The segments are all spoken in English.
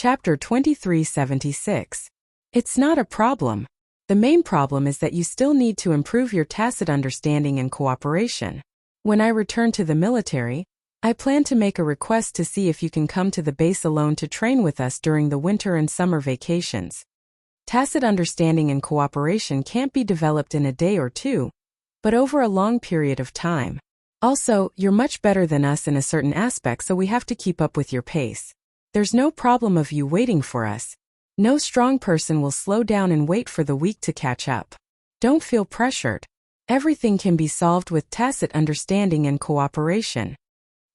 Chapter 2376. It's not a problem. The main problem is that you still need to improve your tacit understanding and cooperation. When I return to the military, I plan to make a request to see if you can come to the base alone to train with us during the winter and summer vacations. Tacit understanding and cooperation can't be developed in a day or two, but over a long period of time. Also, you're much better than us in a certain aspect, so we have to keep up with your pace. There's no problem of you waiting for us. No strong person will slow down and wait for the weak to catch up. Don't feel pressured. Everything can be solved with tacit understanding and cooperation.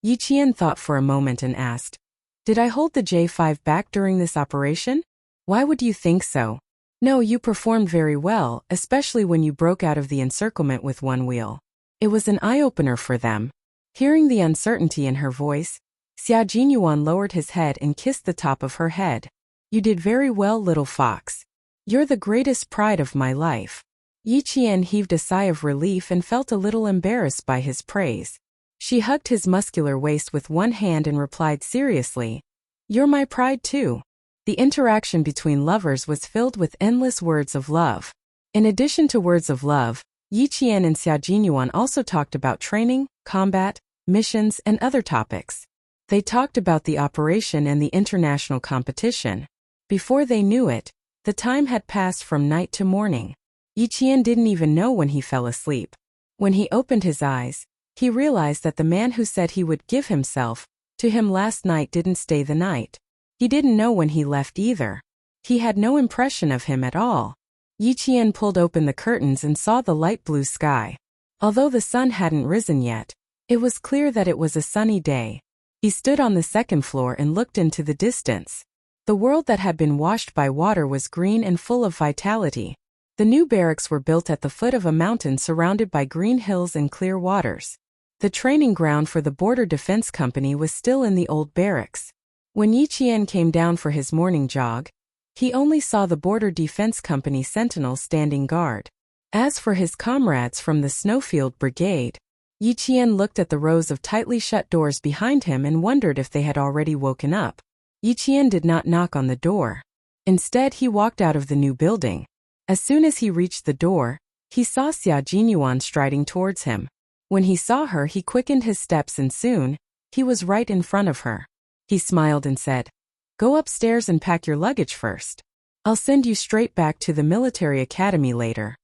Yi Qian thought for a moment and asked, "Did I hold the J5 back during this operation? Why would you think so?" "No, you performed very well, especially when you broke out of the encirclement with one wheel. It was an eye-opener for them." Hearing the uncertainty in her voice, Xia Jinyuan lowered his head and kissed the top of her head. "You did very well, little fox. You're the greatest pride of my life." Yi Qian heaved a sigh of relief and felt a little embarrassed by his praise. She hugged his muscular waist with one hand and replied seriously, "You're my pride too." The interaction between lovers was filled with endless words of love. In addition to words of love, Yi Qian and Xia Jinyuan also talked about training, combat, missions, and other topics. They talked about the operation and the international competition. Before they knew it, the time had passed from night to morning. Yi Qian didn't even know when he fell asleep. When he opened his eyes, he realized that the man who said he would give himself to him last night didn't stay the night. He didn't know when he left either. He had no impression of him at all. Yi Qian pulled open the curtains and saw the light blue sky. Although the sun hadn't risen yet, it was clear that it was a sunny day. He stood on the second floor and looked into the distance. The world that had been washed by water was green and full of vitality. The new barracks were built at the foot of a mountain surrounded by green hills and clear waters. The training ground for the Border Defense Company was still in the old barracks. When Yi Qian came down for his morning jog, he only saw the Border Defense Company sentinels standing guard. As for his comrades from the Snowfield Brigade, Yi Qian looked at the rows of tightly shut doors behind him and wondered if they had already woken up. Yi Qian did not knock on the door. Instead, he walked out of the new building. As soon as he reached the door, he saw Xia Jinyuan striding towards him. When he saw her, he quickened his steps and soon, he was right in front of her. He smiled and said, "Go upstairs and pack your luggage first. I'll send you straight back to the military academy later."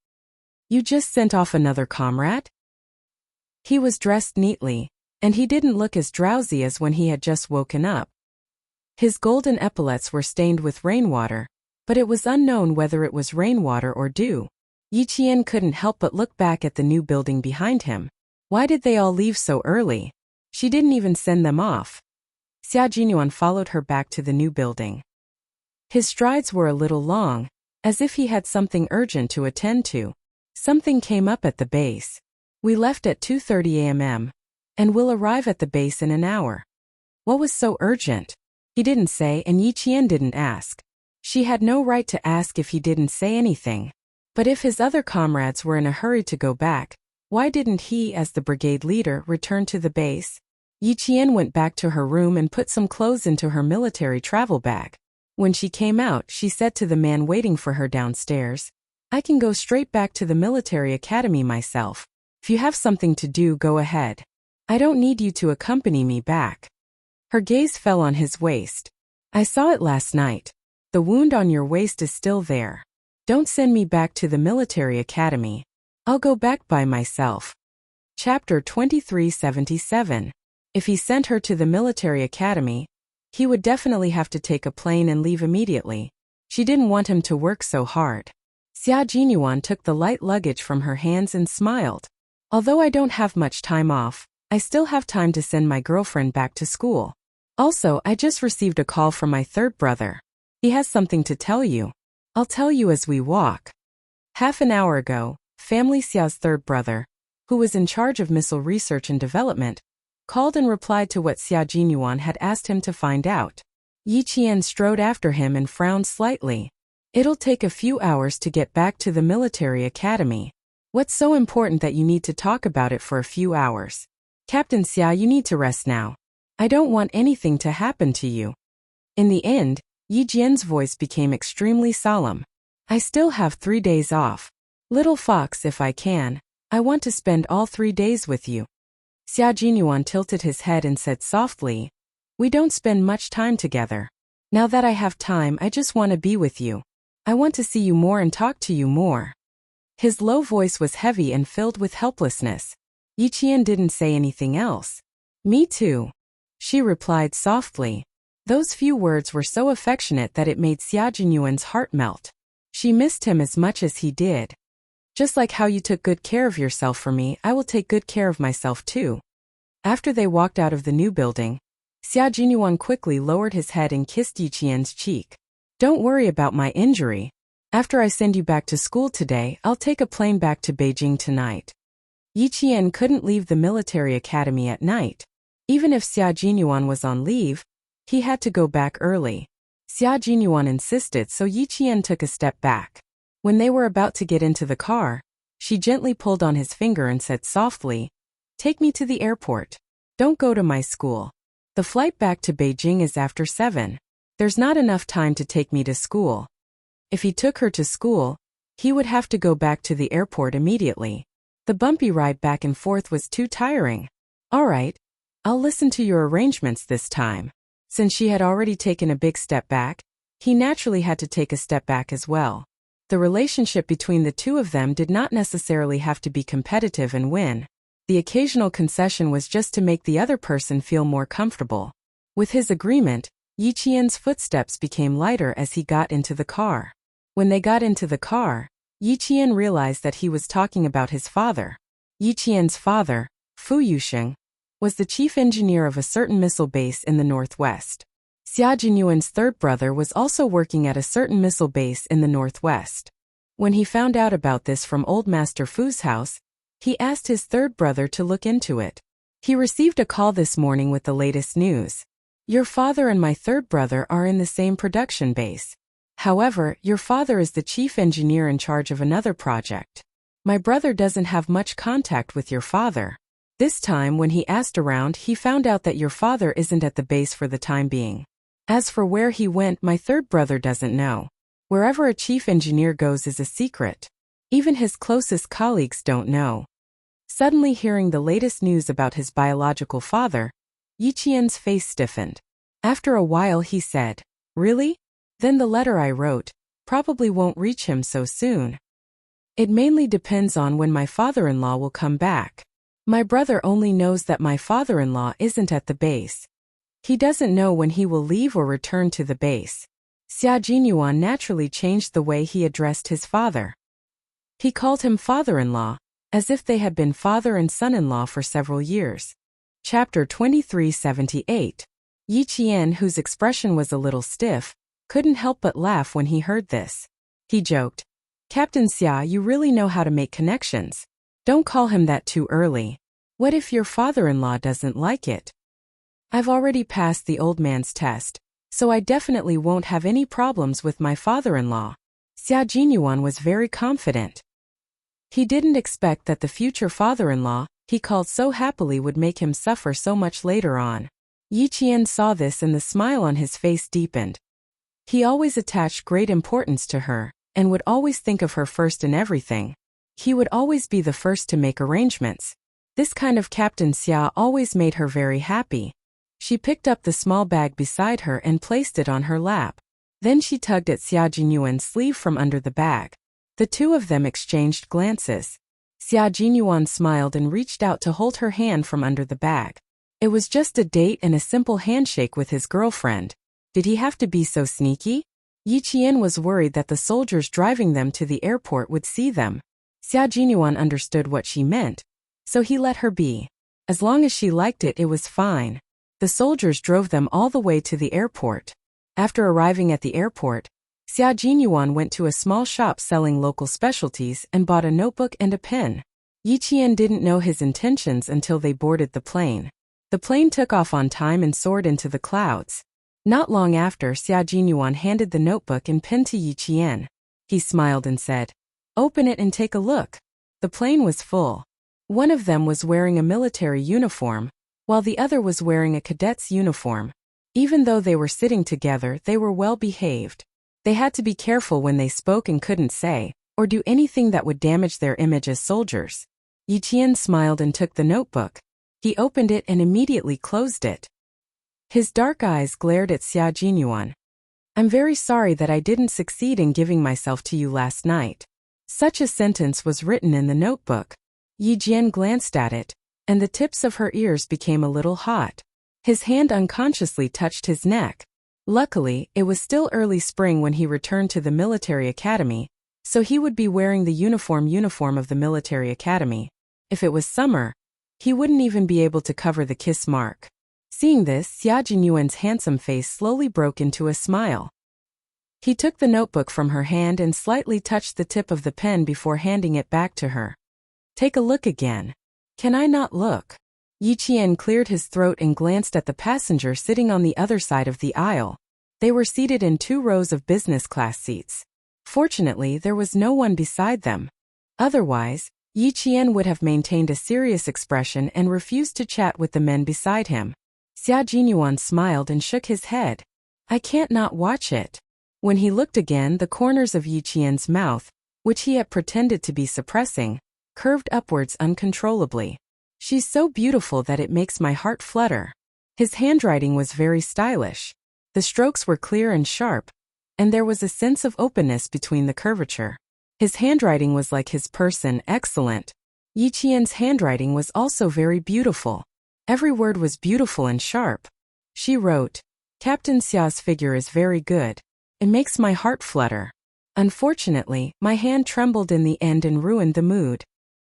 "You just sent off another comrade?" He was dressed neatly, and he didn't look as drowsy as when he had just woken up. His golden epaulets were stained with rainwater, but it was unknown whether it was rainwater or dew. Yi Qian couldn't help but look back at the new building behind him. Why did they all leave so early? She didn't even send them off. Xia Jinyuan followed her back to the new building. His strides were a little long, as if he had something urgent to attend to. Something came up at the base. "We left at 2:30 a.m. and will arrive at the base in an hour." What was so urgent? He didn't say, and Yi Qian didn't ask. She had no right to ask if he didn't say anything. But if his other comrades were in a hurry to go back, why didn't he, as the brigade leader, return to the base? Yi Qian went back to her room and put some clothes into her military travel bag. When she came out, she said to the man waiting for her downstairs, "I can go straight back to the military academy myself. If you have something to do, go ahead. I don't need you to accompany me back." Her gaze fell on his waist. "I saw it last night. The wound on your waist is still there. Don't send me back to the military academy. I'll go back by myself." Chapter 2377. If he sent her to the military academy, he would definitely have to take a plane and leave immediately. She didn't want him to work so hard. Xia Jinyuan took the light luggage from her hands and smiled. "Although I don't have much time off, I still have time to send my girlfriend back to school. Also, I just received a call from my third brother. He has something to tell you. I'll tell you as we walk." Half an hour ago, Family Xiao's third brother, who was in charge of missile research and development, called and replied to what Xia Jinyuan had asked him to find out. Yi Qian strode after him and frowned slightly. "It'll take a few hours to get back to the military academy. What's so important that you need to talk about it for a few hours? Captain Xia, you need to rest now. I don't want anything to happen to you." In the end, Yi Jian's voice became extremely solemn. I still have 3 days off. Little fox, if I can, I want to spend all 3 days with you. Xia Jinyuan tilted his head and said softly, we don't spend much time together. Now that I have time, I just want to be with you. I want to see you more and talk to you more. His low voice was heavy and filled with helplessness. Yi Qian didn't say anything else. Me too, she replied softly. Those few words were so affectionate that it made Xia Jinyuan's heart melt. She missed him as much as he did. Just like how you took good care of yourself for me, I will take good care of myself too. After they walked out of the new building, Xia Jinyuan quickly lowered his head and kissed Yi Qian's cheek. Don't worry about my injury. After I send you back to school today, I'll take a plane back to Beijing tonight. Yi Qian couldn't leave the military academy at night. Even if Xia Jinyuan was on leave, he had to go back early. Xia Jinyuan insisted, so Yi Qian took a step back. When they were about to get into the car, she gently pulled on his finger and said softly, take me to the airport. Don't go to my school. The flight back to Beijing is after 7. There's not enough time to take me to school. If he took her to school, he would have to go back to the airport immediately. The bumpy ride back and forth was too tiring. All right, I'll listen to your arrangements this time. Since she had already taken a big step back, he naturally had to take a step back as well. The relationship between the two of them did not necessarily have to be competitive and win. The occasional concession was just to make the other person feel more comfortable. With his agreement, Yi Qian's footsteps became lighter as he got into the car. When they got into the car, Yi Qian realized that he was talking about his father. Yi Qian's father, Fu Yusheng, was the chief engineer of a certain missile base in the northwest. Xia Jinyuan's third brother was also working at a certain missile base in the northwest. When he found out about this from old Master Fu's house, he asked his third brother to look into it. He received a call this morning with the latest news. Your father and my third brother are in the same production base. However, your father is the chief engineer in charge of another project. My brother doesn't have much contact with your father. This time when he asked around, he found out that your father isn't at the base for the time being. As for where he went, my third brother doesn't know. Wherever a chief engineer goes is a secret. Even his closest colleagues don't know. Suddenly hearing the latest news about his biological father, Yi Qian's face stiffened. After a while he said, really? Then the letter I wrote probably won't reach him so soon. It mainly depends on when my father-in-law will come back. My brother only knows that my father-in-law isn't at the base. He doesn't know when he will leave or return to the base. Xia Jinyuan naturally changed the way he addressed his father. He called him father-in-law, as if they had been father and son-in-law for several years. Chapter 2378. Yi Qian, whose expression was a little stiff, couldn't help but laugh when he heard this. He joked, Captain Xia, you really know how to make connections. Don't call him that too early. What if your father-in-law doesn't like it? I've already passed the old man's test, so I definitely won't have any problems with my father-in-law. Xia Jinyuan was very confident. He didn't expect that the future father-in-law he called so happily would make him suffer so much later on. Yi Qian saw this and the smile on his face deepened. He always attached great importance to her, and would always think of her first in everything. He would always be the first to make arrangements. This kind of Captain Xia always made her very happy. She picked up the small bag beside her and placed it on her lap. Then she tugged at Xia Jinyuan's sleeve from under the bag. The two of them exchanged glances. Xia Jinyuan smiled and reached out to hold her hand from under the bag. It was just a date and a simple handshake with his girlfriend. Did he have to be so sneaky? Yi Qian was worried that the soldiers driving them to the airport would see them. Xia Jinyuan understood what she meant, so he let her be. As long as she liked it, it was fine. The soldiers drove them all the way to the airport. After arriving at the airport, Xia Jinyuan went to a small shop selling local specialties and bought a notebook and a pen. Yi Qian didn't know his intentions until they boarded the plane. The plane took off on time and soared into the clouds. Not long after, Xia Jinyuan handed the notebook and pen to Yi Qian. He smiled and said, "Open it and take a look." The plane was full. One of them was wearing a military uniform, while the other was wearing a cadet's uniform. Even though they were sitting together, they were well behaved. They had to be careful when they spoke and couldn't say or do anything that would damage their image as soldiers. Yi Qian smiled and took the notebook. He opened it and immediately closed it. His dark eyes glared at Xia Jinyuan. I'm very sorry that I didn't succeed in giving myself to you last night. Such a sentence was written in the notebook. Yi Jian glanced at it, and the tips of her ears became a little hot. His hand unconsciously touched his neck. Luckily, it was still early spring when he returned to the military academy, so he would be wearing the uniform of the military academy. If it was summer, he wouldn't even be able to cover the kiss mark. Seeing this, Xia Jinyuan's handsome face slowly broke into a smile. He took the notebook from her hand and slightly touched the tip of the pen before handing it back to her. Take a look again. Can I not look? Yi Qian cleared his throat and glanced at the passenger sitting on the other side of the aisle. They were seated in 2 rows of business class seats. Fortunately, there was no one beside them. Otherwise, Yi Qian would have maintained a serious expression and refused to chat with the men beside him. Xia Jinyuan smiled and shook his head. I can't not watch it. When he looked again, the corners of Yi Qian's mouth, which he had pretended to be suppressing, curved upwards uncontrollably. She's so beautiful that it makes my heart flutter. His handwriting was very stylish. The strokes were clear and sharp, and there was a sense of openness between the curvature. His handwriting was like his person, excellent. Yi Qian's handwriting was also very beautiful. Every word was beautiful and sharp. She wrote, Captain Xia's figure is very good. It makes my heart flutter. Unfortunately, my hand trembled in the end and ruined the mood.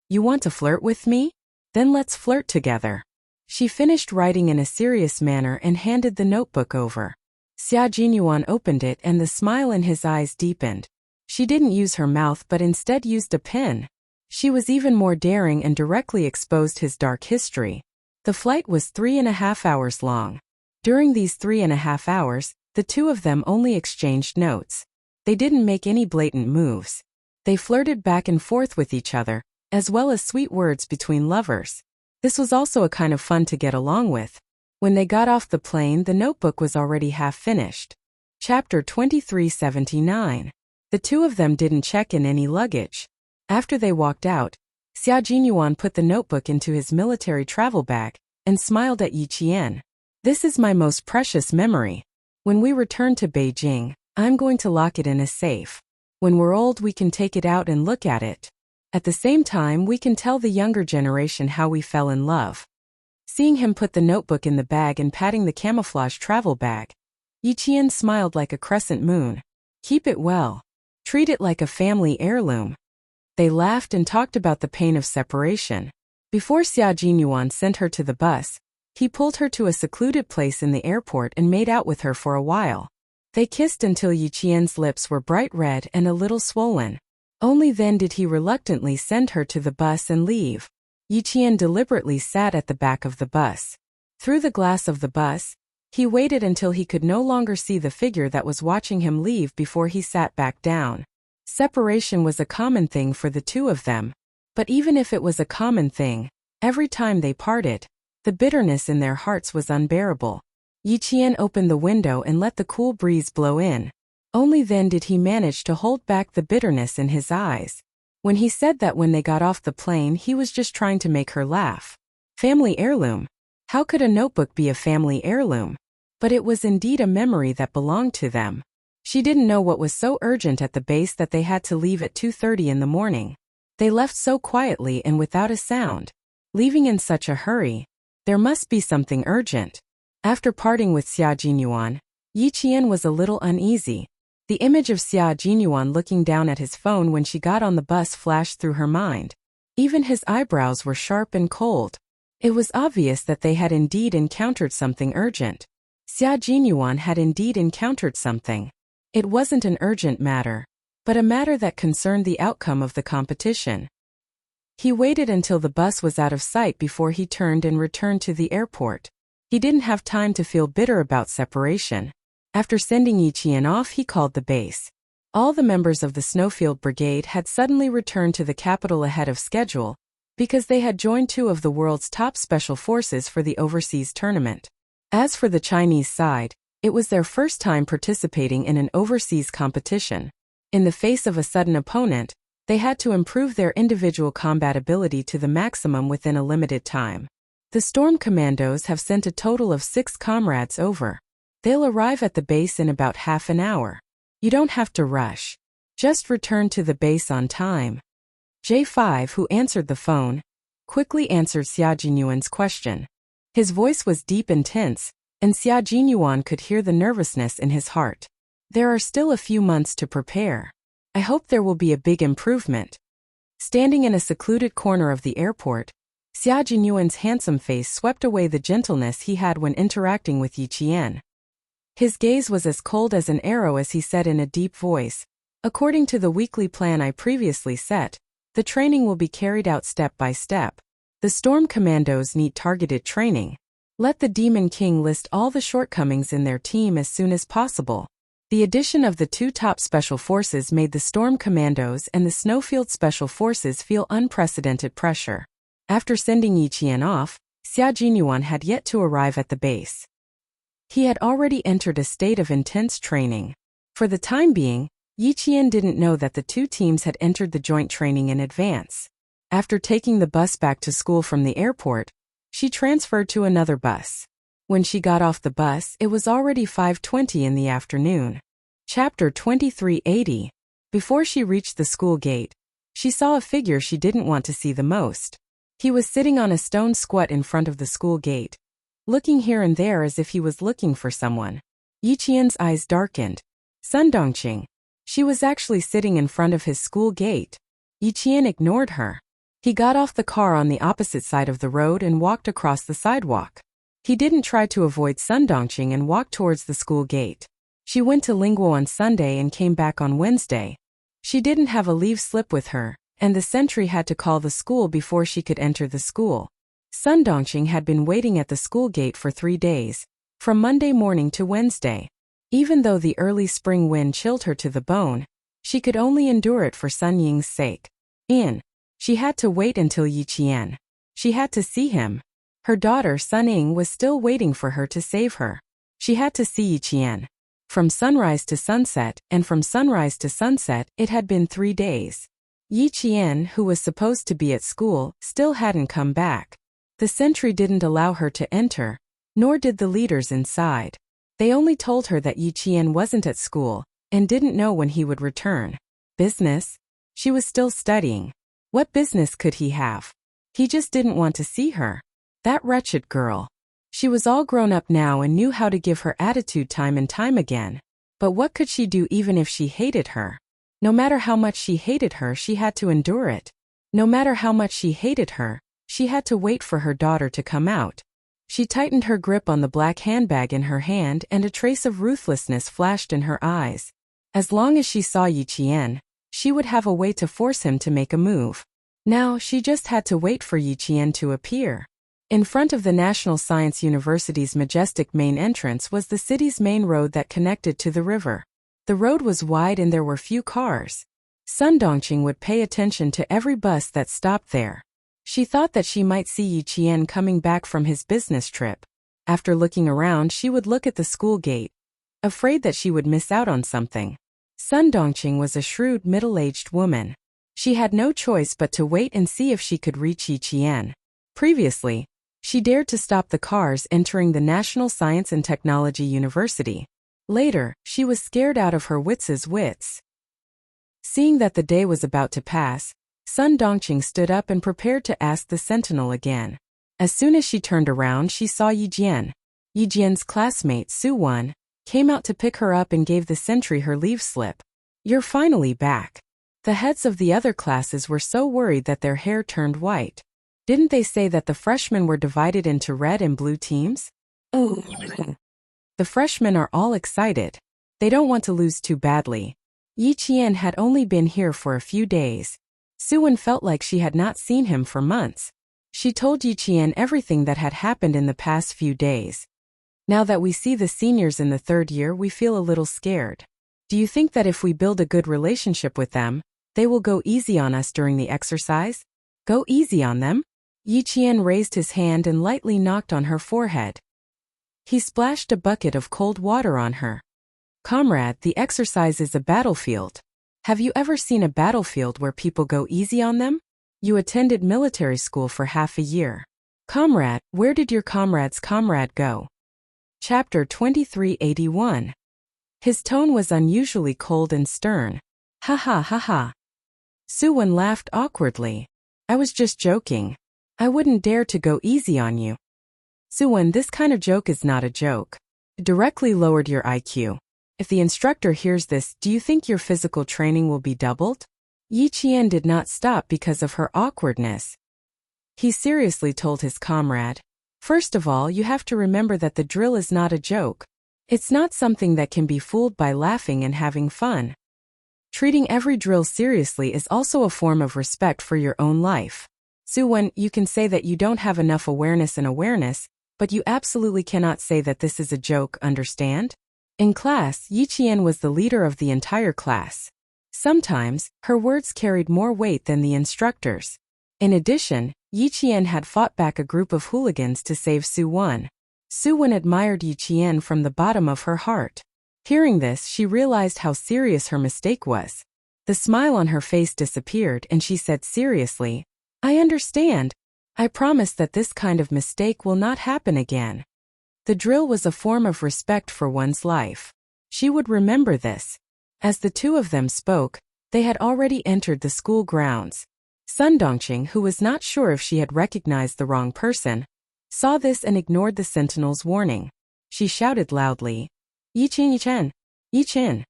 You want to flirt with me? Then let's flirt together. She finished writing in a serious manner and handed the notebook over. Xia Jinyuan opened it and the smile in his eyes deepened. She didn't use her mouth but instead used a pen. She was even more daring and directly exposed his dark history. The flight was 3.5 hours long. During these 3.5 hours, the 2 of them only exchanged notes. They didn't make any blatant moves. They flirted back and forth with each other, as well as sweet words between lovers. This was also a kind of fun to get along with. When they got off the plane, the notebook was already half finished. Chapter 2379. The 2 of them didn't check in any luggage. After they walked out, Xia Jinyuan put the notebook into his military travel bag and smiled at Yi Qian. This is my most precious memory. When we return to Beijing, I'm going to lock it in a safe. When we're old, we can take it out and look at it. At the same time, we can tell the younger generation how we fell in love. Seeing him put the notebook in the bag and patting the camouflage travel bag, Yi Qian smiled like a crescent moon. Keep it well. Treat it like a family heirloom. They laughed and talked about the pain of separation. Before Xia Jinyuan sent her to the bus, he pulled her to a secluded place in the airport and made out with her for a while. They kissed until Yi Qian's lips were bright red and a little swollen. Only then did he reluctantly send her to the bus and leave. Yi Qian deliberately sat at the back of the bus. Through the glass of the bus, he waited until he could no longer see the figure that was watching him leave before he sat back down. Separation was a common thing for the 2 of them. But even if it was a common thing, every time they parted, the bitterness in their hearts was unbearable. Yi Qian opened the window and let the cool breeze blow in. Only then did he manage to hold back the bitterness in his eyes. When he said that when they got off the plane, he was just trying to make her laugh. Family heirloom. How could a notebook be a family heirloom? But it was indeed a memory that belonged to them. She didn't know what was so urgent at the base that they had to leave at 2:30 in the morning. They left so quietly and without a sound. Leaving in such a hurry. There must be something urgent. After parting with Xia Jinyuan, Yi Qian was a little uneasy. The image of Xia Jinyuan looking down at his phone when she got on the bus flashed through her mind. Even his eyebrows were sharp and cold. It was obvious that they had indeed encountered something urgent. Xia Jinyuan had indeed encountered something. It wasn't an urgent matter, but a matter that concerned the outcome of the competition. He waited until the bus was out of sight before he turned and returned to the airport. He didn't have time to feel bitter about separation. After sending Yi Qian off, he called the base. All the members of the Snowfield Brigade had suddenly returned to the capital ahead of schedule, because they had joined 2 of the world's top special forces for the overseas tournament. As for the Chinese side, it was their first time participating in an overseas competition. In the face of a sudden opponent, they had to improve their individual combat ability to the maximum within a limited time. The Storm Commandos have sent a total of 6 comrades over. They'll arrive at the base in about half an hour. You don't have to rush. Just return to the base on time. J5, who answered the phone, quickly answered Xia Jinyuan's question. His voice was deep and tense, and Xia Jinyuan could hear the nervousness in his heart. There are still a few months to prepare. I hope there will be a big improvement. Standing in a secluded corner of the airport, Xia Jinyuan's handsome face swept away the gentleness he had when interacting with Yi Qian. His gaze was as cold as an arrow as he said in a deep voice, "According to the weekly plan I previously set, the training will be carried out step by step. The Storm Commandos need targeted training. Let the Demon King list all the shortcomings in their team as soon as possible." The addition of the 2 top special forces made the Storm Commandos and the Snowfield Special Forces feel unprecedented pressure. After sending Yi Qian off, Xia Jinyuan had yet to arrive at the base. He had already entered a state of intense training. For the time being, Yi Qian didn't know that the 2 teams had entered the joint training in advance. After taking the bus back to school from the airport, she transferred to another bus. When she got off the bus, it was already 5:20 in the afternoon. Chapter 2380. Before she reached the school gate, she saw a figure she didn't want to see the most. He was sitting on a stone squat in front of the school gate, looking here and there as if he was looking for someone. Yi Qian's eyes darkened. Sun Dongqing. She was actually sitting in front of his school gate. Yi Qian ignored her. He got off the car on the opposite side of the road and walked across the sidewalk. He didn't try to avoid Sun Dongqing and walked towards the school gate. She went to Lingguo on Sunday and came back on Wednesday. She didn't have a leave slip with her, and the sentry had to call the school before she could enter the school. Sun Dongqing had been waiting at the school gate for 3 days, from Monday morning to Wednesday. Even though the early spring wind chilled her to the bone, she could only endure it for Sun Ying's sake. She had to wait until Yi Qian. She had to see him. Her daughter Sun Ying was still waiting for her to save her. She had to see Yi Qian. From sunrise to sunset, and from sunrise to sunset, it had been 3 days. Yi Qian, who was supposed to be at school, still hadn't come back. The sentry didn't allow her to enter, nor did the leaders inside. They only told her that Yi Qian wasn't at school, and didn't know when he would return. Business? She was still studying. What business could he have? He just didn't want to see her. That wretched girl. She was all grown up now and knew how to give her attitude time and time again. But what could she do even if she hated her? No matter how much she hated her, she had to endure it. No matter how much she hated her, she had to wait for her daughter to come out. She tightened her grip on the black handbag in her hand and a trace of ruthlessness flashed in her eyes. As long as she saw Yi Qian, she would have a way to force him to make a move. Now she just had to wait for Yi Qian to appear. In front of the National Science University's majestic main entrance was the city's main road that connected to the river. The road was wide and there were few cars. Sun Dongqing would pay attention to every bus that stopped there. She thought that she might see Yi Qian coming back from his business trip. After looking around, she would look at the school gate, afraid that she would miss out on something. Sun Dongqing was a shrewd middle-aged woman. She had no choice but to wait and see if she could reach Yi Qian. Previously, she dared to stop the cars entering the National Science and Technology University. Later, she was scared out of her wits. Seeing that the day was about to pass, Sun Dongqing stood up and prepared to ask the sentinel again. As soon as she turned around, she saw Yi Jian. Yi Jian's classmate, Su Wan, came out to pick her up and gave the sentry her leave slip. "You're finally back." The heads of the other classes were so worried that their hair turned white. Didn't they say that the freshmen were divided into red and blue teams? Oh. The freshmen are all excited. They don't want to lose too badly. Yi Qian had only been here for a few days. Suwan felt like she had not seen him for months. She told Yi Qian everything that had happened in the past few days. "Now that we see the seniors in the 3rd year, we feel a little scared. Do you think that if we build a good relationship with them, they will go easy on us during the exercise?" "Go easy on them?" Yi Qian raised his hand and lightly knocked on her forehead. He splashed a bucket of cold water on her. Comrade, the exercise is a battlefield. Have you ever seen a battlefield where people go easy on them? You attended military school for half a year. Comrade, where did your comrade's comrade go? Chapter 2381. His tone was unusually cold and stern. Ha ha ha ha. Suwon laughed awkwardly. I was just joking. I wouldn't dare to go easy on you. Suwon, this kind of joke is not a joke. It directly lowered your IQ. If the instructor hears this, do you think your physical training will be doubled? Yi Qian did not stop because of her awkwardness. He seriously told his comrade, first of all, you have to remember that the drill is not a joke. It's not something that can be fooled by laughing and having fun. Treating every drill seriously is also a form of respect for your own life. Suwon, you can say that you don't have enough awareness, but you absolutely cannot say that this is a joke, understand? In class, Yi Qian was the leader of the entire class. Sometimes, her words carried more weight than the instructor's. In addition, Yi Qian had fought back a group of hooligans to save Suwon. Suwon admired Yi Qian from the bottom of her heart. Hearing this, she realized how serious her mistake was. The smile on her face disappeared and she said seriously, I understand. I promise that this kind of mistake will not happen again. The drill was a form of respect for one's life. She would remember this. As the two of them spoke, they had already entered the school grounds. Sun Dongqing, who was not sure if she had recognized the wrong person, saw this and ignored the sentinel's warning. She shouted loudly, Yi Qian, Yi Qian, Yi Qian.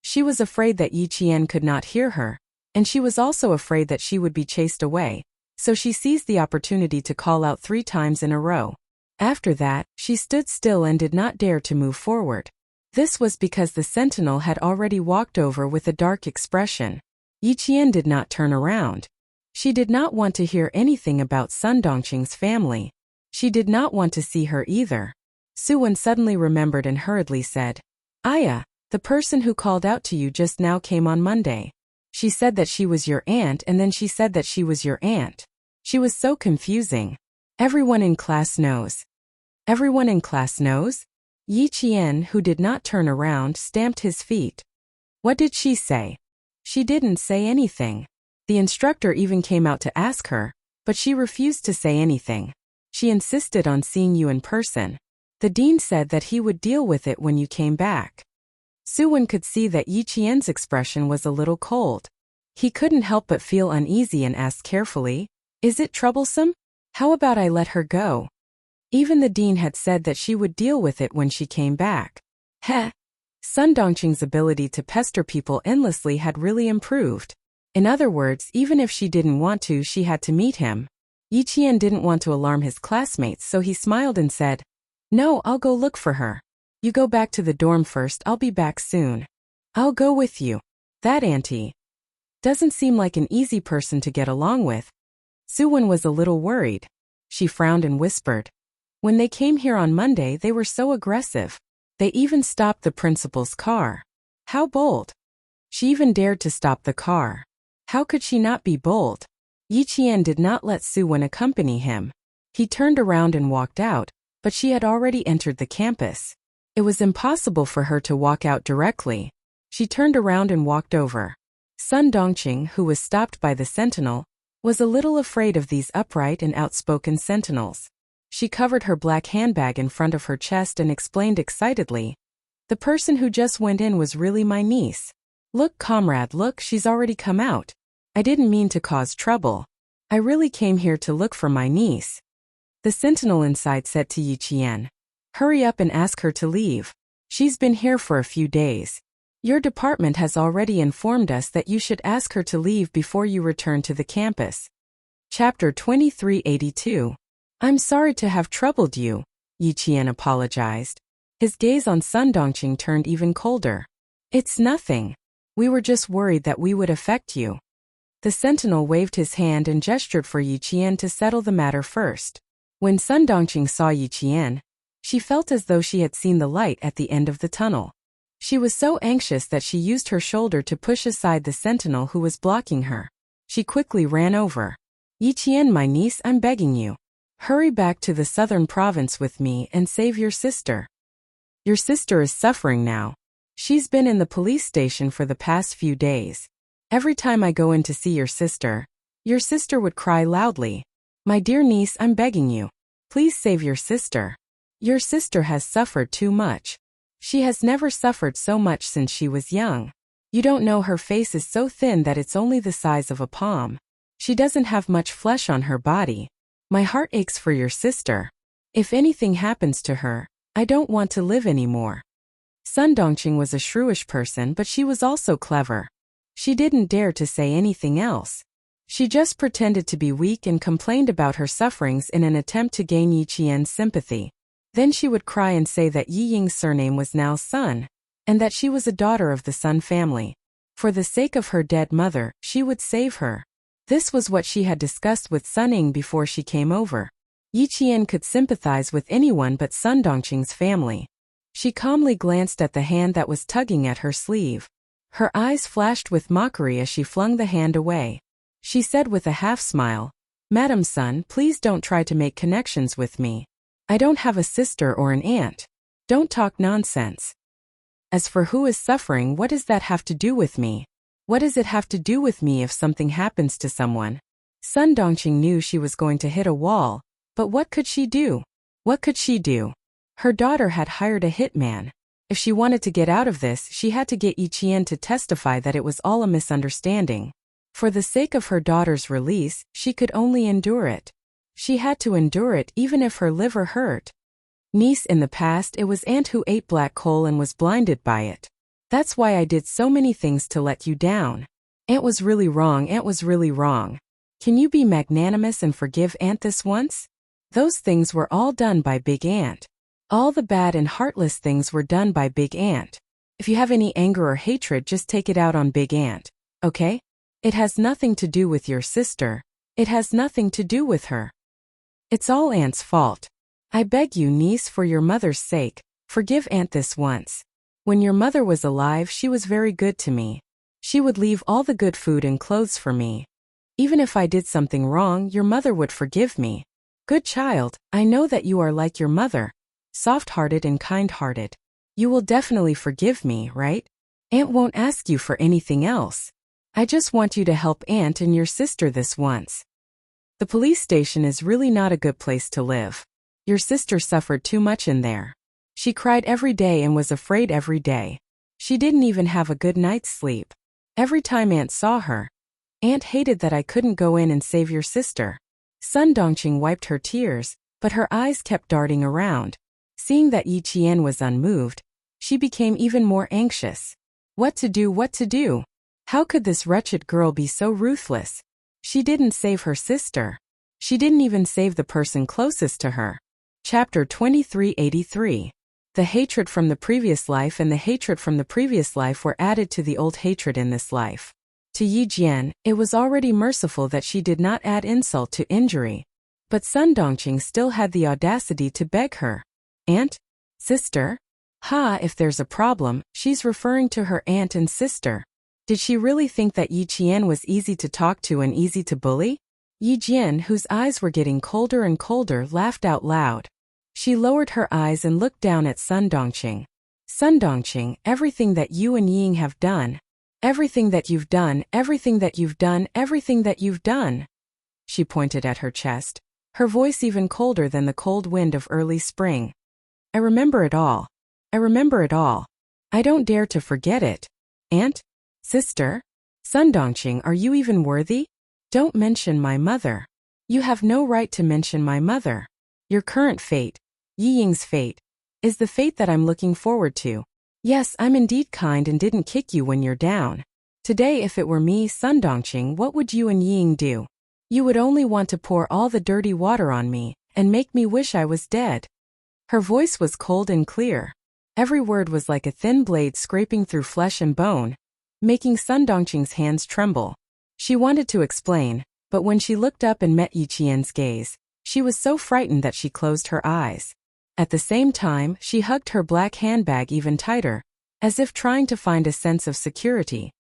She was afraid that Yi Qian could not hear her, and she was also afraid that she would be chased away, so she seized the opportunity to call out 3 times in a row. After that, she stood still and did not dare to move forward. This was because the sentinel had already walked over with a dark expression. Yi Qian did not turn around. She did not want to hear anything about Sun Dongqing's family. She did not want to see her either. Suwon suddenly remembered and hurriedly said, Aya, the person who called out to you just now came on Monday. She said that she was your aunt and then she said that she was your aunt. She was so confusing. Everyone in class knows. Everyone in class knows? Yi Qian, who did not turn around, stamped his feet. What did she say? She didn't say anything. The instructor even came out to ask her, but she refused to say anything. She insisted on seeing you in person. The dean said that he would deal with it when you came back. Suwon could see that Yi Qian's expression was a little cold. He couldn't help but feel uneasy and asked carefully, Is it troublesome? How about I let her go? Even the dean had said that she would deal with it when she came back. Heh! Sun Dongqing's ability to pester people endlessly had really improved. In other words, even if she didn't want to, she had to meet him. Yi Qian didn't want to alarm his classmates, so he smiled and said, No, I'll go look for her. You go back to the dorm first, I'll be back soon. I'll go with you. That auntie doesn't seem like an easy person to get along with. Suwon was a little worried. She frowned and whispered, When they came here on Monday, they were so aggressive. They even stopped the principal's car. How bold. She even dared to stop the car. How could she not be bold? Yi Qian did not let Suwon accompany him. He turned around and walked out, but she had already entered the campus. It was impossible for her to walk out directly. She turned around and walked over. Sun Dongqing, who was stopped by the sentinel, was a little afraid of these upright and outspoken sentinels. She covered her black handbag in front of her chest and explained excitedly, The person who just went in was really my niece. Look, comrade, look, she's already come out. I didn't mean to cause trouble. I really came here to look for my niece. The sentinel inside said to Yi Qian, Hurry up and ask her to leave. She's been here for a few days. Your department has already informed us that you should ask her to leave before you return to the campus. Chapter 2382. I'm sorry to have troubled you, Yi Qian apologized. His gaze on Sun Dongqing turned even colder. It's nothing. We were just worried that we would affect you. The sentinel waved his hand and gestured for Yi Qian to settle the matter first. When Sun Dongqing saw Yi Qian, she felt as though she had seen the light at the end of the tunnel. She was so anxious that she used her shoulder to push aside the sentinel who was blocking her. She quickly ran over. Yi Qian, my niece, I'm begging you. Hurry back to the southern province with me and save your sister. Your sister is suffering now. She's been in the police station for the past few days. Every time I go in to see your sister would cry loudly. My dear niece, I'm begging you. Please save your sister. Your sister has suffered too much. She has never suffered so much since she was young. You don't know, her face is so thin that it's only the size of a palm. She doesn't have much flesh on her body. My heart aches for your sister. If anything happens to her, I don't want to live anymore. Sun Dongqing was a shrewish person, but she was also clever. She didn't dare to say anything else. She just pretended to be weak and complained about her sufferings in an attempt to gain Yi Qian's sympathy. Then she would cry and say that Yi Ying's surname was now Sun, and that she was a daughter of the Sun family. For the sake of her dead mother, she would save her. This was what she had discussed with Sun Ying before she came over. Yi Qian could sympathize with anyone but Sun Dongqing's family. She calmly glanced at the hand that was tugging at her sleeve. Her eyes flashed with mockery as she flung the hand away. She said with a half-smile, "Madam Sun, please don't try to make connections with me. I don't have a sister or an aunt. Don't talk nonsense. As for who is suffering, what does that have to do with me? What does it have to do with me if something happens to someone?" Sun Dongqing knew she was going to hit a wall, but what could she do? What could she do? Her daughter had hired a hitman. If she wanted to get out of this, she had to get Yi Qian to testify that it was all a misunderstanding. For the sake of her daughter's release, she could only endure it. She had to endure it even if her liver hurt. Niece, in the past it was Aunt who ate black coal and was blinded by it. That's why I did so many things to let you down. Aunt was really wrong, Aunt was really wrong. Can you be magnanimous and forgive Aunt this once? Those things were all done by Big Aunt. All the bad and heartless things were done by Big Aunt. If you have any anger or hatred, just take it out on Big Aunt, okay? It has nothing to do with your sister. It has nothing to do with her. It's all Aunt's fault. I beg you, niece, for your mother's sake, forgive Aunt this once. When your mother was alive, she was very good to me. She would leave all the good food and clothes for me. Even if I did something wrong, your mother would forgive me. Good child, I know that you are like your mother, soft-hearted and kind-hearted. You will definitely forgive me, right? Aunt won't ask you for anything else. I just want you to help Aunt and your sister this once. The police station is really not a good place to live. Your sister suffered too much in there. She cried every day and was afraid every day. She didn't even have a good night's sleep. Every time Aunt saw her, Aunt hated that I couldn't go in and save your sister. Sun Dongqing wiped her tears, but her eyes kept darting around. Seeing that Yi Qian was unmoved, she became even more anxious. What to do, what to do? How could this wretched girl be so ruthless? She didn't save her sister. She didn't even save the person closest to her. Chapter 2383. The hatred from the previous life and the hatred from the previous life were added to the old hatred in this life. To Yi Jian, it was already merciful that she did not add insult to injury. But Sun Dongqing still had the audacity to beg her. Aunt? Sister? Ha, if there's a problem, she's referring to her aunt and sister. Did she really think that Yi Qian was easy to talk to and easy to bully? Yi Jian, whose eyes were getting colder and colder, laughed out loud. She lowered her eyes and looked down at Sun Dongqing. Sun Dongqing, everything that you and Ying have done, everything that you've done, everything that you've done, everything that you've done. She pointed at her chest, her voice even colder than the cold wind of early spring. I remember it all. I remember it all. I don't dare to forget it. Aunt? Sister? Sun Dongqing, are you even worthy? Don't mention my mother. You have no right to mention my mother. Your current fate, Yi Ying's fate, is the fate that I'm looking forward to. Yes, I'm indeed kind and didn't kick you when you're down. Today, if it were me, Sun Dongqing, what would you and Yi Ying do? You would only want to pour all the dirty water on me and make me wish I was dead. Her voice was cold and clear. Every word was like a thin blade scraping through flesh and bone, making Sun Dongqing's hands tremble. She wanted to explain, but when she looked up and met Yi Qian's gaze, she was so frightened that she closed her eyes. At the same time, she hugged her black handbag even tighter, as if trying to find a sense of security.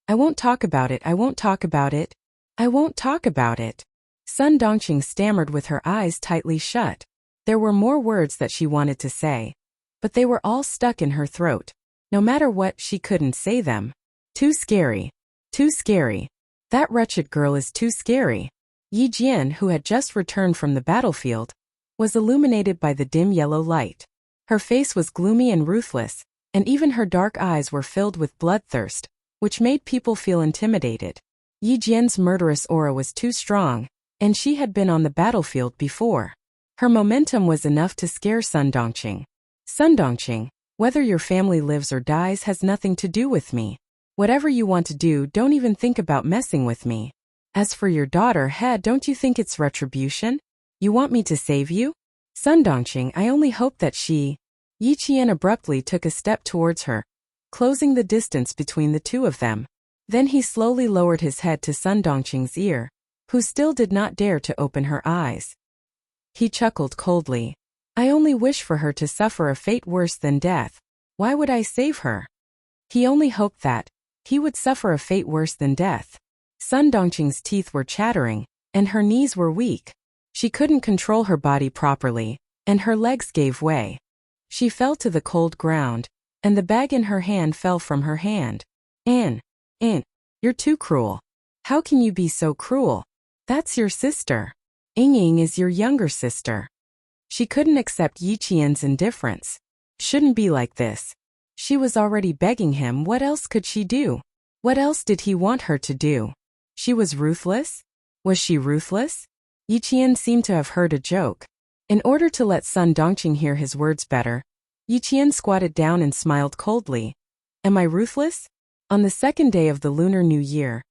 I won't talk about it, I won't talk about it. I won't talk about it. Sun Dongqing stammered with her eyes tightly shut. There were more words that she wanted to say, but they were all stuck in her throat. No matter what, she couldn't say them. Too scary. Too scary. That wretched girl is too scary. Yi Jian, who had just returned from the battlefield, was illuminated by the dim yellow light. Her face was gloomy and ruthless, and even her dark eyes were filled with bloodthirst, which made people feel intimidated. Yi Jian's murderous aura was too strong, and she had been on the battlefield before. Her momentum was enough to scare Sun Dongqing. Sun Dongqing, whether your family lives or dies has nothing to do with me. Whatever you want to do, don't even think about messing with me. As for your daughter, don't you think it's retribution? You want me to save you? Sun Dongqing, I only hope that she... Yi Qian abruptly took a step towards her, closing the distance between the two of them. Then he slowly lowered his head to Sun Dongqing's ear, who still did not dare to open her eyes. He chuckled coldly. I only wish for her to suffer a fate worse than death. Why would I save her? He only hoped that he would suffer a fate worse than death. Sun Dongqing's teeth were chattering, and her knees were weak. She couldn't control her body properly, and her legs gave way. She fell to the cold ground, and the bag in her hand fell from her hand. You're too cruel. How can you be so cruel? That's your sister. Ying is your younger sister. She couldn't accept Yi Qian's indifference. Shouldn't be like this. She was already begging him. What else could she do? What else did he want her to do? She was ruthless? Was she ruthless? Yi Qian seemed to have heard a joke. In order to let Sun Dongqing hear his words better, Yi Qian squatted down and smiled coldly. Am I ruthless? On the second day of the Lunar New Year,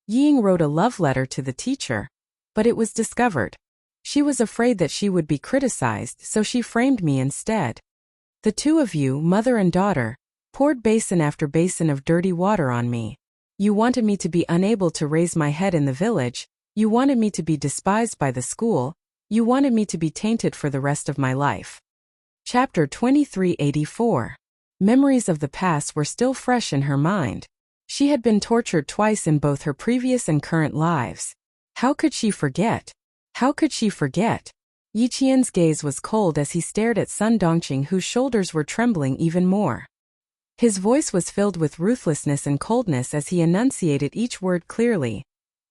Ying wrote a love letter to the teacher, but it was discovered. She was afraid that she would be criticized, so she framed me instead. The two of you, mother and daughter, poured basin after basin of dirty water on me. You wanted me to be unable to raise my head in the village. You wanted me to be despised by the school. You wanted me to be tainted for the rest of my life. Chapter 2384. Memories of the past were still fresh in her mind. She had been tortured twice in both her previous and current lives. How could she forget? How could she forget? Yi Qian's gaze was cold as he stared at Sun Dongqing, whose shoulders were trembling even more. His voice was filled with ruthlessness and coldness as he enunciated each word clearly.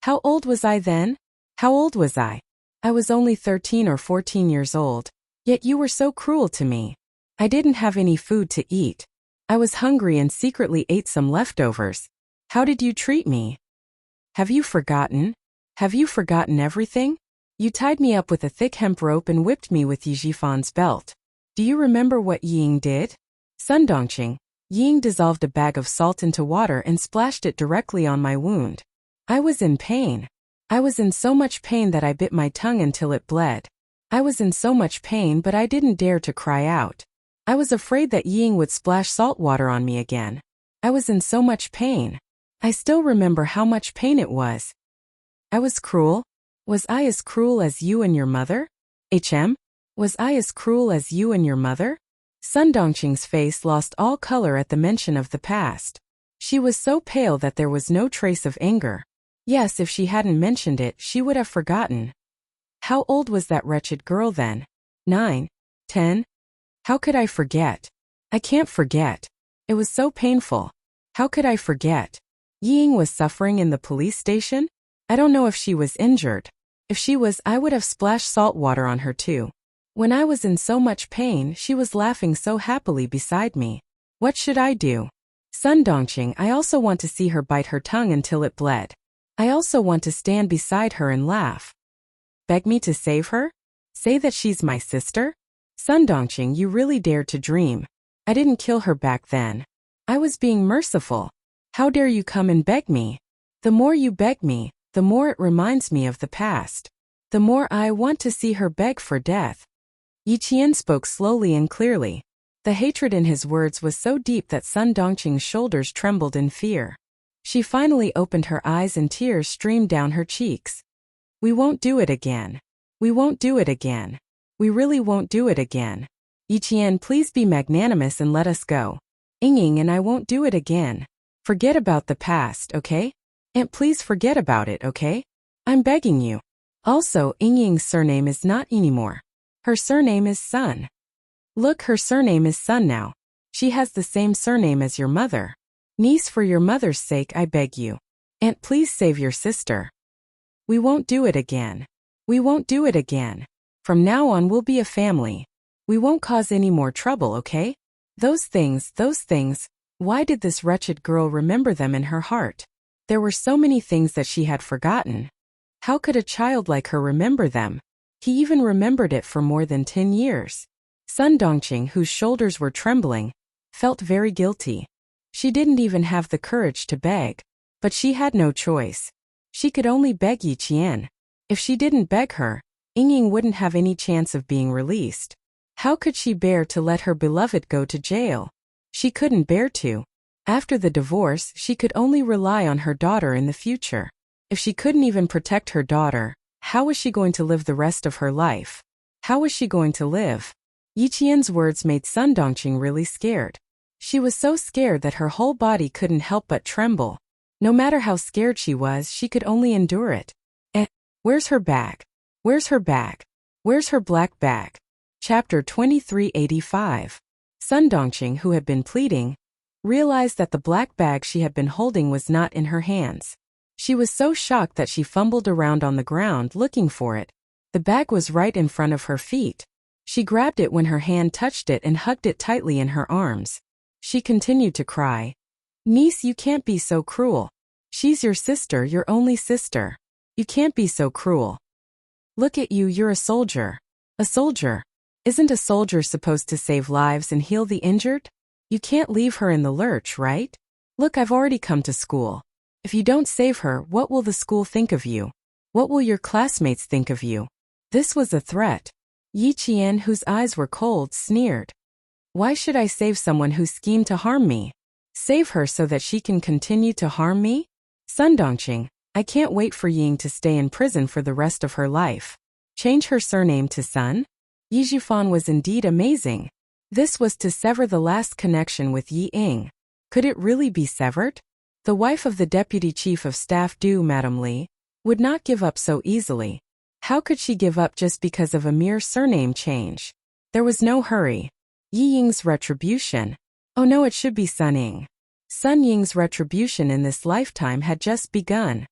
How old was I then? How old was I? I was only 13 or 14 years old. Yet you were so cruel to me. I didn't have any food to eat. I was hungry and secretly ate some leftovers. How did you treat me? Have you forgotten? Have you forgotten everything? You tied me up with a thick hemp rope and whipped me with Yi Jifan's belt. Do you remember what Ying did? Sun Dongqing, Ying dissolved a bag of salt into water and splashed it directly on my wound. I was in pain. I was in so much pain that I bit my tongue until it bled. I was in so much pain, but I didn't dare to cry out. I was afraid that Ying would splash salt water on me again. I was in so much pain. I still remember how much pain it was. I was cruel. Was I as cruel as you and your mother? Was I as cruel as you and your mother? Sun Dongqing's face lost all color at the mention of the past. She was so pale that there was no trace of anger. Yes, if she hadn't mentioned it, she would have forgotten. How old was that wretched girl then? 9? 10? How could I forget? I can't forget. It was so painful. How could I forget? Ying was suffering in the police station? I don't know if she was injured. If she was, I would have splashed salt water on her too. When I was in so much pain, she was laughing so happily beside me. What should I do? Sun Dongqing, I also want to see her bite her tongue until it bled. I also want to stand beside her and laugh. Beg me to save her? Say that she's my sister? Sun Dongqing, you really dared to dream. I didn't kill her back then. I was being merciful. How dare you come and beg me? The more you beg me, the more it reminds me of the past. The more I want to see her beg for death. Yi Qian spoke slowly and clearly. The hatred in his words was so deep that Sun Dongqing's shoulders trembled in fear. She finally opened her eyes and tears streamed down her cheeks. We won't do it again. We won't do it again. We really won't do it again. Yi Qian, please be magnanimous and let us go. Ying and I won't do it again. Forget about the past, okay? And please forget about it, okay? I'm begging you. Also, Yingying's surname is not anymore. Her surname is Sun. Look, her surname is Sun now. She has the same surname as your mother. Niece, for your mother's sake, I beg you. Aunt, please save your sister. We won't do it again. We won't do it again. From now on we'll be a family. We won't cause any more trouble, okay? Those things. Why did this wretched girl remember them in her heart? There were so many things that she had forgotten. How could a child like her remember them? He even remembered it for more than 10 years. Sun Dongqing, whose shoulders were trembling, felt very guilty. She didn't even have the courage to beg. But she had no choice. She could only beg Yi Qian. If she didn't beg her, Yingying wouldn't have any chance of being released. How could she bear to let her beloved go to jail? She couldn't bear to. After the divorce, she could only rely on her daughter in the future. If she couldn't even protect her daughter, how was she going to live the rest of her life? How was she going to live? Yi Qian's words made Sun Dongqing really scared. She was so scared that her whole body couldn't help but tremble. No matter how scared she was, she could only endure it. Where's her bag? Where's her bag? Where's her black bag? Chapter 2385. Sun Dongqing, who had been pleading, realized that the black bag she had been holding was not in her hands. She was so shocked that she fumbled around on the ground looking for it. The bag was right in front of her feet. She grabbed it when her hand touched it and hugged it tightly in her arms. She continued to cry. Niece, you can't be so cruel. She's your sister, your only sister. You can't be so cruel. Look at you, you're a soldier. A soldier. Isn't a soldier supposed to save lives and heal the injured? You can't leave her in the lurch, right? Look, I've already come to school. If you don't save her, what will the school think of you? What will your classmates think of you? This was a threat. Yi Qian, whose eyes were cold, sneered. Why should I save someone who schemed to harm me? Save her so that she can continue to harm me? Sun Dongqing, I can't wait for Ying to stay in prison for the rest of her life. Change her surname to Sun? Yi Zhifan was indeed amazing. This was to sever the last connection with Yi Ying. Could it really be severed? The wife of the deputy chief of staff, Madame Li, would not give up so easily. How could she give up just because of a mere surname change? There was no hurry. Yi Ying's retribution. Oh no, it should be Sun Ying. Sun Ying's retribution in this lifetime had just begun.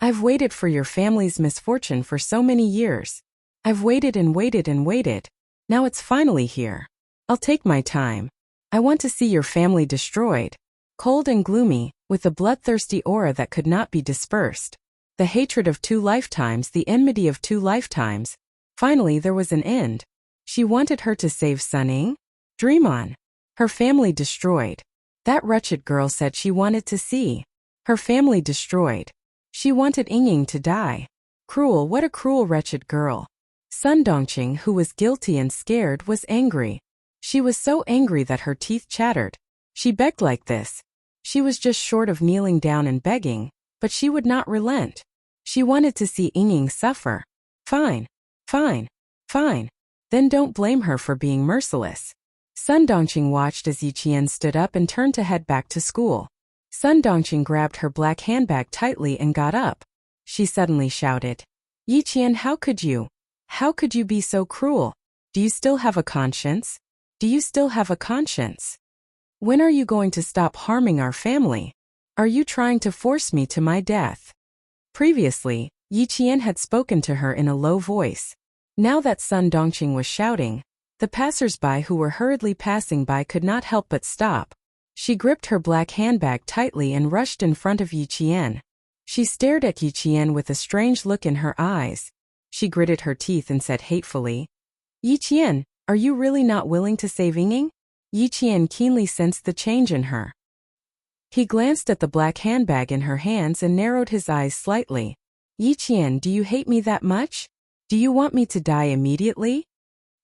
I've waited for your family's misfortune for so many years. I've waited and waited and waited. Now it's finally here. I'll take my time. I want to see your family destroyed. Cold and gloomy, with a bloodthirsty aura that could not be dispersed. The hatred of 2 lifetimes, the enmity of 2 lifetimes. Finally there was an end. She wanted her to save Sun Ying? Dream on. Her family destroyed. That wretched girl said she wanted to see her family destroyed. She wanted Yingying to die. Cruel, what a cruel, wretched girl. Sun Dongqing, who was guilty and scared, was angry. She was so angry that her teeth chattered. She begged like this. She was just short of kneeling down and begging, but she would not relent. She wanted to see Yingying suffer. Fine. Then don't blame her for being merciless. Sun Dongqing watched as Yi Qian stood up and turned to head back to school. Sun Dongqing grabbed her black handbag tightly and got up. She suddenly shouted, Yi Qian, how could you? How could you be so cruel? Do you still have a conscience? Do you still have a conscience? When are you going to stop harming our family? Are you trying to force me to my death? Previously, Yi Qian had spoken to her in a low voice. Now that Sun Dongqing was shouting, the passers-by who were hurriedly passing by could not help but stop. She gripped her black handbag tightly and rushed in front of Yi Qian. She stared at Yi Qian with a strange look in her eyes. She gritted her teeth and said hatefully, Yi Qian, are you really not willing to save Yingying? Yi Qian keenly sensed the change in her. He glanced at the black handbag in her hands and narrowed his eyes slightly. Yi Qian, do you hate me that much? Do you want me to die immediately?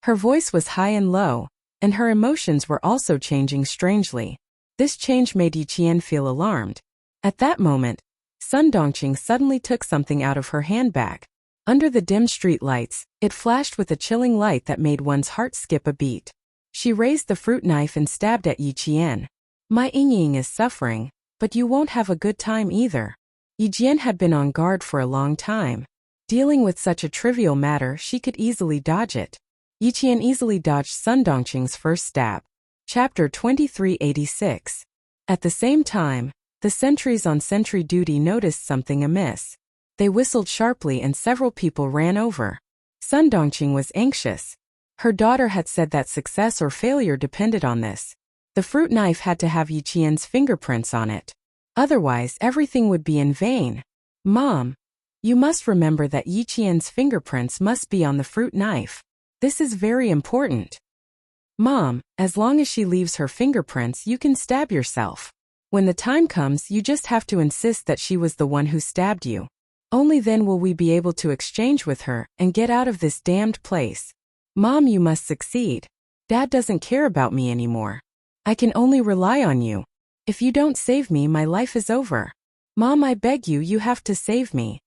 Her voice was high and low, and her emotions were also changing strangely. This change made Yi Qian feel alarmed. At that moment, Sun Dongqing suddenly took something out of her handbag. Under the dim street lights, it flashed with a chilling light that made one's heart skip a beat. She raised the fruit knife and stabbed at Yi Qian. My Yingying is suffering, but you won't have a good time either. Yi Qian had been on guard for a long time. Dealing with such a trivial matter, she could easily dodge it. Yiqian easily dodged Sun Dongqing's first stab. Chapter 2386. At the same time, the sentries on sentry duty noticed something amiss. They whistled sharply and several people ran over. Sun Dongqing was anxious. Her daughter had said that success or failure depended on this. The fruit knife had to have Yiqian's fingerprints on it. Otherwise, everything would be in vain. Mom, you must remember that Yiqian's fingerprints must be on the fruit knife. This is very important. Mom, as long as she leaves her fingerprints, you can stab yourself. When the time comes, you just have to insist that she was the one who stabbed you. Only then will we be able to exchange with her and get out of this damned place. Mom, you must succeed. Dad doesn't care about me anymore. I can only rely on you. If you don't save me, my life is over. Mom, I beg you, you have to save me.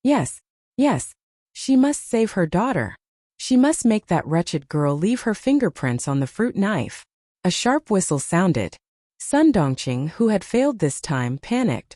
Yes, yes. She must save her daughter. She must make that wretched girl leave her fingerprints on the fruit knife. A sharp whistle sounded. Sun Dongqing, who had failed this time, panicked.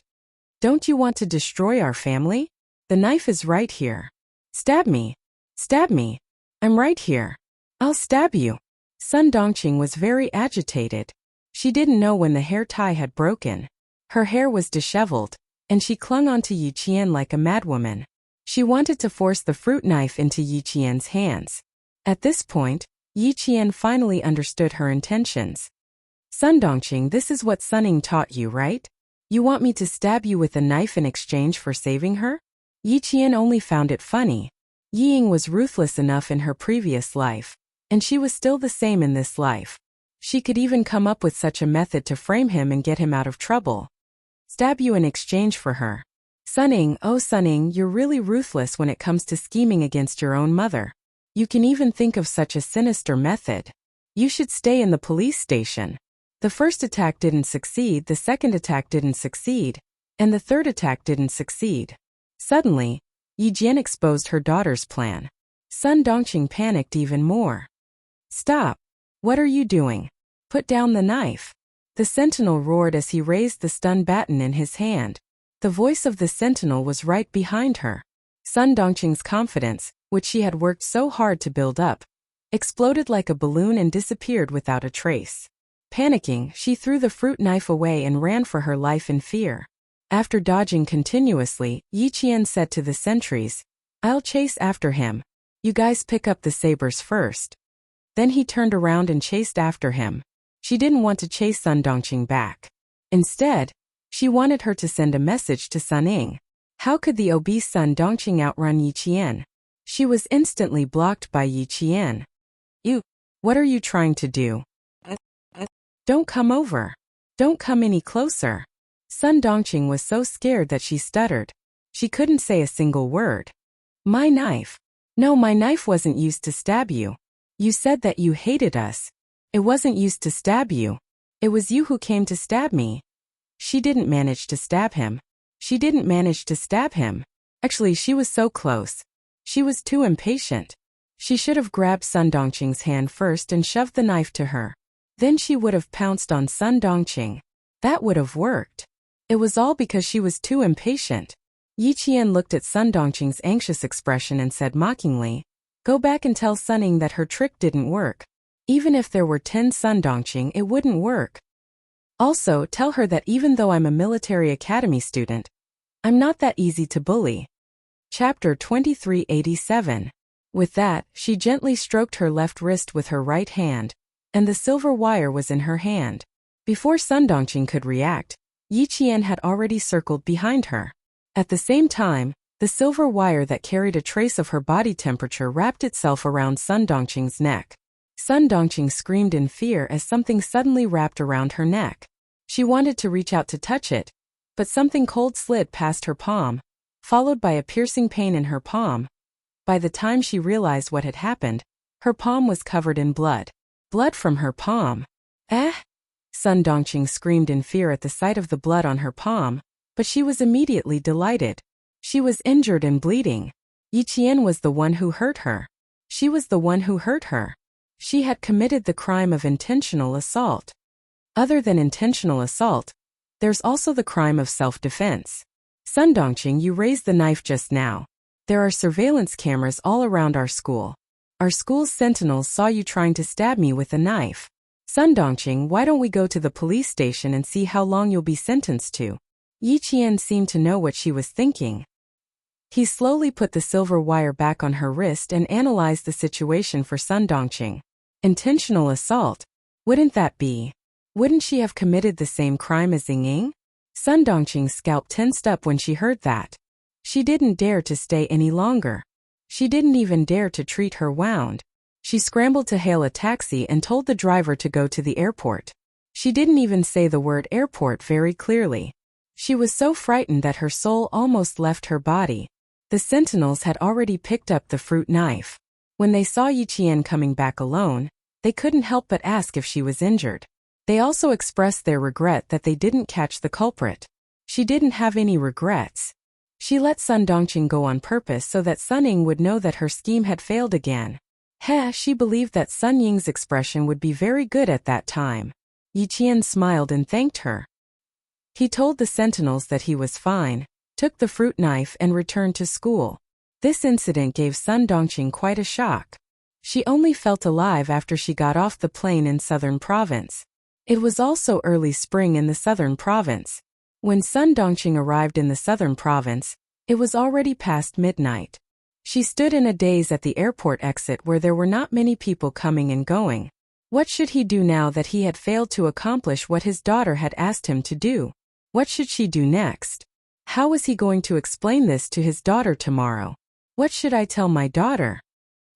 Don't you want to destroy our family? The knife is right here. Stab me. Stab me. I'm right here. I'll stab you. Sun Dongqing was very agitated. She didn't know when the hair tie had broken. Her hair was disheveled, and she clung onto Yiqian like a madwoman. She wanted to force the fruit knife into Yiqian's hands. At this point, Yiqian finally understood her intentions. Sun Dongqing, this is what Sunning taught you, right? You want me to stab you with a knife in exchange for saving her? Yiqian only found it funny. Ying was ruthless enough in her previous life, and she was still the same in this life. She could even come up with such a method to frame him and get him out of trouble. Stab you in exchange for her. Sunning, oh Sunning, you're really ruthless when it comes to scheming against your own mother. You can even think of such a sinister method. You should stay in the police station. The first attack didn't succeed, the second attack didn't succeed, and the third attack didn't succeed. Suddenly, Yijian exposed her daughter's plan. Sun Dongqing panicked even more. Stop! What are you doing? Put down the knife. The sentinel roared as he raised the stun baton in his hand. The voice of the sentinel was right behind her. Sun Dongqing's confidence, which she had worked so hard to build up, exploded like a balloon and disappeared without a trace. Panicking, she threw the fruit knife away and ran for her life in fear. After dodging continuously, Yiqian said to the sentries, I'll chase after him. You guys pick up the sabers first. Then he turned around and chased after him. She didn't want to chase Sun Dongqing back. Instead, she wanted her to send a message to Sun Ying. How could the obese Sun Dongqing outrun Yiqian? She was instantly blocked by Yiqian. What are you trying to do? Don't come over. Don't come any closer. Sun Dongqing was so scared that she stuttered. She couldn't say a single word. My knife. No, my knife wasn't used to stab you. You said that you hated us. It wasn't used to stab you. It was you who came to stab me. She didn't manage to stab him. She didn't manage to stab him. Actually, she was so close. She was too impatient. She should have grabbed Sun Dongqing's hand first and shoved the knife to her. Then she would have pounced on Sun Dongqing. That would have worked. It was all because she was too impatient. Yiqian looked at Sun Dongqing's anxious expression and said mockingly, Go back and tell Sunning that her trick didn't work. Even if there were 10 Sun Dongqing, it wouldn't work. Also, tell her that even though I'm a military academy student, I'm not that easy to bully. Chapter 2387. With that, she gently stroked her left wrist with her right hand, and the silver wire was in her hand. Before Sun Dongqing could react, Yiqian had already circled behind her. At the same time, the silver wire that carried a trace of her body temperature wrapped itself around Sun Dongqing's neck. Sun Dongqing screamed in fear as something suddenly wrapped around her neck. She wanted to reach out to touch it, but something cold slid past her palm, followed by a piercing pain in her palm. By the time she realized what had happened, her palm was covered in blood. Blood from her palm. Sun Dongqing screamed in fear at the sight of the blood on her palm, but she was immediately delighted. She was injured and bleeding. Yiqian was the one who hurt her. She was the one who hurt her. She had committed the crime of intentional assault. Other than intentional assault, there's also the crime of self-defense. Sun Dongqing, you raised the knife just now. There are surveillance cameras all around our school. Our school's sentinels saw you trying to stab me with a knife. Sun Dongqing, why don't we go to the police station and see how long you'll be sentenced to? Yi Qian seemed to know what she was thinking. He slowly put the silver wire back on her wrist and analyzed the situation for Sun Dongqing. Intentional assault? Wouldn't that be? Wouldn't she have committed the same crime as Ying? Sun Dongqing's scalp tensed up when she heard that. She didn't dare to stay any longer. She didn't even dare to treat her wound. She scrambled to hail a taxi and told the driver to go to the airport. She didn't even say the word airport very clearly. She was so frightened that her soul almost left her body. The sentinels had already picked up the fruit knife. When they saw Yi Qian coming back alone, they couldn't help but ask if she was injured. They also expressed their regret that they didn't catch the culprit. She didn't have any regrets. She let Sun Dongqing go on purpose so that Sun Ying would know that her scheme had failed again. She believed that Sun Ying's expression would be very good at that time. Yi Qian smiled and thanked her. He told the sentinels that he was fine, took the fruit knife and returned to school. This incident gave Sun Dongqing quite a shock. She only felt alive after she got off the plane in Southern Province. It was also early spring in the Southern Province. When Sun Dongqing arrived in the Southern Province, it was already past midnight. She stood in a daze at the airport exit where there were not many people coming and going. What should he do now that he had failed to accomplish what his daughter had asked him to do? What should she do next? How was he going to explain this to his daughter tomorrow? What should I tell my daughter?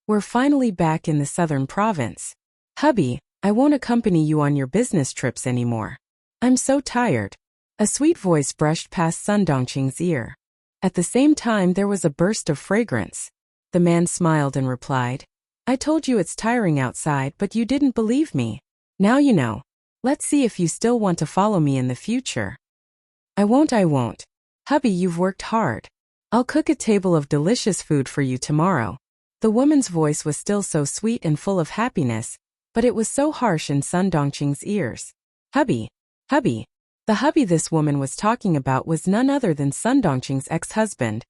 We're finally back in the Southern Province. Hubby, I won't accompany you on your business trips anymore. I'm so tired. A sweet voice brushed past Sun Dongqing's ear. At the same time there was a burst of fragrance. The man smiled and replied, I told you it's tiring outside but you didn't believe me. Now you know. Let's see if you still want to follow me in the future. I won't. Hubby, you've worked hard. I'll cook a table of delicious food for you tomorrow. The woman's voice was still so sweet and full of happiness, but it was so harsh in Sun Dongqing's ears. Hubby. The hubby this woman was talking about was none other than Sun Dongqing's ex-husband,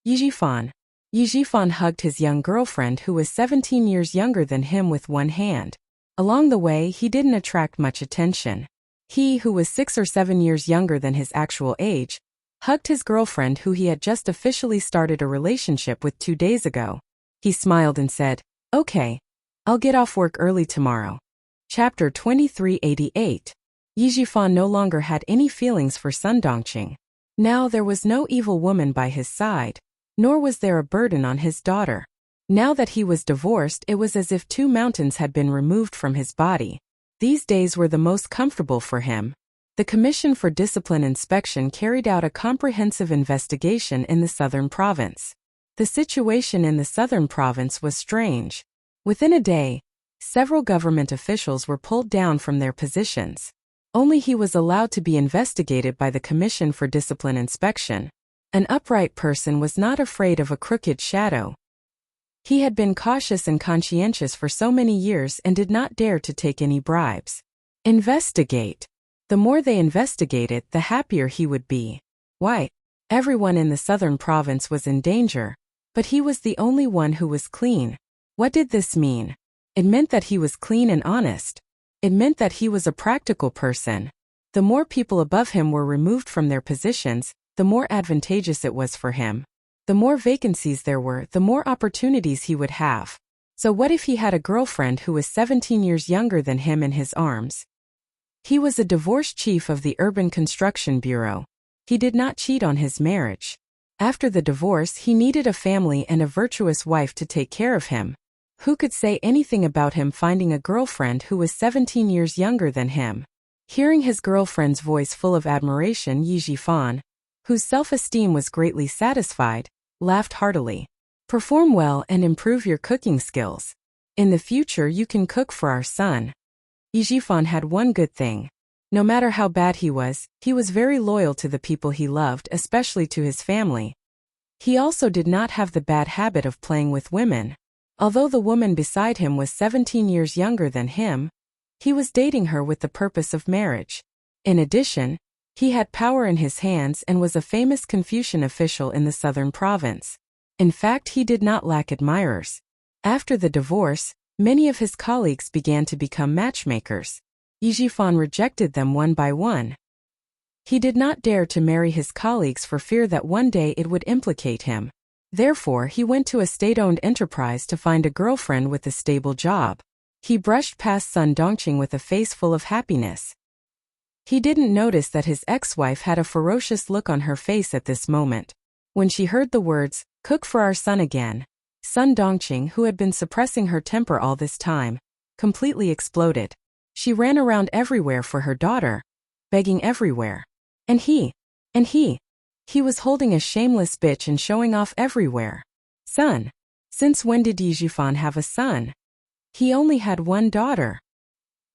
Yi Jifan. Yi Jifan hugged his young girlfriend who was 17 years younger than him with one hand. Along the way he didn't attract much attention. He, who was 6 or 7 years younger than his actual age, hugged his girlfriend who he had just officially started a relationship with 2 days ago. He smiled and said, Okay, I'll get off work early tomorrow. Chapter 2388. Yi Jifan no longer had any feelings for Sun Dongqing. Now there was no evil woman by his side, nor was there a burden on his daughter. Now that he was divorced, it was as if 2 mountains had been removed from his body. These days were the most comfortable for him. The Commission for Discipline Inspection carried out a comprehensive investigation in the Southern Province. The situation in the Southern Province was strange. Within a day, several government officials were pulled down from their positions. Only he was allowed to be investigated by the Commission for Discipline Inspection. An upright person was not afraid of a crooked shadow. He had been cautious and conscientious for so many years and did not dare to take any bribes. Investigate. The more they investigated, the happier he would be. Why? Everyone in the Southern Province was in danger, but he was the only one who was clean. What did this mean? It meant that he was clean and honest. It meant that he was a practical person. The more people above him were removed from their positions, the more advantageous it was for him. The more vacancies there were, the more opportunities he would have. So what if he had a girlfriend who was 17 years younger than him in his arms? He was a divorced chief of the Urban Construction Bureau. He did not cheat on his marriage. After the divorce, he needed a family and a virtuous wife to take care of him. Who could say anything about him finding a girlfriend who was 17 years younger than him? Hearing his girlfriend's voice full of admiration, Yi Jifan, whose self-esteem was greatly satisfied, laughed heartily. Perform well and improve your cooking skills. In the future you can cook for our son. Yi Jifan had one good thing. No matter how bad he was very loyal to the people he loved, especially to his family. He also did not have the bad habit of playing with women. Although the woman beside him was 17 years younger than him, he was dating her with the purpose of marriage. In addition, he had power in his hands and was a famous Confucian official in the Southern Province. In fact, he did not lack admirers. After the divorce, many of his colleagues began to become matchmakers. Yijifan rejected them one by one. He did not dare to marry his colleagues for fear that one day it would implicate him. Therefore, he went to a state-owned enterprise to find a girlfriend with a stable job. He brushed past Sun Dongqing with a face full of happiness. He didn't notice that his ex-wife had a ferocious look on her face at this moment. When she heard the words, "Cook for our son again," Sun Dongqing, who had been suppressing her temper all this time, completely exploded. She ran around everywhere for her daughter, begging everywhere. And he was holding a shameless bitch and showing off everywhere. Son. Since when did Yijifan have a son? He only had one daughter.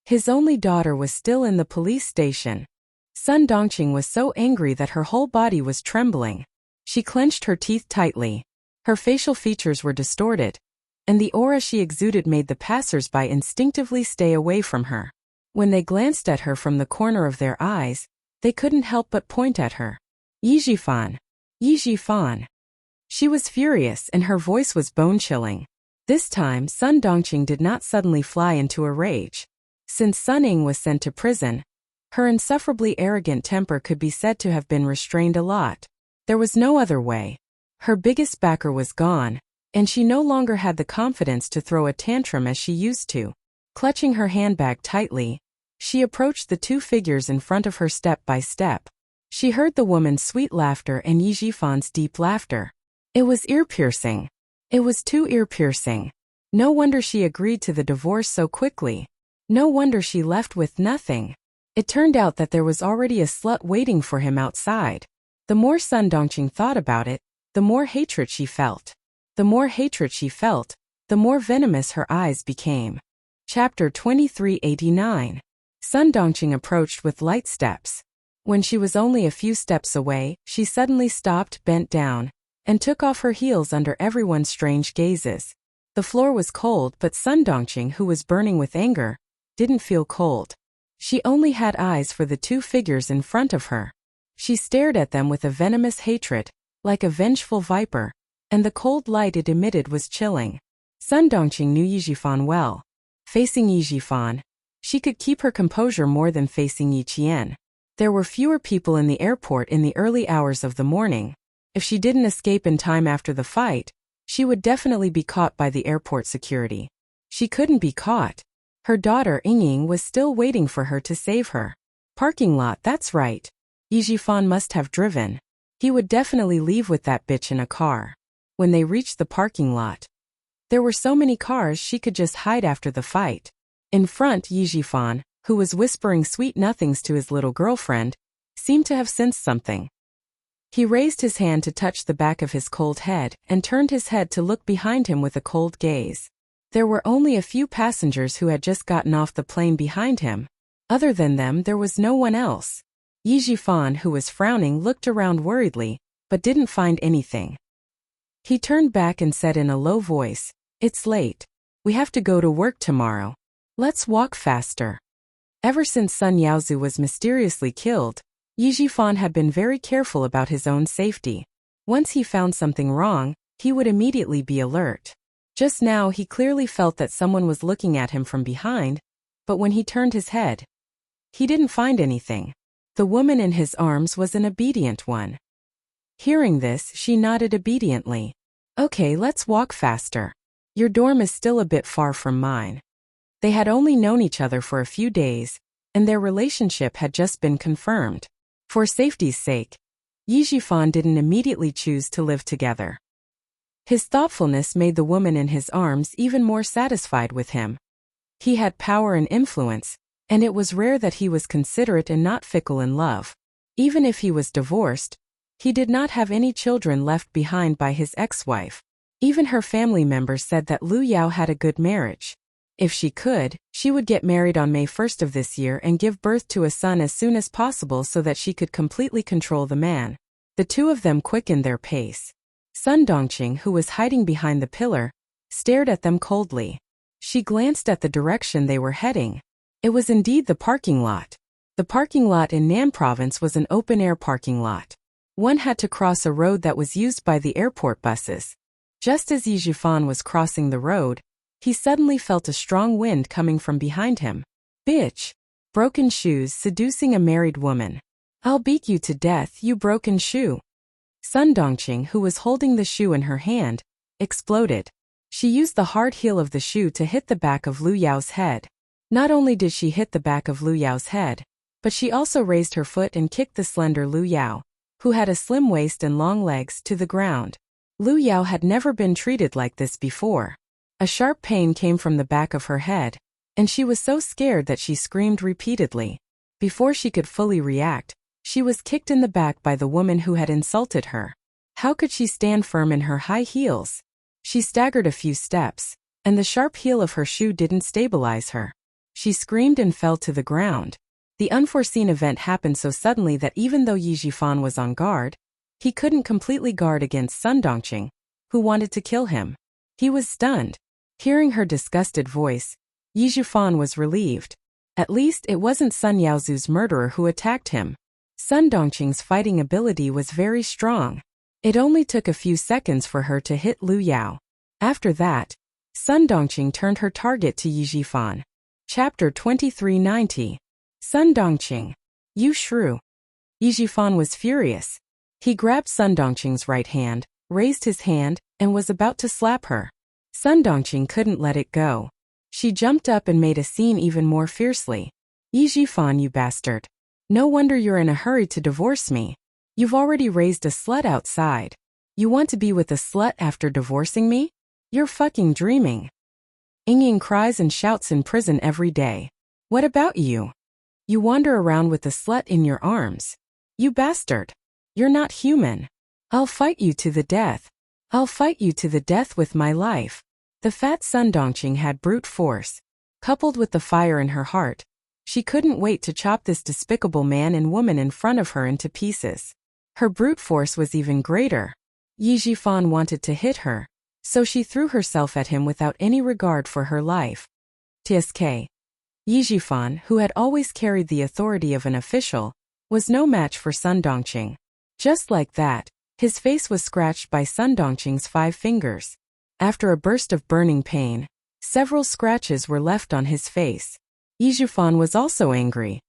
His only daughter was still in the police station. Sun Dongqing was so angry that her whole body was trembling. She clenched her teeth tightly. Her facial features were distorted, and the aura she exuded made the passers-by instinctively stay away from her. When they glanced at her from the corner of their eyes, they couldn't help but point at her. Yijifan. Yijifan. She was furious and her voice was bone-chilling. This time, Sun Dongqing did not suddenly fly into a rage. Since Sun Ying was sent to prison, her insufferably arrogant temper could be said to have been restrained a lot. There was no other way. Her biggest backer was gone, and she no longer had the confidence to throw a tantrum as she used to. Clutching her handbag tightly, she approached the two figures in front of her step by step. She heard the woman's sweet laughter and Yijifan's deep laughter. It was ear-piercing. It was too ear-piercing. No wonder she agreed to the divorce so quickly. No wonder she left with nothing. It turned out that there was already a slut waiting for him outside. The more Sun Dongqing thought about it, the more hatred she felt. The more hatred she felt, the more venomous her eyes became. Chapter 2389. Sun Dongqing approached with light steps. When she was only a few steps away, she suddenly stopped, bent down, and took off her heels under everyone's strange gazes. The floor was cold, but Sun Dongqing, who was burning with anger, didn't feel cold. She only had eyes for the two figures in front of her. She stared at them with a venomous hatred, like a vengeful viper, and the cold light it emitted was chilling. Sun Dongqing knew Yijifan well. Facing Yijifan, she could keep her composure more than facing Yi Qian. There were fewer people in the airport in the early hours of the morning. If she didn't escape in time after the fight, she would definitely be caught by the airport security. She couldn't be caught. Her daughter Ying was still waiting for her to save her. Parking lot, that's right. Yijifan must have driven. He would definitely leave with that bitch in a car. When they reached the parking lot, there were so many cars she could just hide after the fight. In front, Yijifan, who was whispering sweet nothings to his little girlfriend, seemed to have sensed something. He raised his hand to touch the back of his cold head and turned his head to look behind him with a cold gaze. There were only a few passengers who had just gotten off the plane behind him. Other than them, there was no one else. Yijifan, who was frowning, looked around worriedly, but didn't find anything. He turned back and said in a low voice, "It's late. We have to go to work tomorrow. Let's walk faster." Ever since Sun Yaozu was mysteriously killed, Yijifan had been very careful about his own safety. Once he found something wrong, he would immediately be alert. Just now he clearly felt that someone was looking at him from behind, but when he turned his head, he didn't find anything. The woman in his arms was an obedient one. Hearing this, she nodded obediently. "Okay, let's walk faster. Your dorm is still a bit far from mine." They had only known each other for a few days, and their relationship had just been confirmed. For safety's sake, Yijifan didn't immediately choose to live together. His thoughtfulness made the woman in his arms even more satisfied with him. He had power and influence, and it was rare that he was considerate and not fickle in love. Even if he was divorced, he did not have any children left behind by his ex-wife. Even her family members said that Lu Yao had a good marriage. If she could, she would get married on May 1st of this year and give birth to a son as soon as possible so that she could completely control the man. The two of them quickened their pace. Sun Dongqing, who was hiding behind the pillar, stared at them coldly. She glanced at the direction they were heading. It was indeed the parking lot. The parking lot in Nan Province was an open-air parking lot. One had to cross a road that was used by the airport buses. Just as Yi Zhifan was crossing the road, he suddenly felt a strong wind coming from behind him. Bitch! Broken shoes seducing a married woman. I'll beat you to death, you broken shoe. Sun Dongqing, who was holding the shoe in her hand, exploded. She used the hard heel of the shoe to hit the back of Lu Yao's head. Not only did she hit the back of Lu Yao's head, but she also raised her foot and kicked the slender Lu Yao, who had a slim waist and long legs, to the ground. Lu Yao had never been treated like this before. A sharp pain came from the back of her head, and she was so scared that she screamed repeatedly. Before she could fully react, she was kicked in the back by the woman who had insulted her. How could she stand firm in her high heels? She staggered a few steps, and the sharp heel of her shoe didn't stabilize her. She screamed and fell to the ground. The unforeseen event happened so suddenly that even though Yi Zhifan was on guard, he couldn't completely guard against Sun Dongqing, who wanted to kill him. He was stunned. Hearing her disgusted voice, Yi Zhifan was relieved. At least it wasn't Sun Yaozu's murderer who attacked him. Sun Dongqing's fighting ability was very strong. It only took a few seconds for her to hit Lu Yao. After that, Sun Dongqing turned her target to Yi Zhifan. Chapter 2390. Sun Dongqing. You shrew. Yi Zhifan was furious. He grabbed Sun Dongqing's right hand, raised his hand, and was about to slap her. Sun Dongqing couldn't let it go. She jumped up and made a scene even more fiercely. Yi Zhifan, you bastard. No wonder you're in a hurry to divorce me. You've already raised a slut outside. You want to be with a slut after divorcing me? You're fucking dreaming. Ying cries and shouts in prison every day. What about you? You wander around with a slut in your arms. You bastard. You're not human. I'll fight you to the death. I'll fight you to the death with my life. The fat Sun Dongqing had brute force. Coupled with the fire in her heart, she couldn't wait to chop this despicable man and woman in front of her into pieces. Her brute force was even greater. Yi Zhifan wanted to hit her, so she threw herself at him without any regard for her life. TSK. Yi Zhifan, who had always carried the authority of an official, was no match for Sun Dongqing. Just like that, his face was scratched by Sun Dongqing's 5 fingers. After a burst of burning pain, several scratches were left on his face. Yi Zhifan was also angry.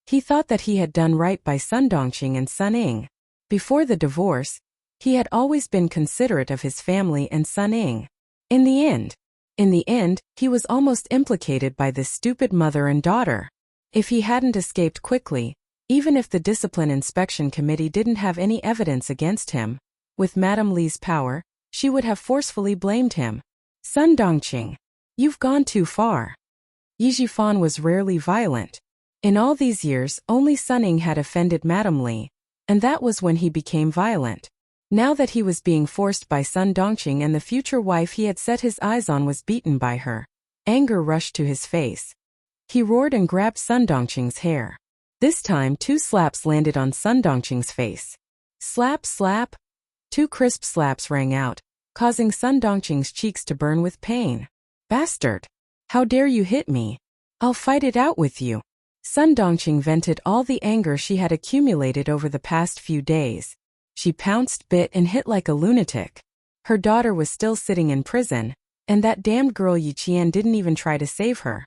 He thought that he had done right by Sun Dongqing and Sun Ying. Before the divorce, he had always been considerate of his family and Sun Ying. In the end, he was almost implicated by this stupid mother and daughter. If he hadn't escaped quickly, even if the Discipline Inspection Committee didn't have any evidence against him, with Madame Li's power, she would have forcefully blamed him. Sun Dongqing, you've gone too far. Yi Zhifan was rarely violent. In all these years, only Sun Ying had offended Madame Li, and that was when he became violent. Now that he was being forced by Sun Dongqing and the future wife he had set his eyes on was beaten by her, anger rushed to his face. He roared and grabbed Sun Dongqing's hair. This time 2 slaps landed on Sun Dongqing's face. Slap, slap. 2 crisp slaps rang out, causing Sun Dongqing's cheeks to burn with pain. Bastard! How dare you hit me? I'll fight it out with you. Sun Dongqing vented all the anger she had accumulated over the past few days. She pounced, bit, and hit like a lunatic. Her daughter was still sitting in prison, and that damned girl Yi Qian didn't even try to save her.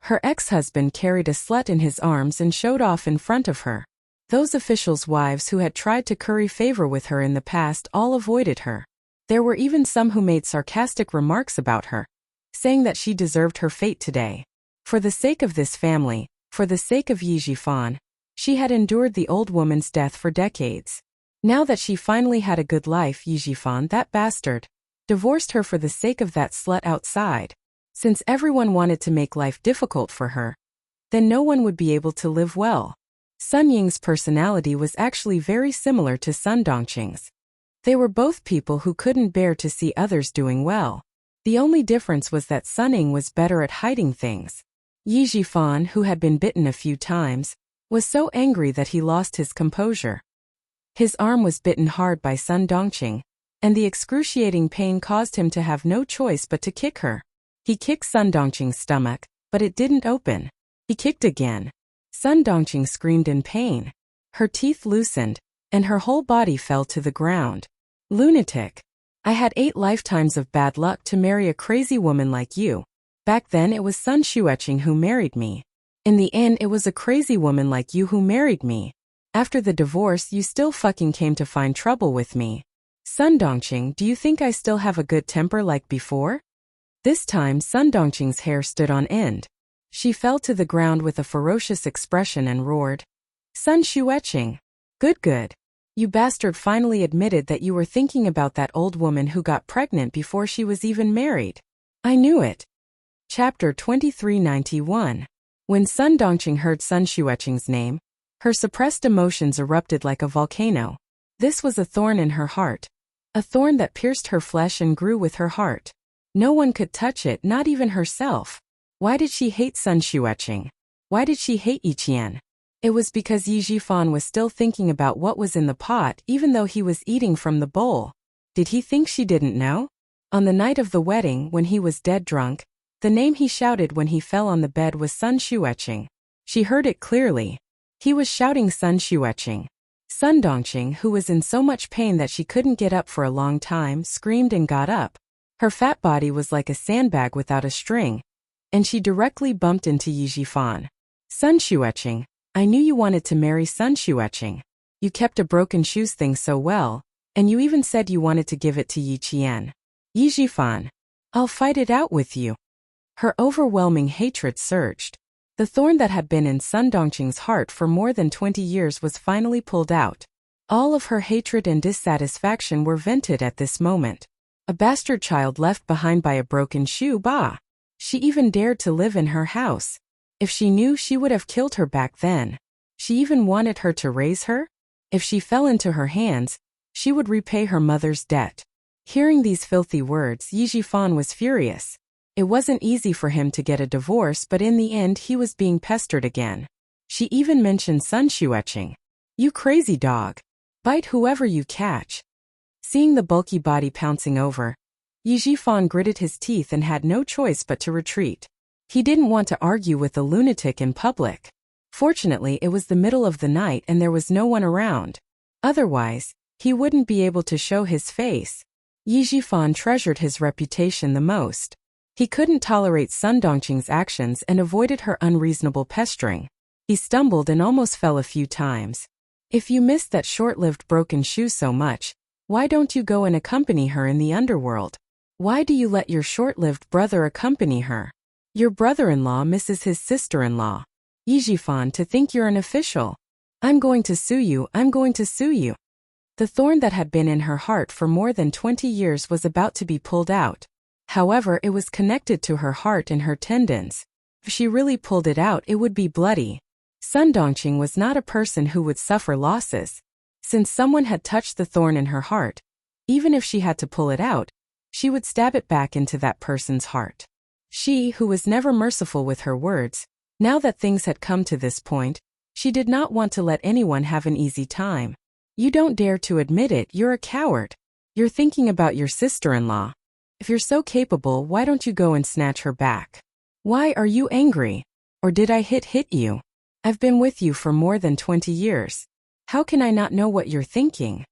Her ex-husband carried a slut in his arms and showed off in front of her. Those officials' wives who had tried to curry favor with her in the past all avoided her. There were even some who made sarcastic remarks about her, saying that she deserved her fate today. For the sake of this family, for the sake of Yi Zhifan, she had endured the old woman's death for decades. Now that she finally had a good life, Yi Zhifan, that bastard, divorced her for the sake of that slut outside. Since everyone wanted to make life difficult for her, then no one would be able to live well. Sun Ying's personality was actually very similar to Sun Dongqing's. They were both people who couldn't bear to see others doing well. The only difference was that Sun Ying was better at hiding things. Yi Zhifan, who had been bitten a few times, was so angry that he lost his composure. His arm was bitten hard by Sun Dongqing, and the excruciating pain caused him to have no choice but to kick her. He kicked Sun Dongqing's stomach, but it didn't open. He kicked again. Sun Dongqing screamed in pain. Her teeth loosened, and her whole body fell to the ground. Lunatic! I had 8 lifetimes of bad luck to marry a crazy woman like you. Back then it was Sun Xueqing who married me. In the end it was a crazy woman like you who married me. After the divorce you still fucking came to find trouble with me. Sun Dongqing, do you think I still have a good temper like before? This time Sun Dongqing's hair stood on end. She fell to the ground with a ferocious expression and roared. Sun Xueqing. Good. You bastard finally admitted that you were thinking about that old woman who got pregnant before she was even married. I knew it. Chapter 2391. When Sun Dongqing heard Sun Xueqing's name, her suppressed emotions erupted like a volcano. This was a thorn in her heart. A thorn that pierced her flesh and grew with her heart. No one could touch it, not even herself. Why did she hate Sun Xueqing? Why did she hate Yiqian? It was because Yi Jifan was still thinking about what was in the pot even though he was eating from the bowl. Did he think she didn't know? On the night of the wedding, when he was dead drunk, the name he shouted when he fell on the bed was Sun Xueqing. She heard it clearly. He was shouting Sun Xueqing. Sun Dongqing, who was in so much pain that she couldn't get up for a long time, screamed and got up. Her fat body was like a sandbag without a string, and she directly bumped into Yi Jifan. Sun Xueqing, I knew you wanted to marry Sun Xueqing. You kept a broken shoes thing so well, and you even said you wanted to give it to Yi Qian. Yi Jifan, I'll fight it out with you. Her overwhelming hatred surged. The thorn that had been in Sun Dongqing's heart for more than 20 years was finally pulled out. All of her hatred and dissatisfaction were vented at this moment. A bastard child left behind by a broken shoe, bah! She even dared to live in her house. If she knew, she would have killed her back then. She even wanted her to raise her. If she fell into her hands, she would repay her mother's debt. Hearing these filthy words, Yi Jifan was furious. It wasn't easy for him to get a divorce, but in the end he was being pestered again. She even mentioned Sun Xueqing. You crazy dog. Bite whoever you catch. Seeing the bulky body pouncing over, Yi Jifan gritted his teeth and had no choice but to retreat. He didn't want to argue with a lunatic in public. Fortunately, it was the middle of the night and there was no one around. Otherwise, he wouldn't be able to show his face. Yi Jifan treasured his reputation the most. He couldn't tolerate Sun Dongqing's actions and avoided her unreasonable pestering. He stumbled and almost fell a few times. If you missed that short-lived broken shoe so much, why don't you go and accompany her in the underworld? Why do you let your short-lived brother accompany her? Your brother-in-law misses his sister-in-law. Yi Jifan, to think you're an official. I'm going to sue you. The thorn that had been in her heart for more than 20 years was about to be pulled out. However, it was connected to her heart and her tendons. If she really pulled it out, it would be bloody. Sun Dongqing was not a person who would suffer losses. Since someone had touched the thorn in her heart, even if she had to pull it out, she would stab it back into that person's heart. She, who was never merciful with her words, now that things had come to this point, she did not want to let anyone have an easy time. You don't dare to admit it, you're a coward. You're thinking about your sister-in-law. If you're so capable, why don't you go and snatch her back? Why are you angry? Or did I hit you? I've been with you for more than 20 years. How can I not know what you're thinking?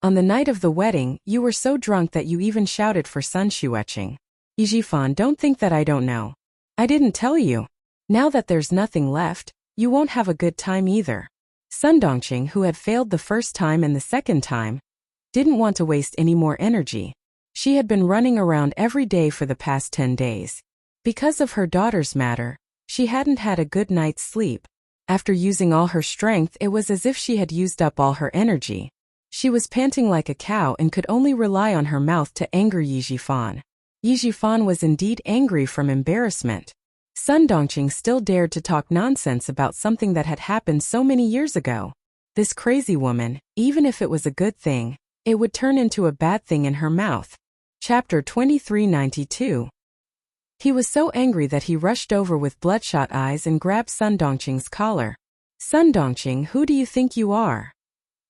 On the night of the wedding, you were so drunk that you even shouted for Sun Xueqing. Yi Jifan, don't think that I don't know. I didn't tell you. Now that there's nothing left, you won't have a good time either. Sun Dongqing, who had failed the first time and the second time, didn't want to waste any more energy. She had been running around every day for the past 10 days. Because of her daughter's matter, she hadn't had a good night's sleep. After using all her strength, it was as if she had used up all her energy. She was panting like a cow and could only rely on her mouth to anger Yi Jifan. Yi Jifan was indeed angry from embarrassment. Sun Dongqing still dared to talk nonsense about something that had happened so many years ago. This crazy woman, even if it was a good thing, it would turn into a bad thing in her mouth. Chapter 2392. He was so angry that he rushed over with bloodshot eyes and grabbed Sun Dongqing's collar. Sun Dongqing, who do you think you are?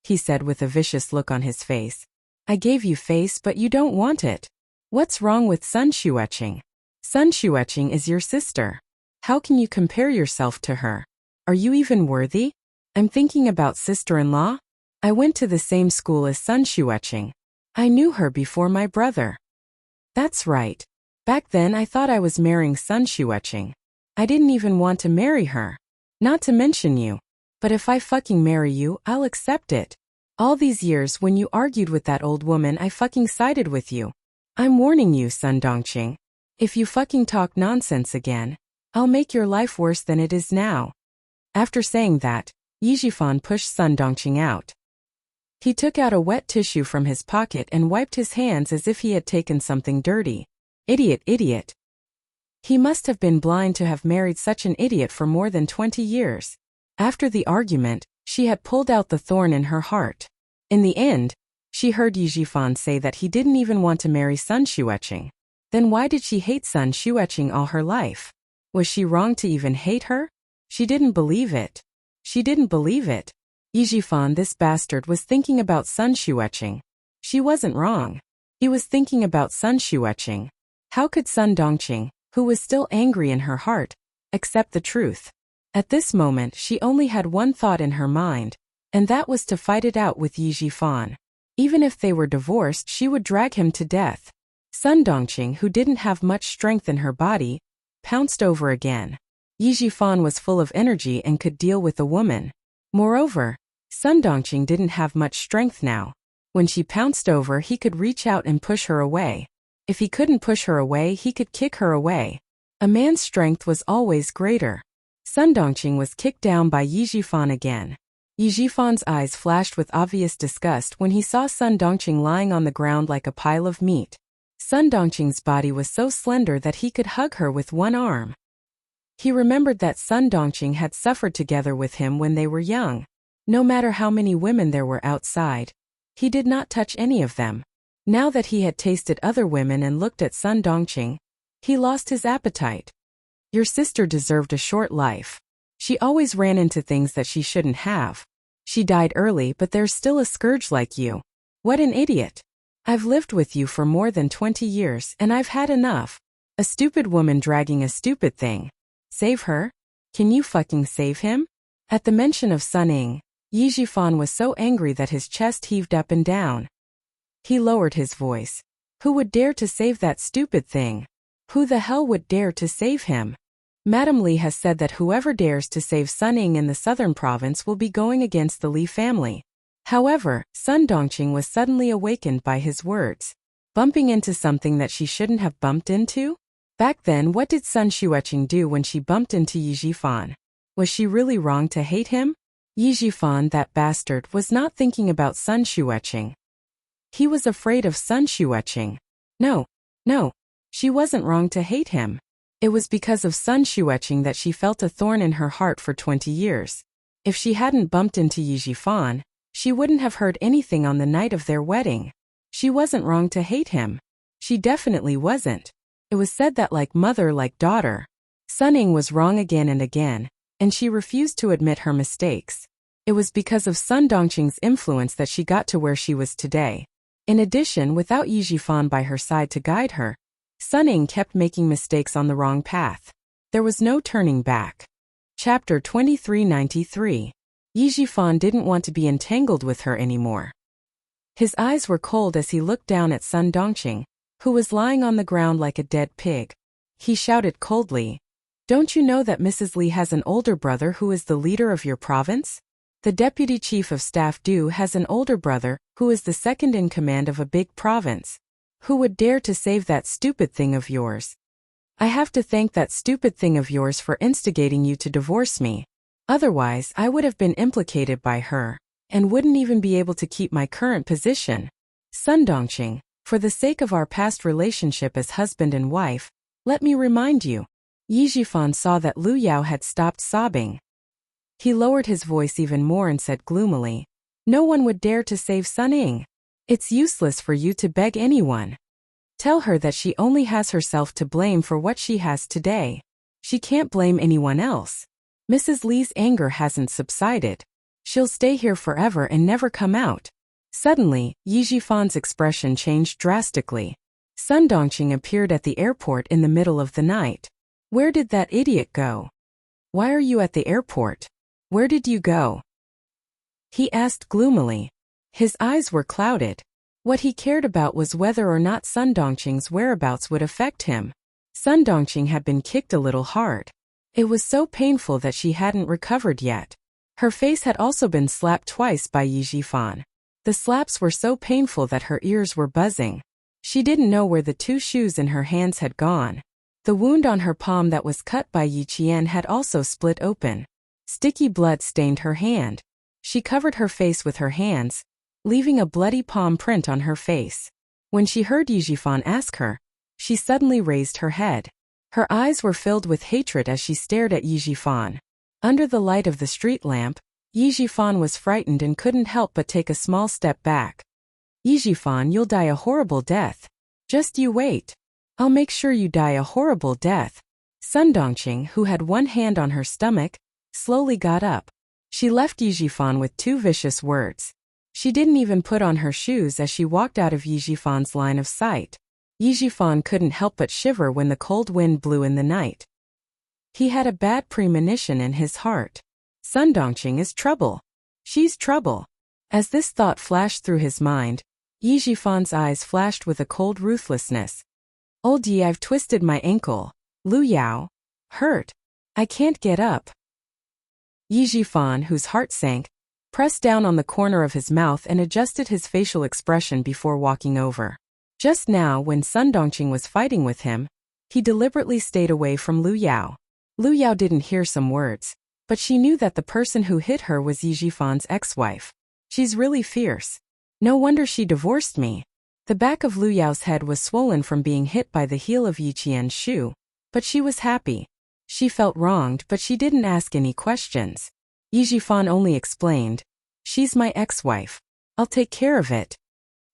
He said with a vicious look on his face. I gave you face, but you don't want it. What's wrong with Sun Xueqing? Sun Xueqing is your sister. How can you compare yourself to her? Are you even worthy? I'm thinking about sister-in-law. I went to the same school as Sun Xueqing. I knew her before my brother. That's right. Back then I thought I was marrying Sun Shueching. I didn't even want to marry her. Not to mention you. But if I fucking marry you, I'll accept it. All these years when you argued with that old woman, I fucking sided with you. I'm warning you, Sun Dongqing. If you fucking talk nonsense again, I'll make your life worse than it is now. After saying that, Yi Jifan pushed Sun Dongqing out. He took out a wet tissue from his pocket and wiped his hands as if he had taken something dirty. Idiot. He must have been blind to have married such an idiot for more than 20 years. After the argument, she had pulled out the thorn in her heart. In the end, she heard Yi Jifan say that he didn't even want to marry Sun Shueching. Then why did she hate Sun Shueching all her life? Was she wrong to even hate her? She didn't believe it. Yi Jifan, this bastard, was thinking about Sun Shueching. She wasn't wrong. He was thinking about Sun Shueching. How could Sun Dongqing, who was still angry in her heart, accept the truth? At this moment she only had one thought in her mind, and that was to fight it out with Yi Jifan. Even if they were divorced, she would drag him to death. Sun Dongqing, who didn't have much strength in her body, pounced over again. Yi Jifan was full of energy and could deal with a woman. Moreover, Sun Dongqing didn't have much strength now. When she pounced over, he could reach out and push her away. If he couldn't push her away, he could kick her away. A man's strength was always greater. Sun Dongqing was kicked down by Yi Jifan again. Yi Jifan's eyes flashed with obvious disgust when he saw Sun Dongqing lying on the ground like a pile of meat. Sun Dongqing's body was so slender that he could hug her with one arm. He remembered that Sun Dongqing had suffered together with him when they were young. No matter how many women there were outside, he did not touch any of them. Now that he had tasted other women and looked at Sun Dongqing, he lost his appetite. Your sister deserved a short life. She always ran into things that she shouldn't have. She died early, but there's still a scourge like you. What an idiot. I've lived with you for more than 20 years and I've had enough. A stupid woman dragging a stupid thing. Save her? Can you fucking save him? At the mention of Sun Ying, Yi Jifan was so angry that his chest heaved up and down. He lowered his voice. Who would dare to save that stupid thing? Who the hell would dare to save him? Madame Li has said that whoever dares to save Sun Ying in the southern province will be going against the Li family. However, Sun Dongqing was suddenly awakened by his words. Bumping into something that she shouldn't have bumped into? Back then, what did Sun Shueching do when she bumped into Yi Jifan? Was she really wrong to hate him? Yi Jifan, that bastard, was not thinking about Sun Shueching. He was afraid of Sun Shueching. No, she wasn't wrong to hate him. It was because of Sun Shueching that she felt a thorn in her heart for 20 years. If she hadn't bumped into Yi Jifan, she wouldn't have heard anything on the night of their wedding. She wasn't wrong to hate him. She definitely wasn't. It was said that like mother, like daughter. Sun Ying was wrong again and again, and she refused to admit her mistakes. It was because of Sun Dongqing's influence that she got to where she was today. In addition, without Yi Jifan by her side to guide her, Sun Ying kept making mistakes on the wrong path. There was no turning back. Chapter 2393. Yi Jifan didn't want to be entangled with her anymore. His eyes were cold as he looked down at Sun Dongqing, who was lying on the ground like a dead pig. He shouted coldly, "Don't you know that Mrs. Li has an older brother who is the leader of your province? The deputy chief of staff Du has an older brother who is the second in command of a big province. Who would dare to save that stupid thing of yours? I have to thank that stupid thing of yours for instigating you to divorce me. Otherwise, I would have been implicated by her, and wouldn't even be able to keep my current position. Sun Dongqing, for the sake of our past relationship as husband and wife, let me remind you." Yi Jifan saw that Lu Yao had stopped sobbing. He lowered his voice even more and said gloomily, "No one would dare to save Sun Ying. It's useless for you to beg anyone. Tell her that she only has herself to blame for what she has today. She can't blame anyone else. Mrs. Li's anger hasn't subsided. She'll stay here forever and never come out." Suddenly, Yi Jifan's expression changed drastically. Sun Dongqing appeared at the airport in the middle of the night. Where did that idiot go? Why are you at the airport? Where did you go? He asked gloomily. His eyes were clouded. What he cared about was whether or not Sun Dongqing's whereabouts would affect him. Sun Dongqing had been kicked a little hard. It was so painful that she hadn't recovered yet. Her face had also been slapped twice by Yi Jifan. The slaps were so painful that her ears were buzzing. She didn't know where the 2 shoes in her hands had gone. The wound on her palm that was cut by Yi Qian had also split open. Sticky blood stained her hand. She covered her face with her hands, leaving a bloody palm print on her face. When she heard Yi Jifan ask her, she suddenly raised her head. Her eyes were filled with hatred as she stared at Yi Jifan. Under the light of the street lamp, Yi Jifan was frightened and couldn't help but take a small step back. Yi Jifan, you'll die a horrible death. Just you wait. I'll make sure you die a horrible death. Sun Dongqing, who had one hand on her stomach, slowly got up. She left Yi Jifan with 2 vicious words. She didn't even put on her shoes as she walked out of Yi Jifan's line of sight. Yi Jifan couldn't help but shiver when the cold wind blew in the night. He had a bad premonition in his heart. Sun Dongqing is trouble. She's trouble. As this thought flashed through his mind, Yi Jifan's eyes flashed with a cold ruthlessness. Old Yi, I've twisted my ankle. Lu Yao. Hurt. I can't get up. Yi Jifan, whose heart sank, pressed down on the corner of his mouth and adjusted his facial expression before walking over. Just now, when Sun Dongqing was fighting with him, he deliberately stayed away from Lu Yao. Lu Yao didn't hear some words, but she knew that the person who hit her was Yi Jifan's ex-wife. She's really fierce. No wonder she divorced me. The back of Lu Yao's head was swollen from being hit by the heel of Yi Qian's shoe, but she was happy. She felt wronged, but she didn't ask any questions. Yi Jifan only explained, "She's my ex-wife. I'll take care of it."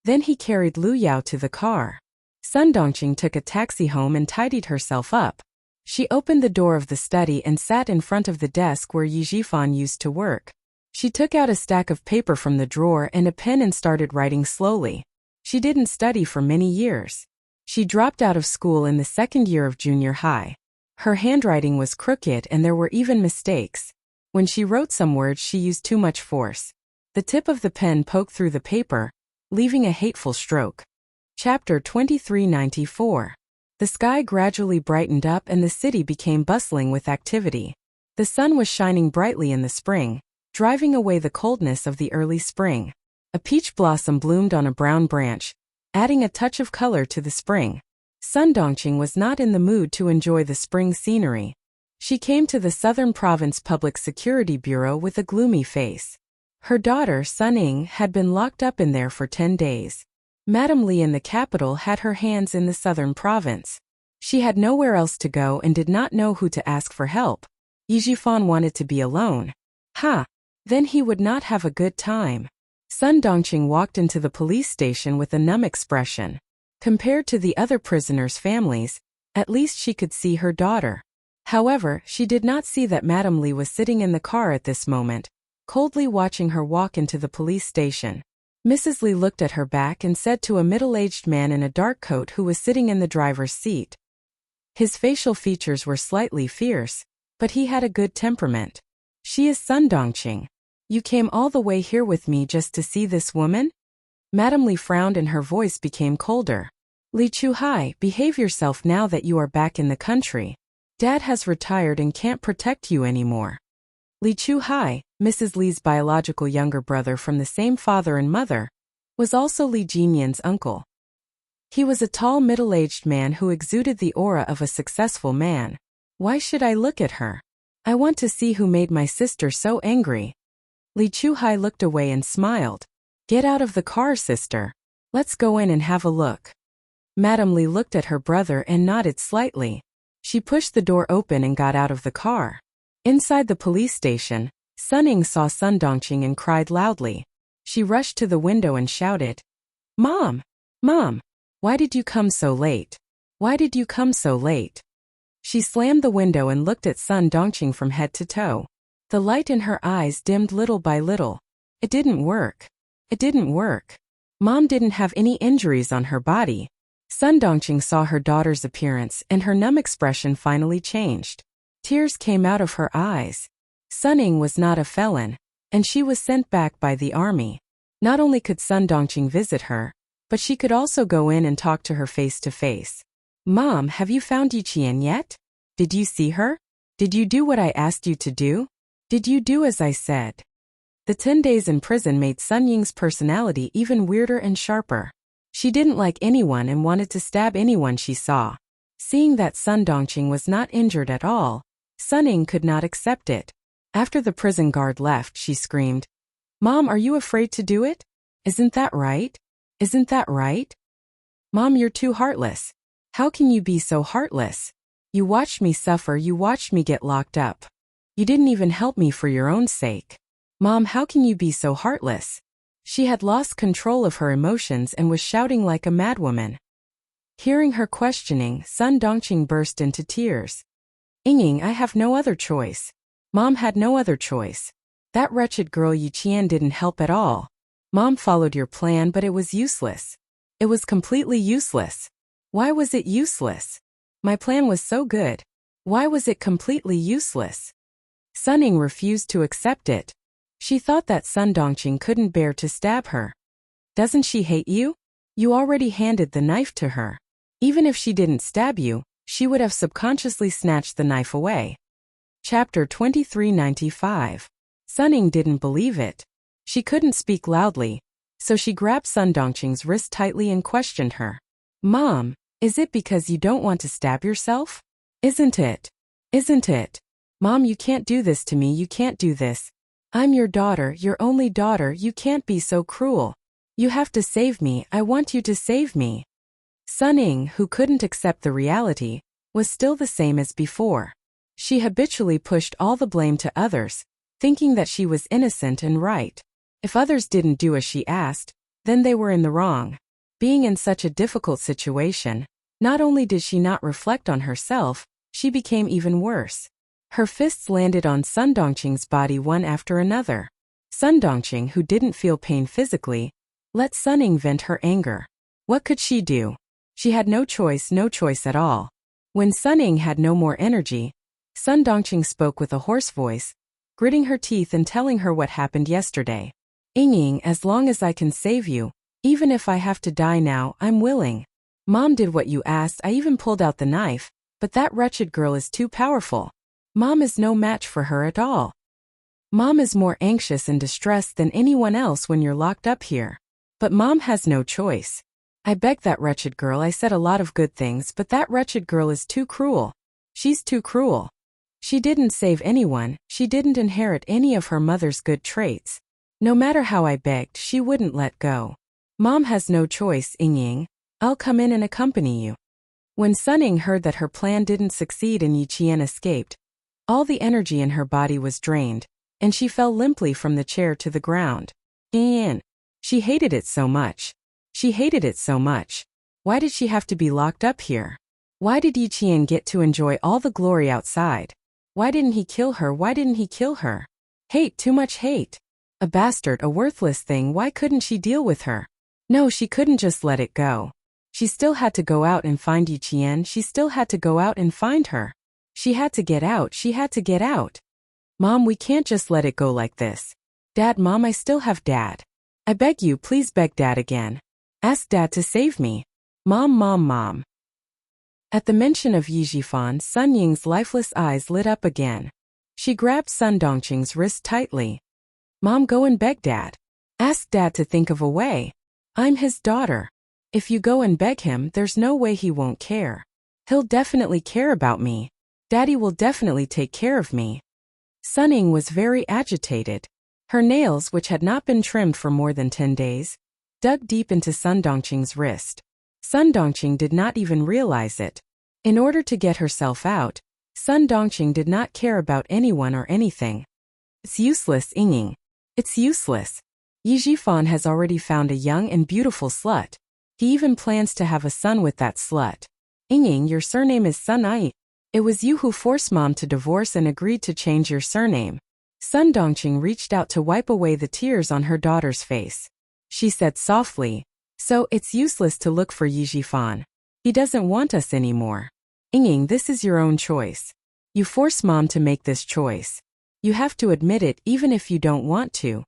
Then he carried Lu Yao to the car. Sun Dongqing took a taxi home and tidied herself up. She opened the door of the study and sat in front of the desk where Yi Jifan used to work. She took out a stack of paper from the drawer and a pen and started writing slowly. She didn't study for many years. She dropped out of school in the 2nd year of junior high. Her handwriting was crooked and there were even mistakes. When she wrote some words, she used too much force. The tip of the pen poked through the paper, leaving a hateful stroke. Chapter 2394. The sky gradually brightened up and the city became bustling with activity. The sun was shining brightly in the spring, driving away the coldness of the early spring. A peach blossom bloomed on a brown branch, adding a touch of color to the spring. Sun Dongqing was not in the mood to enjoy the spring scenery. She came to the Southern Province Public Security Bureau with a gloomy face. Her daughter, Sun Ying, had been locked up in there for 10 days. Madame Li in the capital had her hands in the Southern Province. She had nowhere else to go and did not know who to ask for help. Yi Jifan wanted to be alone. Then he would not have a good time. Sun Dongqing walked into the police station with a numb expression. Compared to the other prisoners' families, at least she could see her daughter. However, she did not see that Madame Li was sitting in the car at this moment, coldly watching her walk into the police station. Mrs. Li looked at her back and said to a middle-aged man in a dark coat who was sitting in the driver's seat. His facial features were slightly fierce, but he had a good temperament. "She is Sun Dongqing. You came all the way here with me just to see this woman?" Madame Li frowned and her voice became colder. "Li Chuhai, behave yourself now that you are back in the country. Dad has retired and can't protect you anymore." Li Chuhai, Mrs. Li's biological younger brother from the same father and mother, was also Li Jinyan's uncle. He was a tall middle-aged man who exuded the aura of a successful man. "Why should I look at her? I want to see who made my sister so angry." Li Chuhai looked away and smiled. "Get out of the car, sister. Let's go in and have a look." Madame Li looked at her brother and nodded slightly. She pushed the door open and got out of the car. Inside the police station, Sun Ying saw Sun Dongqing and cried loudly. She rushed to the window and shouted, "Mom! Mom! Why did you come so late? Why did you come so late?" She slammed the window and looked at Sun Dongqing from head to toe. The light in her eyes dimmed little by little. It didn't work. It didn't work. Mom didn't have any injuries on her body. Sun Dongqing saw her daughter's appearance and her numb expression finally changed. Tears came out of her eyes. Sun Ying was not a felon, and she was sent back by the army. Not only could Sun Dongqing visit her, But she could also go in and talk to her face to face. Mom, have you found Yiqian yet? Did you see her? Did you do what I asked you to do? Did you do as I said? The 10 days in prison made Sun Ying's personality even weirder and sharper. She didn't like anyone and wanted to stab anyone she saw. Seeing that Sun Dongqing was not injured at all, Sun Ying could not accept it. After the prison guard left, she screamed, Mom, are you afraid to do it? Isn't that right? Isn't that right? Mom, you're too heartless. How can you be so heartless? You watched me suffer, you watched me get locked up. You didn't even help me for your own sake. Mom, how can you be so heartless? She had lost control of her emotions and was shouting like a madwoman. Hearing her questioning, Sun Dongqing burst into tears. Ying, I have no other choice. Mom had no other choice. That wretched girl Yiqian didn't help at all. Mom followed your plan, but it was useless. It was completely useless. Why was it useless? My plan was so good. Why was it completely useless? Sun Ying refused to accept it. She thought that Sun Dongqing couldn't bear to stab her. Doesn't she hate you? You already handed the knife to her. Even if she didn't stab you, she would have subconsciously snatched the knife away. Chapter 2395. Sun Ying didn't believe it. She couldn't speak loudly, so she grabbed Sun Dongqing's wrist tightly and questioned her. Mom, is it because you don't want to stab yourself? Isn't it? Isn't it? Mom, you can't do this to me, you can't do this. I'm your daughter, your only daughter, you can't be so cruel. You have to save me, I want you to save me. Sun Ying, who couldn't accept the reality, was still the same as before. She habitually pushed all the blame to others, thinking that she was innocent and right. If others didn't do as she asked, then they were in the wrong. Being in such a difficult situation, not only did she not reflect on herself, she became even worse. Her fists landed on Sun Dongqing's body one after another. Sun Dongqing, who didn't feel pain physically, let Sun Ying vent her anger. What could she do? She had no choice at all. When Sun Ying had no more energy, Sun Dongqing spoke with a hoarse voice, gritting her teeth and telling her what happened yesterday. Ying, as long as I can save you, even if I have to die now, I'm willing. Mom did what you asked, I even pulled out the knife, but that wretched girl is too powerful. Mom is no match for her at all. Mom is more anxious and distressed than anyone else when you're locked up here. But Mom has no choice. I begged that wretched girl, I said a lot of good things, but that wretched girl is too cruel. She's too cruel. She didn't save anyone, she didn't inherit any of her mother's good traits. No matter how I begged, she wouldn't let go. Mom has no choice, Ying. I'll come in and accompany you. When Sun Ying heard that her plan didn't succeed and Yiqian escaped, all the energy in her body was drained, and she fell limply from the chair to the ground. Ying. She hated it so much. She hated it so much. Why did she have to be locked up here? Why did Yiqian get to enjoy all the glory outside? Why didn't he kill her? Why didn't he kill her? Hate, too much hate. A bastard, a worthless thing, why couldn't she deal with her? No, she couldn't just let it go. She still had to go out and find Yiqian, she still had to go out and find her. She had to get out, she had to get out. Mom, we can't just let it go like this. Dad, Mom, I still have Dad. I beg you, please beg Dad again. Ask Dad to save me. Mom. At the mention of Yi Jifan, Sun Ying's lifeless eyes lit up again. She grabbed Sun Dongqing's wrist tightly. Mom, go and beg Dad. Ask Dad to think of a way. I'm his daughter. If you go and beg him, there's no way he won't care. He'll definitely care about me. Daddy will definitely take care of me. Sun Ying was very agitated. Her nails, which had not been trimmed for more than 10 days, dug deep into Sun Dongqing's wrist. Sun Dongqing did not even realize it. In order to get herself out, Sun Dongqing did not care about anyone or anything. It's useless, Ying. It's useless. Yi Jifan has already found a young and beautiful slut. He even plans to have a son with that slut. Ying, your surname is Sun Ai. It was you who forced Mom to divorce and agreed to change your surname. Sun Dongqing reached out to wipe away the tears on her daughter's face. She said softly, so it's useless to look for Yi Jifan. He doesn't want us anymore. Ying, this is your own choice. You force Mom to make this choice. You have to admit it even if you don't want to.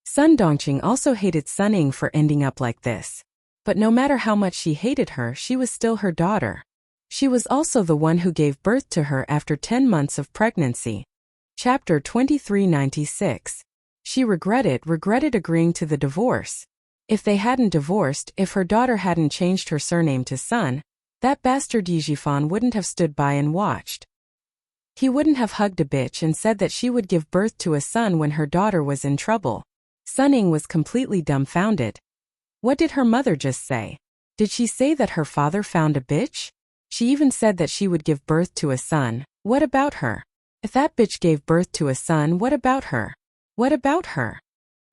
Sun Dongqing also hated Sun Ying for ending up like this. But no matter how much she hated her, she was still her daughter. She was also the one who gave birth to her after 10 months of pregnancy. Chapter 2396. She regretted agreeing to the divorce. If they hadn't divorced, if her daughter hadn't changed her surname to Sun, that bastard Yijifan wouldn't have stood by and watched. He wouldn't have hugged a bitch and said that she would give birth to a son when her daughter was in trouble. Suning was completely dumbfounded. What did her mother just say? Did she say that her father found a bitch? She even said that she would give birth to a son. What about her? If that bitch gave birth to a son, what about her? What about her?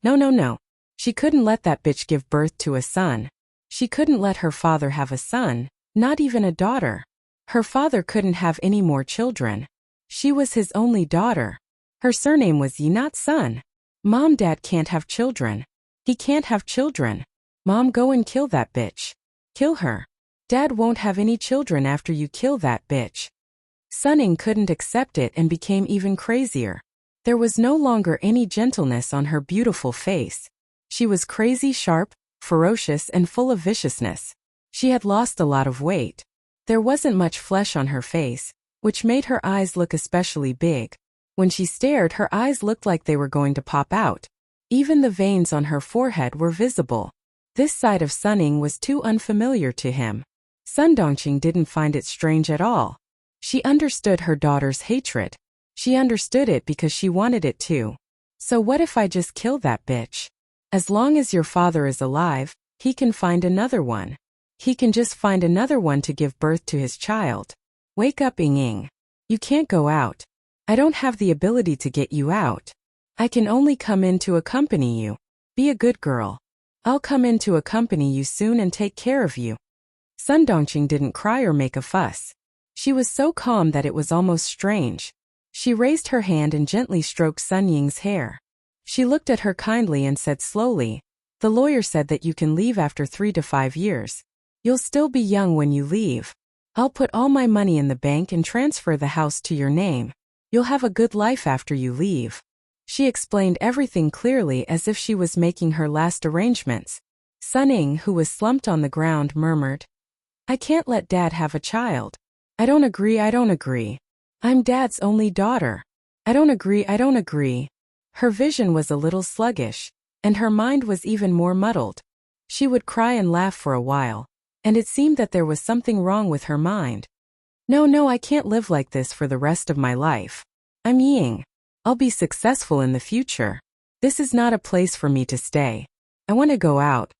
No. She couldn't let that bitch give birth to a son. She couldn't let her father have a son, not even a daughter. Her father couldn't have any more children. She was his only daughter. Her surname was Yi, not Sun. Mom, Dad can't have children. He can't have children. Mom, go and kill that bitch. Kill her. Dad won't have any children after you kill that bitch. Suning couldn't accept it and became even crazier. There was no longer any gentleness on her beautiful face. She was crazy, sharp, ferocious, and full of viciousness. She had lost a lot of weight. There wasn't much flesh on her face, which made her eyes look especially big. When she stared, her eyes looked like they were going to pop out. Even the veins on her forehead were visible. This side of Suning was too unfamiliar to him. Sun Dongqing didn't find it strange at all. She understood her daughter's hatred. She understood it because she wanted it too. So what if I just kill that bitch? As long as your father is alive, he can find another one. He can just find another one to give birth to his child. Wake up, Ying. You can't go out. I don't have the ability to get you out. I can only come in to accompany you. Be a good girl. I'll come in to accompany you soon and take care of you. Sun Dongqing didn't cry or make a fuss. She was so calm that it was almost strange. She raised her hand and gently stroked Sun Ying's hair. She looked at her kindly and said slowly, "The lawyer said that you can leave after 3 to 5 years. You'll still be young when you leave. I'll put all my money in the bank and transfer the house to your name. You'll have a good life after you leave." She explained everything clearly as if she was making her last arrangements. Suning, who was slumped on the ground, murmured, "I can't let Dad have a child. I don't agree. I'm Dad's only daughter. I don't agree. Her vision was a little sluggish, and her mind was even more muddled. She would cry and laugh for a while, and it seemed that there was something wrong with her mind. No, I can't live like this for the rest of my life. I'm Ying. I'll be successful in the future. This is not a place for me to stay. I want to go out.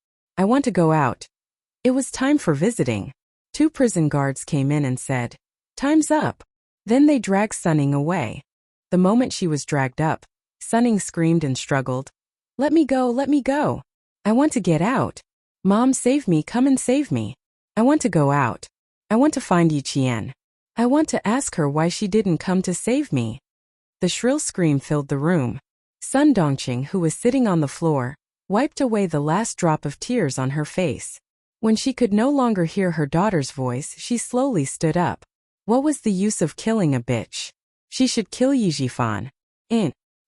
It was time for visiting. 2 prison guards came in and said, "Time's up." Then they dragged Suning away. The moment she was dragged up, Suning screamed and struggled. Let me go. I want to get out. Mom, save me, come and save me. I want to go out. I want to find Yi Qian. I want to ask her why she didn't come to save me." The shrill scream filled the room. Sun Dongqing, who was sitting on the floor, wiped away the last drop of tears on her face. When she could no longer hear her daughter's voice, she slowly stood up. What was the use of killing a bitch? She should kill Yijifan.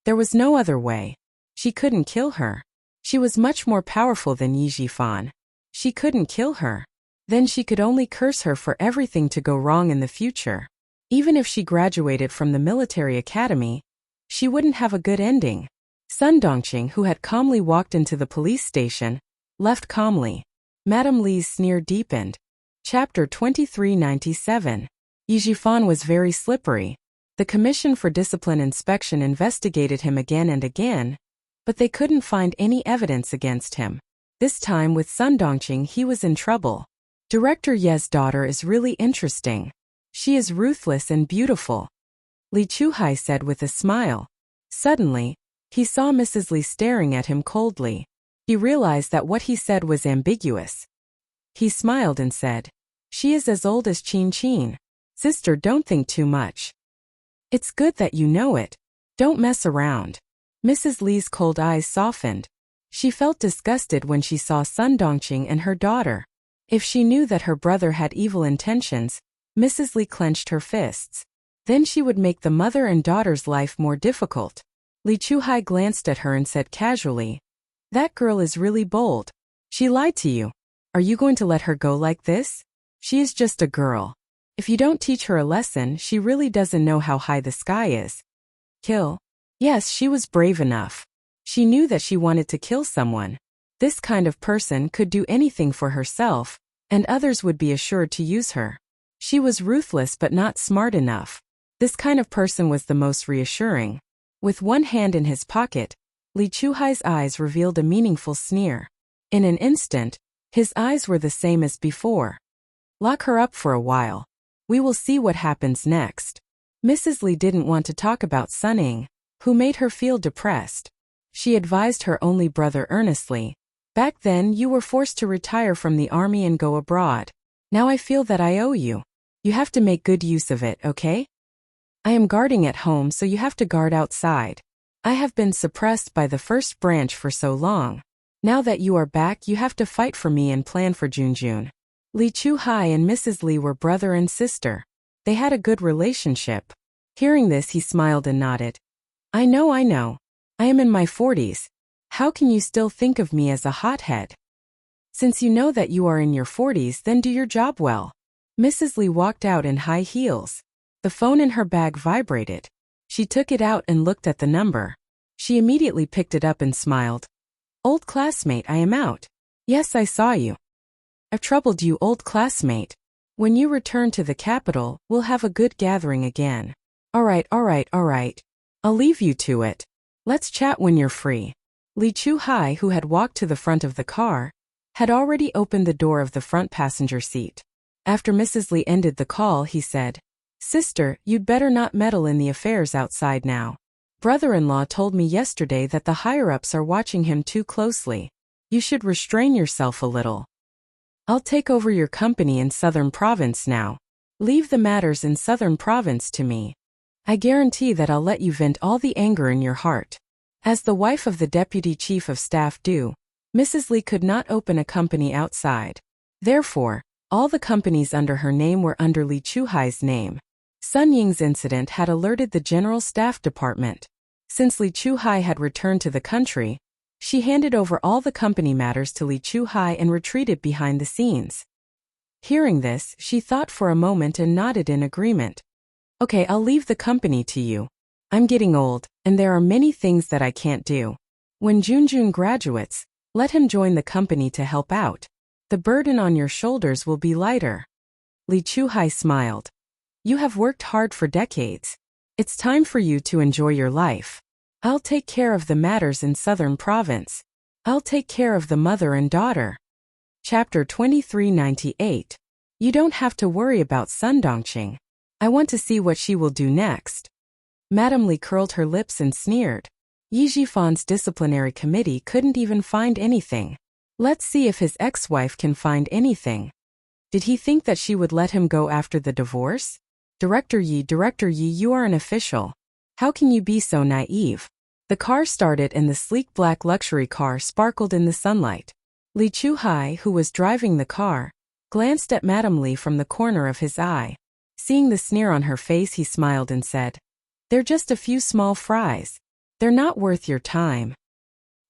There was no other way. She couldn't kill her. She was much more powerful than Yijifan. She couldn't kill her. Then she could only curse her for everything to go wrong in the future. Even if she graduated from the military academy, she wouldn't have a good ending. Sun Dongqing, who had calmly walked into the police station, left calmly. Madame Li's sneer deepened. Chapter 2397. Yijifan was very slippery. The Commission for Discipline Inspection investigated him again and again, but they couldn't find any evidence against him. This time with Sun Dongqing he was in trouble. Director Ye's daughter is really interesting. She is ruthless and beautiful, Li Chuhai said with a smile. Suddenly, he saw Mrs. Li staring at him coldly. He realized that what he said was ambiguous. He smiled and said, "She is as old as Qin Qin. Sister, don't think too much. It's good that you know it. Don't mess around." Mrs. Li's cold eyes softened. She felt disgusted when she saw Sun Dongqing and her daughter. If she knew that her brother had evil intentions, Mrs. Li clenched her fists. Then she would make the mother and daughter's life more difficult. Li Chuhai glanced at her and said casually, "That girl is really bold. She lied to you. Are you going to let her go like this? She is just a girl. If you don't teach her a lesson, she really doesn't know how high the sky is. Kill? Yes, she was brave enough. She knew that she wanted to kill someone. This kind of person could do anything for herself, and others would be assured to use her. She was ruthless but not smart enough. This kind of person was the most reassuring. With one hand in his pocket, Li Chuhai's eyes revealed a meaningful sneer. In an instant, his eyes were the same as before. Lock her up for a while. We will see what happens next. Mrs. Li didn't want to talk about Sun Ying, who made her feel depressed. She advised her only brother earnestly. Back then you were forced to retire from the army and go abroad. Now I feel that I owe you. You have to make good use of it, okay? I am guarding at home, so you have to guard outside. I have been suppressed by the first branch for so long. Now that you are back, you have to fight for me and plan for Junjun. Li Chuhai and Mrs. Li were brother and sister. They had a good relationship. Hearing this, he smiled and nodded. I know. I am in my 40s. How can you still think of me as a hothead? Since you know that you are in your 40s, then do your job well. Mrs. Li walked out in high heels. The phone in her bag vibrated. She took it out and looked at the number. She immediately picked it up and smiled. Old classmate, I am out. Yes, I saw you. I've troubled you, old classmate. When you return to the capital, we'll have a good gathering again. All right. I'll leave you to it. Let's chat when you're free. Li Chuhai, who had walked to the front of the car, had already opened the door of the front passenger seat. After Mrs. Li ended the call, he said, Sister, you'd better not meddle in the affairs outside now. Brother-in-law told me yesterday that the higher-ups are watching him too closely. You should restrain yourself a little. I'll take over your company in Southern Province now. Leave the matters in Southern Province to me. I guarantee that I'll let you vent all the anger in your heart. As the wife of the Deputy Chief of Staff Mrs. Li could not open a company outside. Therefore, all the companies under her name were under Li Chuhai's name. Sun Ying's incident had alerted the General Staff Department. Since Li Chuhai had returned to the country, she handed over all the company matters to Li Chuhai and retreated behind the scenes. Hearing this, she thought for a moment and nodded in agreement. Okay, I'll leave the company to you. I'm getting old, and there are many things that I can't do. When Junjun graduates, let him join the company to help out. The burden on your shoulders will be lighter. Li Chuhai smiled. You have worked hard for decades. It's time for you to enjoy your life. I'll take care of the matters in Southern Province. I'll take care of the mother and daughter. Chapter 2398. You don't have to worry about Sun Dongqing. I want to see what she will do next. Madame Li curled her lips and sneered. Yi Jifan's disciplinary committee couldn't even find anything. Let's see if his ex-wife can find anything. Did he think that she would let him go after the divorce? Director Yi, you are an official. How can you be so naive? The car started and the sleek black luxury car sparkled in the sunlight. Li Chuhai, who was driving the car, glanced at Madame Li from the corner of his eye. Seeing the sneer on her face, he smiled and said, They're just a few small fries. They're not worth your time.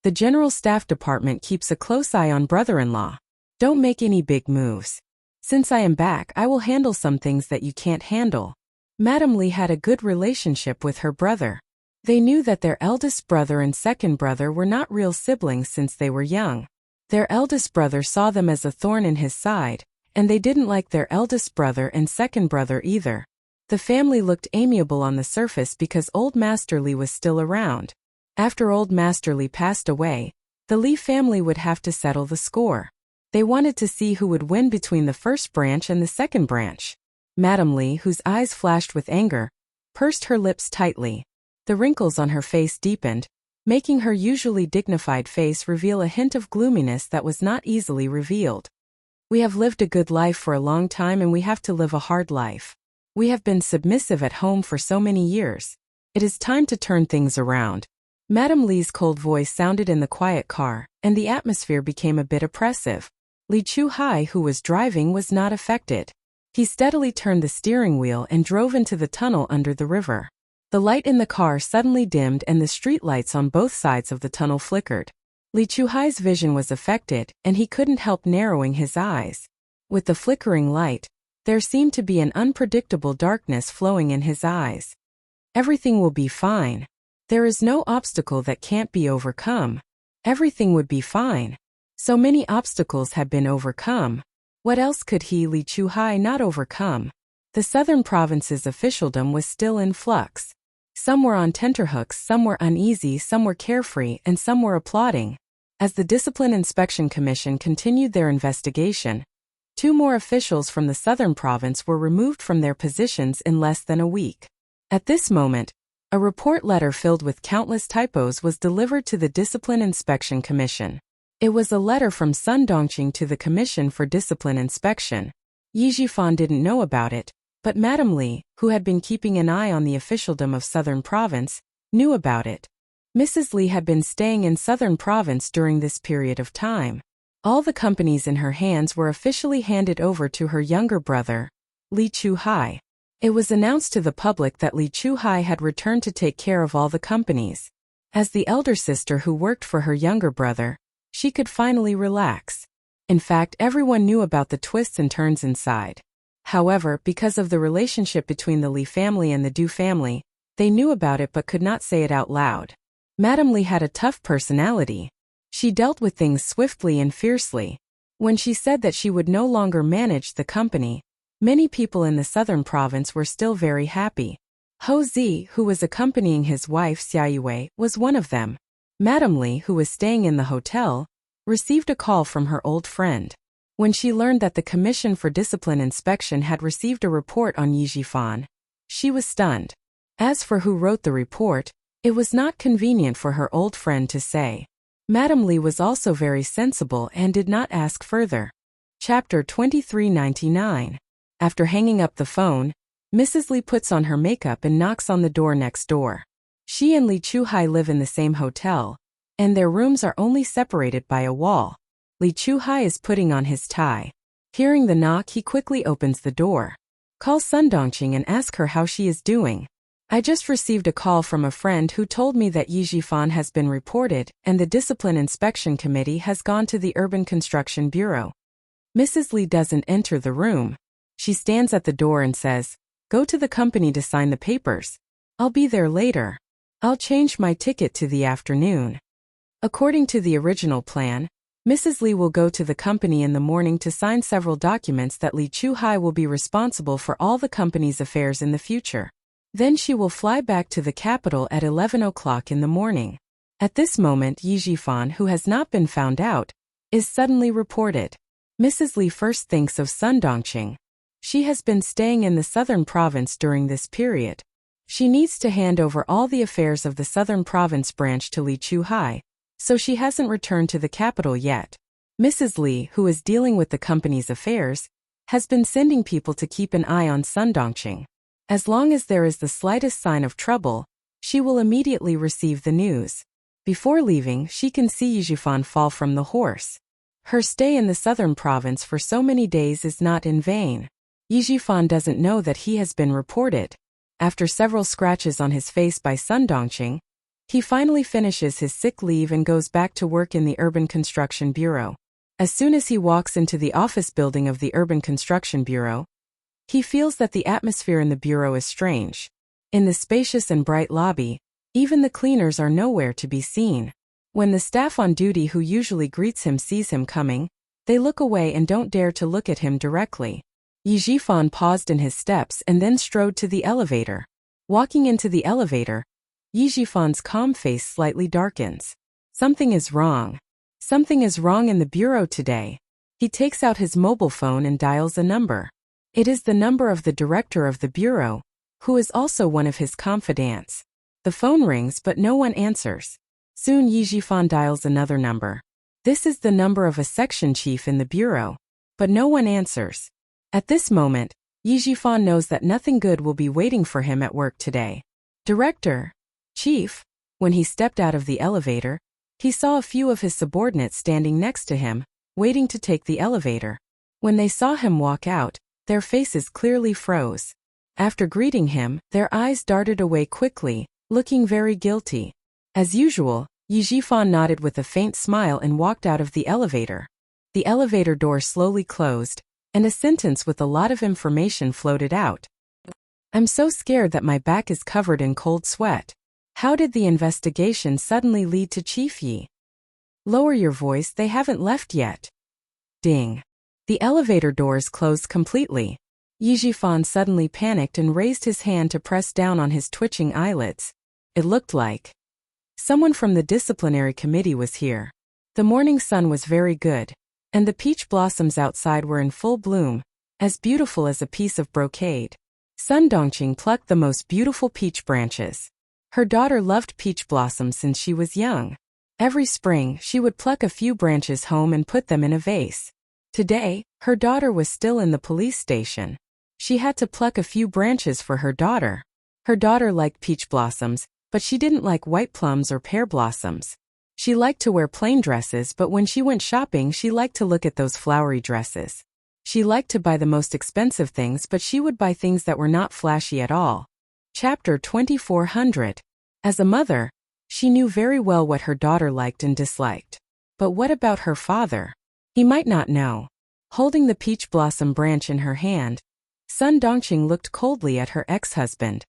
The General Staff Department keeps a close eye on brother-in-law. Don't make any big moves. Since I am back, I will handle some things that you can't handle. Madame Li had a good relationship with her brother. They knew that their eldest brother and second brother were not real siblings since they were young. Their eldest brother saw them as a thorn in his side, and they didn't like their eldest brother and second brother either. The family looked amiable on the surface because old Master Li was still around. After old Master Li passed away, the Li family would have to settle the score. They wanted to see who would win between the first branch and the second branch. Madame Li, whose eyes flashed with anger, pursed her lips tightly. The wrinkles on her face deepened, making her usually dignified face reveal a hint of gloominess that was not easily revealed. We have lived a good life for a long time and we have to live a hard life. We have been submissive at home for so many years. It is time to turn things around. Madame Li's cold voice sounded in the quiet car, and the atmosphere became a bit oppressive. Li Chuhai, who was driving, was not affected. He steadily turned the steering wheel and drove into the tunnel under the river. The light in the car suddenly dimmed and the street lights on both sides of the tunnel flickered. Li Chuhai's vision was affected, and he couldn't help narrowing his eyes. With the flickering light, there seemed to be an unpredictable darkness flowing in his eyes. Everything will be fine. There is no obstacle that can't be overcome. Everything would be fine. So many obstacles had been overcome. What else could he, Li Chuhai, not overcome? The southern province's officialdom was still in flux. Some were on tenterhooks, some were uneasy, some were carefree, and some were applauding. As the Discipline Inspection Commission continued their investigation, 2 more officials from the southern province were removed from their positions in less than a week. At this moment, a report letter filled with countless typos was delivered to the Discipline Inspection Commission. It was a letter from Sun Dongqing to the Commission for Discipline Inspection. Yi Jifan didn't know about it, but Madame Li, who had been keeping an eye on the officialdom of Southern Province, knew about it. Mrs. Li had been staying in Southern Province during this period of time. All the companies in her hands were officially handed over to her younger brother, Li Chuhai. It was announced to the public that Li Chuhai had returned to take care of all the companies. As the elder sister who worked for her younger brother, she could finally relax. In fact, everyone knew about the twists and turns inside. However, because of the relationship between the Li family and the Du family, they knew about it but could not say it out loud. Madame Li had a tough personality. She dealt with things swiftly and fiercely. When she said that she would no longer manage the company, many people in the southern province were still very happy. Ho Zi, who was accompanying his wife Xia Yue, was one of them. Madame Li, who was staying in the hotel, received a call from her old friend. When she learned that the Commission for Discipline Inspection had received a report on Yi Jifan, she was stunned. As for who wrote the report, it was not convenient for her old friend to say. Madame Li was also very sensible and did not ask further. Chapter 2399. After hanging up the phone, Mrs. Li puts on her makeup and knocks on the door next door. She and Li Chuhai live in the same hotel, and their rooms are only separated by a wall. Li Chuhai is putting on his tie. Hearing the knock, he quickly opens the door. Call Sun Dongqing and ask her how she is doing. I just received a call from a friend who told me that Yi Jifan has been reported and the Discipline Inspection Committee has gone to the Urban Construction Bureau. Mrs. Li doesn't enter the room. She stands at the door and says, "Go to the company to sign the papers. I'll be there later. I'll change my ticket to the afternoon." According to the original plan, Mrs. Li will go to the company in the morning to sign several documents that Li Chuhai will be responsible for all the company's affairs in the future. Then she will fly back to the capital at 11 o'clock in the morning. At this moment, Yi Jifan, who has not been found out, is suddenly reported. Mrs. Li first thinks of Sun Dongqing. She has been staying in the southern province during this period. She needs to hand over all the affairs of the southern province branch to Li Chuhai, so she hasn't returned to the capital yet. Mrs. Li, who is dealing with the company's affairs, has been sending people to keep an eye on Sun Dongqing. As long as there is the slightest sign of trouble, she will immediately receive the news. Before leaving, she can see Yi Jifan fall from the horse. Her stay in the southern province for so many days is not in vain. Yi Jifan doesn't know that he has been reported. After several scratches on his face by Sun Dongqing, he finally finishes his sick leave and goes back to work in the Urban Construction Bureau. As soon as he walks into the office building of the Urban Construction Bureau, he feels that the atmosphere in the bureau is strange. In the spacious and bright lobby, even the cleaners are nowhere to be seen. When the staff on duty who usually greets him sees him coming, they look away and don't dare to look at him directly. Yi Jifan paused in his steps and then strode to the elevator. Walking into the elevator, Yi Jifan's calm face slightly darkens. Something is wrong. Something is wrong in the bureau today. He takes out his mobile phone and dials a number. It is the number of the director of the bureau, who is also one of his confidants. The phone rings but no one answers. Soon Yi Jifan dials another number. This is the number of a section chief in the bureau, but no one answers. At this moment, Yi Jifan knows that nothing good will be waiting for him at work today. Director, chief. When he stepped out of the elevator, he saw a few of his subordinates standing next to him, waiting to take the elevator. When they saw him walk out, their faces clearly froze. After greeting him, their eyes darted away quickly, looking very guilty. As usual, Yi Jifan nodded with a faint smile and walked out of the elevator. The elevator door slowly closed, and a sentence with a lot of information floated out. I'm so scared that my back is covered in cold sweat. How did the investigation suddenly lead to Chief Yi? Lower your voice, they haven't left yet. Ding. The elevator doors closed completely. Yi Jifan suddenly panicked and raised his hand to press down on his twitching eyelids. It looked like someone from the disciplinary committee was here. The morning sun was very good, and the peach blossoms outside were in full bloom, as beautiful as a piece of brocade. Sun Dongqing plucked the most beautiful peach branches. Her daughter loved peach blossoms since she was young. Every spring, she would pluck a few branches home and put them in a vase. Today, her daughter was still in the police station. She had to pluck a few branches for her daughter. Her daughter liked peach blossoms, but she didn't like white plums or pear blossoms. She liked to wear plain dresses, but when she went shopping, she liked to look at those flowery dresses. She liked to buy the most expensive things, but she would buy things that were not flashy at all. Chapter 2400. As a mother, she knew very well what her daughter liked and disliked. But what about her father? He might not know. Holding the peach blossom branch in her hand, Sun Dongqing looked coldly at her ex-husband.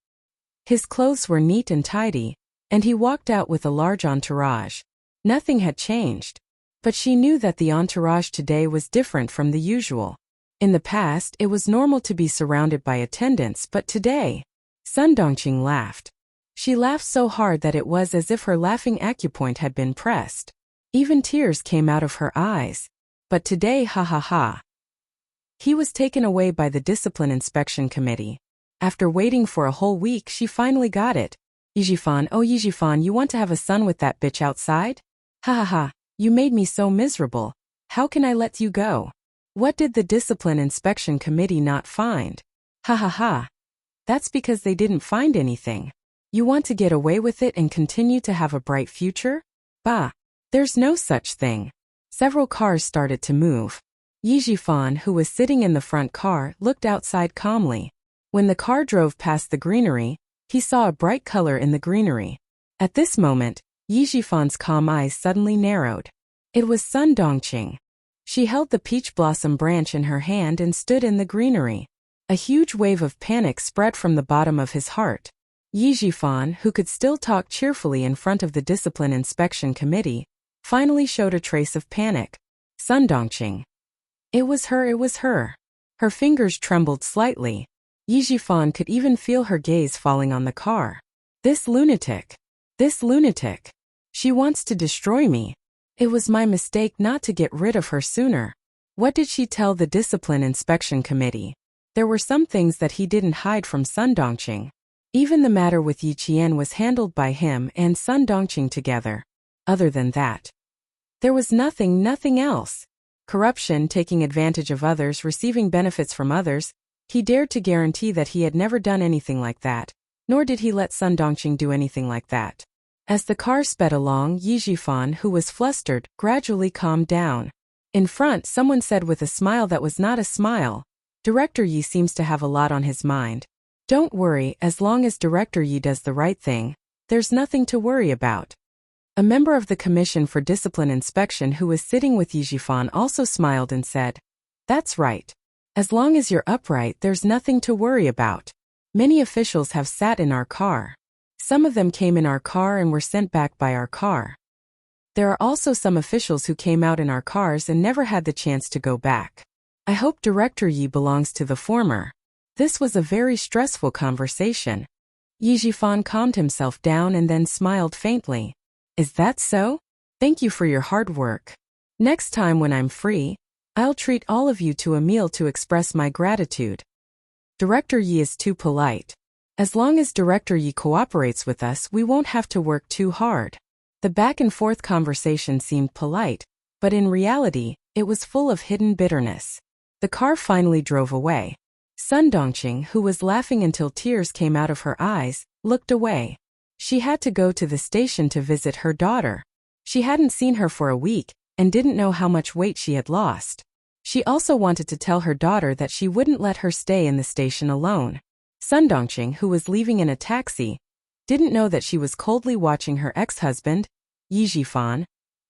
His clothes were neat and tidy, and he walked out with a large entourage. Nothing had changed. But she knew that the entourage today was different from the usual. In the past, it was normal to be surrounded by attendants, but today, Sun Dongqing laughed. She laughed so hard that it was as if her laughing acupoint had been pressed. Even tears came out of her eyes. But today, ha ha ha. He was taken away by the Discipline Inspection Committee. After waiting for a whole week, she finally got it. Yi Jifan, oh Yi Jifan, you want to have a son with that bitch outside? Ha ha ha, you made me so miserable. How can I let you go? What did the Discipline Inspection Committee not find? Ha ha ha. That's because they didn't find anything. You want to get away with it and continue to have a bright future? Bah. There's no such thing. Several cars started to move. Yi Jifan, who was sitting in the front car, looked outside calmly. When the car drove past the greenery, he saw a bright color in the greenery. At this moment, Yi Jifan's calm eyes suddenly narrowed. It was Sun Dongqing. She held the peach blossom branch in her hand and stood in the greenery. A huge wave of panic spread from the bottom of his heart. Yi Jifan, who could still talk cheerfully in front of the Discipline Inspection Committee, finally showed a trace of panic. Sun Dongqing. It was her. Her fingers trembled slightly. Yi Jifan could even feel her gaze falling on the car. This lunatic. She wants to destroy me. It was my mistake not to get rid of her sooner. What did she tell the Discipline Inspection Committee? There were some things that he didn't hide from Sun Dongqing. Even the matter with Yi Qian was handled by him and Sun Dongqing together. Other than that, there was nothing else. Corruption, taking advantage of others, receiving benefits from others. He dared to guarantee that he had never done anything like that, nor did he let Sun Dongqing do anything like that. As the car sped along, Yi Jifan, who was flustered, gradually calmed down. In front, someone said with a smile that was not a smile, Director Yi seems to have a lot on his mind. Don't worry, as long as Director Yi does the right thing, there's nothing to worry about. A member of the Commission for Discipline Inspection who was sitting with Yi Jifan also smiled and said, That's right. As long as you're upright, there's nothing to worry about. Many officials have sat in our car. Some of them came in our car and were sent back by our car. There are also some officials who came out in our cars and never had the chance to go back. I hope Director Yi belongs to the former. This was a very stressful conversation. Yi Jifan calmed himself down and then smiled faintly. Is that so? Thank you for your hard work. Next time when I'm free, I'll treat all of you to a meal to express my gratitude. Director Yi is too polite. As long as Director Yi cooperates with us, we won't have to work too hard. The back-and-forth conversation seemed polite, but in reality, it was full of hidden bitterness. The car finally drove away. Sun Dongqing, who was laughing until tears came out of her eyes, looked away. She had to go to the station to visit her daughter. She hadn't seen her for a week and didn't know how much weight she had lost. She also wanted to tell her daughter that she wouldn't let her stay in the station alone. Sun Dongqing, who was leaving in a taxi, didn't know that she was coldly watching her ex-husband, Yi Jifan.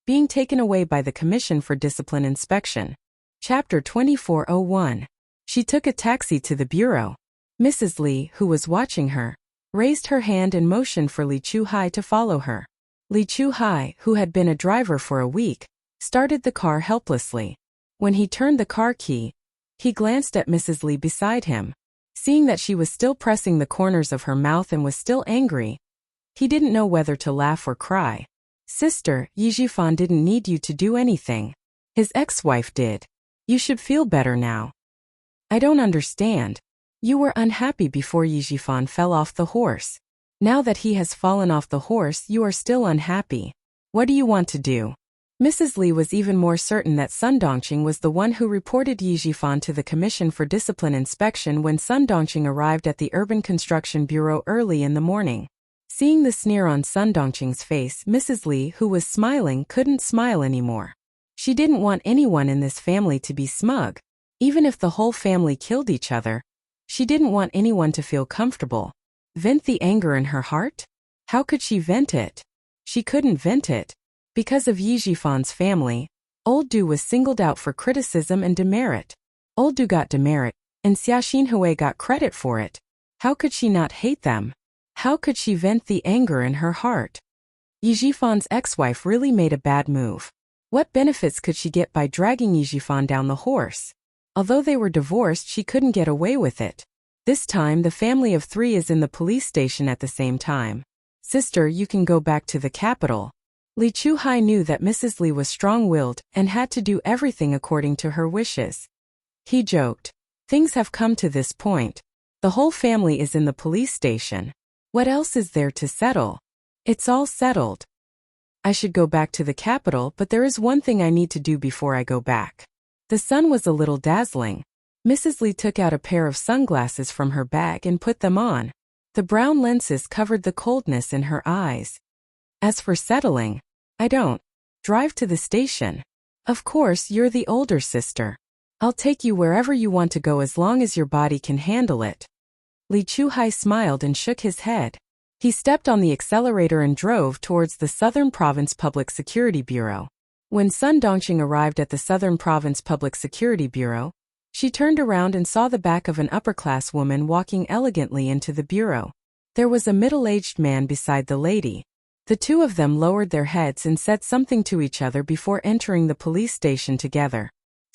Being taken away by the Commission for Discipline Inspection. Chapter 2401. She took a taxi to the bureau. Mrs. Li, who was watching her, raised her hand and motioned for Li Chuhai to follow her. Li Chuhai, who had been a driver for a week, started the car helplessly. When he turned the car key, he glanced at Mrs. Li beside him. Seeing that she was still pressing the corners of her mouth and was still angry, he didn't know whether to laugh or cry. Sister, Yi Jifan didn't need you to do anything. His ex-wife did. You should feel better now. I don't understand. You were unhappy before Yi Jifan fell off the horse. Now that he has fallen off the horse, you are still unhappy. What do you want to do? Mrs. Li was even more certain that Sun Dongqing was the one who reported Yi Jifan to the Commission for Discipline Inspection when Sun Dongqing arrived at the Urban Construction Bureau early in the morning. Seeing the sneer on Sun Dongqing's face, Mrs. Li, who was smiling, couldn't smile anymore. She didn't want anyone in this family to be smug. Even if the whole family killed each other, she didn't want anyone to feel comfortable. Vent the anger in her heart? How could she vent it? She couldn't vent it. Because of Yi Jifan's family, Old Du was singled out for criticism and demerit. Old Du got demerit, and Xia Xinhui got credit for it. How could she not hate them? How could she vent the anger in her heart? Yi Jifan's ex-wife really made a bad move. What benefits could she get by dragging Yi Jifan down the horse? Although they were divorced, she couldn't get away with it. This time the family of three is in the police station at the same time. Sister, you can go back to the capital. Li Chuhai knew that Mrs. Li was strong-willed and had to do everything according to her wishes. He joked. Things have come to this point. The whole family is in the police station. What else is there to settle? It's all settled. I should go back to the capital, but there is one thing I need to do before I go back. The sun was a little dazzling. Mrs. Li took out a pair of sunglasses from her bag and put them on. The brown lenses covered the coldness in her eyes. As for settling, I don't. Drive to the station. Of course, you're the older sister. I'll take you wherever you want to go as long as your body can handle it. Li Chuhai smiled and shook his head. He stepped on the accelerator and drove towards the Southern Province Public Security Bureau. When Sun Dongqing arrived at the Southern Province Public Security Bureau, she turned around and saw the back of an upper-class woman walking elegantly into the bureau. There was a middle-aged man beside the lady. The two of them lowered their heads and said something to each other before entering the police station together.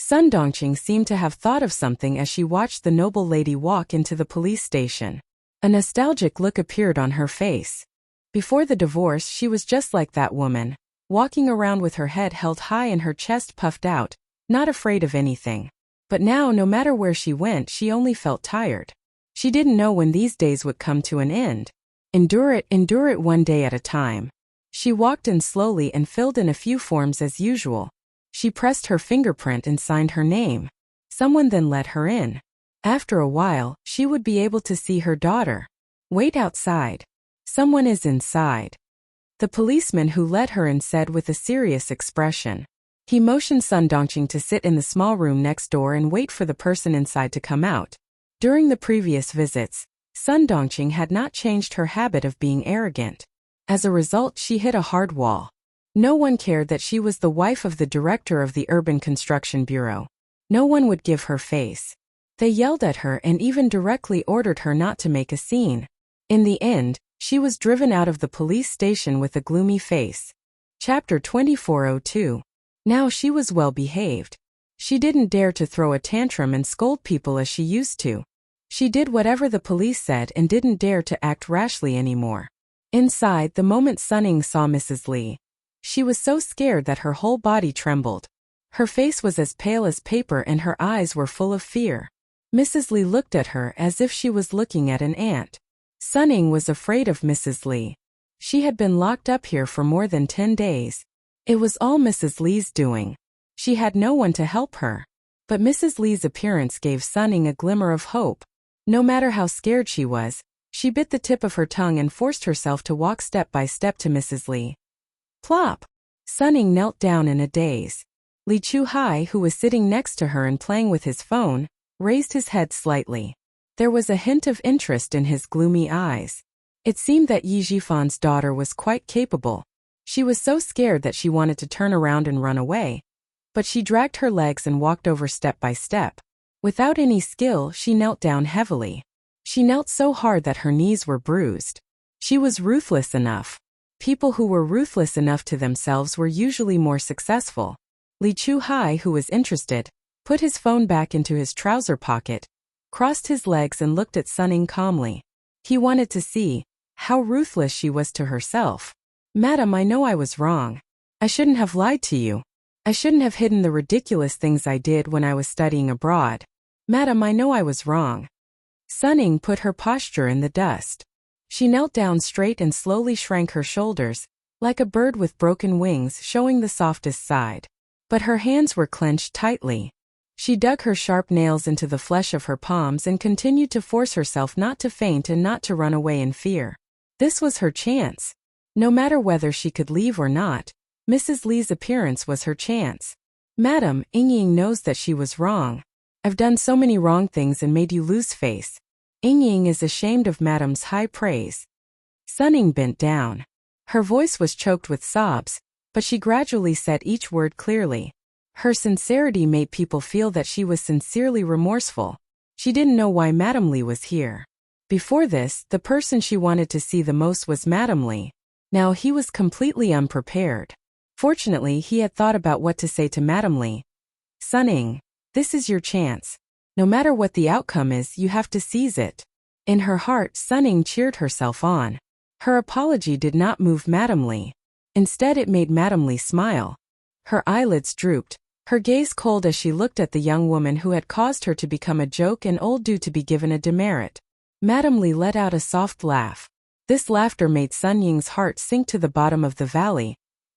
Sun Dongqing seemed to have thought of something as she watched the noble lady walk into the police station. A nostalgic look appeared on her face. Before the divorce, she was just like that woman, walking around with her head held high and her chest puffed out, not afraid of anything. But now, no matter where she went, she only felt tired. She didn't know when these days would come to an end. Endure it one day at a time. She walked in slowly and filled in a few forms as usual. She pressed her fingerprint and signed her name. Someone then let her in. After a while, she would be able to see her daughter. Wait outside. Someone is inside. The policeman who let her in said with a serious expression. He motioned Sun Dongqing to sit in the small room next door and wait for the person inside to come out. During the previous visits, Sun Dongqing had not changed her habit of being arrogant. As a result, she hit a hard wall. No one cared that she was the wife of the director of the Urban Construction Bureau. No one would give her face. They yelled at her and even directly ordered her not to make a scene. In the end, she was driven out of the police station with a gloomy face. Chapter 2402. Now she was well behaved. She didn't dare to throw a tantrum and scold people as she used to. She did whatever the police said and didn't dare to act rashly anymore. Inside, the moment Sunning saw Mrs. Li, she was so scared that her whole body trembled. Her face was as pale as paper and her eyes were full of fear. Mrs. Li looked at her as if she was looking at an ant. Sunning was afraid of Mrs. Li. She had been locked up here for more than 10 days. It was all Mrs. Li's doing. She had no one to help her. But Mrs. Li's appearance gave Sunning a glimmer of hope. No matter how scared she was, she bit the tip of her tongue and forced herself to walk step by step to Mrs. Li. Plop! Sunning knelt down in a daze. Li Chuhai, who was sitting next to her and playing with his phone, raised his head slightly. There was a hint of interest in his gloomy eyes. It seemed that Yi Jifan's daughter was quite capable. She was so scared that she wanted to turn around and run away, but she dragged her legs and walked over step by step. Without any skill, she knelt down heavily. She knelt so hard that her knees were bruised. She was ruthless enough. People who were ruthless enough to themselves were usually more successful. Li Chuhai, who was interested, put his phone back into his trouser pocket, crossed his legs and looked at Sunning calmly. He wanted to see how ruthless she was to herself. "Madam, I know I was wrong. I shouldn't have lied to you. I shouldn't have hidden the ridiculous things I did when I was studying abroad. Madam, I know I was wrong." Sunning put her posture in the dust. She knelt down straight and slowly shrank her shoulders, like a bird with broken wings showing the softest side. But her hands were clenched tightly. She dug her sharp nails into the flesh of her palms and continued to force herself not to faint and not to run away in fear. This was her chance. No matter whether she could leave or not, Mrs. Li's appearance was her chance. "Madam, Ying knows that she was wrong. I've done so many wrong things and made you lose face. Ying is ashamed of Madam's high praise." Sunning bent down. Her voice was choked with sobs, but she gradually said each word clearly. Her sincerity made people feel that she was sincerely remorseful. She didn't know why Madam Li was here. Before this, the person she wanted to see the most was Madam Li. Now he was completely unprepared. Fortunately, he had thought about what to say to Madam Li. "Sunning, this is your chance. No matter what the outcome is, you have to seize it." In her heart, Sunning cheered herself on. Her apology did not move Madam Li. Instead, it made Madam Li smile. Her eyelids drooped, her gaze cold as she looked at the young woman who had caused her to become a joke and old due to be given a demerit. Madam Li let out a soft laugh. This laughter made Sun Ying's heart sink to the bottom of the valley,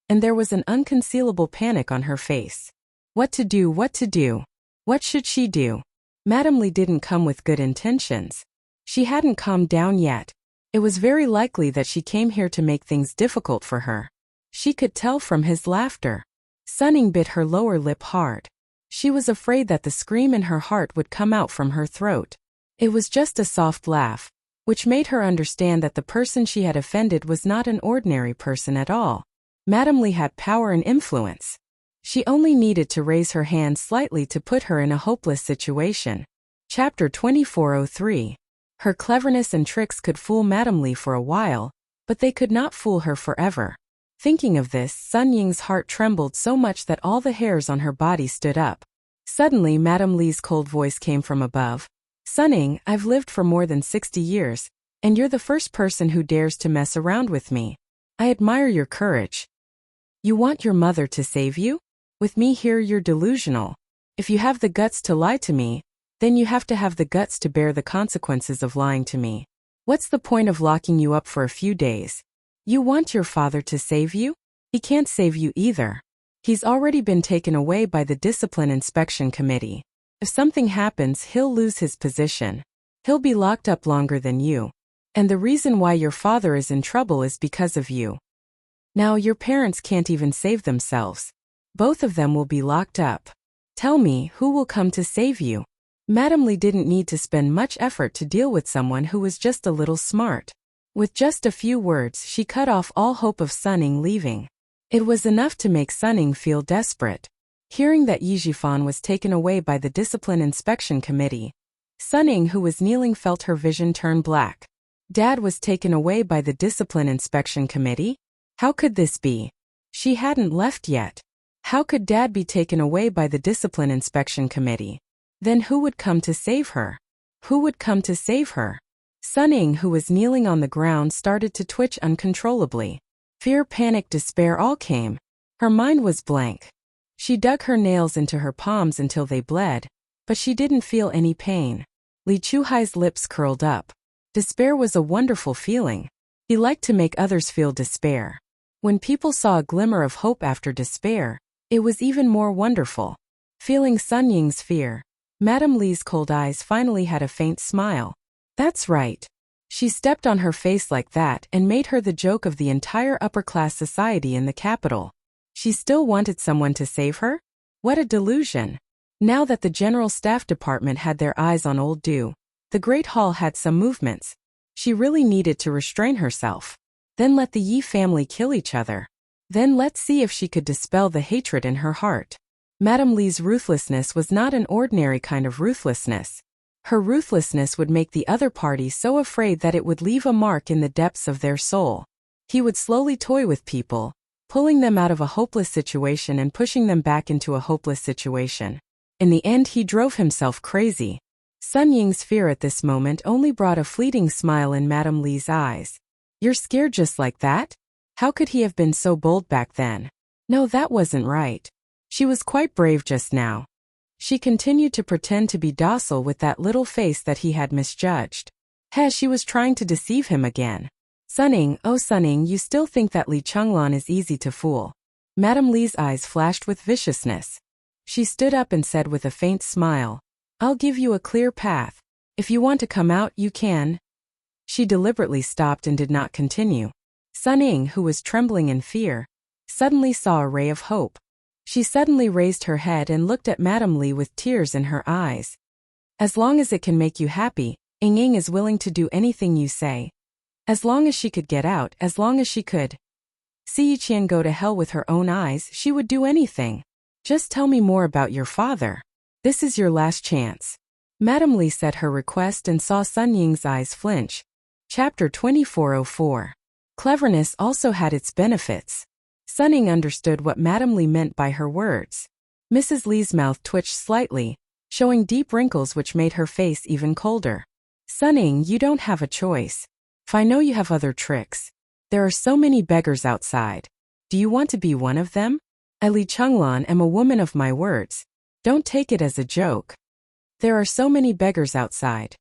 and there was an unconcealable panic on her face. What to do, what to do? What should she do? Madam Li didn't come with good intentions. She hadn't calmed down yet. It was very likely that she came here to make things difficult for her. She could tell from his laughter. Sunning bit her lower lip hard. She was afraid that the scream in her heart would come out from her throat. It was just a soft laugh, which made her understand that the person she had offended was not an ordinary person at all. Madam Li had power and influence. She only needed to raise her hand slightly to put her in a hopeless situation. Chapter 2403. Her cleverness and tricks could fool Madam Li for a while, but they could not fool her forever. Thinking of this, Sun Ying's heart trembled so much that all the hairs on her body stood up. Suddenly, Madam Li's cold voice came from above. "Sunning, I've lived for more than 60 years, and you're the first person who dares to mess around with me. I admire your courage. You want your mother to save you? With me here, you're delusional. If you have the guts to lie to me, then you have to have the guts to bear the consequences of lying to me. What's the point of locking you up for a few days? You want your father to save you? He can't save you either. He's already been taken away by the Discipline Inspection Committee. If something happens, he'll lose his position. He'll be locked up longer than you. And the reason why your father is in trouble is because of you. Now your parents can't even save themselves. Both of them will be locked up. Tell me, who will come to save you?" Madam Li didn't need to spend much effort to deal with someone who was just a little smart. With just a few words, she cut off all hope of Sunning leaving. It was enough to make Sunning feel desperate. Hearing that Yi Jifan was taken away by the Discipline Inspection Committee, Sunning, who was kneeling, felt her vision turn black. Dad was taken away by the Discipline Inspection Committee? How could this be? She hadn't left yet. How could Dad be taken away by the Discipline Inspection Committee? Then who would come to save her? Who would come to save her? Sunning, who was kneeling on the ground, started to twitch uncontrollably. Fear, panic, despair all came. Her mind was blank. She dug her nails into her palms until they bled, but she didn't feel any pain. Li Chuhai's lips curled up. Despair was a wonderful feeling. He liked to make others feel despair. When people saw a glimmer of hope after despair, it was even more wonderful. Feeling Sun Ying's fear, Madam Li's cold eyes finally had a faint smile. That's right. She stepped on her face like that and made her the joke of the entire upper-class society in the capital. She still wanted someone to save her? What a delusion. Now that the General Staff Department had their eyes on Old Du, the Great Hall had some movements. She really needed to restrain herself. Then let the Yi family kill each other. Then let's see if she could dispel the hatred in her heart. Madame Li's ruthlessness was not an ordinary kind of ruthlessness. Her ruthlessness would make the other party so afraid that it would leave a mark in the depths of their soul. He would slowly toy with people, pulling them out of a hopeless situation and pushing them back into a hopeless situation. In the end, he drove himself crazy. Sun Ying's fear at this moment only brought a fleeting smile in Madame Li's eyes. You're scared just like that? How could he have been so bold back then? No, that wasn't right. She was quite brave just now. She continued to pretend to be docile with that little face that he had misjudged. She was trying to deceive him again. Sunning, oh Sunning, you still think that Li Chenglan is easy to fool. Madame Li's eyes flashed with viciousness. She stood up and said with a faint smile, I'll give you a clear path. If you want to come out, you can. She deliberately stopped and did not continue. Sunning, who was trembling in fear, suddenly saw a ray of hope. She suddenly raised her head and looked at Madame Li with tears in her eyes. As long as it can make you happy, Ying is willing to do anything you say. As long as she could get out, as long as she could see Yiqian go to hell with her own eyes, she would do anything. Just tell me more about your father. This is your last chance. Madame Li said her request and saw Sun Ying's eyes flinch. Chapter 2404. Cleverness also had its benefits. Sun Ying understood what Madame Li meant by her words. Mrs. Li's mouth twitched slightly, showing deep wrinkles which made her face even colder. Sun Ying, you don't have a choice. If I know you have other tricks. There are so many beggars outside. Do you want to be one of them? I, Li Chenglan, am a woman of my words. Don't take it as a joke. There are so many beggars outside.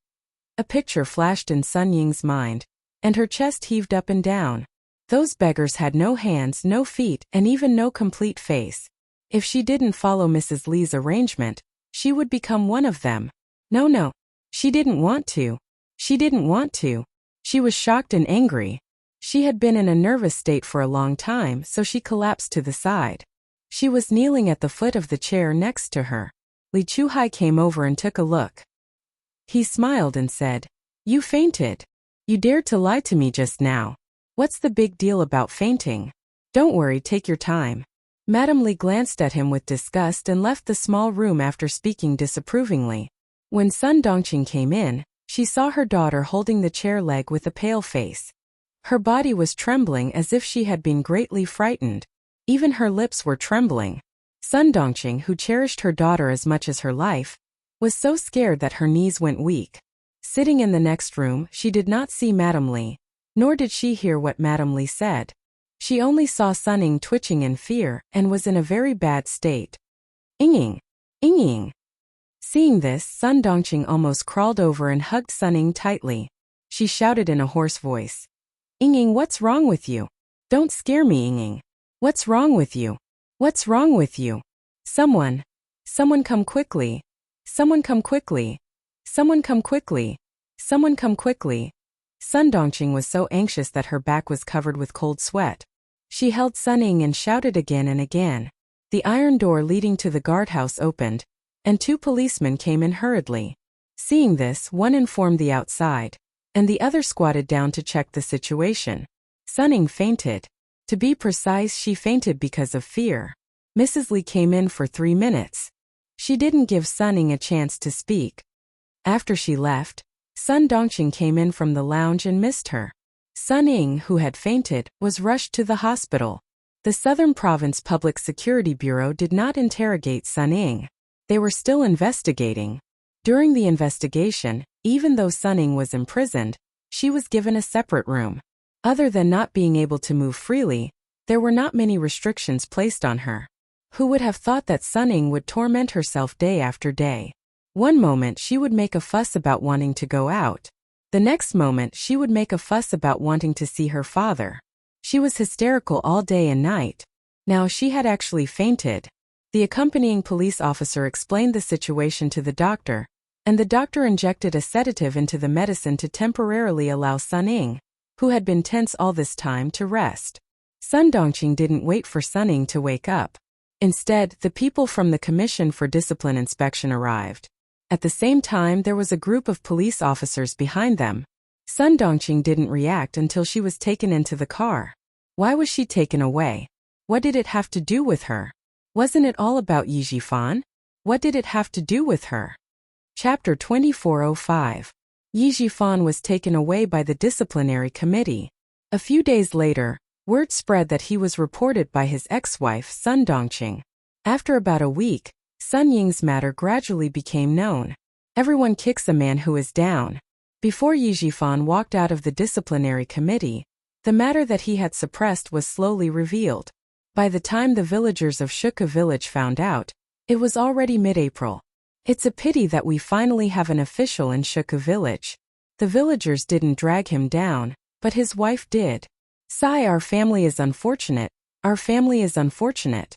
A picture flashed in Sun Ying's mind, and her chest heaved up and down. Those beggars had no hands, no feet, and even no complete face. If she didn't follow Mrs. Li's arrangement, she would become one of them. No. She didn't want to. She didn't want to. She was shocked and angry. She had been in a nervous state for a long time, so she collapsed to the side. She was kneeling at the foot of the chair next to her. Li Chuhai came over and took a look. He smiled and said, You fainted. You dared to lie to me just now. What's the big deal about fainting? Don't worry, take your time. Madame Li glanced at him with disgust and left the small room after speaking disapprovingly. When Sun Dongqing came in, she saw her daughter holding the chair leg with a pale face. Her body was trembling as if she had been greatly frightened. Even her lips were trembling. Sun Dongqing, who cherished her daughter as much as her life, was so scared that her knees went weak. Sitting in the next room, she did not see Madame Li, nor did she hear what Madame Li said. She only saw Sun Ying twitching in fear and was in a very bad state. Ying! Seeing this, Sun Dongqing almost crawled over and hugged Sun Ying tightly. She shouted in a hoarse voice. Ying, what's wrong with you? Don't scare me, Ying. What's wrong with you? What's wrong with you? Someone come quickly. Someone come quickly. Someone come quickly. Someone come quickly. Sun Dongqing was so anxious that her back was covered with cold sweat. She held Sun Ying and shouted again and again. The iron door leading to the guardhouse opened, and 2 policemen came in hurriedly. Seeing this, one informed the outside, and the other squatted down to check the situation. Sun Ying fainted. To be precise, she fainted because of fear. Mrs. Li came in for 3 minutes. She didn't give Sun Ying a chance to speak. After she left, Sun Dongqing came in from the lounge and missed her. Sun Ying, who had fainted, was rushed to the hospital. The Southern Province Public Security Bureau did not interrogate Sun Ying. They were still investigating. During the investigation, even though Sun Ying was imprisoned, she was given a separate room. Other than not being able to move freely, there were not many restrictions placed on her. Who would have thought that Sun Ying would torment herself day after day? One moment she would make a fuss about wanting to go out. The next moment she would make a fuss about wanting to see her father. She was hysterical all day and night. Now she had actually fainted. The accompanying police officer explained the situation to the doctor, and the doctor injected a sedative into the medicine to temporarily allow Sun Ying, who had been tense all this time, to rest. Sun Dongqing didn't wait for Sun Ying to wake up. Instead, the people from the Commission for Discipline Inspection arrived. At the same time, there was a group of police officers behind them. Sun Dongqing didn't react until she was taken into the car. Why was she taken away? What did it have to do with her? Wasn't it all about Yi Jifan? What did it have to do with her? Chapter 2405. Yi Jifan was taken away by the disciplinary committee. A few days later, word spread that he was reported by his ex-wife Sun Dongqing. After about a week, Sun Ying's matter gradually became known. Everyone kicks a man who is down. Before Yi Jifan walked out of the disciplinary committee, the matter that he had suppressed was slowly revealed. By the time the villagers of Shuka village found out, it was already mid-April. It's a pity that we finally have an official in Shuka village. The villagers didn't drag him down, but his wife did. Sigh, our family is unfortunate. Our family is unfortunate.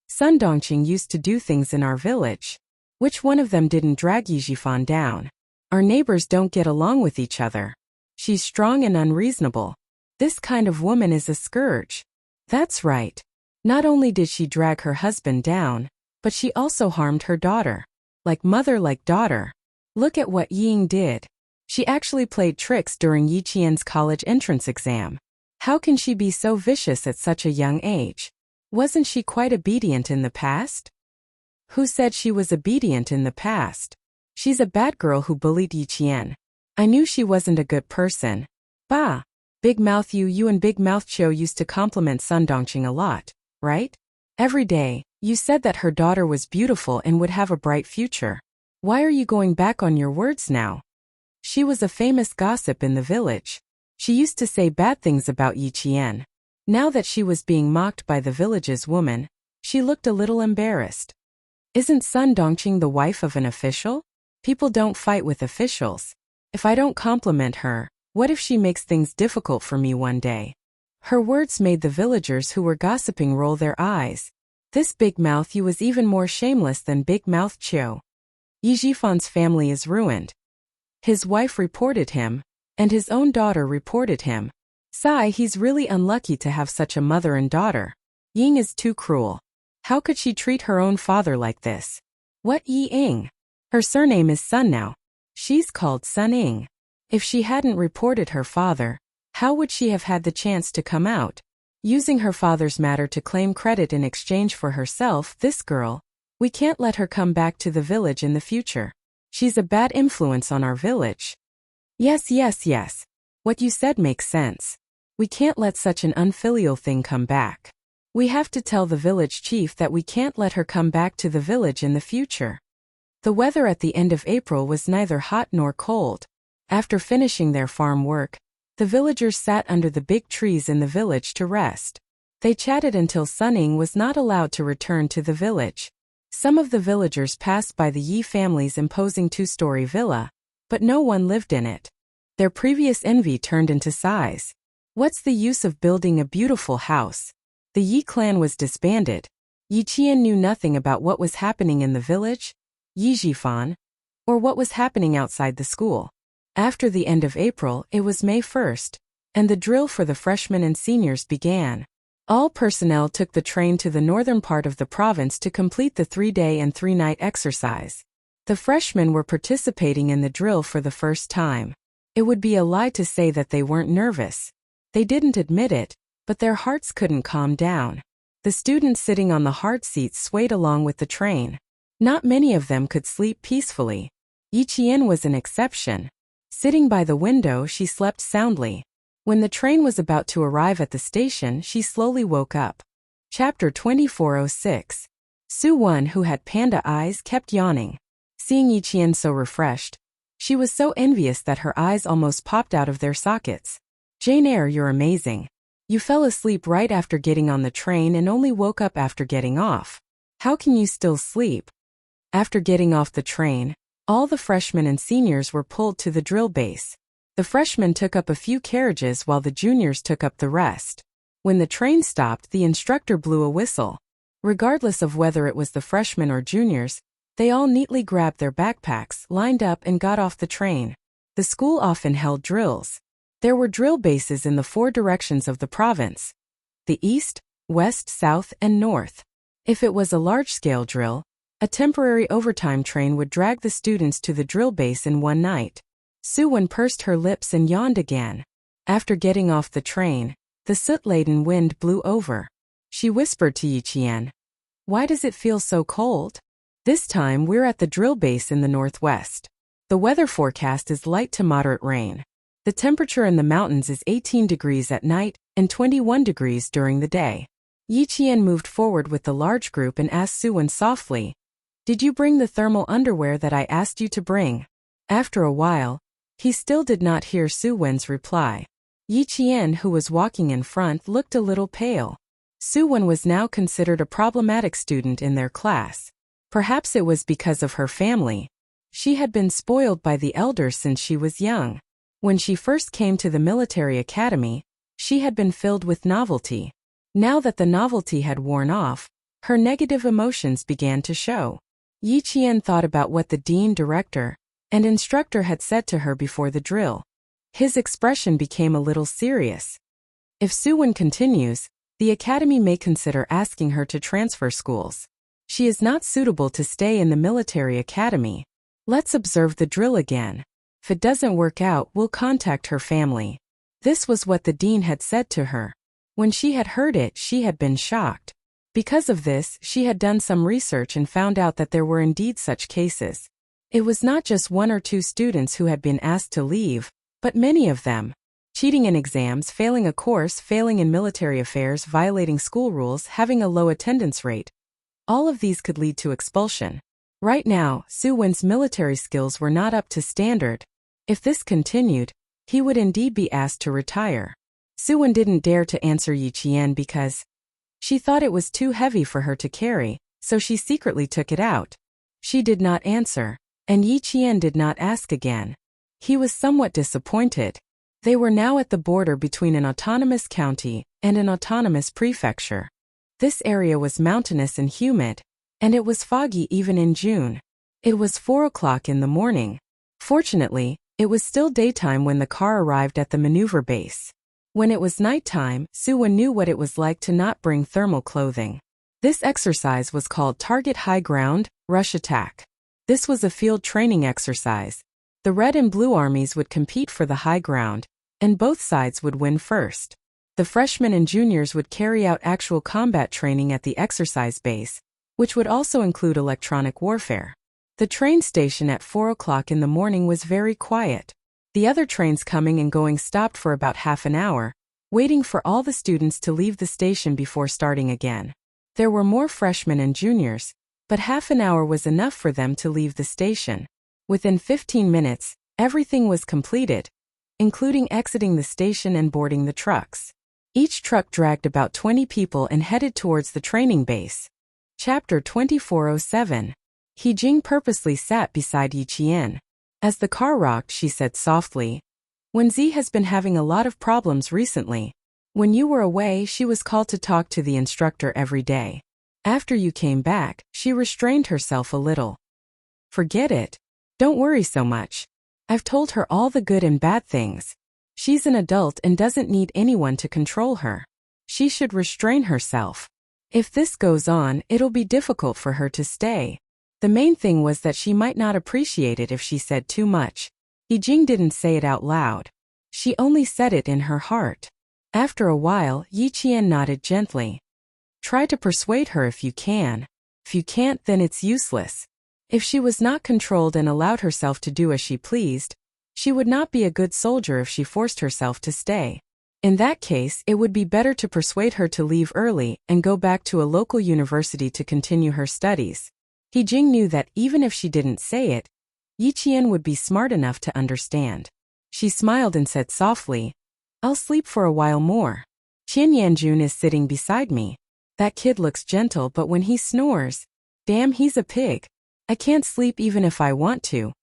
Sun Dongqing used to do things in our village. Which one of them didn't drag Yi Jifan down? Our neighbors don't get along with each other. She's strong and unreasonable. This kind of woman is a scourge. That's right. Not only did she drag her husband down, but she also harmed her daughter. Like mother, like daughter. Look at what Ying did. She actually played tricks during Yi Qian's college entrance exam. How can she be so vicious at such a young age? Wasn't she quite obedient in the past? Who said she was obedient in the past? She's a bad girl who bullied Yi Qian. I knew she wasn't a good person. Bah! Big Mouth you and Big Mouth Cho used to compliment Sun Dongqing a lot, right? Every day, you said that her daughter was beautiful and would have a bright future. Why are you going back on your words now? She was a famous gossip in the village. She used to say bad things about Yi Qian. Now that she was being mocked by the village's woman, she looked a little embarrassed. Isn't Sun Dongqing the wife of an official? People don't fight with officials. If I don't compliment her, what if she makes things difficult for me one day? Her words made the villagers who were gossiping roll their eyes. This Big Mouth you was even more shameless than Big Mouth Cho. Yi Jifan's family is ruined. His wife reported him, and his own daughter reported him. Sigh, he's really unlucky to have such a mother and daughter. Ying is too cruel. How could she treat her own father like this? What Yi Ying? Her surname is Sun now. She's called Sun Ying. If she hadn't reported her father, how would she have had the chance to come out? Using her father's matter to claim credit in exchange for herself, this girl, we can't let her come back to the village in the future. She's a bad influence on our village. Yes. What you said makes sense. We can't let such an unfilial thing come back. We have to tell the village chief that we can't let her come back to the village in the future. The weather at the end of April was neither hot nor cold. After finishing their farm work, the villagers sat under the big trees in the village to rest. They chatted until Sun Ying was not allowed to return to the village. Some of the villagers passed by the Yi family's imposing two-story villa, but no one lived in it. Their previous envy turned into sighs. What's the use of building a beautiful house? The Yi clan was disbanded. Yi Qian knew nothing about what was happening in the village, Yi Jifan, or what was happening outside the school. After the end of April, it was May 1st, and the drill for the freshmen and seniors began. All personnel took the train to the northern part of the province to complete the 3-day and 3-night exercise. The freshmen were participating in the drill for the first time. It would be a lie to say that they weren't nervous. They didn't admit it, but their hearts couldn't calm down. The students sitting on the hard seats swayed along with the train. Not many of them could sleep peacefully. Yi Qian was an exception. Sitting by the window, she slept soundly. When the train was about to arrive at the station, she slowly woke up. Chapter 2406. Su Wen, who had panda eyes, kept yawning. Seeing Yi Qian so refreshed, she was so envious that her eyes almost popped out of their sockets. Jane Eyre, you're amazing. You fell asleep right after getting on the train and only woke up after getting off. How can you still sleep? After getting off the train, all the freshmen and seniors were pulled to the drill base. The freshmen took up a few carriages while the juniors took up the rest. When the train stopped, the instructor blew a whistle. Regardless of whether it was the freshmen or juniors, they all neatly grabbed their backpacks, lined up, and got off the train. The school often held drills. There were drill bases in the 4 directions of the province: the east, west, south, and north. If it was a large-scale drill, a temporary overtime train would drag the students to the drill base in one night. Su Wen pursed her lips and yawned again. After getting off the train, the soot-laden wind blew over. She whispered to Yiqian. Why does it feel so cold? This time we're at the drill base in the northwest. The weather forecast is light to moderate rain. The temperature in the mountains is 18 degrees at night and 21 degrees during the day. Yiqian moved forward with the large group and asked Suwen softly, Did you bring the thermal underwear that I asked you to bring? After a while, he still did not hear Suwen's reply. Yiqian, who was walking in front, looked a little pale. Suwen was now considered a problematic student in their class. Perhaps it was because of her family. She had been spoiled by the elders since she was young. When she first came to the military academy, she had been filled with novelty. Now that the novelty had worn off, her negative emotions began to show. Yiqian thought about what the dean, director, and instructor had said to her before the drill. His expression became a little serious. If Suwen continues, the academy may consider asking her to transfer schools. She is not suitable to stay in the military academy. Let's observe the drill again. If it doesn't work out, we'll contact her family. This was what the dean had said to her. When she had heard it, she had been shocked. Because of this, she had done some research and found out that there were indeed such cases. It was not just 1 or 2 students who had been asked to leave, but many of them. Cheating in exams, failing a course, failing in military affairs, violating school rules, having a low attendance rate. All of these could lead to expulsion. Right now, Suwen's military skills were not up to standard. If this continued, he would indeed be asked to retire. Suwen didn't dare to answer Yiqian because she thought it was too heavy for her to carry, so she secretly took it out. She did not answer, and Yiqian did not ask again. He was somewhat disappointed. They were now at the border between an autonomous county and an autonomous prefecture. This area was mountainous and humid, and it was foggy even in June. It was 4 o'clock in the morning. Fortunately, it was still daytime when the car arrived at the maneuver base. When it was nighttime, Suwen knew what it was like to not bring thermal clothing. This exercise was called Target High Ground, Rush Attack. This was a field training exercise. The Red and Blue armies would compete for the high ground, and both sides would win first. The freshmen and juniors would carry out actual combat training at the exercise base, which would also include electronic warfare. The train station at 4 o'clock in the morning was very quiet. The other trains coming and going stopped for about half an hour, waiting for all the students to leave the station before starting again. There were more freshmen and juniors, but half an hour was enough for them to leave the station. Within 15 minutes, everything was completed, including exiting the station and boarding the trucks. Each truck dragged about 20 people and headed towards the training base. Chapter 2407. He Jing purposely sat beside Yiqian. As the car rocked, she said softly, Wenzi has been having a lot of problems recently. When you were away, she was called to talk to the instructor every day. After you came back, she restrained herself a little. Forget it. Don't worry so much. I've told her all the good and bad things. She's an adult and doesn't need anyone to control her. She should restrain herself. If this goes on, it'll be difficult for her to stay. The main thing was that she might not appreciate it if she said too much. Yijing didn't say it out loud. She only said it in her heart. After a while, Yiqian nodded gently. Try to persuade her if you can. If you can't, then it's useless. If she was not controlled and allowed herself to do as she pleased, she would not be a good soldier if she forced herself to stay. In that case, it would be better to persuade her to leave early and go back to a local university to continue her studies. Yijing knew that even if she didn't say it, Yiqian would be smart enough to understand. She smiled and said softly, I'll sleep for a while more. Qian Yanjun is sitting beside me. That kid looks gentle, but when he snores, damn, he's a pig. I can't sleep even if I want to.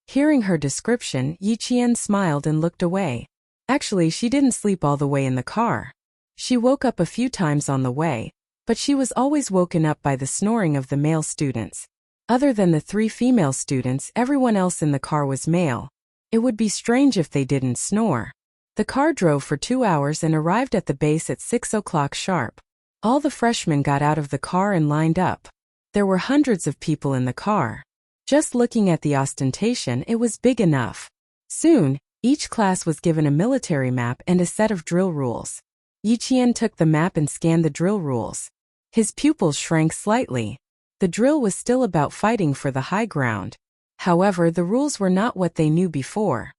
Hearing her description, Yiqian smiled and looked away. Actually, she didn't sleep all the way in the car. She woke up a few times on the way, but she was always woken up by the snoring of the male students. Other than the 3 female students, everyone else in the car was male. It would be strange if they didn't snore. The car drove for 2 hours and arrived at the base at 6 o'clock sharp. All the freshmen got out of the car and lined up. There were hundreds of people in the car. Just looking at the ostentation, it was big enough. Soon, each class was given a military map and a set of drill rules. Yi Qian took the map and scanned the drill rules. His pupils shrank slightly. The drill was still about fighting for the high ground. However, the rules were not what they knew before.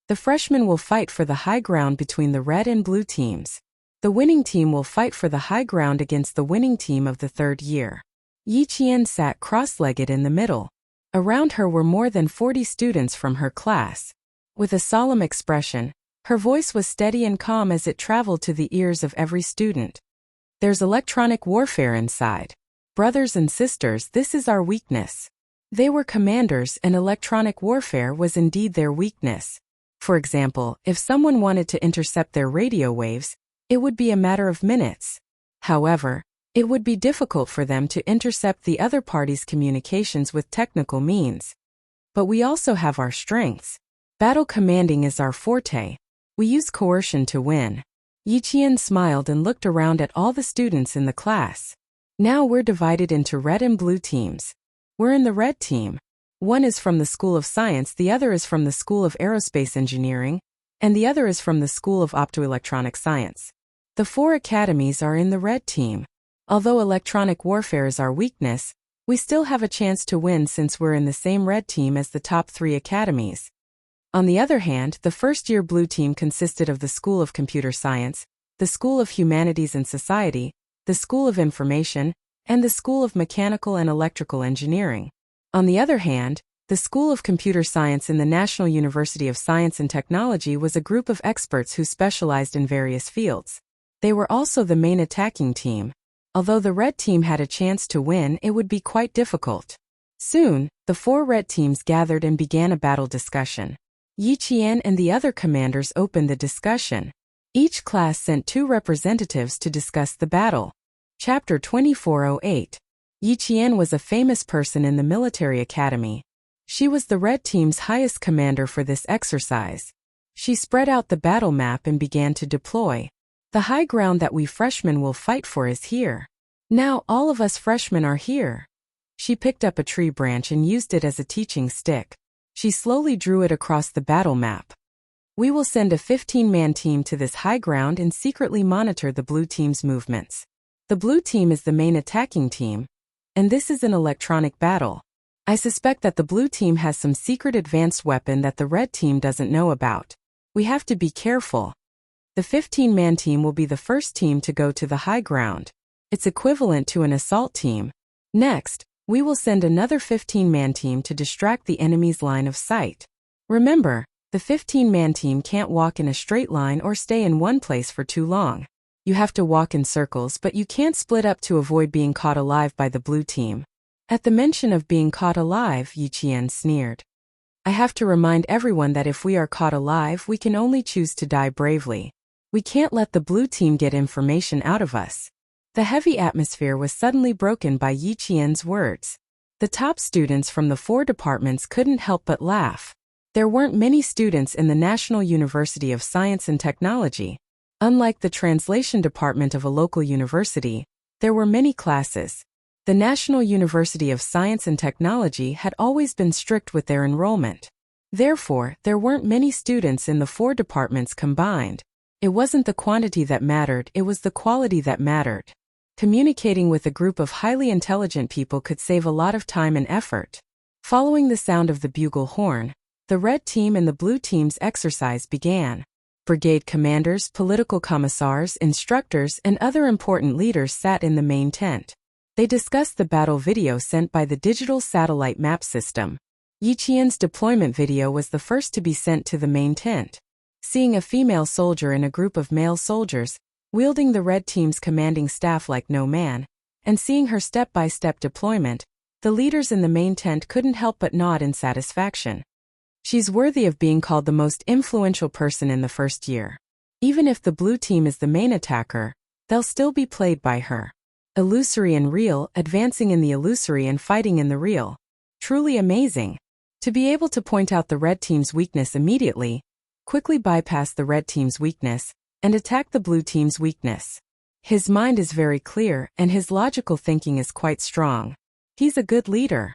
The freshmen will fight for the high ground between the red and blue teams. The winning team will fight for the high ground against the winning team of the third year. Yi Qian sat cross-legged in the middle. Around her were more than 40 students from her class. With a solemn expression, her voice was steady and calm as it traveled to the ears of every student. There's electronic warfare inside. Brothers and sisters, this is our weakness. They were commanders, and electronic warfare was indeed their weakness. For example, if someone wanted to intercept their radio waves, it would be a matter of minutes. However, it would be difficult for them to intercept the other party's communications with technical means. But we also have our strengths. Battle commanding is our forte. We use coercion to win. Yi Qian smiled and looked around at all the students in the class. Now we're divided into red and blue teams. We're in the red team. One is from the School of Science, the other is from the School of Aerospace Engineering, and the other is from the School of Optoelectronic Science. The 4 academies are in the red team. Although electronic warfare is our weakness, we still have a chance to win since we're in the same red team as the top 3 academies. On the other hand, the first-year blue team consisted of the School of Computer Science, the School of Humanities and Society, the School of Information, and the School of Mechanical and Electrical Engineering. On the other hand, the School of Computer Science in the National University of Science and Technology was a group of experts who specialized in various fields. They were also the main attacking team. Although the red team had a chance to win, it would be quite difficult. Soon, the 4 red teams gathered and began a battle discussion. Yi Qian and the other commanders opened the discussion. Each class sent 2 representatives to discuss the battle. Chapter 2408. Yi Qian was a famous person in the military academy. She was the red team's highest commander for this exercise. She spread out the battle map and began to deploy. The high ground that we freshmen will fight for is here. Now all of us freshmen are here. She picked up a tree branch and used it as a teaching stick. She slowly drew it across the battle map. We will send a 15-man team to this high ground and secretly monitor the blue team's movements. The blue team is the main attacking team, and this is an electronic battle. I suspect that the blue team has some secret advanced weapon that the red team doesn't know about. We have to be careful. The 15-man team will be the first team to go to the high ground. It's equivalent to an assault team. Next, we will send another 15-man team to distract the enemy's line of sight. Remember, the 15-man team can't walk in a straight line or stay in one place for too long. You have to walk in circles, but you can't split up to avoid being caught alive by the blue team. At the mention of being caught alive, Yi Qian sneered. I have to remind everyone that if we are caught alive, we can only choose to die bravely. We can't let the blue team get information out of us. The heavy atmosphere was suddenly broken by Yi Qian's words. The top students from the 4 departments couldn't help but laugh. There weren't many students in the National University of Science and Technology. Unlike the translation department of a local university, there were many classes. The National University of Science and Technology had always been strict with their enrollment. Therefore, there weren't many students in the 4 departments combined. It wasn't the quantity that mattered, it was the quality that mattered. Communicating with a group of highly intelligent people could save a lot of time and effort. Following the sound of the bugle horn, the red team and the blue team's exercise began. Brigade commanders, political commissars, instructors, and other important leaders sat in the main tent. They discussed the battle video sent by the digital satellite map system. Yi Qian's deployment video was the first to be sent to the main tent. Seeing a female soldier in a group of male soldiers, wielding the red team's commanding staff like no man, and seeing her step-by-step deployment, the leaders in the main tent couldn't help but nod in satisfaction. She's worthy of being called the most influential person in the first year. Even if the blue team is the main attacker, they'll still be played by her. Illusory and real, advancing in the illusory and fighting in the real. Truly amazing. To be able to point out the red team's weakness immediately, quickly bypass the red team's weakness, and attack the blue team's weakness. His mind is very clear, and his logical thinking is quite strong. He's a good leader.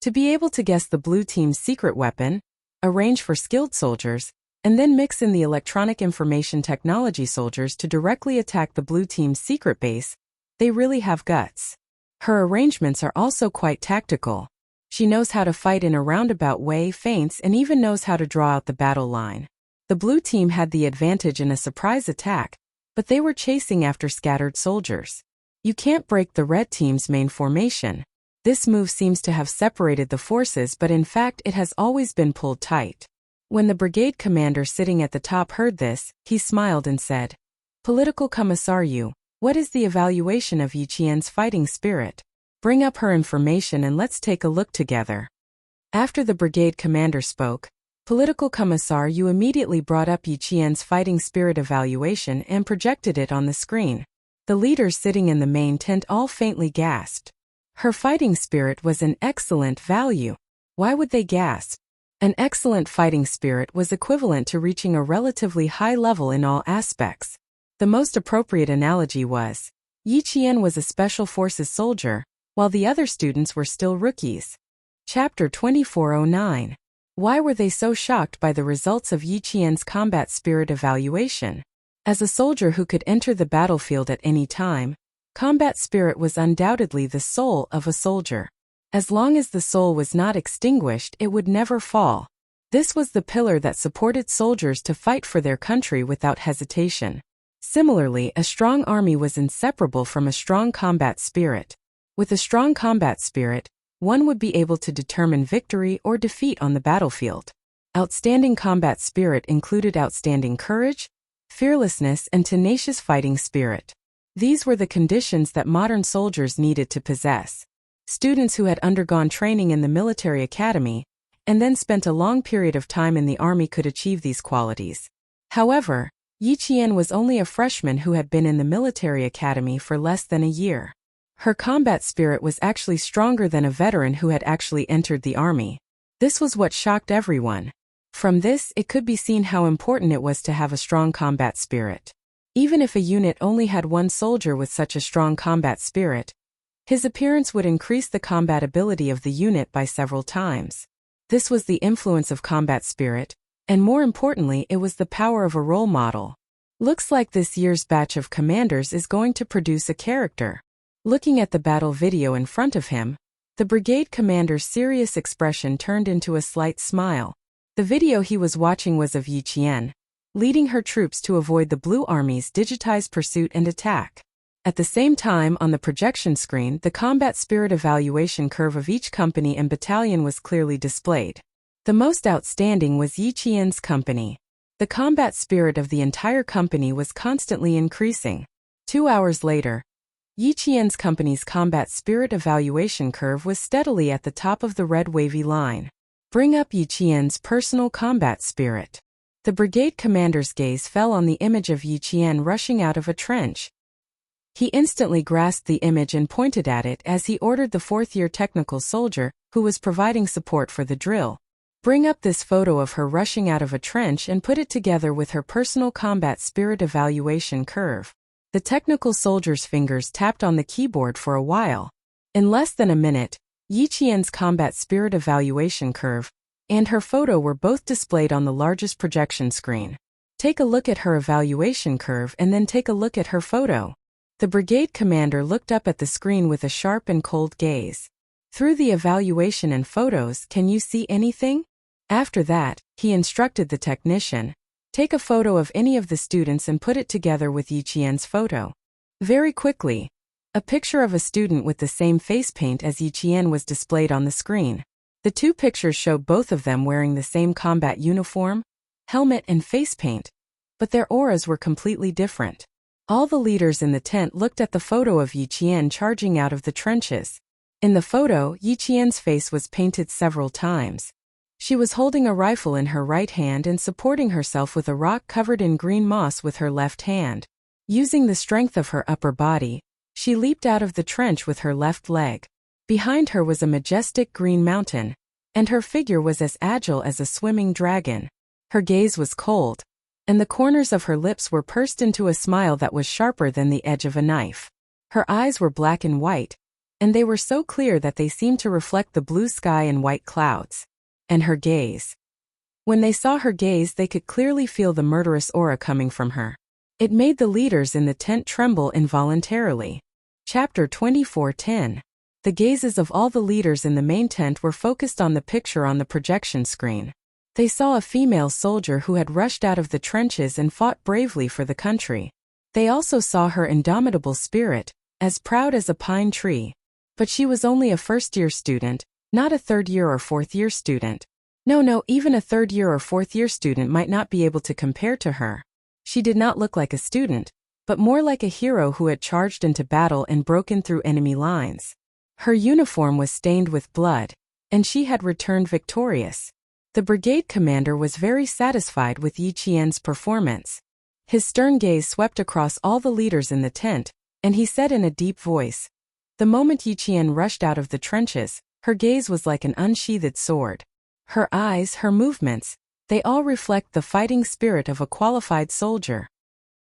To be able to guess the blue team's secret weapon, a range for skilled soldiers, and then mix in the electronic information technology soldiers to directly attack the blue team's secret base. They really have guts. Her arrangements are also quite tactical. She knows how to fight in a roundabout way, feints, and even knows how to draw out the battle line. The blue team had the advantage in a surprise attack, but they were chasing after scattered soldiers. You can't break the red team's main formation. This move seems to have separated the forces, but in fact it has always been pulled tight. When the brigade commander sitting at the top heard this, he smiled and said, "Political Commissariu, what is the evaluation of Yi Qian's fighting spirit? Bring up her information and let's take a look together." After the brigade commander spoke, Political Commissariu immediately brought up Yi Qian's fighting spirit evaluation and projected it on the screen. The leaders sitting in the main tent all faintly gasped. Her fighting spirit was an excellent value. Why would they gasp? An excellent fighting spirit was equivalent to reaching a relatively high level in all aspects. The most appropriate analogy was, Yi Qian was a special forces soldier, while the other students were still rookies. Chapter 2409. Why were they so shocked by the results of Yi Qian's combat spirit evaluation? As a soldier who could enter the battlefield at any time, combat spirit was undoubtedly the soul of a soldier. As long as the soul was not extinguished, it would never fall. This was the pillar that supported soldiers to fight for their country without hesitation. Similarly, a strong army was inseparable from a strong combat spirit. With a strong combat spirit, one would be able to determine victory or defeat on the battlefield. Outstanding combat spirit included outstanding courage, fearlessness, and tenacious fighting spirit. These were the conditions that modern soldiers needed to possess. Students who had undergone training in the military academy and then spent a long period of time in the army could achieve these qualities. However, Yi Qian was only a freshman who had been in the military academy for less than a year. Her combat spirit was actually stronger than a veteran who had actually entered the army. This was what shocked everyone. From this, it could be seen how important it was to have a strong combat spirit. Even if a unit only had one soldier with such a strong combat spirit, his appearance would increase the combat ability of the unit by several times. This was the influence of combat spirit, and more importantly, it was the power of a role model. Looks like this year's batch of commanders is going to produce a character. Looking at the battle video in front of him, the brigade commander's serious expression turned into a slight smile. The video he was watching was of Yi Qian, leading her troops to avoid the Blue Army's digitized pursuit and attack. At the same time, on the projection screen, the combat spirit evaluation curve of each company and battalion was clearly displayed. The most outstanding was Yi Qian's company. The combat spirit of the entire company was constantly increasing. 2 hours later, Yi Qian's company's combat spirit evaluation curve was steadily at the top of the red wavy line. Bring up Yi Qian's personal combat spirit. The brigade commander's gaze fell on the image of Yi Qian rushing out of a trench. He instantly grasped the image and pointed at it as he ordered the fourth-year technical soldier, who was providing support for the drill. Bring up this photo of her rushing out of a trench and put it together with her personal combat spirit evaluation curve. The technical soldier's fingers tapped on the keyboard for a while. In less than a minute, Yi Qian's combat spirit evaluation curve and her photo were both displayed on the largest projection screen. Take a look at her evaluation curve and then take a look at her photo. The brigade commander looked up at the screen with a sharp and cold gaze. Through the evaluation and photos, can you see anything? After that, he instructed the technician, take a photo of any of the students and put it together with Yi Qian's photo. Very quickly, a picture of a student with the same face paint as Yi Qian was displayed on the screen. The two pictures showed both of them wearing the same combat uniform, helmet and face paint, but their auras were completely different. All the leaders in the tent looked at the photo of Yi Qian charging out of the trenches. In the photo, Yi Qian's face was painted several times. She was holding a rifle in her right hand and supporting herself with a rock covered in green moss with her left hand. Using the strength of her upper body, she leaped out of the trench with her left leg. Behind her was a majestic green mountain, and her figure was as agile as a swimming dragon. Her gaze was cold, and the corners of her lips were pursed into a smile that was sharper than the edge of a knife. Her eyes were black and white, and they were so clear that they seemed to reflect the blue sky and white clouds. And her gaze. When they saw her gaze, they could clearly feel the murderous aura coming from her. It made the leaders in the tent tremble involuntarily. Chapter 24:10. The gazes of all the leaders in the main tent were focused on the picture on the projection screen. They saw a female soldier who had rushed out of the trenches and fought bravely for the country. They also saw her indomitable spirit, as proud as a pine tree. But she was only a first-year student, not a third-year or fourth-year student. No, even a third-year or fourth-year student might not be able to compare to her. She did not look like a student, but more like a hero who had charged into battle and broken through enemy lines. Her uniform was stained with blood, and she had returned victorious. The brigade commander was very satisfied with Yi Qian's performance. His stern gaze swept across all the leaders in the tent, and he said in a deep voice, "The moment Yi Qian rushed out of the trenches, her gaze was like an unsheathed sword. Her eyes, her movements, they all reflect the fighting spirit of a qualified soldier.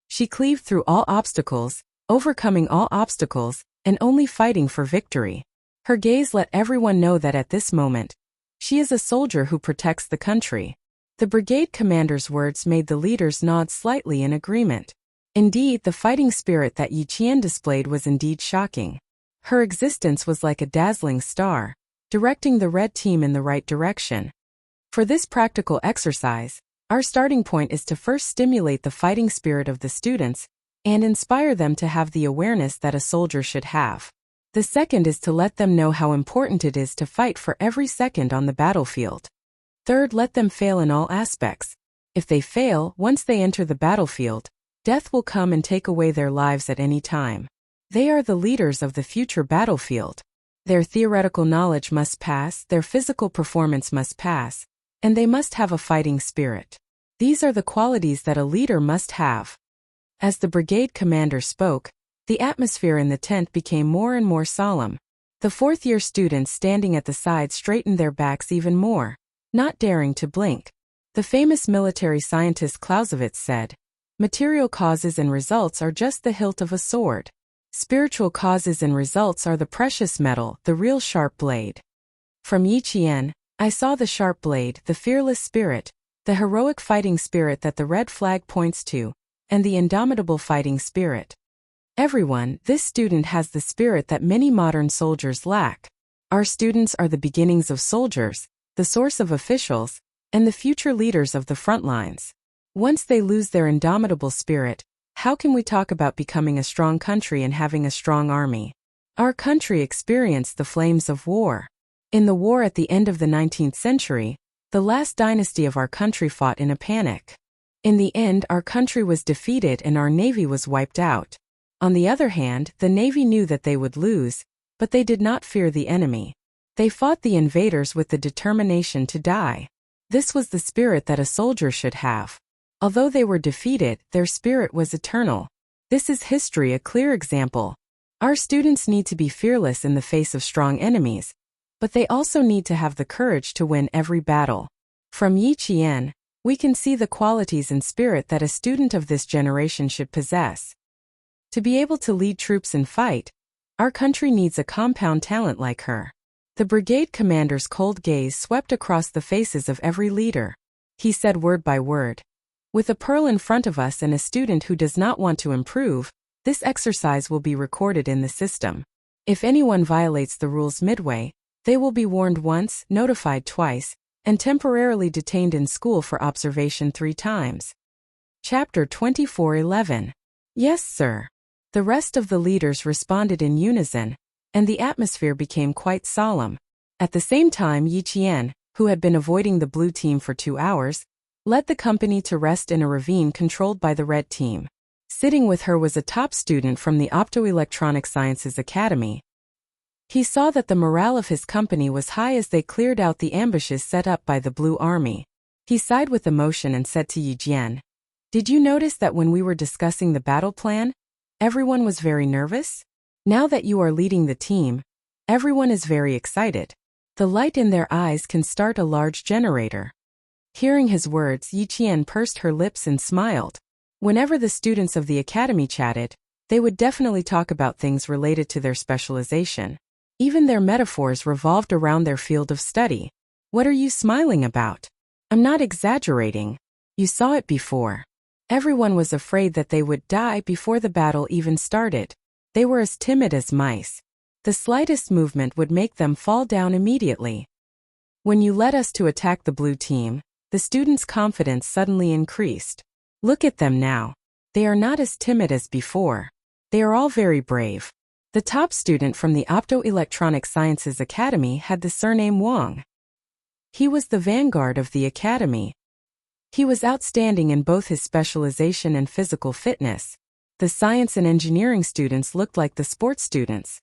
She cleaved through all obstacles, overcoming all obstacles, and only fighting for victory. Her gaze let everyone know that at this moment, she is a soldier who protects the country." The brigade commander's words made the leaders nod slightly in agreement. Indeed, the fighting spirit that Yi Qian displayed was indeed shocking. Her existence was like a dazzling star, directing the red team in the right direction. For this practical exercise, our starting point is to first stimulate the fighting spirit of the students and inspire them to have the awareness that a soldier should have. The second is to let them know how important it is to fight for every second on the battlefield. Third, let them fail in all aspects. If they fail, once they enter the battlefield, death will come and take away their lives at any time. They are the leaders of the future battlefield. Their theoretical knowledge must pass, their physical performance must pass, and they must have a fighting spirit. These are the qualities that a leader must have. As the brigade commander spoke, the atmosphere in the tent became more and more solemn. The fourth-year students standing at the side straightened their backs even more, not daring to blink. The famous military scientist Clausewitz said, "Material causes and results are just the hilt of a sword. Spiritual causes and results are the precious metal, the real sharp blade." From Yi Qian, I saw the sharp blade, the fearless spirit, the heroic fighting spirit that the red flag points to, and the indomitable fighting spirit. Everyone, this student has the spirit that many modern soldiers lack. Our students are the beginnings of soldiers, the source of officials, and the future leaders of the front lines. Once they lose their indomitable spirit, how can we talk about becoming a strong country and having a strong army? Our country experienced the flames of war. In the war at the end of the 19th century, the last dynasty of our country fought in a panic. In the end, our country was defeated and our navy was wiped out. On the other hand, the navy knew that they would lose, but they did not fear the enemy. They fought the invaders with the determination to die. This was the spirit that a soldier should have. Although they were defeated, their spirit was eternal. This is history, a clear example. Our students need to be fearless in the face of strong enemies, but they also need to have the courage to win every battle. From Yi Qian, we can see the qualities and spirit that a student of this generation should possess. To be able to lead troops and fight, our country needs a compound talent like her. The brigade commander's cold gaze swept across the faces of every leader. He said word by word, "With a pearl in front of us and a student who does not want to improve, this exercise will be recorded in the system. If anyone violates the rules midway, they will be warned once, notified twice, and temporarily detained in school for observation 3 times. Chapter 24:11. Yes, sir. The rest of the leaders responded in unison, and the atmosphere became quite solemn. At the same time, Yi Qian, who had been avoiding the blue team for 2 hours, led the company to rest in a ravine controlled by the red team. Sitting with her was a top student from the Optoelectronic Sciences Academy. He saw that the morale of his company was high as they cleared out the ambushes set up by the Blue Army. He sighed with emotion and said to Yi Jian, "Did you notice that when we were discussing the battle plan, everyone was very nervous? Now that you are leading the team, everyone is very excited. The light in their eyes can start a large generator." Hearing his words, Yi Qian pursed her lips and smiled. Whenever the students of the academy chatted, they would definitely talk about things related to their specialization. Even their metaphors revolved around their field of study. "What are you smiling about?" I'm not exaggerating. You saw it before. Everyone was afraid that they would die before the battle even started. They were as timid as mice. The slightest movement would make them fall down immediately. When you led us to attack the blue team, the students' confidence suddenly increased. Look at them now. They are not as timid as before. They are all very brave. The top student from the Optoelectronic Sciences Academy had the surname Wang. He was the vanguard of the academy. He was outstanding in both his specialization and physical fitness. The science and engineering students looked like the sports students.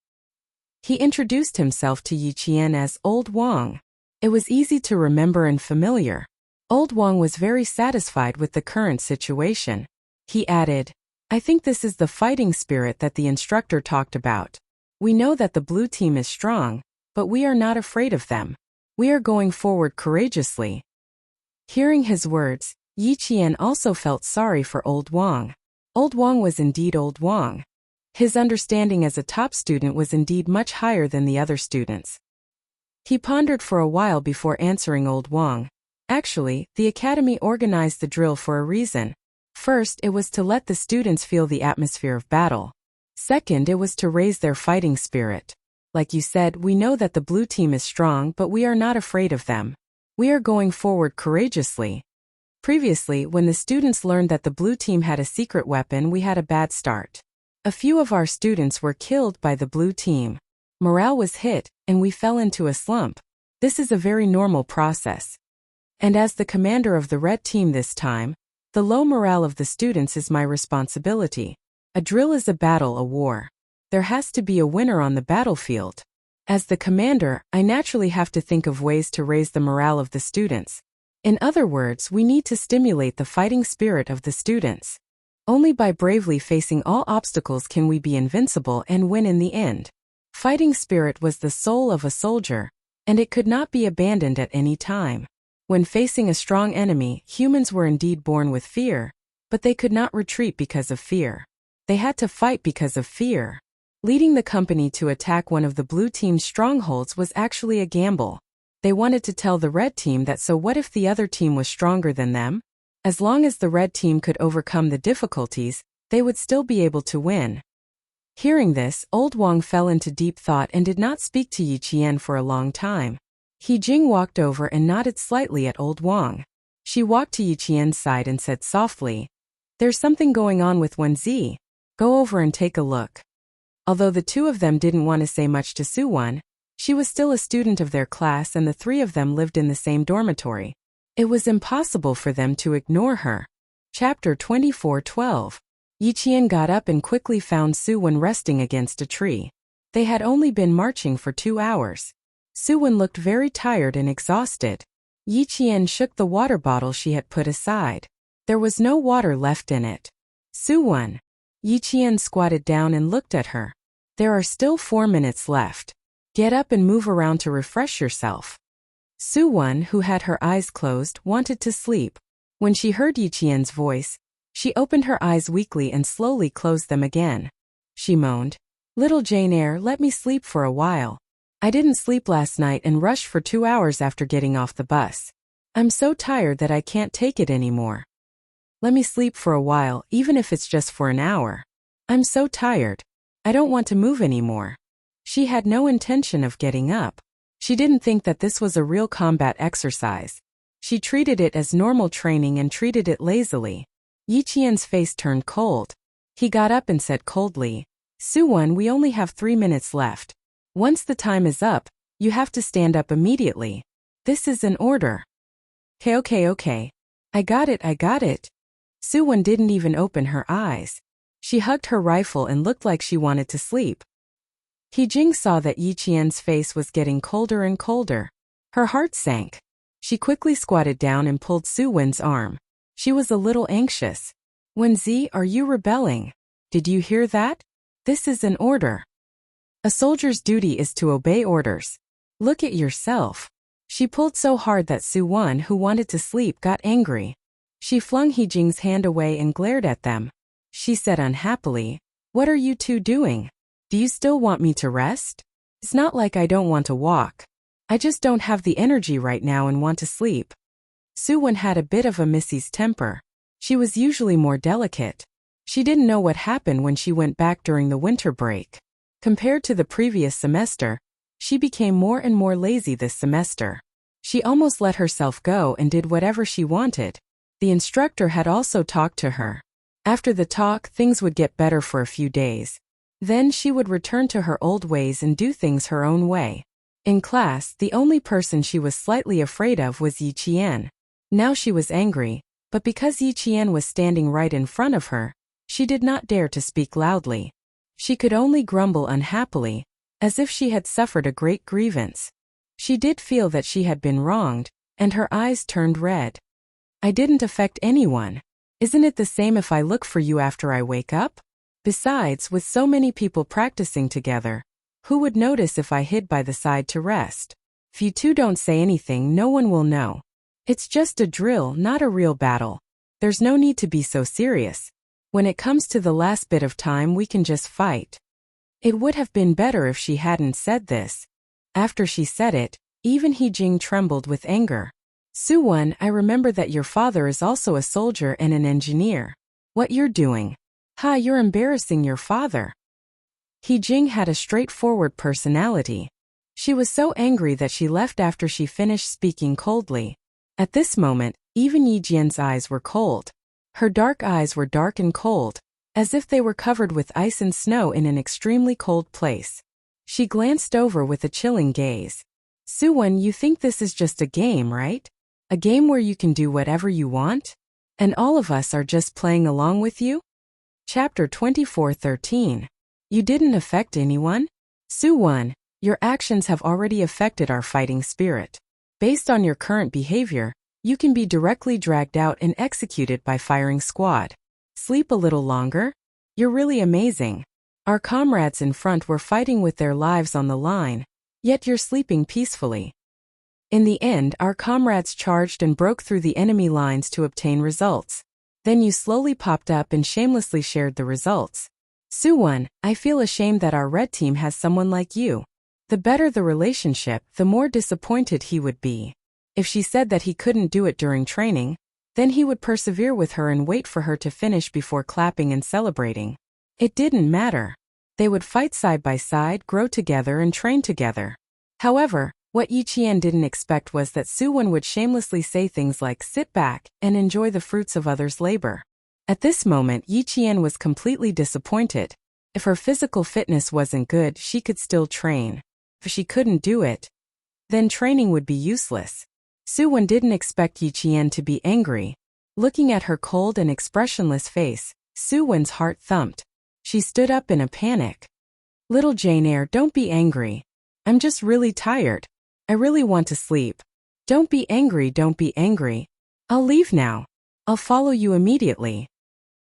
He introduced himself to Yi Qian as Old Wang. It was easy to remember and familiar. Old Wang was very satisfied with the current situation. He added, I think this is the fighting spirit that the instructor talked about. We know that the blue team is strong, but we are not afraid of them. We are going forward courageously. Hearing his words, Yi Qian also felt sorry for Old Wang. Old Wang was indeed Old Wang. His understanding as a top student was indeed much higher than the other students. He pondered for a while before answering Old Wang. Actually, the academy organized the drill for a reason. First, it was to let the students feel the atmosphere of battle. Second, it was to raise their fighting spirit. Like you said, we know that the blue team is strong, but we are not afraid of them. We are going forward courageously. Previously, when the students learned that the blue team had a secret weapon, we had a bad start. A few of our students were killed by the blue team. Morale was hit, and we fell into a slump. This is a very normal process. And as the commander of the red team this time, the low morale of the students is my responsibility. A drill is a battle, a war. There has to be a winner on the battlefield. As the commander, I naturally have to think of ways to raise the morale of the students. In other words, we need to stimulate the fighting spirit of the students. Only by bravely facing all obstacles can we be invincible and win in the end. Fighting spirit was the soul of a soldier, and it could not be abandoned at any time. When facing a strong enemy, humans were indeed born with fear, but they could not retreat because of fear. They had to fight because of fear. Leading the company to attack one of the blue team's strongholds was actually a gamble. They wanted to tell the red team that so what if the other team was stronger than them? As long as the red team could overcome the difficulties, they would still be able to win. Hearing this, Old Wang fell into deep thought and did not speak to Yi Qian for a long time. He Jing walked over and nodded slightly at Old Wang. She walked to Yi Qian's side and said softly, There's something going on with Wenzi. Go over and take a look. Although the two of them didn't want to say much to Su-Wen, she was still a student of their class and the three of them lived in the same dormitory. It was impossible for them to ignore her. Chapter 24:12. Yi Qian got up and quickly found Su-Wen resting against a tree. They had only been marching for 2 hours. Su-Wen looked very tired and exhausted. Yi Qian shook the water bottle she had put aside. There was no water left in it. Su-Wen. Yi Qian squatted down and looked at her. There are still 4 minutes left. Get up and move around to refresh yourself. Su-Wen, who had her eyes closed, wanted to sleep. When she heard Yi Qian's voice, she opened her eyes weakly and slowly closed them again. She moaned, Little Jane Eyre, let me sleep for a while. I didn't sleep last night and rushed for 2 hours after getting off the bus. I'm so tired that I can't take it anymore. Let me sleep for a while, even if it's just for an hour. I'm so tired. I don't want to move anymore. She had no intention of getting up. She didn't think that this was a real combat exercise. She treated it as normal training and treated it lazily. Yi Qian's face turned cold. He got up and said coldly, Su-Wen, we only have 3 minutes left. Once the time is up, you have to stand up immediately. This is an order. Okay. I got it. Su-Wen didn't even open her eyes. She hugged her rifle and looked like she wanted to sleep. He Jing saw that Yi Qian's face was getting colder and colder. Her heart sank. She quickly squatted down and pulled Su-Wen's arm. She was a little anxious. Wenzi, are you rebelling? Did you hear that? This is an order. A soldier's duty is to obey orders. Look at yourself. She pulled so hard that Su-Wen, who wanted to sleep, got angry. She flung He Jing's hand away and glared at them. She said unhappily, What are you two doing? Do you still want me to rest? It's not like I don't want to walk. I just don't have the energy right now and want to sleep. Suwon had a bit of a Missy's temper. She was usually more delicate. She didn't know what happened when she went back during the winter break. Compared to the previous semester, she became more and more lazy this semester. She almost let herself go and did whatever she wanted. The instructor had also talked to her. After the talk, things would get better for a few days. Then she would return to her old ways and do things her own way. In class, the only person she was slightly afraid of was Yi Qian. Now she was angry, but because Yi Qian was standing right in front of her, she did not dare to speak loudly. She could only grumble unhappily, as if she had suffered a great grievance. She did feel that she had been wronged, and her eyes turned red. I didn't affect anyone. Isn't it the same if I look for you after I wake up? Besides, with so many people practicing together, who would notice if I hid by the side to rest? If you two don't say anything, no one will know. It's just a drill, not a real battle. There's no need to be so serious. When it comes to the last bit of time, we can just fight. It would have been better if she hadn't said this. After she said it, even He-jing trembled with anger. Suwon, I remember that your father is also a soldier and an engineer. What you're doing? Ha, you're embarrassing your father. He-jing had a straightforward personality. She was so angry that she left after she finished speaking coldly. At this moment, even Yi-jian's eyes were cold. Her dark eyes were dark and cold, as if they were covered with ice and snow in an extremely cold place. She glanced over with a chilling gaze. Suwon, you think this is just a game, right? A game where you can do whatever you want? And all of us are just playing along with you? Chapter 24:13. You didn't affect anyone? Suwon, your actions have already affected our fighting spirit. Based on your current behavior, you can be directly dragged out and executed by firing squad. Sleep a little longer? You're really amazing. Our comrades in front were fighting with their lives on the line, yet you're sleeping peacefully. In the end, our comrades charged and broke through the enemy lines to obtain results. Then you slowly popped up and shamelessly shared the results. Suwon, I feel ashamed that our red team has someone like you. The better the relationship, the more disappointed he would be. If she said that he couldn't do it during training, then he would persevere with her and wait for her to finish before clapping and celebrating. It didn't matter. They would fight side by side, grow together and train together. However, what Yi Qian didn't expect was that Suwon would shamelessly say things like sit back and enjoy the fruits of others' labor. At this moment, Yi Qian was completely disappointed. If her physical fitness wasn't good, she could still train. If she couldn't do it, then training would be useless. Suwon didn't expect Yi Qian to be angry. Looking at her cold and expressionless face, Suwon's heart thumped. She stood up in a panic. Little Jane Eyre, don't be angry. I'm just really tired. I really want to sleep. Don't be angry, don't be angry. I'll leave now. I'll follow you immediately.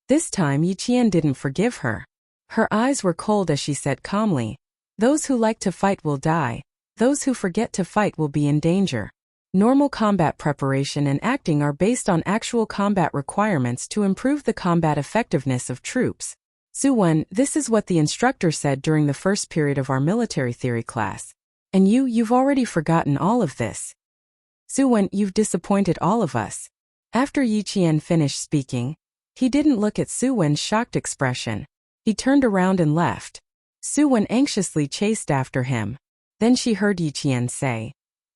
This time Yi Qian didn't forgive her. Her eyes were cold as she said calmly, those who like to fight will die. Those who forget to fight will be in danger. Normal combat preparation and acting are based on actual combat requirements to improve the combat effectiveness of troops. Suwon, this is what the instructor said during the first period of our military theory class. And you've already forgotten all of this. Suwon, you've disappointed all of us. After Yi Qian finished speaking, he didn't look at Suwon's shocked expression. He turned around and left. Suwon anxiously chased after him. Then she heard Yi Qian say,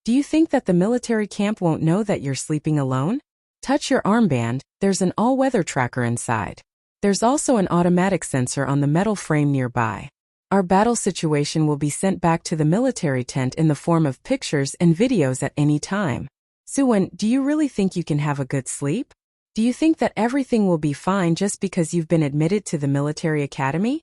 do you think that the military camp won't know that you're sleeping alone? Touch your armband, there's an all-weather tracker inside. There's also an automatic sensor on the metal frame nearby. Our battle situation will be sent back to the military tent in the form of pictures and videos at any time. Suwon, do you really think you can have a good sleep? Do you think that everything will be fine just because you've been admitted to the military academy?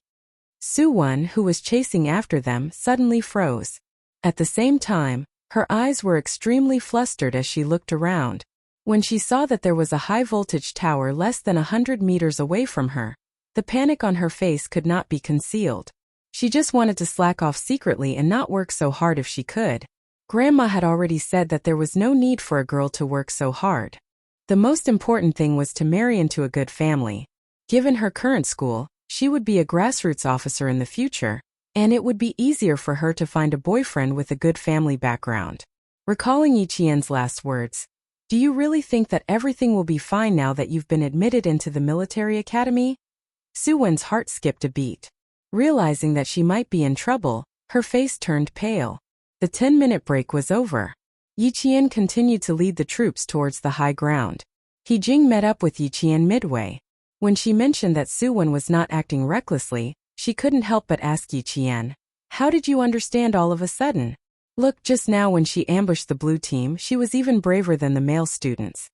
Suwon, who was chasing after them, suddenly froze. At the same time, her eyes were extremely flustered as she looked around. When she saw that there was a high-voltage tower less than 100 meters away from her, the panic on her face could not be concealed. She just wanted to slack off secretly and not work so hard if she could. Grandma had already said that there was no need for a girl to work so hard. The most important thing was to marry into a good family. Given her current school, she would be a grassroots officer in the future, and it would be easier for her to find a boyfriend with a good family background. Recalling Yi Qian's last words, Do you really think that everything will be fine now that you've been admitted into the military academy? Suwon's heart skipped a beat. Realizing that she might be in trouble, her face turned pale. The 10-minute break was over. Yi Qian continued to lead the troops towards the high ground. He Jing met up with Yi Qian midway. When she mentioned that Suwon was not acting recklessly, she couldn't help but ask Yi Qian, "How did you understand all of a sudden?" Look, just now when she ambushed the blue team, she was even braver than the male students.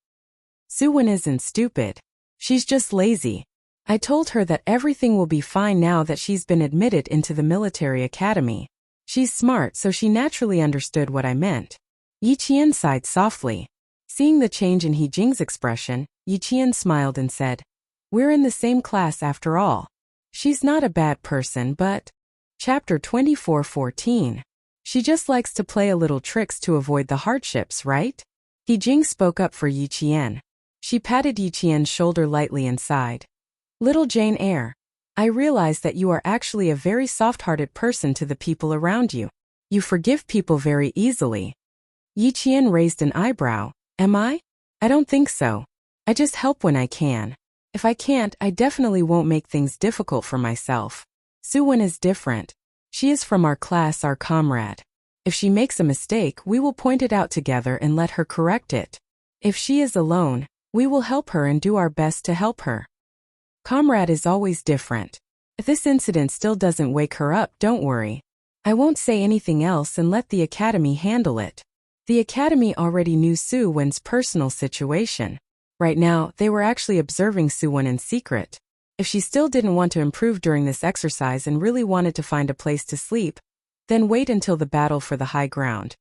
Suwon isn't stupid. She's just lazy. I told her that everything will be fine now that she's been admitted into the military academy. She's smart, so she naturally understood what I meant. Yi Qian sighed softly. Seeing the change in He Jing's expression, Yi Qian smiled and said, "We're in the same class after all. She's not a bad person, but..." Chapter 24:14. She just likes to play a little tricks to avoid the hardships, right? He Jing spoke up for Yi Qian. She patted Yi Qian's shoulder lightly and sighed. "Little Jane Eyre, I realize that you are actually a very soft-hearted person to the people around you. You forgive people very easily." Yi Qian raised an eyebrow. "Am I? I don't think so. I just help when I can. If I can't, I definitely won't make things difficult for myself. Suwon is different. She is from our class, our comrade. If she makes a mistake, we will point it out together and let her correct it. If she is alone, we will help her and do our best to help her. Comrade is always different. If this incident still doesn't wake her up, don't worry. I won't say anything else and let the academy handle it." The academy already knew Suwon's personal situation. Right now, they were actually observing Suwon in secret. If she still didn't want to improve during this exercise and really wanted to find a place to sleep, then wait until the battle for the high ground.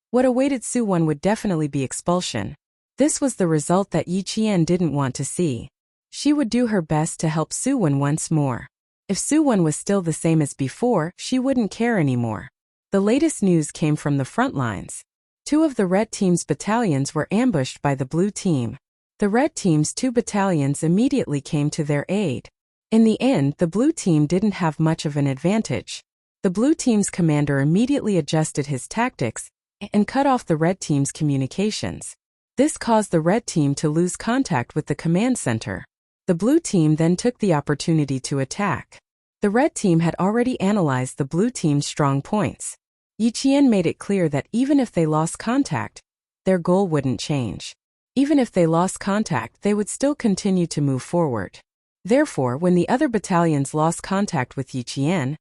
What awaited Suwon would definitely be expulsion. This was the result that Yi Qian didn't want to see. She would do her best to help Suwon once more. If Suwon was still the same as before, she wouldn't care anymore. The latest news came from the front lines. 2 of the red team's battalions were ambushed by the blue team. The red team's 2 battalions immediately came to their aid. In the end, the blue team didn't have much of an advantage. The blue team's commander immediately adjusted his tactics and cut off the red team's communications. This caused the red team to lose contact with the command center. The blue team then took the opportunity to attack. The red team had already analyzed the blue team's strong points. Yi Qian made it clear that even if they lost contact, their goal wouldn't change. Even if they lost contact, they would still continue to move forward. Therefore, when the other battalions lost contact with Yi Qian,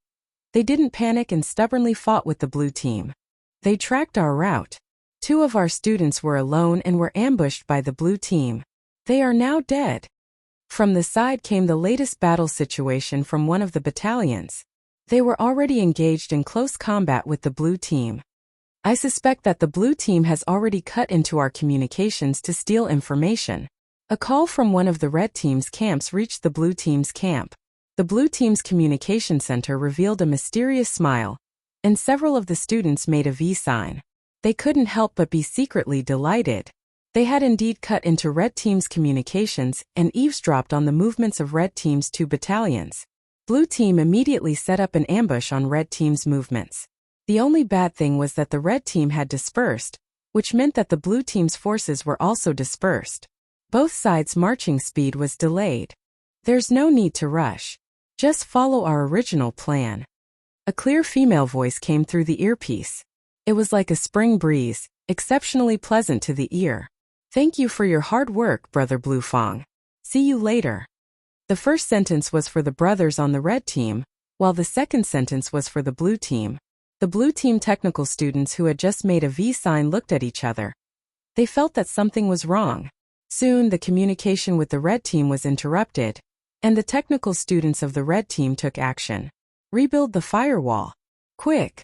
they didn't panic and stubbornly fought with the blue team. They tracked our route. 2 of our students were alone and were ambushed by the blue team. They are now dead. From the side came the latest battle situation from one of the battalions. They were already engaged in close combat with the blue team. I suspect that the blue team has already cut into our communications to steal information. A call from one of the red team's camps reached the blue team's camp. The blue team's communication center revealed a mysterious smile, and several of the students made a V sign. They couldn't help but be secretly delighted. They had indeed cut into red team's communications and eavesdropped on the movements of red team's 2 battalions. Blue team immediately set up an ambush on red team's movements. The only bad thing was that the red team had dispersed, which meant that the blue team's forces were also dispersed. Both sides' marching speed was delayed. There's no need to rush. Just follow our original plan. A clear female voice came through the earpiece. It was like a spring breeze, exceptionally pleasant to the ear. Thank you for your hard work, Brother Bluefang. See you later. The first sentence was for the brothers on the red team, while the second sentence was for the blue team. The blue team technical students who had just made a V sign looked at each other. They felt that something was wrong. Soon the communication with the red team was interrupted, and the technical students of the red team took action. Rebuild the firewall. Quick!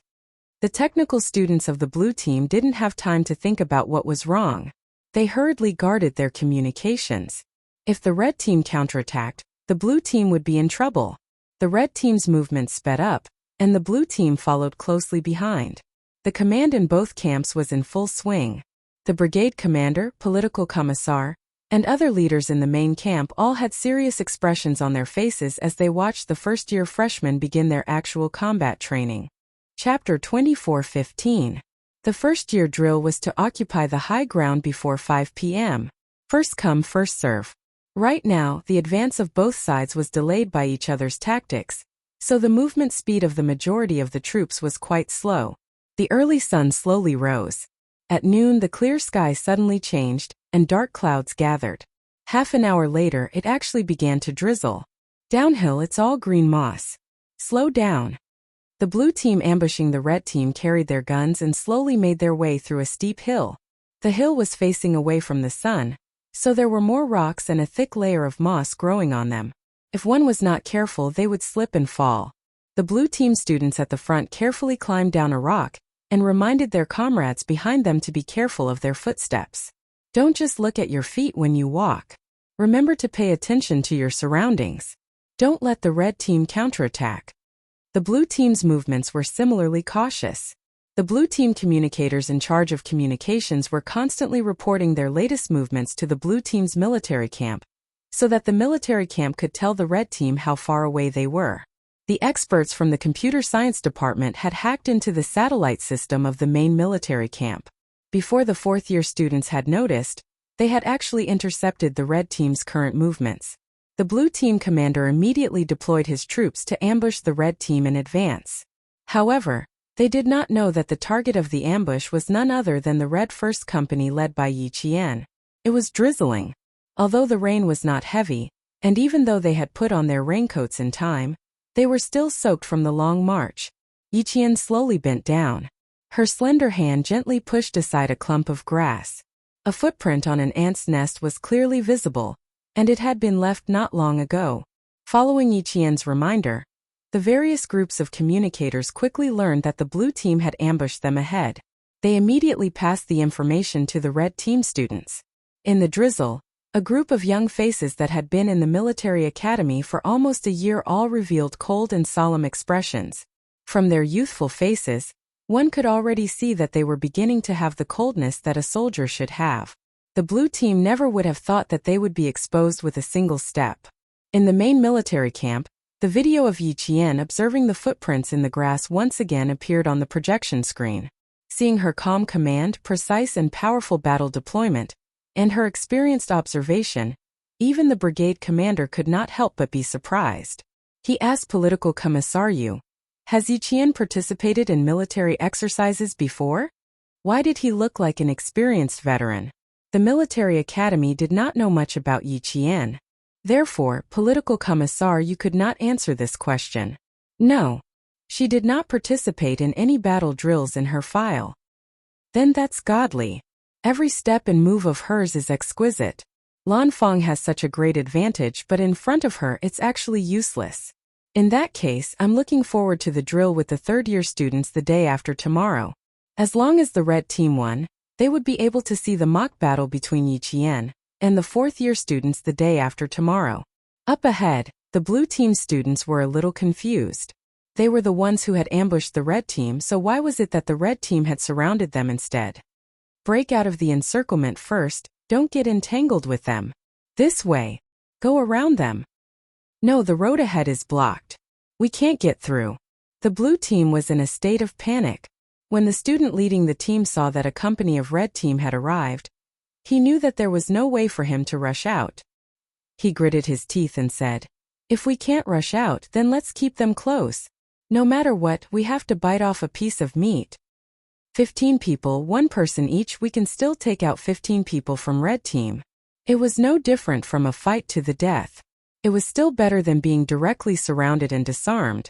The technical students of the blue team didn't have time to think about what was wrong. They hurriedly guarded their communications. If the red team counterattacked, the blue team would be in trouble. The red team's movement sped up, and the blue team followed closely behind. The command in both camps was in full swing. The brigade commander, political commissar, and other leaders in the main camp all had serious expressions on their faces as they watched the first-year freshmen begin their actual combat training. Chapter 24:15. The first-year drill was to occupy the high ground before 5 p.m. First come, first serve. Right now, the advance of both sides was delayed by each other's tactics, so the movement speed of the majority of the troops was quite slow. The early sun slowly rose. At noon, the clear sky suddenly changed, and dark clouds gathered. Half an hour later, it actually began to drizzle. Downhill, it's all green moss. Slow down. The blue team ambushing the red team carried their guns and slowly made their way through a steep hill. The hill was facing away from the sun, so there were more rocks and a thick layer of moss growing on them. If one was not careful, they would slip and fall. The blue team students at the front carefully climbed down a rock and reminded their comrades behind them to be careful of their footsteps. Don't just look at your feet when you walk. Remember to pay attention to your surroundings. Don't let the red team counterattack. The blue team's movements were similarly cautious. The blue team communicators in charge of communications were constantly reporting their latest movements to the blue team's military camp, so that the military camp could tell the red team how far away they were. The experts from the computer science department had hacked into the satellite system of the main military camp. Before the fourth-year students had noticed, they had actually intercepted the red team's current movements. The blue team commander immediately deployed his troops to ambush the red team in advance. However, they did not know that the target of the ambush was none other than the Red First Company led by Yi Qian. It was drizzling. Although the rain was not heavy, and even though they had put on their raincoats in time, they were still soaked from the long march. Yi Qian slowly bent down. Her slender hand gently pushed aside a clump of grass. A footprint on an ant's nest was clearly visible, and it had been left not long ago. Following Yi Qian's reminder, the various groups of communicators quickly learned that the blue team had ambushed them ahead. They immediately passed the information to the red team students. In the drizzle, a group of young faces that had been in the military academy for almost a year all revealed cold and solemn expressions. From their youthful faces, one could already see that they were beginning to have the coldness that a soldier should have. The blue team never would have thought that they would be exposed with a single step. In the main military camp, the video of Yi Qian observing the footprints in the grass once again appeared on the projection screen. Seeing her calm command, precise and powerful battle deployment, and her experienced observation, even the brigade commander could not help but be surprised. He asked Political Commissar Yu, "Has Yi Qian participated in military exercises before? Why did he look like an experienced veteran?" The military academy did not know much about Yi Qian. Therefore, Political Commissar Yu could not answer this question. No. She did not participate in any battle drills in her file. Then that's godly. Every step and move of hers is exquisite. Lan Feng has such a great advantage, but in front of her it's actually useless. In that case, I'm looking forward to the drill with the third-year students the day after tomorrow. As long as the red team won, they would be able to see the mock battle between Yi Qian and the fourth-year students the day after tomorrow. Up ahead, the blue team students were a little confused. They were the ones who had ambushed the red team, so why was it that the red team had surrounded them instead? Break out of the encirclement first, don't get entangled with them. This way. Go around them. No, the road ahead is blocked. We can't get through. The blue team was in a state of panic. When the student leading the team saw that a company of red team had arrived, he knew that there was no way for him to rush out. He gritted his teeth and said, "If we can't rush out, then let's keep them close. No matter what, we have to bite off a piece of meat. 15 people, one person each, we can still take out 15 people from red team." It was no different from a fight to the death. It was still better than being directly surrounded and disarmed.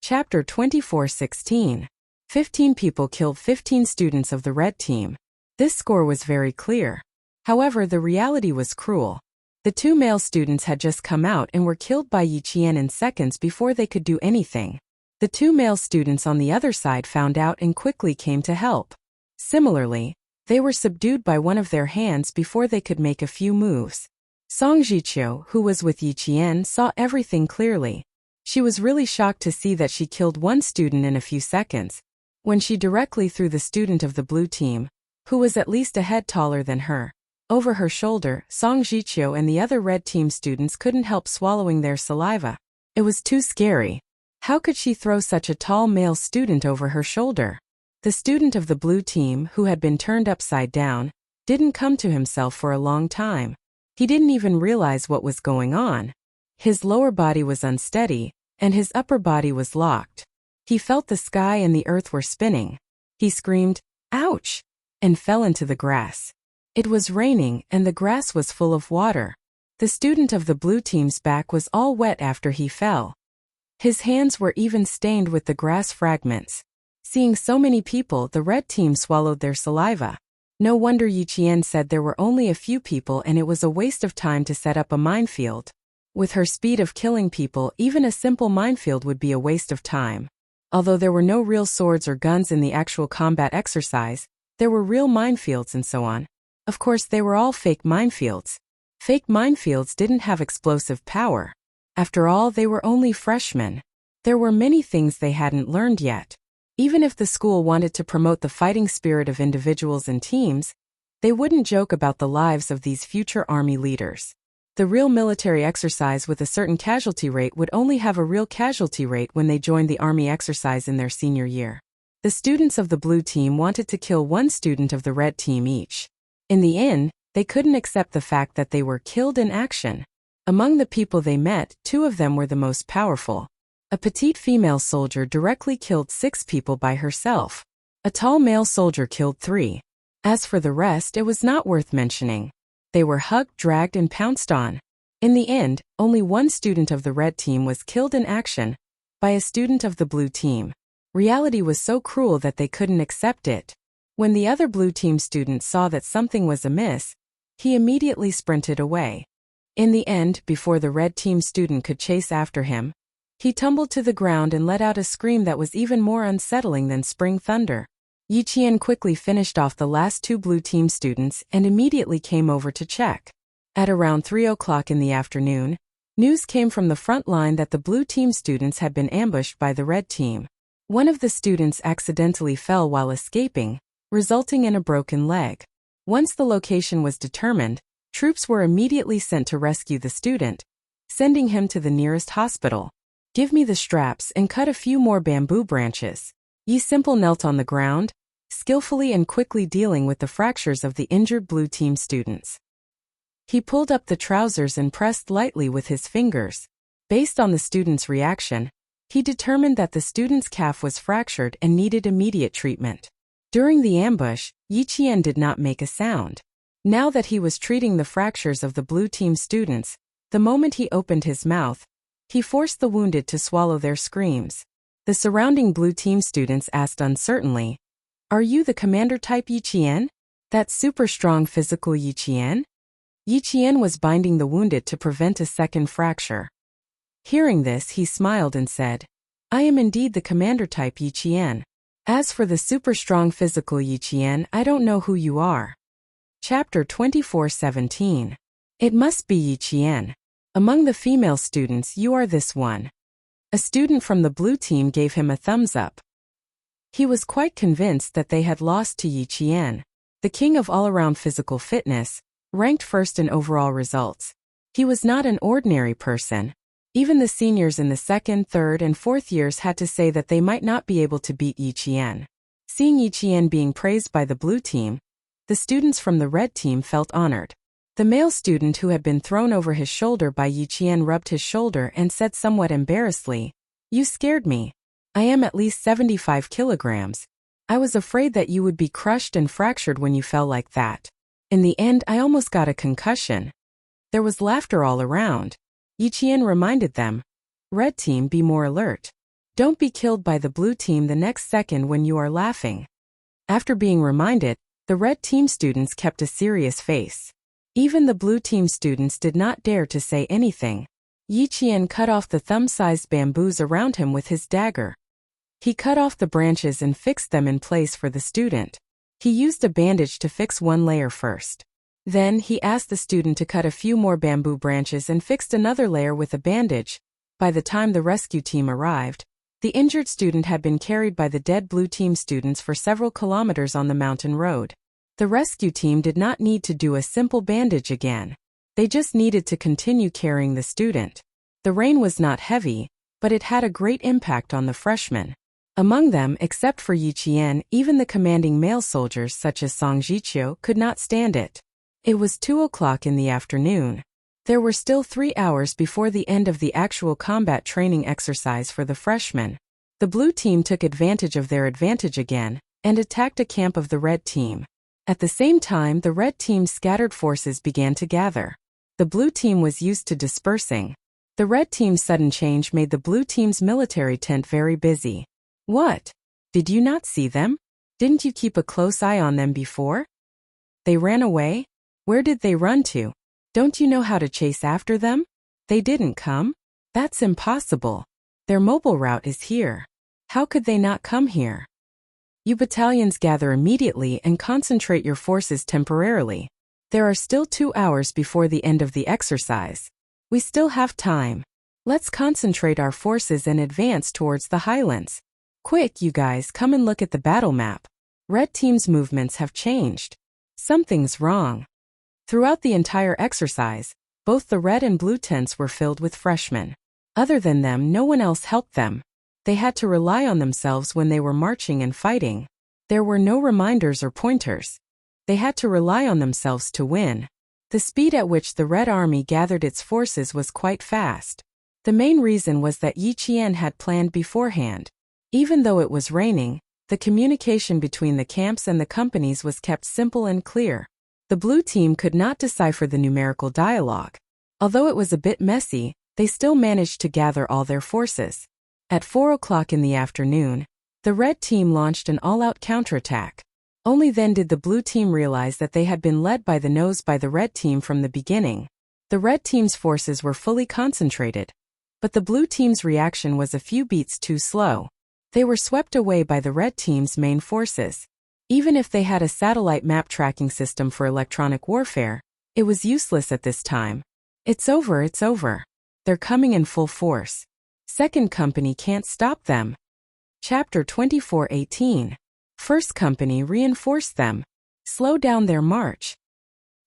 Chapter 24:16. 15 people killed 15 students of the red team. This score was very clear. However, the reality was cruel. The two male students had just come out and were killed by Yi Qian in seconds before they could do anything. The two male students on the other side found out and quickly came to help. Similarly, they were subdued by one of their hands before they could make a few moves. Song Jiqiu, who was with Yi Qian, saw everything clearly. She was really shocked to see that she killed one student in a few seconds, when she directly threw the student of the blue team, who was at least a head taller than her, over her shoulder. Song Jiqiu and the other red team students couldn't help swallowing their saliva. It was too scary. How could she throw such a tall male student over her shoulder? The student of the blue team, who had been turned upside down, didn't come to himself for a long time. He didn't even realize what was going on. His lower body was unsteady, and his upper body was locked. He felt the sky and the earth were spinning. He screamed, "Ouch!" and fell into the grass. It was raining, and the grass was full of water. The student of the blue team's back was all wet after he fell. His hands were even stained with the grass fragments. Seeing so many people, the red team swallowed their saliva. No wonder Yi Qian said there were only a few people and it was a waste of time to set up a minefield. With her speed of killing people, even a simple minefield would be a waste of time. Although there were no real swords or guns in the actual combat exercise, there were real minefields and so on. Of course, they were all fake minefields. Fake minefields didn't have explosive power. After all, they were only freshmen. There were many things they hadn't learned yet. Even if the school wanted to promote the fighting spirit of individuals and teams, they wouldn't joke about the lives of these future army leaders. The real military exercise with a certain casualty rate would only have a real casualty rate when they joined the army exercise in their senior year. The students of the blue team wanted to kill one student of the red team each. In the end, they couldn't accept the fact that they were killed in action. Among the people they met, 2 of them were the most powerful. A petite female soldier directly killed 6 people by herself. A tall male soldier killed 3. As for the rest, it was not worth mentioning. They were hugged, dragged, and pounced on. In the end, only one student of the red team was killed in action by a student of the blue team. Reality was so cruel that they couldn't accept it. When the other blue team student saw that something was amiss, he immediately sprinted away. In the end, before the red team student could chase after him, he tumbled to the ground and let out a scream that was even more unsettling than spring thunder. Yi Qian quickly finished off the last 2 blue team students and immediately came over to check. At around 3 o'clock in the afternoon, news came from the front line that the blue team students had been ambushed by the red team. One of the students accidentally fell while escaping, resulting in a broken leg. Once the location was determined, troops were immediately sent to rescue the student, sending him to the nearest hospital. "Give me the straps and cut a few more bamboo branches." Yi Simple knelt on the ground, skillfully and quickly dealing with the fractures of the injured blue team students. He pulled up the trousers and pressed lightly with his fingers. Based on the student's reaction, he determined that the student's calf was fractured and needed immediate treatment. During the ambush, Yi Qian did not make a sound. Now that he was treating the fractures of the blue team students, the moment he opened his mouth, he forced the wounded to swallow their screams. The surrounding blue team students asked uncertainly, "Are you the commander type Yi Qian? That super strong physical Yi Qian?" Yi Qian was binding the wounded to prevent a second fracture. Hearing this, he smiled and said, "I am indeed the commander type Yi Qian. As for the super strong physical Yi Qian, I don't know who you are." Chapter 24:17. It must be Yi Qian. Among the female students, you are this one. A student from the blue team gave him a thumbs up. He was quite convinced that they had lost to Yi Qian, the king of all-around physical fitness, ranked first in overall results. He was not an ordinary person. Even the seniors in the 2nd, 3rd, and 4th years had to say that they might not be able to beat Yi Qian. Seeing Yi Qian being praised by the blue team, the students from the red team felt honored. The male student who had been thrown over his shoulder by Yi Qian rubbed his shoulder and said somewhat embarrassedly, "You scared me. I am at least 75 kilograms. I was afraid that you would be crushed and fractured when you fell like that. In the end, I almost got a concussion." There was laughter all around. Yi Qian reminded them, "Red team, be more alert. Don't be killed by the blue team the next second when you are laughing." After being reminded, the red team students kept a serious face. Even the blue team students did not dare to say anything. Yi Qian cut off the thumb-sized bamboos around him with his dagger. He cut off the branches and fixed them in place for the student. He used a bandage to fix one layer first. Then he asked the student to cut a few more bamboo branches and fixed another layer with a bandage. By the time the rescue team arrived, the injured student had been carried by the dead blue team students for several kilometers on the mountain road. The rescue team did not need to do a simple bandage again. They just needed to continue carrying the student. The rain was not heavy, but it had a great impact on the freshmen. Among them, except for Yi Qian, even the commanding male soldiers such as Song Jiqiu could not stand it. It was 2 o'clock in the afternoon. There were still 3 hours before the end of the actual combat training exercise for the freshmen. The blue team took advantage of their advantage again and attacked a camp of the red team. At the same time, the red team's scattered forces began to gather. The blue team was used to dispersing. The red team's sudden change made the blue team's military tent very busy. What? Did you not see them? Didn't you keep a close eye on them before? They ran away? Where did they run to? Don't you know how to chase after them? They didn't come? That's impossible. Their mobile route is here. How could they not come here? You battalions gather immediately and concentrate your forces temporarily. There are still 2 hours before the end of the exercise. We still have time. Let's concentrate our forces and advance towards the highlands. Quick, you guys, come and look at the battle map. Red team's movements have changed. Something's wrong. Throughout the entire exercise, both the red and blue tents were filled with freshmen. Other than them, no one else helped them. They had to rely on themselves when they were marching and fighting. There were no reminders or pointers. They had to rely on themselves to win. The speed at which the Red Army gathered its forces was quite fast. The main reason was that Yi Qian had planned beforehand. Even though it was raining, the communication between the camps and the companies was kept simple and clear. The blue team could not decipher the numerical dialogue. Although it was a bit messy, they still managed to gather all their forces. At 4 o'clock in the afternoon, the red team launched an all-out counterattack. Only then did the blue team realize that they had been led by the nose by the red team from the beginning. The red team's forces were fully concentrated, but the blue team's reaction was a few beats too slow. They were swept away by the red team's main forces. Even if they had a satellite map tracking system for electronic warfare, it was useless at this time. It's over, it's over. They're coming in full force. Second Company can't stop them. Chapter 24:18. First Company reinforced them. Slow down their march.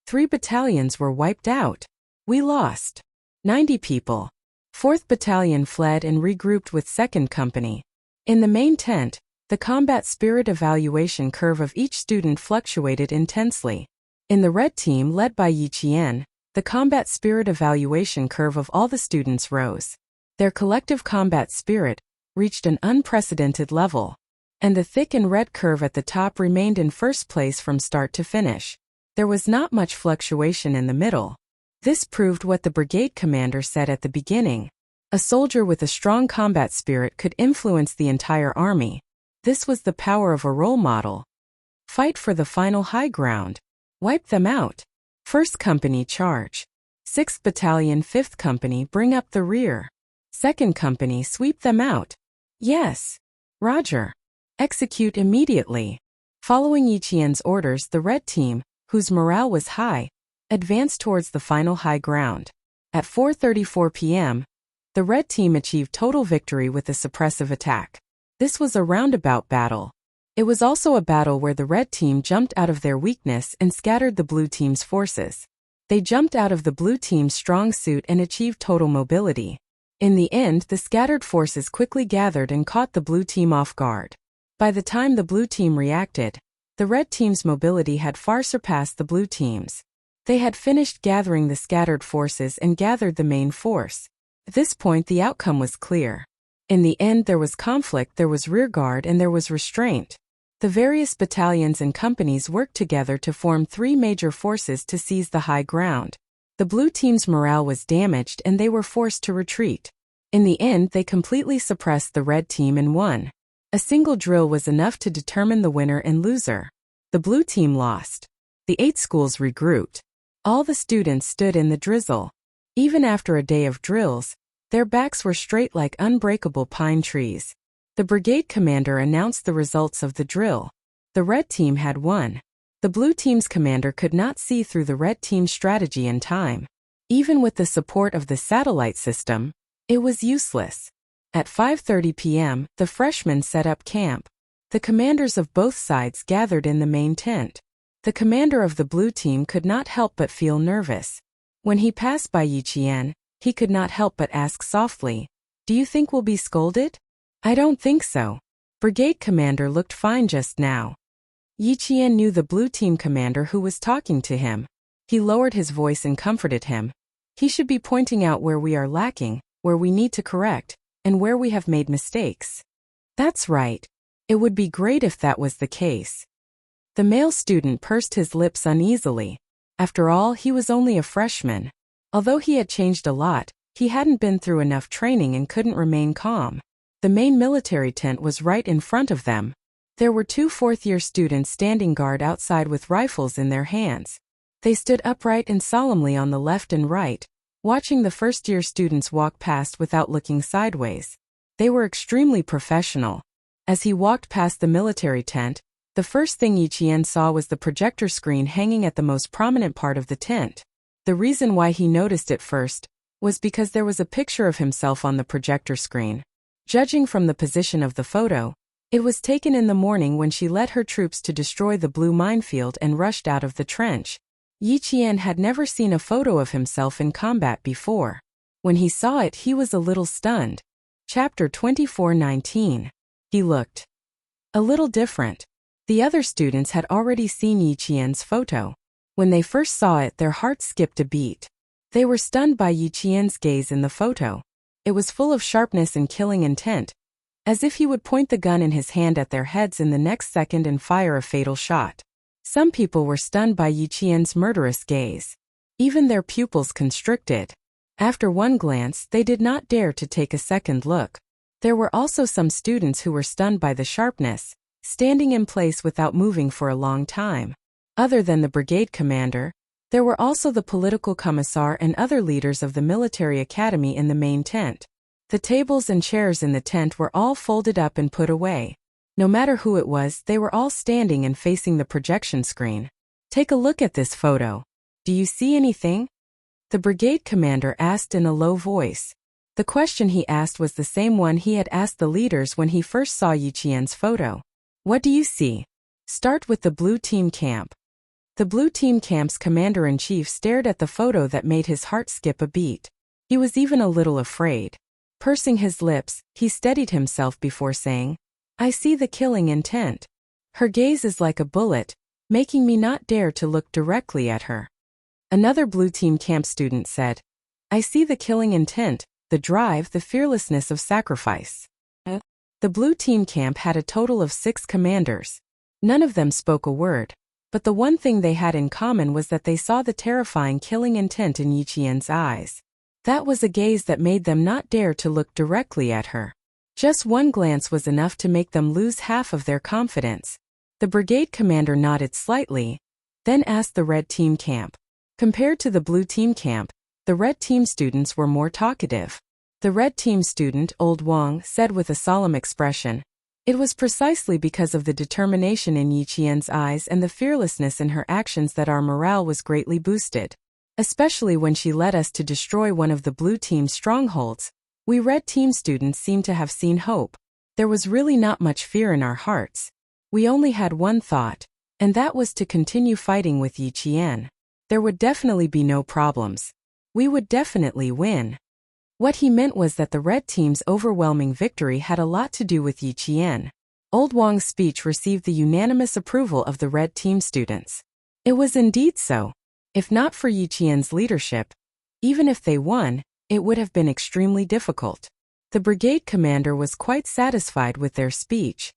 3 battalions were wiped out. We lost 90 people. 4th Battalion fled and regrouped with 2nd Company. In the main tent, the combat spirit evaluation curve of each student fluctuated intensely. In the red team led by Yi Qian, the combat spirit evaluation curve of all the students rose. Their collective combat spirit reached an unprecedented level, and the thick and red curve at the top remained in first place from start to finish. There was not much fluctuation in the middle. This proved what the brigade commander said at the beginning. A soldier with a strong combat spirit could influence the entire army. This was the power of a role model. Fight for the final high ground. Wipe them out. 1st Company charge. 6th Battalion 5th Company bring up the rear. 2nd Company sweep them out. Yes. Roger. Execute immediately. Following Yi Qian's orders, the red team, whose morale was high, advanced towards the final high ground. At 4:34 p.m., the red team achieved total victory with a suppressive attack. This was a roundabout battle. It was also a battle where the red team jumped out of their weakness and scattered the blue team's forces. They jumped out of the blue team's strong suit and achieved total mobility. In the end, the scattered forces quickly gathered and caught the blue team off guard. By the time the blue team reacted, the red team's mobility had far surpassed the blue team's. They had finished gathering the scattered forces and gathered the main force. At this point, the outcome was clear. In the end, there was conflict, there was rearguard, and there was restraint. The various battalions and companies worked together to form 3 major forces to seize the high ground. The blue team's morale was damaged and they were forced to retreat. In the end, they completely suppressed the red team and won. A single drill was enough to determine the winner and loser. The blue team lost. The 8 schools regrouped. All the students stood in the drizzle. Even after a day of drills, their backs were straight like unbreakable pine trees. The brigade commander announced the results of the drill. The red team had won. The blue team's commander could not see through the red team's strategy in time. Even with the support of the satellite system, it was useless. At 5:30 p.m., the freshmen set up camp. The commanders of both sides gathered in the main tent. The commander of the blue team could not help but feel nervous. When he passed by Yi Qian, he could not help but ask softly, "Do you think we'll be scolded?" "I don't think so. Brigade commander looked fine just now. Yi Qian knew the blue team commander who was talking to him. He lowered his voice and comforted him. He should be pointing out where we are lacking, where we need to correct, and where we have made mistakes. That's right. It would be great if that was the case. The male student pursed his lips uneasily. After all, he was only a freshman. Although he had changed a lot, he hadn't been through enough training and couldn't remain calm. The main military tent was right in front of them. There were 2 fourth-year students standing guard outside with rifles in their hands. They stood upright and solemnly on the left and right, watching the first-year students walk past without looking sideways. They were extremely professional. As he walked past the military tent, the first thing Yi Qian saw was the projector screen hanging at the most prominent part of the tent. The reason why he noticed it first was because there was a picture of himself on the projector screen. Judging from the position of the photo, it was taken in the morning when she led her troops to destroy the blue minefield and rushed out of the trench. Yi Qian had never seen a photo of himself in combat before. When he saw it, he was a little stunned. Chapter 24:19. He looked a little different. The other students had already seen Yi Qian's photo. When they first saw it, their hearts skipped a beat. They were stunned by Yi Qian's gaze in the photo. It was full of sharpness and killing intent, as if he would point the gun in his hand at their heads in the next second and fire a fatal shot. Some people were stunned by Yi Qian's murderous gaze. Even their pupils constricted. After one glance, they did not dare to take a second look. There were also some students who were stunned by the sharpness, standing in place without moving for a long time. Other than the brigade commander, there were also the political commissar and other leaders of the military academy in the main tent. The tables and chairs in the tent were all folded up and put away. No matter who it was, they were all standing and facing the projection screen. Take a look at this photo. Do you see anything? The brigade commander asked in a low voice. The question he asked was the same one he had asked the leaders when he first saw Yi Qian's photo. What do you see? Start with the blue team camp. The blue team camp's commander-in-chief stared at the photo that made his heart skip a beat. He was even a little afraid. Pursing his lips, he steadied himself before saying, I see the killing intent. Her gaze is like a bullet, making me not dare to look directly at her. Another blue team camp student said, I see the killing intent, the drive, the fearlessness of sacrifice. The blue team camp had a total of 6 commanders. None of them spoke a word, but the one thing they had in common was that they saw the terrifying killing intent in Yi Qian's eyes. That was a gaze that made them not dare to look directly at her. Just one glance was enough to make them lose half of their confidence. The brigade commander nodded slightly, then asked the red team camp. Compared to the blue team camp, the red team students were more talkative. The red team student, Old Wang, said with a solemn expression, it was precisely because of the determination in Yi Qian's eyes and the fearlessness in her actions that our morale was greatly boosted. Especially when she led us to destroy one of the blue team's strongholds, we red team students seemed to have seen hope. There was really not much fear in our hearts. We only had one thought, and that was to continue fighting with Yi Qian. There would definitely be no problems. We would definitely win. What he meant was that the red team's overwhelming victory had a lot to do with Yi Qian. Old Wang's speech received the unanimous approval of the red team students. It was indeed so. If not for Yi Qian's leadership, even if they won, it would have been extremely difficult. The brigade commander was quite satisfied with their speech.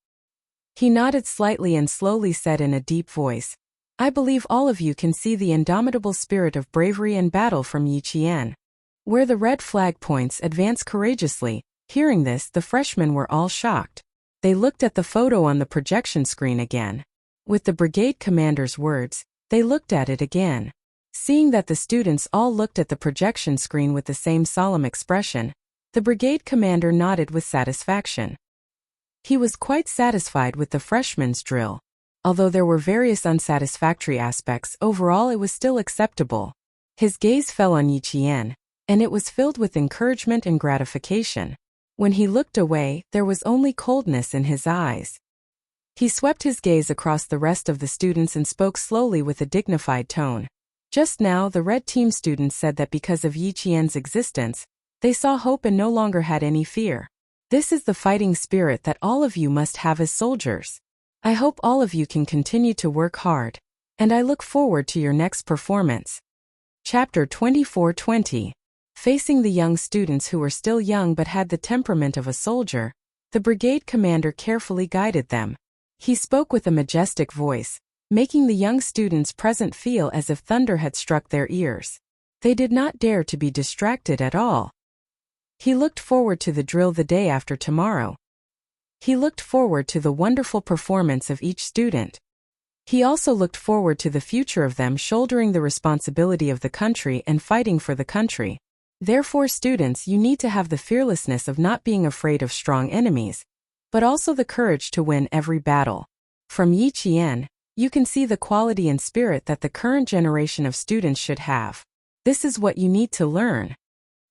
He nodded slightly and slowly said in a deep voice, I believe all of you can see the indomitable spirit of bravery and battle from Yi Qian. Where the red flag points, advance courageously. Hearing this, the freshmen were all shocked. They looked at the photo on the projection screen again. With the brigade commander's words, they looked at it again. Seeing that the students all looked at the projection screen with the same solemn expression, the brigade commander nodded with satisfaction. He was quite satisfied with the freshmen's drill. Although there were various unsatisfactory aspects, overall it was still acceptable. His gaze fell on Yi Qian, and it was filled with encouragement and gratification. When he looked away, there was only coldness in his eyes. He swept his gaze across the rest of the students and spoke slowly with a dignified tone. Just now, the red team students said that because of Yi Qian's existence, they saw hope and no longer had any fear. This is the fighting spirit that all of you must have as soldiers. I hope all of you can continue to work hard, and I look forward to your next performance. Chapter 24:20. Facing the young students who were still young but had the temperament of a soldier, the brigade commander carefully guided them. He spoke with a majestic voice, making the young students present feel as if thunder had struck their ears. They did not dare to be distracted at all. He looked forward to the drill the day after tomorrow. He looked forward to the wonderful performance of each student. He also looked forward to the future of them shouldering the responsibility of the country and fighting for the country. Therefore, students, you need to have the fearlessness of not being afraid of strong enemies, but also the courage to win every battle. From Yi Qian, you can see the quality and spirit that the current generation of students should have. This is what you need to learn.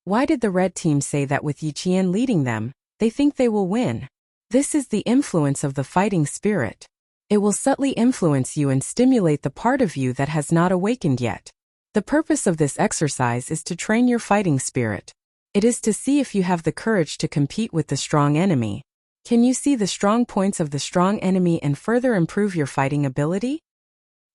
Why did the red team say that with Yi Qian leading them, they think they will win? This is the influence of the fighting spirit. It will subtly influence you and stimulate the part of you that has not awakened yet. The purpose of this exercise is to train your fighting spirit. It is to see if you have the courage to compete with the strong enemy. Can you see the strong points of the strong enemy and further improve your fighting ability?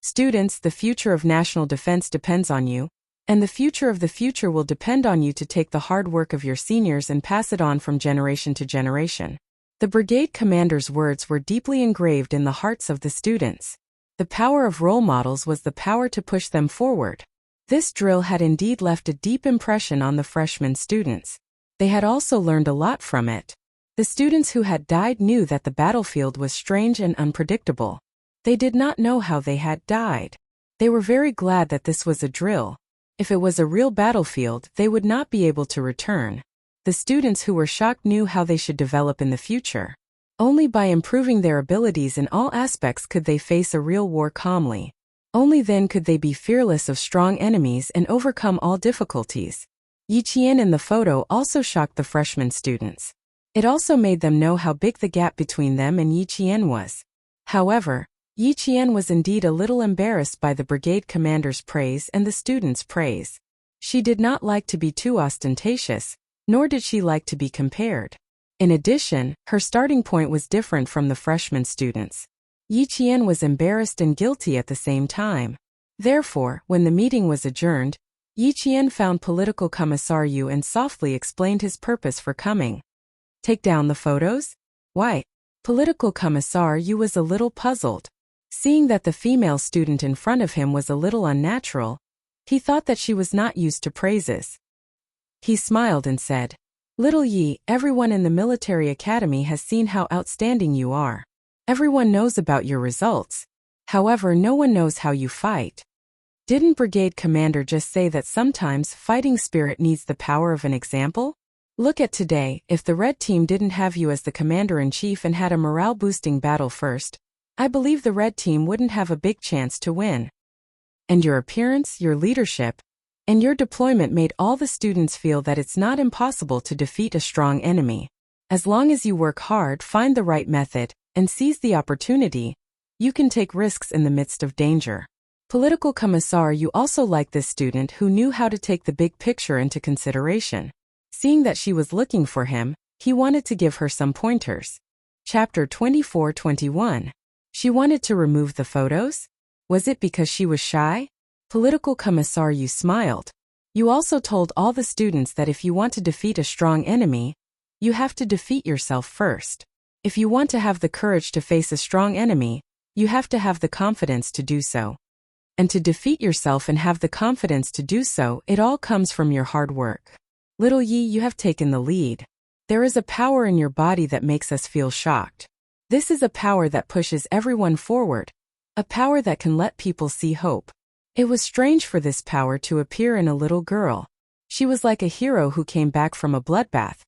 Students, the future of national defense depends on you, and the future of the future will depend on you to take the hard work of your seniors and pass it on from generation to generation. The brigade commander's words were deeply engraved in the hearts of the students. The power of role models was the power to push them forward. This drill had indeed left a deep impression on the freshman students. They had also learned a lot from it. The students who had died knew that the battlefield was strange and unpredictable. They did not know how they had died. They were very glad that this was a drill. If it was a real battlefield, they would not be able to return. The students who were shocked knew how they should develop in the future. Only by improving their abilities in all aspects could they face a real war calmly. Only then could they be fearless of strong enemies and overcome all difficulties. Yi Qian in the photo also shocked the freshman students. It also made them know how big the gap between them and Yi Qian was. However, Yi Qian was indeed a little embarrassed by the brigade commander's praise and the students' praise. She did not like to be too ostentatious, nor did she like to be compared. In addition, her starting point was different from the freshman students. Yi Qian was embarrassed and guilty at the same time. Therefore, when the meeting was adjourned, Yi Qian found Political Commissar Yu and softly explained his purpose for coming. Take down the photos? Why? Political Commissar Yu was a little puzzled. Seeing that the female student in front of him was a little unnatural, he thought that she was not used to praises. He smiled and said, "Little Yi, everyone in the military academy has seen how outstanding you are. Everyone knows about your results. However, no one knows how you fight. Didn't Brigade Commander just say that sometimes fighting spirit needs the power of an example? Look at today, if the red team didn't have you as the commander-in-chief and had a morale-boosting battle first, I believe the red team wouldn't have a big chance to win. And your appearance, your leadership, and your deployment made all the students feel that it's not impossible to defeat a strong enemy. As long as you work hard, find the right method, and seize the opportunity, you can take risks in the midst of danger." Political Commissar Yu also liked this student who knew how to take the big picture into consideration. Seeing that she was looking for him, he wanted to give her some pointers. Chapter 24:21. She wanted to remove the photos? Was it because she was shy? Political Commissar Yu smiled. You also told all the students that if you want to defeat a strong enemy, you have to defeat yourself first. If you want to have the courage to face a strong enemy, you have to have the confidence to do so. And to defeat yourself and have the confidence to do so, it all comes from your hard work. Little Yi, you have taken the lead. There is a power in your body that makes us feel shocked. This is a power that pushes everyone forward, a power that can let people see hope. It was strange for this power to appear in a little girl. She was like a hero who came back from a bloodbath,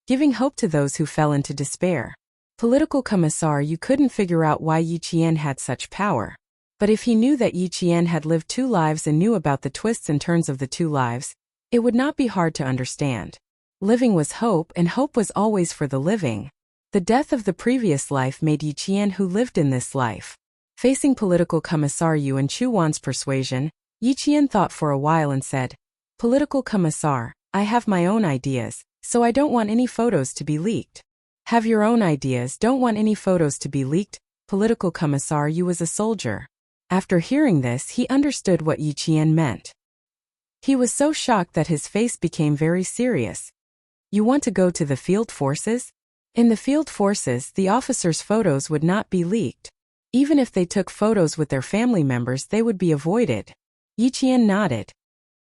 giving hope to those who fell into despair. Political Commissar, you couldn't figure out why Yi Qian had such power. But if he knew that Yi Qian had lived 2 lives and knew about the twists and turns of the 2 lives, it would not be hard to understand. Living was hope, and hope was always for the living. The death of the previous life made Yi Qian who lived in this life. Facing Political Commissar Yu and Chu Wan's persuasion, Yi Qian thought for a while and said, "Political Commissar, I have my own ideas, so I don't want any photos to be leaked. Have your own ideas, don't want any photos to be leaked. Political Commissar Yu was a soldier. After hearing this, he understood what Yi Qian meant. He was so shocked that his face became very serious. You want to go to the field forces? In the field forces, the officers' photos would not be leaked. Even if they took photos with their family members, they would be avoided. Yi Qian nodded.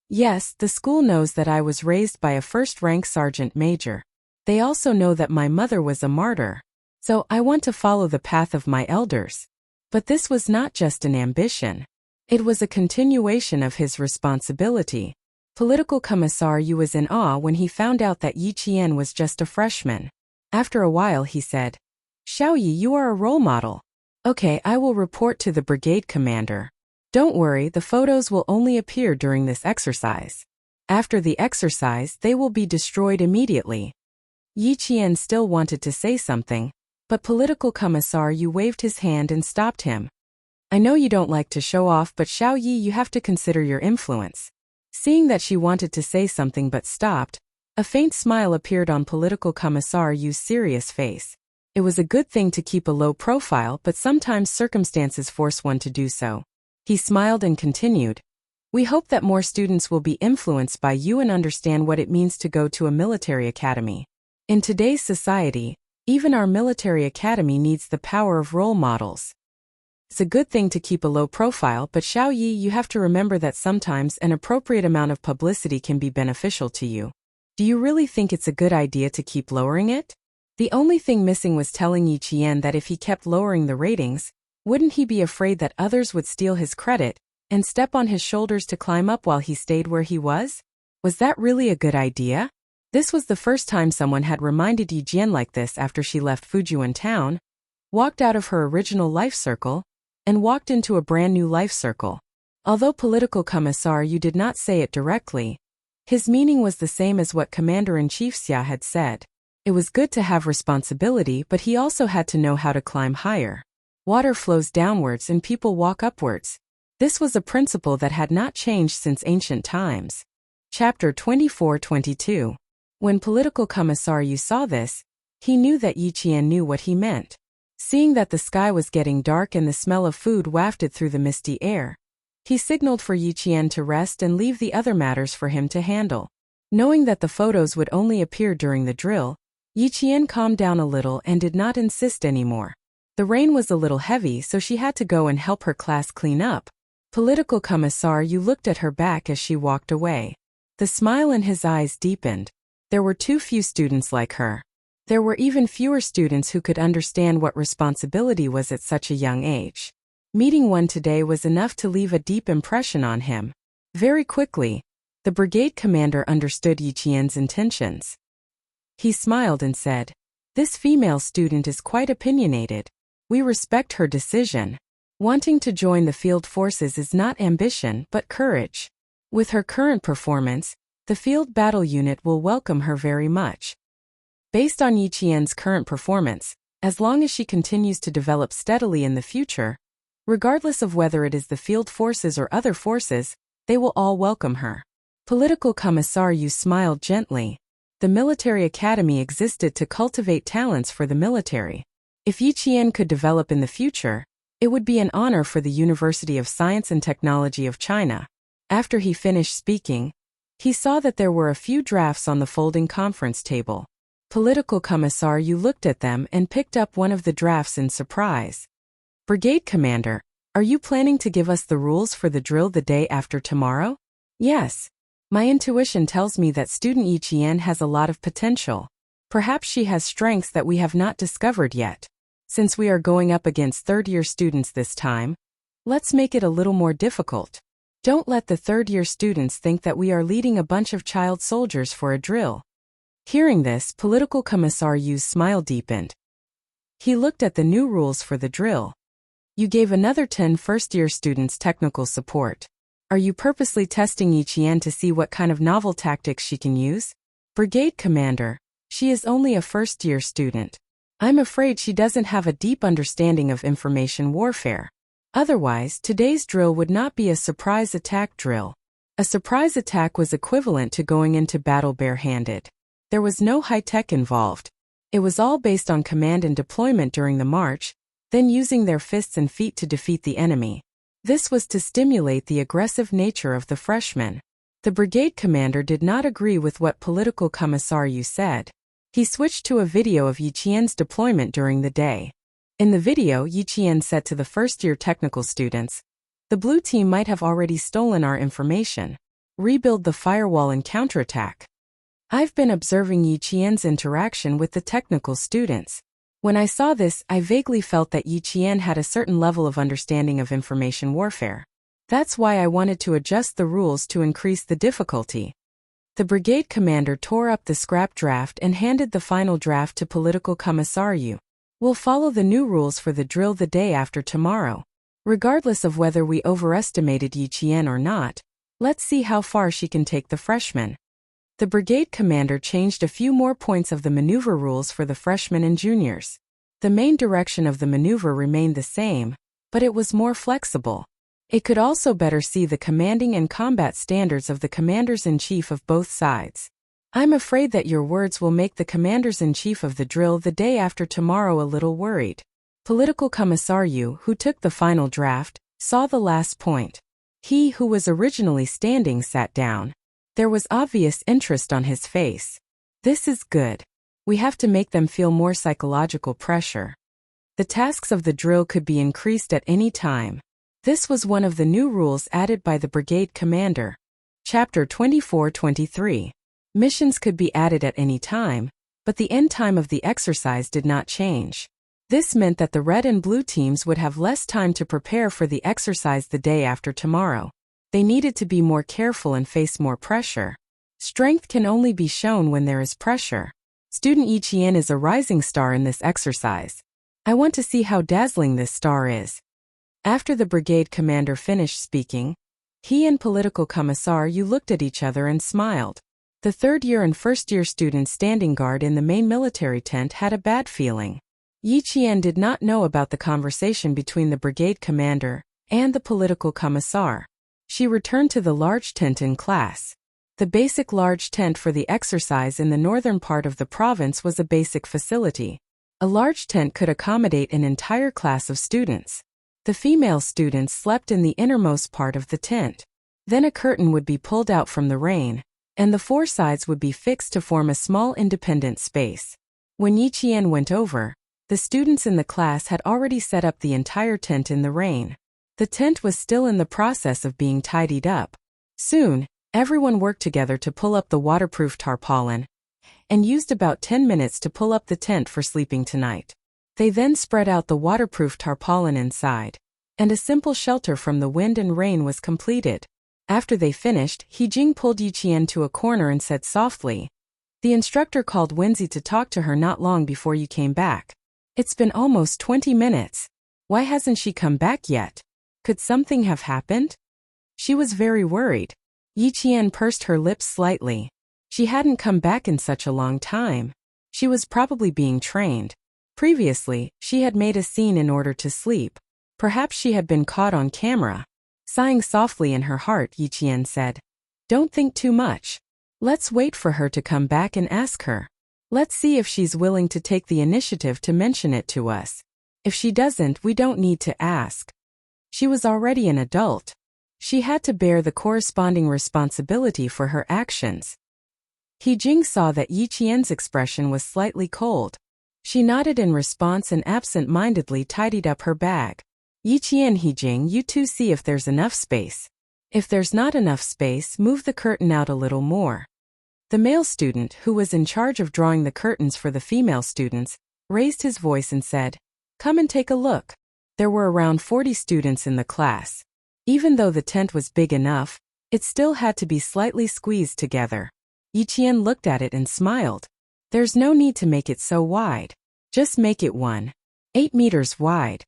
Yes, the school knows that I was raised by a first-rank sergeant major. They also know that my mother was a martyr. So I want to follow the path of my elders. But this was not just an ambition. It was a continuation of his responsibility. Political Commissar Yu was in awe when he found out that Yi Qian was just a freshman. After a while he said, Xiao Yi, you are a role model. Okay, I will report to the brigade commander. Don't worry, the photos will only appear during this exercise. After the exercise, they will be destroyed immediately. Yi Qian still wanted to say something, but Political Commissar Yu waved his hand and stopped him. I know you don't like to show off, but Xiao Yi, you have to consider your influence. Seeing that she wanted to say something but stopped, a faint smile appeared on Political Commissar Yu's serious face. It was a good thing to keep a low profile, but sometimes circumstances force one to do so. He smiled and continued. We hope that more students will be influenced by you and understand what it means to go to a military academy. In today's society, even our military academy needs the power of role models. It's a good thing to keep a low profile, but Xiao Yi, you have to remember that sometimes an appropriate amount of publicity can be beneficial to you. Do you really think it's a good idea to keep lowering it? The only thing missing was telling Yi Qian that if he kept lowering the ratings, wouldn't he be afraid that others would steal his credit and step on his shoulders to climb up while he stayed where he was? Was that really a good idea? This was the first time someone had reminded Yi Qian like this after she left Fujian town, walked out of her original life circle, and walked into a brand new life circle. Although Political Commissar Yu did not say it directly, his meaning was the same as what Commander-in-Chief Xia had said. It was good to have responsibility, but he also had to know how to climb higher. Water flows downwards and people walk upwards. This was a principle that had not changed since ancient times. Chapter 24-22. When Political Commissar Yu saw this, he knew that Yi Qian knew what he meant. Seeing that the sky was getting dark and the smell of food wafted through the misty air, he signaled for Yi Qian to rest and leave the other matters for him to handle. Knowing that the photos would only appear during the drill, Yi Qian calmed down a little and did not insist anymore. The rain was a little heavy, so she had to go and help her class clean up. Political Commissar Yu looked at her back as she walked away. The smile in his eyes deepened. There were too few students like her. There were even fewer students who could understand what responsibility was at such a young age. Meeting one today was enough to leave a deep impression on him. Very quickly, the brigade commander understood Yi Qian's intentions. He smiled and said, This female student is quite opinionated. We respect her decision. Wanting to join the field forces is not ambition but courage. With her current performance, the field battle unit will welcome her very much. Based on Yi Qian's current performance, as long as she continues to develop steadily in the future, regardless of whether it is the field forces or other forces, they will all welcome her. Political Commissar Yu smiled gently. The military academy existed to cultivate talents for the military. If Yi Qian could develop in the future, it would be an honor for the University of Science and Technology of China. After he finished speaking, he saw that there were a few drafts on the folding conference table. Political Commissar Yu looked at them and picked up one of the drafts in surprise. Brigade Commander, are you planning to give us the rules for the drill the day after tomorrow? Yes. My intuition tells me that student Yi Qian has a lot of potential. Perhaps she has strengths that we have not discovered yet. Since we are going up against third-year students this time, let's make it a little more difficult. Don't let the third-year students think that we are leading a bunch of child soldiers for a drill. Hearing this, Political Commissar Yu's smile deepened. He looked at the new rules for the drill. You gave another 10 first-year students technical support. Are you purposely testing Yi Qian to see what kind of novel tactics she can use? Brigade Commander, she is only a first-year student. I'm afraid she doesn't have a deep understanding of information warfare. Otherwise, today's drill would not be a surprise attack drill. A surprise attack was equivalent to going into battle barehanded. There was no high-tech involved. It was all based on command and deployment during the march, then using their fists and feet to defeat the enemy. This was to stimulate the aggressive nature of the freshmen. The brigade commander did not agree with what political commissar Yu said. He switched to a video of Yi Qian's deployment during the day. In the video, Yi Qian said to the first-year technical students, "The blue team might have already stolen our information. Rebuild the firewall and counterattack." I've been observing Yi Qian's interaction with the technical students. When I saw this, I vaguely felt that Yi Qian had a certain level of understanding of information warfare. That's why I wanted to adjust the rules to increase the difficulty. The brigade commander tore up the scrap draft and handed the final draft to political commissar Yu. "We'll follow the new rules for the drill the day after tomorrow. Regardless of whether we overestimated Yi Qian or not, let's see how far she can take the freshmen." The brigade commander changed a few more points of the maneuver rules for the freshmen and juniors. The main direction of the maneuver remained the same, but it was more flexible. It could also better see the commanding and combat standards of the commanders-in-chief of both sides. "I'm afraid that your words will make the commanders-in-chief of the drill the day after tomorrow a little worried." Political commissar Yu, who took the final draft, saw the last point. He who was originally standing sat down. There was obvious interest on his face. "This is good. We have to make them feel more psychological pressure." The tasks of the drill could be increased at any time. This was one of the new rules added by the brigade commander. Chapter 24-23. Missions could be added at any time, but the end time of the exercise did not change. This meant that the red and blue teams would have less time to prepare for the exercise the day after tomorrow. They needed to be more careful and face more pressure. Strength can only be shown when there is pressure. Student Yi Qian is a rising star in this exercise. I want to see how dazzling this star is. After the brigade commander finished speaking, he and political commissar Yu looked at each other and smiled. The third-year and first-year students standing guard in the main military tent had a bad feeling. Yi Qian did not know about the conversation between the brigade commander and the political commissar. She returned to the large tent in class. The basic large tent for the exercise in the northern part of the province was a basic facility. A large tent could accommodate an entire class of students. The female students slept in the innermost part of the tent. Then a curtain would be pulled out from the rain, and the four sides would be fixed to form a small independent space. When Yi Qian went over, the students in the class had already set up the entire tent in the rain. The tent was still in the process of being tidied up. Soon, everyone worked together to pull up the waterproof tarpaulin, and used about 10 minutes to pull up the tent for sleeping tonight. They then spread out the waterproof tarpaulin inside, and a simple shelter from the wind and rain was completed. After they finished, He Jing pulled Yi Qian to a corner and said softly, "The instructor called Wenzi to talk to her not long before you came back. It's been almost 20 minutes. Why hasn't she come back yet? Could something have happened?" She was very worried. Yi Qian pursed her lips slightly. She hadn't come back in such a long time. She was probably being trained. Previously, she had made a scene in order to sleep. Perhaps she had been caught on camera. Sighing softly in her heart, Yi Qian said, "Don't think too much. Let's wait for her to come back and ask her. Let's see if she's willing to take the initiative to mention it to us. If she doesn't, we don't need to ask." She was already an adult. She had to bear the corresponding responsibility for her actions. He Jing saw that Yi Qian's expression was slightly cold. She nodded in response and absent-mindedly tidied up her bag. "Yi Qian, He Jing, you two see if there's enough space. If there's not enough space, move the curtain out a little more." The male student, who was in charge of drawing the curtains for the female students, raised his voice and said, "Come and take a look." There were around 40 students in the class. Even though the tent was big enough, it still had to be slightly squeezed together. Yi Qian looked at it and smiled. "There's no need to make it so wide. Just make it 1.8 meters wide."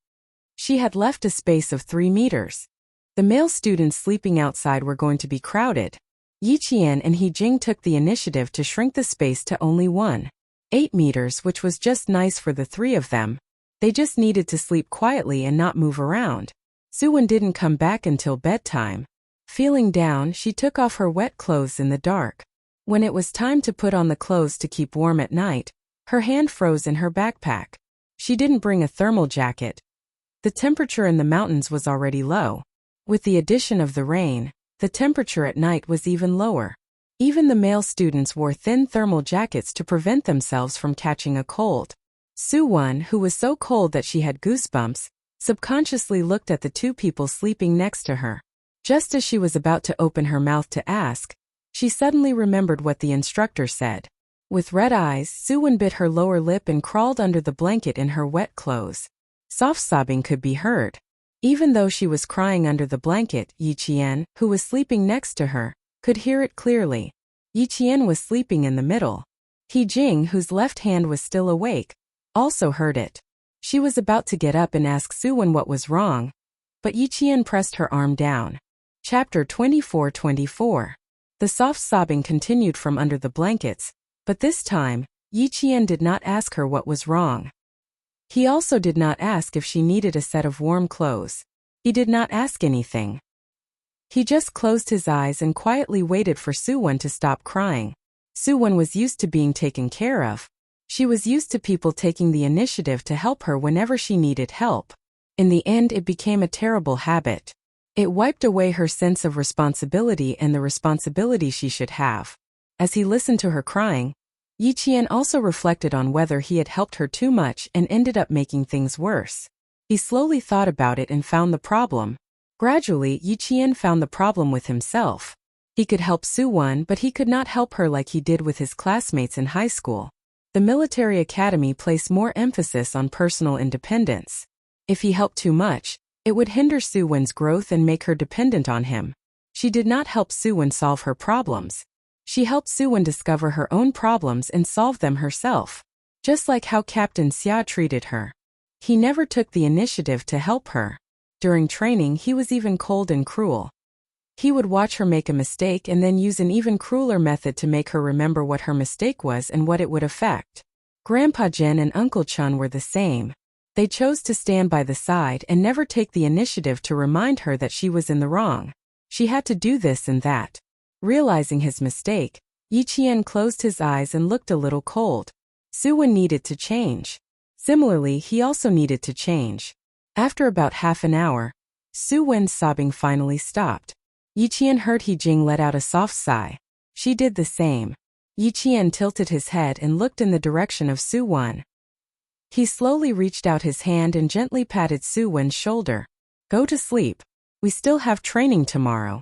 She had left a space of 3 meters. The male students sleeping outside were going to be crowded. Yi Qian and He Jing took the initiative to shrink the space to only 1.8 meters, which was just nice for the three of them. They just needed to sleep quietly and not move around. Suwon didn't come back until bedtime. Feeling down, she took off her wet clothes in the dark. When it was time to put on the clothes to keep warm at night, Her hand froze in her backpack. She didn't bring a thermal jacket. The temperature in the mountains was already low. With the addition of the rain, the temperature at night was even lower. Even the male students wore thin thermal jackets to prevent themselves from catching a cold. Soo-won, who was so cold that she had goosebumps, subconsciously looked at the two people sleeping next to her. Just as she was about to open her mouth to ask, she suddenly remembered what the instructor said. With red eyes, Soo-won bit her lower lip and crawled under the blanket in her wet clothes. Soft sobbing could be heard. Even though she was crying under the blanket, Yi-chien, who was sleeping next to her, could hear it clearly. Yi-chien was sleeping in the middle. He-jing, whose left hand was still awake, also heard it. She was about to get up and ask Soo-won what was wrong, but Yi-chien pressed her arm down. Chapter 24-24. The soft sobbing continued from under the blankets, but this time, Yi-chien did not ask her what was wrong. He also did not ask if she needed a set of warm clothes. He did not ask anything. He just closed his eyes and quietly waited for Soo-won to stop crying. Soo-won was used to being taken care of. She was used to people taking the initiative to help her whenever she needed help. In the end, it became a terrible habit. It wiped away her sense of responsibility and the responsibility she should have. As he listened to her crying, Yi-chien also reflected on whether he had helped her too much and ended up making things worse. He slowly thought about it and found the problem. Gradually, Yi-chien found the problem with himself. He could help Soo-won, but he could not help her like he did with his classmates in high school. The military academy placed more emphasis on personal independence. If he helped too much, it would hinder Soo-won's growth and make her dependent on him. She did not help Soo-won solve her problems. She helped Soo-won discover her own problems and solve them herself. Just like how Captain Xia treated her. He never took the initiative to help her. During training, he was even cold and cruel. He would watch her make a mistake and then use an even crueler method to make her remember what her mistake was and what it would affect. Grandpa Jin and Uncle Chun were the same. They chose to stand by the side and never take the initiative to remind her that she was in the wrong. She had to do this and that. Realizing his mistake, Yi-chien closed his eyes and looked a little cold. Soo-won needed to change. Similarly, he also needed to change. After about half an hour, Soo-won's sobbing finally stopped. Yi-chien heard He-jing let out a soft sigh. She did the same. Yi-chien tilted his head and looked in the direction of Soo-won. He slowly reached out his hand and gently patted Soo-won's shoulder. Go to sleep. We still have training tomorrow.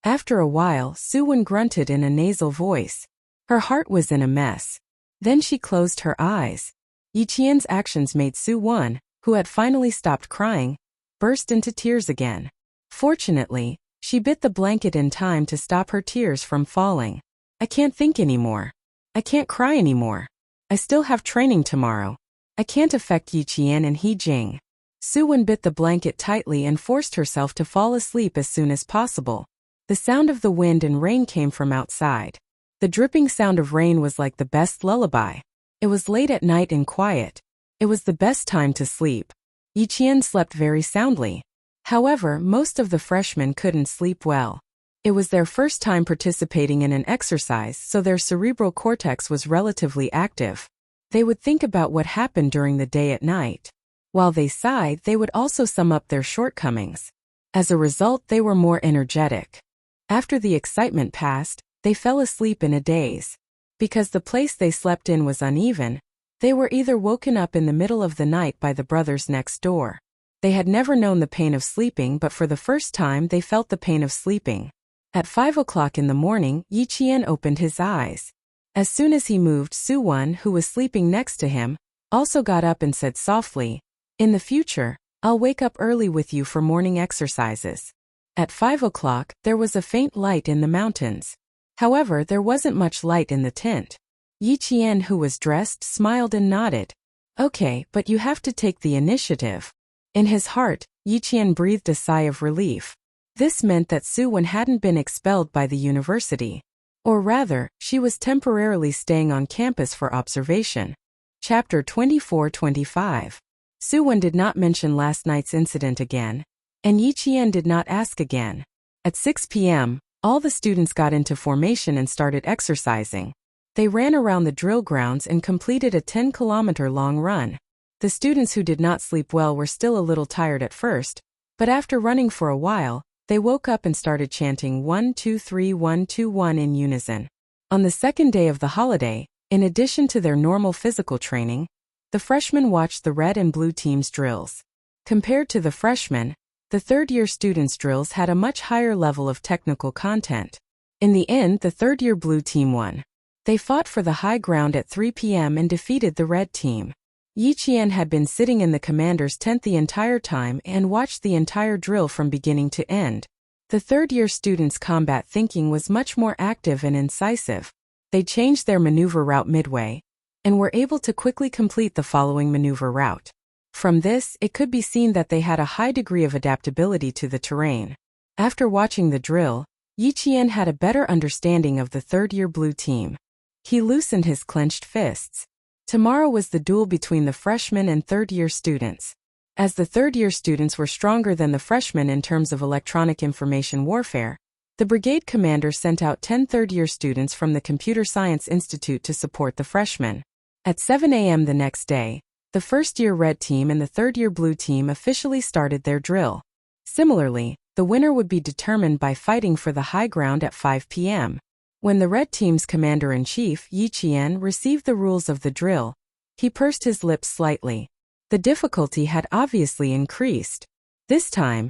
After a while, Soo-won grunted in a nasal voice. Her heart was in a mess. Then she closed her eyes. Yi-chien's actions made Soo-won, who had finally stopped crying, burst into tears again. Fortunately, she bit the blanket in time to stop her tears from falling. I can't think anymore. I can't cry anymore. I still have training tomorrow. I can't affect Yi-chien and He-jing. Soo-won bit the blanket tightly and forced herself to fall asleep as soon as possible. The sound of the wind and rain came from outside. The dripping sound of rain was like the best lullaby. It was late at night and quiet. It was the best time to sleep. Yi-chien slept very soundly. However, most of the freshmen couldn't sleep well. It was their first time participating in an exercise, so their cerebral cortex was relatively active. They would think about what happened during the day at night. While they sighed, they would also sum up their shortcomings. As a result, they were more energetic. After the excitement passed, they fell asleep in a daze. Because the place they slept in was uneven, they were either woken up in the middle of the night by the brothers next door. They had never known the pain of sleeping, but for the first time they felt the pain of sleeping. At 5 o'clock in the morning, Yi-chien opened his eyes. As soon as he moved, Soo-won, who was sleeping next to him, also got up and said softly, "In the future, I'll wake up early with you for morning exercises." At 5 o'clock, there was a faint light in the mountains. However, there wasn't much light in the tent. Yi-chien, who was dressed, smiled and nodded. "Okay, but you have to take the initiative." In his heart, Yi-chien breathed a sigh of relief. This meant that Soo-won hadn't been expelled by the university. Or rather, she was temporarily staying on campus for observation. Chapter 24-25. Soo-won did not mention last night's incident again, and Yi-chien did not ask again. At 6 p.m., all the students got into formation and started exercising. They ran around the drill grounds and completed a 10-kilometer-long run. The students who did not sleep well were still a little tired at first, but after running for a while, they woke up and started chanting 1 2 3 1 2 1 in unison. On the second day of the holiday, in addition to their normal physical training, the freshmen watched the red and blue teams' drills. Compared to the freshmen, the third-year students' drills had a much higher level of technical content. In the end, the third-year blue team won. They fought for the high ground at 3 p.m. and defeated the red team. Yi Qian had been sitting in the commander's tent the entire time and watched the entire drill from beginning to end. The third-year students' combat thinking was much more active and incisive. They changed their maneuver route midway, and were able to quickly complete the following maneuver route. From this, it could be seen that they had a high degree of adaptability to the terrain. After watching the drill, Yi Qian had a better understanding of the third-year blue team. He loosened his clenched fists. Tomorrow was the duel between the freshmen and third-year students. As the third-year students were stronger than the freshmen in terms of electronic information warfare, the brigade commander sent out 10 third-year students from the Computer Science Institute to support the freshmen. At 7 a.m. the next day, the first-year red team and the third-year blue team officially started their drill. Similarly, the winner would be determined by fighting for the high ground at 5 p.m. When the red team's commander-in-chief, Yi Qian, received the rules of the drill, he pursed his lips slightly. The difficulty had obviously increased. This time,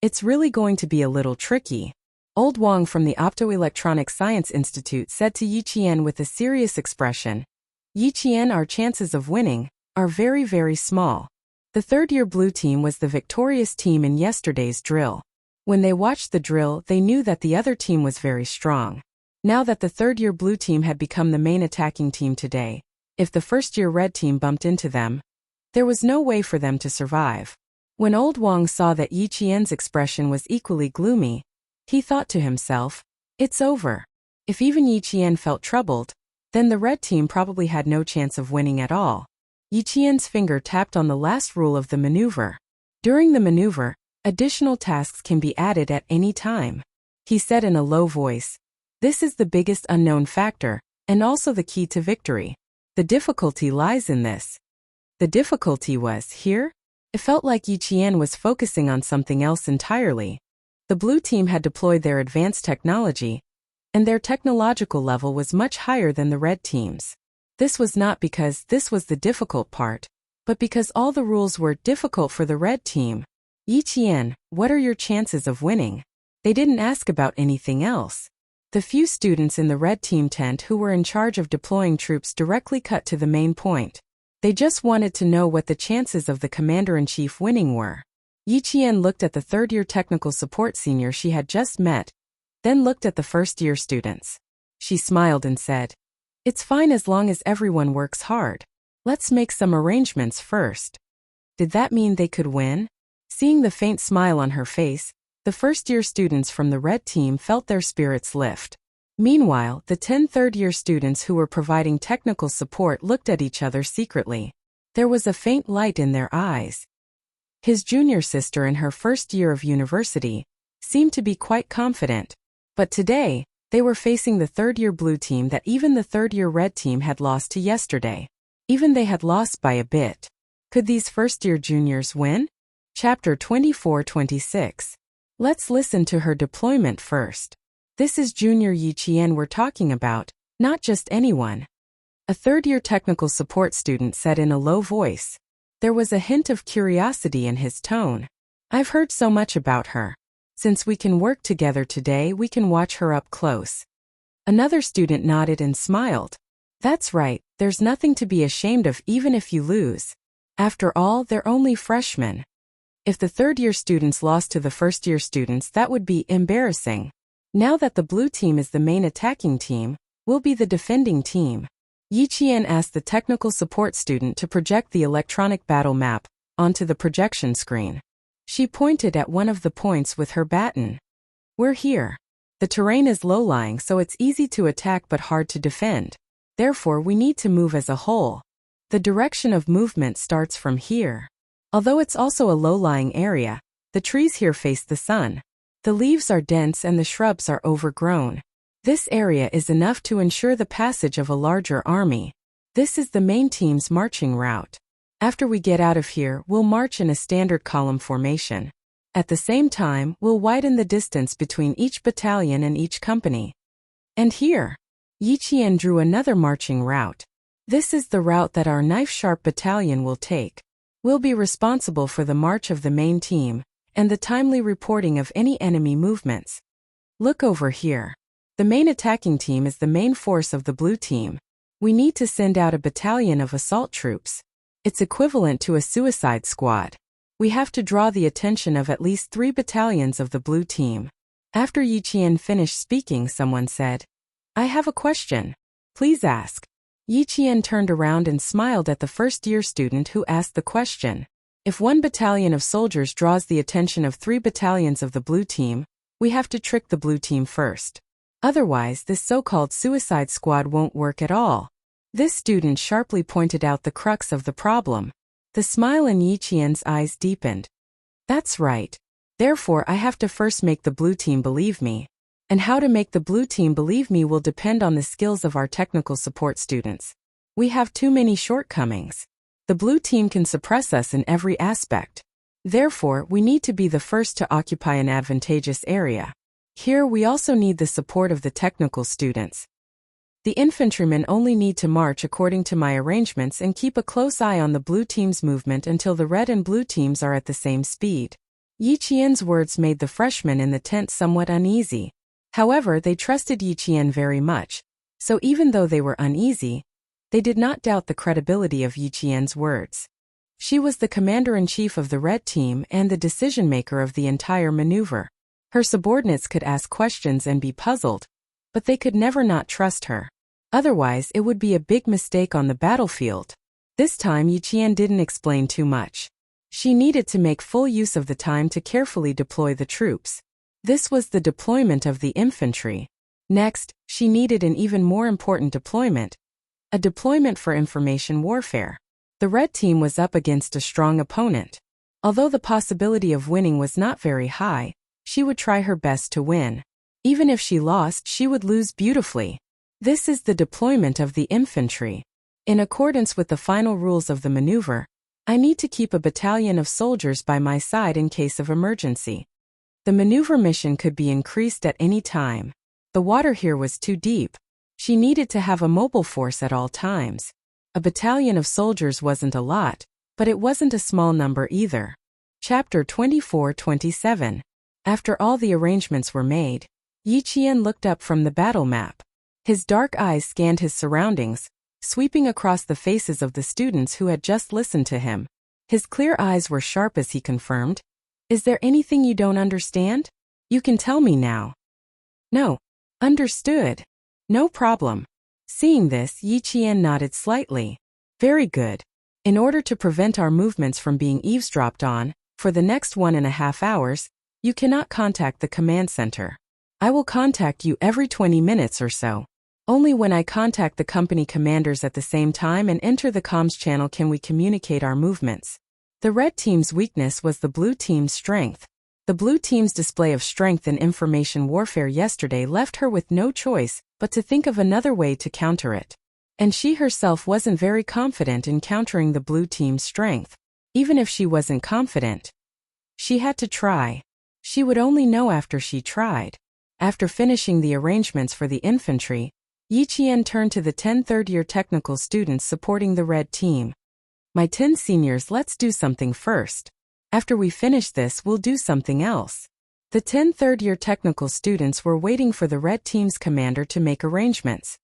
it's really going to be a little tricky. Old Wang from the Optoelectronic Science Institute said to Yi Qian with a serious expression, "Yi Qian, our chances of winning are very, very small." The third-year blue team was the victorious team in yesterday's drill. When they watched the drill, they knew that the other team was very strong. Now that the third-year blue team had become the main attacking team today, if the first-year red team bumped into them, there was no way for them to survive. When Old Wang saw that Yi Qian's expression was equally gloomy, he thought to himself, "It's over." If even Yi Qian felt troubled, then the red team probably had no chance of winning at all. Yi Qian's finger tapped on the last rule of the maneuver. During the maneuver, additional tasks can be added at any time. He said in a low voice, "This is the biggest unknown factor, and also the key to victory. The difficulty lies in this." The difficulty was here? It felt like Yi Qian was focusing on something else entirely. The blue team had deployed their advanced technology, and their technological level was much higher than the red team's. This was not because this was the difficult part, but because all the rules were difficult for the red team. "Yi Qian, what are your chances of winning?" They didn't ask about anything else. The few students in the red team tent who were in charge of deploying troops directly cut to the main point. They just wanted to know what the chances of the commander-in-chief winning were. Yi Qian looked at the third-year technical support senior she had just met, then looked at the first-year students. She smiled and said, "It's fine as long as everyone works hard. Let's make some arrangements first." Did that mean they could win? Seeing the faint smile on her face, the first-year students from the red team felt their spirits lift. Meanwhile, the 10 third-year students who were providing technical support looked at each other secretly. There was a faint light in their eyes. His junior sister in her first year of university seemed to be quite confident. But today, they were facing the third-year blue team that even the third-year red team had lost to yesterday. Even they had lost by a bit. Could these first-year juniors win? Chapter 24-26. Let's listen to her deployment first. This is Junior Yi Qian we're talking about, not just anyone. A third-year technical support student said in a low voice. There was a hint of curiosity in his tone. "I've heard so much about her. Since we can work together today, we can watch her up close." Another student nodded and smiled. "That's right, there's nothing to be ashamed of even if you lose. After all, they're only freshmen." If the third-year students lost to the first-year students, that would be embarrassing. Now that the blue team is the main attacking team, we'll be the defending team. Yi Qian asked the technical support student to project the electronic battle map onto the projection screen. She pointed at one of the points with her baton. "We're here. The terrain is low-lying, so it's easy to attack but hard to defend. Therefore, we need to move as a whole. The direction of movement starts from here. Although it's also a low-lying area, the trees here face the sun. The leaves are dense and the shrubs are overgrown. This area is enough to ensure the passage of a larger army. This is the main team's marching route. After we get out of here, we'll march in a standard column formation. At the same time, we'll widen the distance between each battalion and each company. And here, Yi Qian drew another marching route. This is the route that our knife-sharp battalion will take. We'll be responsible for the march of the main team, and the timely reporting of any enemy movements. Look over here. The main attacking team is the main force of the blue team. We need to send out a battalion of assault troops. It's equivalent to a suicide squad. We have to draw the attention of at least 3 battalions of the blue team. After Yi Qian finished speaking, someone said, "I have a question. Please ask." Yi Qian turned around and smiled at the first-year student who asked the question. If 1 battalion of soldiers draws the attention of 3 battalions of the blue team, we have to trick the blue team first. Otherwise, this so-called suicide squad won't work at all. This student sharply pointed out the crux of the problem. The smile in Yi Qian's eyes deepened. That's right. Therefore, I have to first make the blue team believe me. And how to make the blue team believe me will depend on the skills of our technical support students. We have too many shortcomings. The blue team can suppress us in every aspect. Therefore, we need to be the first to occupy an advantageous area. Here we also need the support of the technical students. The infantrymen only need to march according to my arrangements and keep a close eye on the blue team's movement until the red and blue teams are at the same speed. Yi Qian's words made the freshmen in the tent somewhat uneasy. However, they trusted Yi Qian very much, so even though they were uneasy, they did not doubt the credibility of Yi Qian's words. She was the commander-in-chief of the red team and the decision-maker of the entire maneuver. Her subordinates could ask questions and be puzzled, but they could never not trust her. Otherwise, it would be a big mistake on the battlefield. This time Yi Qian didn't explain too much. She needed to make full use of the time to carefully deploy the troops. This was the deployment of the infantry. Next, she needed an even more important deployment, a deployment for information warfare. The red team was up against a strong opponent. Although the possibility of winning was not very high, she would try her best to win. Even if she lost, she would lose beautifully. This is the deployment of the infantry. In accordance with the final rules of the maneuver, I need to keep a battalion of soldiers by my side in case of emergency. The maneuver mission could be increased at any time. The water here was too deep. She needed to have a mobile force at all times. A battalion of soldiers wasn't a lot, but it wasn't a small number either. Chapter 24-27. After all the arrangements were made, Yi Qian looked up from the battle map. His dark eyes scanned his surroundings, sweeping across the faces of the students who had just listened to him. His clear eyes were sharp as he confirmed, "Is there anything you don't understand? You can tell me now." "No." "Understood. No problem." Seeing this, Yi Qian nodded slightly. "Very good. In order to prevent our movements from being eavesdropped on, for the next 1.5 hours, you cannot contact the command center. I will contact you every 20 minutes or so. Only when I contact the company commanders at the same time and enter the comms channel can we communicate our movements." The red team's weakness was the blue team's strength. The blue team's display of strength in information warfare yesterday left her with no choice but to think of another way to counter it. And she herself wasn't very confident in countering the blue team's strength. Even if she wasn't confident, she had to try. She would only know after she tried. After finishing the arrangements for the infantry, Yi Qian turned to the 10 third-year technical students supporting the red team. "My 10 seniors, let's do something first. After we finish this, we'll do something else." The 10 third-year technical students were waiting for the red team's commander to make arrangements.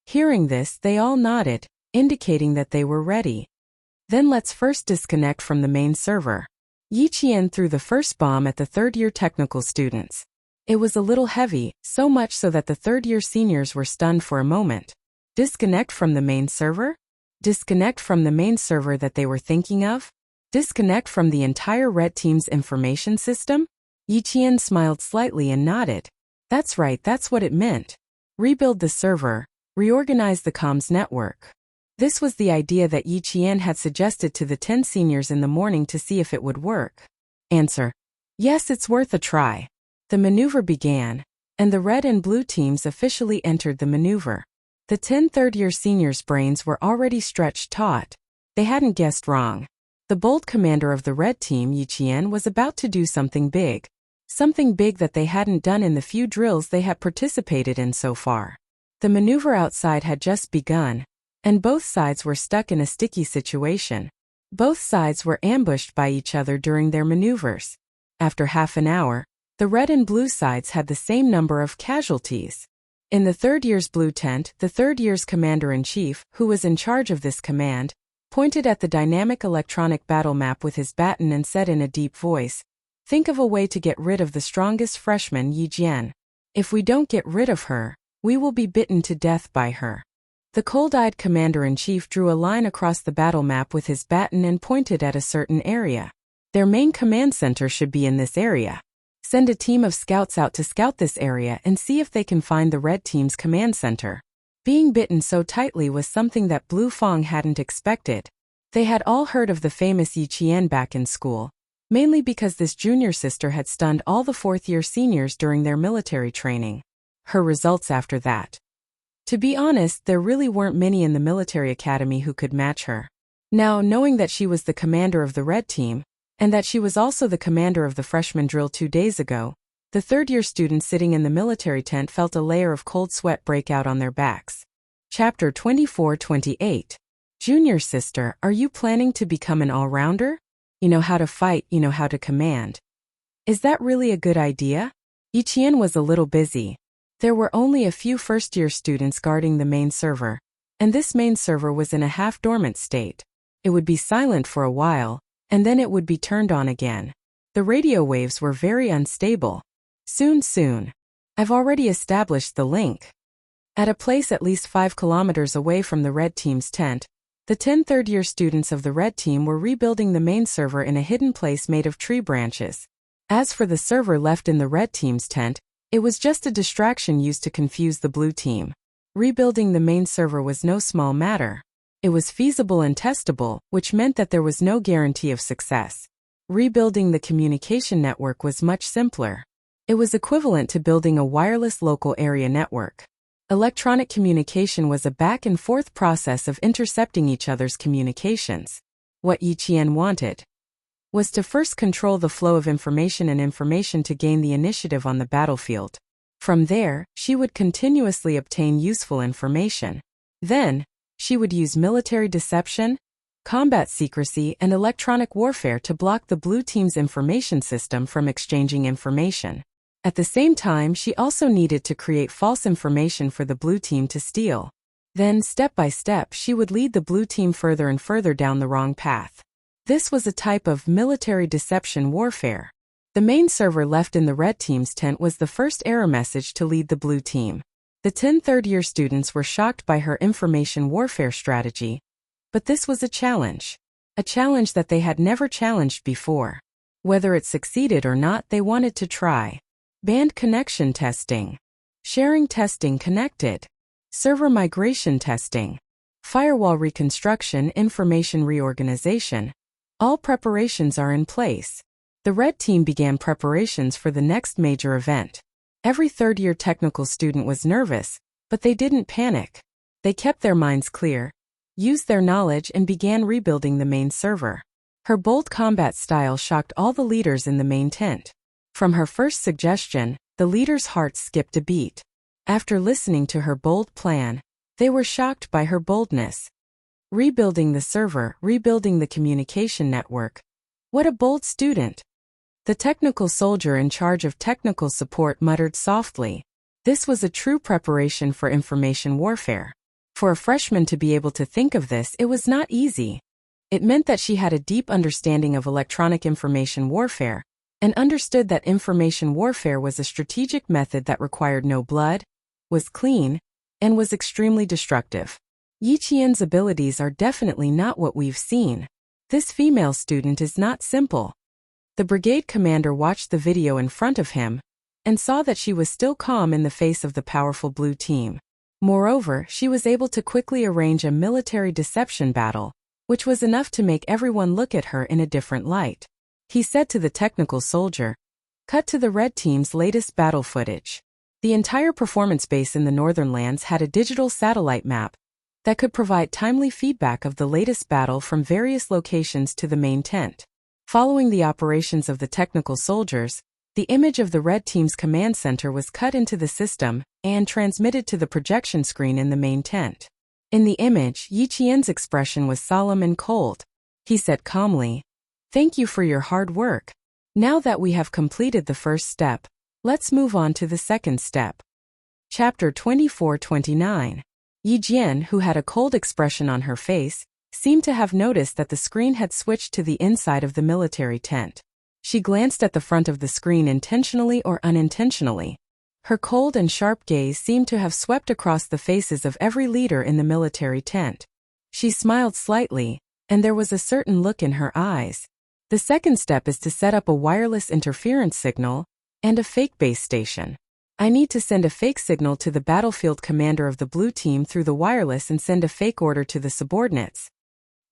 Hearing this, they all nodded, indicating that they were ready. "Then let's first disconnect from the main server." Yi Qian threw the first bomb at the third-year technical students. It was a little heavy, so much so that the third-year seniors were stunned for a moment. Disconnect from the main server? Disconnect from the main server that they were thinking of? Disconnect from the entire red team's information system? Yi Qian smiled slightly and nodded. That's right, that's what it meant. Rebuild the server, reorganize the comms network. This was the idea that Yi Qian had suggested to the 10 seniors in the morning to see if it would work. Answer: yes, it's worth a try. The maneuver began. and the red and blue teams officially entered the maneuver. The 10 third-year seniors' brains were already stretched taut. They hadn't guessed wrong. The bold commander of the red team, Yi Qian, was about to do something big. Something big that they hadn't done in the few drills they had participated in so far. The maneuver outside had just begun, and both sides were stuck in a sticky situation. Both sides were ambushed by each other during their maneuvers. After half an hour, the red and blue sides had the same number of casualties. In the third year's blue tent, the third year's commander-in-chief, who was in charge of this command, pointed at the dynamic electronic battle map with his baton and said in a deep voice, "Think of a way to get rid of the strongest freshman, Yi Jian. If we don't get rid of her, we will be bitten to death by her." The cold-eyed commander-in-chief drew a line across the battle map with his baton and pointed at a certain area. Their main command center should be in this area. Send a team of scouts out to scout this area and see if they can find the red team's command center. Being bitten so tightly was something that Blue Fong hadn't expected. They had all heard of the famous Yi Qian back in school, mainly because this junior sister had stunned all the fourth-year seniors during their military training. Her results after that. To be honest, there really weren't many in the military academy who could match her. Now, knowing that she was the commander of the red team, and that she was also the commander of the freshman drill 2 days ago, the third-year students sitting in the military tent felt a layer of cold sweat break out on their backs. Chapter 24-28. Junior sister, are you planning to become an all-rounder? You know how to fight, you know how to command. Is that really a good idea? Yi Qian was a little busy. There were only a few first-year students guarding the main server, and this main server was in a half-dormant state. It would be silent for a while, and then it would be turned on again. The radio waves were very unstable. Soon. I've already established the link. At a place at least 5 kilometers away from the red team's tent, the 10 third-year students of the red team were rebuilding the main server in a hidden place made of tree branches. As for the server left in the red team's tent, it was just a distraction used to confuse the blue team. Rebuilding the main server was no small matter. It was feasible and testable, which meant that there was no guarantee of success. Rebuilding the communication network was much simpler. It was equivalent to building a wireless local area network. Electronic communication was a back-and-forth process of intercepting each other's communications. What Yi Qian wanted was to first control the flow of information and information to gain the initiative on the battlefield. From there, she would continuously obtain useful information. Then, she would use military deception, combat secrecy, and electronic warfare to block the blue team's information system from exchanging information. At the same time, she also needed to create false information for the blue team to steal. Then, step by step, she would lead the blue team further and further down the wrong path. This was a type of military deception warfare. The main server left in the red team's tent was the first error message to lead the blue team. The 10 third-year students were shocked by her information warfare strategy. But this was a challenge that they had never challenged before. Whether it succeeded or not, they wanted to try. Band connection testing. Sharing testing connected. Server migration testing. Firewall reconstruction, information reorganization. All preparations are in place. The red team began preparations for the next major event. Every third-year technical student was nervous, but they didn't panic. They kept their minds clear, used their knowledge, and began rebuilding the main server. Her bold combat style shocked all the leaders in the main tent. From her first suggestion, the leaders' hearts skipped a beat. After listening to her bold plan, they were shocked by her boldness. Rebuilding the server, rebuilding the communication network. What a bold student! The technical soldier in charge of technical support muttered softly. This was a true preparation for information warfare. For a freshman to be able to think of this, it was not easy. It meant that she had a deep understanding of electronic information warfare, and understood that information warfare was a strategic method that required no blood, was clean, and was extremely destructive. Yi Qian's abilities are definitely not what we've seen. This female student is not simple. The brigade commander watched the video in front of him, and saw that she was still calm in the face of the powerful blue team. Moreover, she was able to quickly arrange a military deception battle, which was enough to make everyone look at her in a different light. He said to the technical soldier, "Cut to the red team's latest battle footage." The entire performance base in the Northern Lands had a digital satellite map that could provide timely feedback of the latest battle from various locations to the main tent. Following the operations of the technical soldiers, the image of the Red Team's command center was cut into the system and transmitted to the projection screen in the main tent. In the image, Yi Qian's expression was solemn and cold. He said calmly, "Thank you for your hard work. Now that we have completed the first step, let's move on to the second step." Chapter 24-29. Yi Jian, who had a cold expression on her face, seemed to have noticed that the screen had switched to the inside of the military tent. She glanced at the front of the screen intentionally or unintentionally. Her cold and sharp gaze seemed to have swept across the faces of every leader in the military tent. She smiled slightly, and there was a certain look in her eyes. The second step is to set up a wireless interference signal and a fake base station. I need to send a fake signal to the battlefield commander of the blue team through the wireless and send a fake order to the subordinates.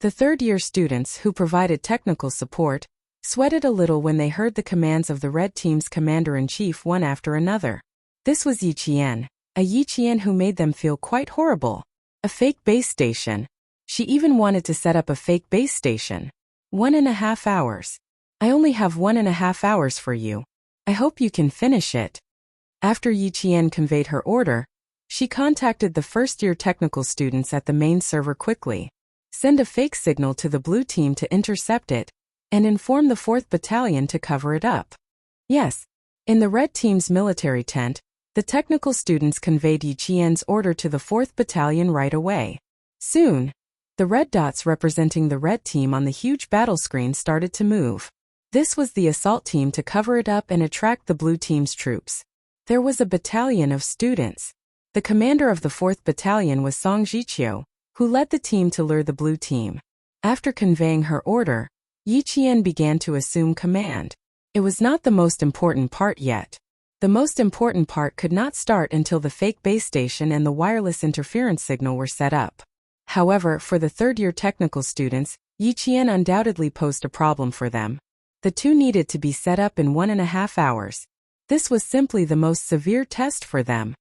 The third-year students, who provided technical support, sweated a little when they heard the commands of the red team's commander-in-chief one after another. This was Yi Qian, a Yi Qian who made them feel quite horrible. A fake base station. She even wanted to set up a fake base station. 1.5 hours. I only have 1.5 hours for you. I hope you can finish it. After Yi Qian conveyed her order, she contacted the first-year technical students at the main server quickly. Send a fake signal to the blue team to intercept it, and inform the 4th Battalion to cover it up. Yes. In the red team's military tent, the technical students conveyed Yi Qian's order to the 4th Battalion right away. Soon, the red dots representing the red team on the huge battle screen started to move. This was the assault team to cover it up and attract the blue team's troops. There was a battalion of students. The commander of the 4th Battalion was Song Jiqiu, who led the team to lure the blue team. After conveying her order, Yi Qian began to assume command. It was not the most important part yet. The most important part could not start until the fake base station and the wireless interference signal were set up. However, for the third-year technical students, Yi Qian undoubtedly posed a problem for them. The two needed to be set up in 1.5 hours. This was simply the most severe test for them.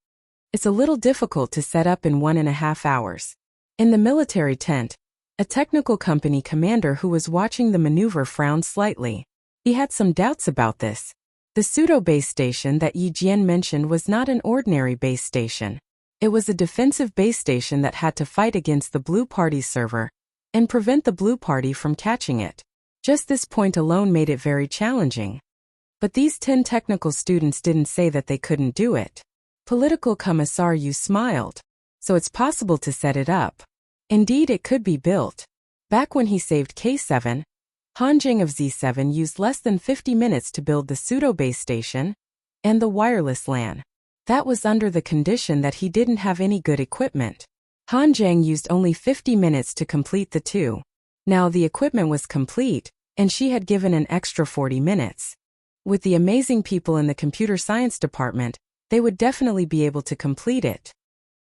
It's a little difficult to set up in 1.5 hours. In the military tent, a technical company commander who was watching the maneuver frowned slightly. He had some doubts about this. The pseudo-base station that Yi Jian mentioned was not an ordinary base station. It was a defensive base station that had to fight against the Blue Party's server and prevent the Blue Party from catching it. Just this point alone made it very challenging. But these 10 technical students didn't say that they couldn't do it. Political Commissar Yu smiled. So it's possible to set it up. Indeed, it could be built. Back when he saved K7, Han Jing of Z7 used less than 50 minutes to build the pseudo-base station and the wireless LAN. That was under the condition that he didn't have any good equipment. Han Jing used only 50 minutes to complete the two. Now the equipment was complete, and she had given an extra 40 minutes. With the amazing people in the computer science department, they would definitely be able to complete it.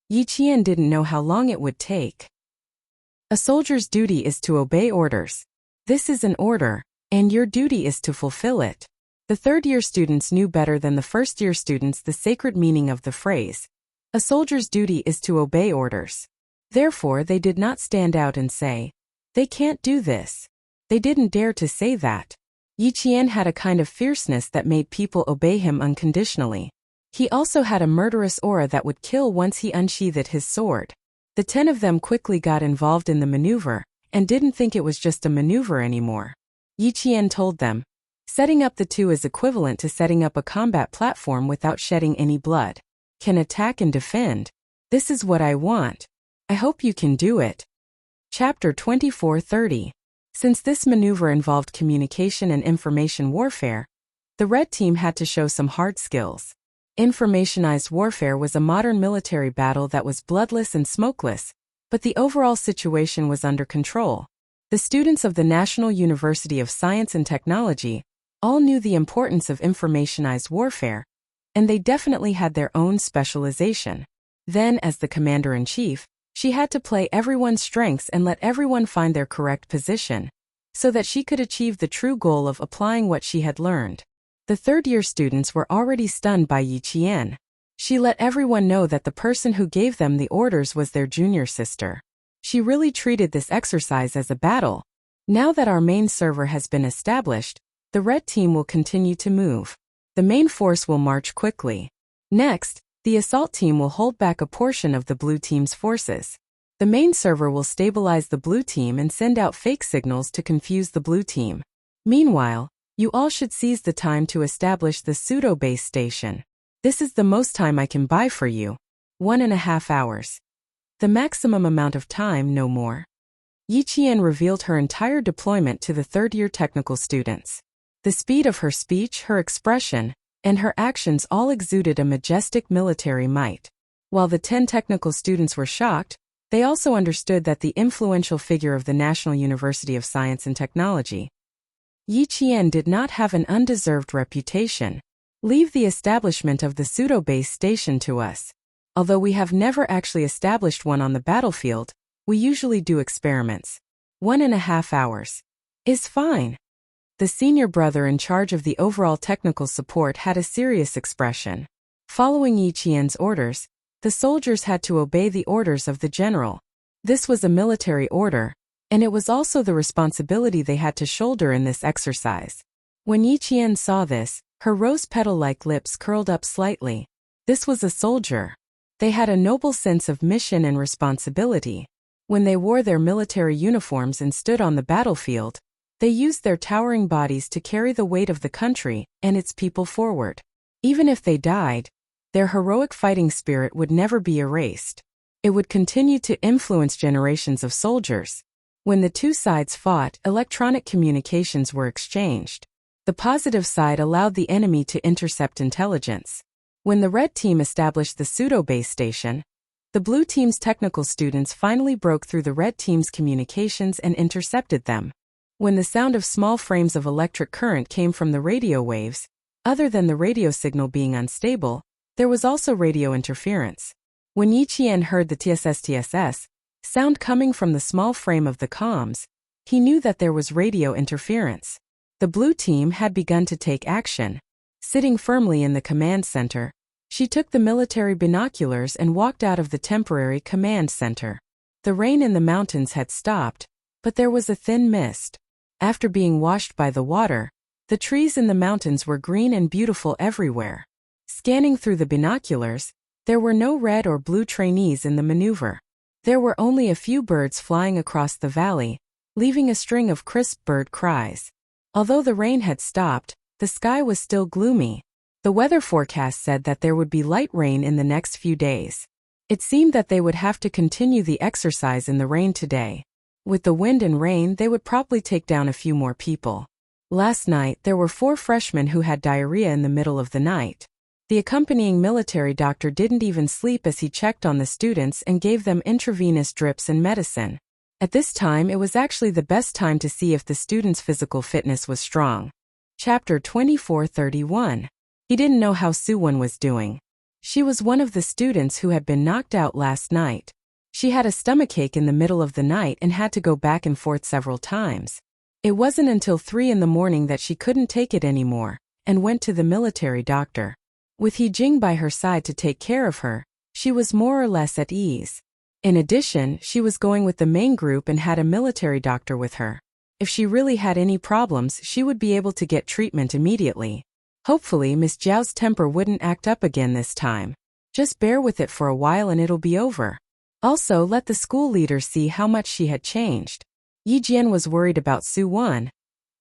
Yi Qian didn't know how long it would take. A soldier's duty is to obey orders. This is an order, and your duty is to fulfill it. The third-year students knew better than the first-year students the sacred meaning of the phrase. A soldier's duty is to obey orders. Therefore, they did not stand out and say, "They can't do this." They didn't dare to say that. Yi Qian had a kind of fierceness that made people obey him unconditionally. He also had a murderous aura that would kill once he unsheathed his sword. The 10 of them quickly got involved in the maneuver, and didn't think it was just a maneuver anymore. Yi Qian told them, "Setting up the two is equivalent to setting up a combat platform without shedding any blood. Can attack and defend. This is what I want. I hope you can do it." Chapter 24-30. Since this maneuver involved communication and information warfare, the red team had to show some hard skills. Informationized warfare was a modern military battle that was bloodless and smokeless, but the overall situation was under control. The students of the National University of Science and Technology all knew the importance of informationized warfare, and they definitely had their own specialization. Then, as the commander-in-chief, she had to play everyone's strengths and let everyone find their correct position, so that she could achieve the true goal of applying what she had learned. The third-year students were already stunned by Yi Qian. She let everyone know that the person who gave them the orders was their junior sister. She really treated this exercise as a battle. Now that our main server has been established, the red team will continue to move. The main force will march quickly. Next, the assault team will hold back a portion of the blue team's forces. The main server will stabilize the blue team and send out fake signals to confuse the blue team. Meanwhile, you all should seize the time to establish the pseudo base station. This is the most time I can buy for you. 1.5 hours. The maximum amount of time, no more. Yi Qian revealed her entire deployment to the third-year technical students. The speed of her speech, her expression, and her actions all exuded a majestic military might. While the 10 technical students were shocked, they also understood that the influential figure of the National University of Science and Technology, Yi Qian, did not have an undeserved reputation. Leave the establishment of the pseudo-base station to us. Although we have never actually established one on the battlefield, we usually do experiments. 1.5 hours is fine. The senior brother in charge of the overall technical support had a serious expression. Following Yi Qian's orders, the soldiers had to obey the orders of the general. This was a military order, and it was also the responsibility they had to shoulder in this exercise. When Yi Qian saw this, her rose petal-like lips curled up slightly. This was a soldier. They had a noble sense of mission and responsibility. When they wore their military uniforms and stood on the battlefield, they used their towering bodies to carry the weight of the country and its people forward. Even if they died, their heroic fighting spirit would never be erased. It would continue to influence generations of soldiers. When the two sides fought, electronic communications were exchanged. The positive side allowed the enemy to intercept intelligence. When the red team established the pseudo-base station, the blue team's technical students finally broke through the red team's communications and intercepted them. When the sound of small frames of electric current came from the radio waves, other than the radio signal being unstable, there was also radio interference. When Yi Qian heard the TSS sound coming from the small frame of the comms, he knew that there was radio interference. The blue team had begun to take action. Sitting firmly in the command center, she took the military binoculars and walked out of the temporary command center. The rain in the mountains had stopped, but there was a thin mist. After being washed by the water, the trees in the mountains were green and beautiful everywhere. Scanning through the binoculars, there were no red or blue trainees in the maneuver. There were only a few birds flying across the valley, leaving a string of crisp bird cries. Although the rain had stopped, the sky was still gloomy. The weather forecast said that there would be light rain in the next few days. It seemed that they would have to continue the exercise in the rain today. With the wind and rain, they would probably take down a few more people. Last night, there were 4 freshmen who had diarrhea in the middle of the night. The accompanying military doctor didn't even sleep as he checked on the students and gave them intravenous drips and medicine. At this time, it was actually the best time to see if the students' physical fitness was strong. Chapter 24:31. He didn't know how Suwon was doing. She was one of the students who had been knocked out last night. She had a stomachache in the middle of the night and had to go back and forth several times. It wasn't until 3 in the morning that she couldn't take it anymore, and went to the military doctor. With He Jing by her side to take care of her, she was more or less at ease. In addition, she was going with the main group and had a military doctor with her. If she really had any problems, she would be able to get treatment immediately. Hopefully, Miss Zhao's temper wouldn't act up again this time. Just bear with it for a while and it'll be over. Also, let the school leader see how much she had changed. Yi Jian was worried about Suwon,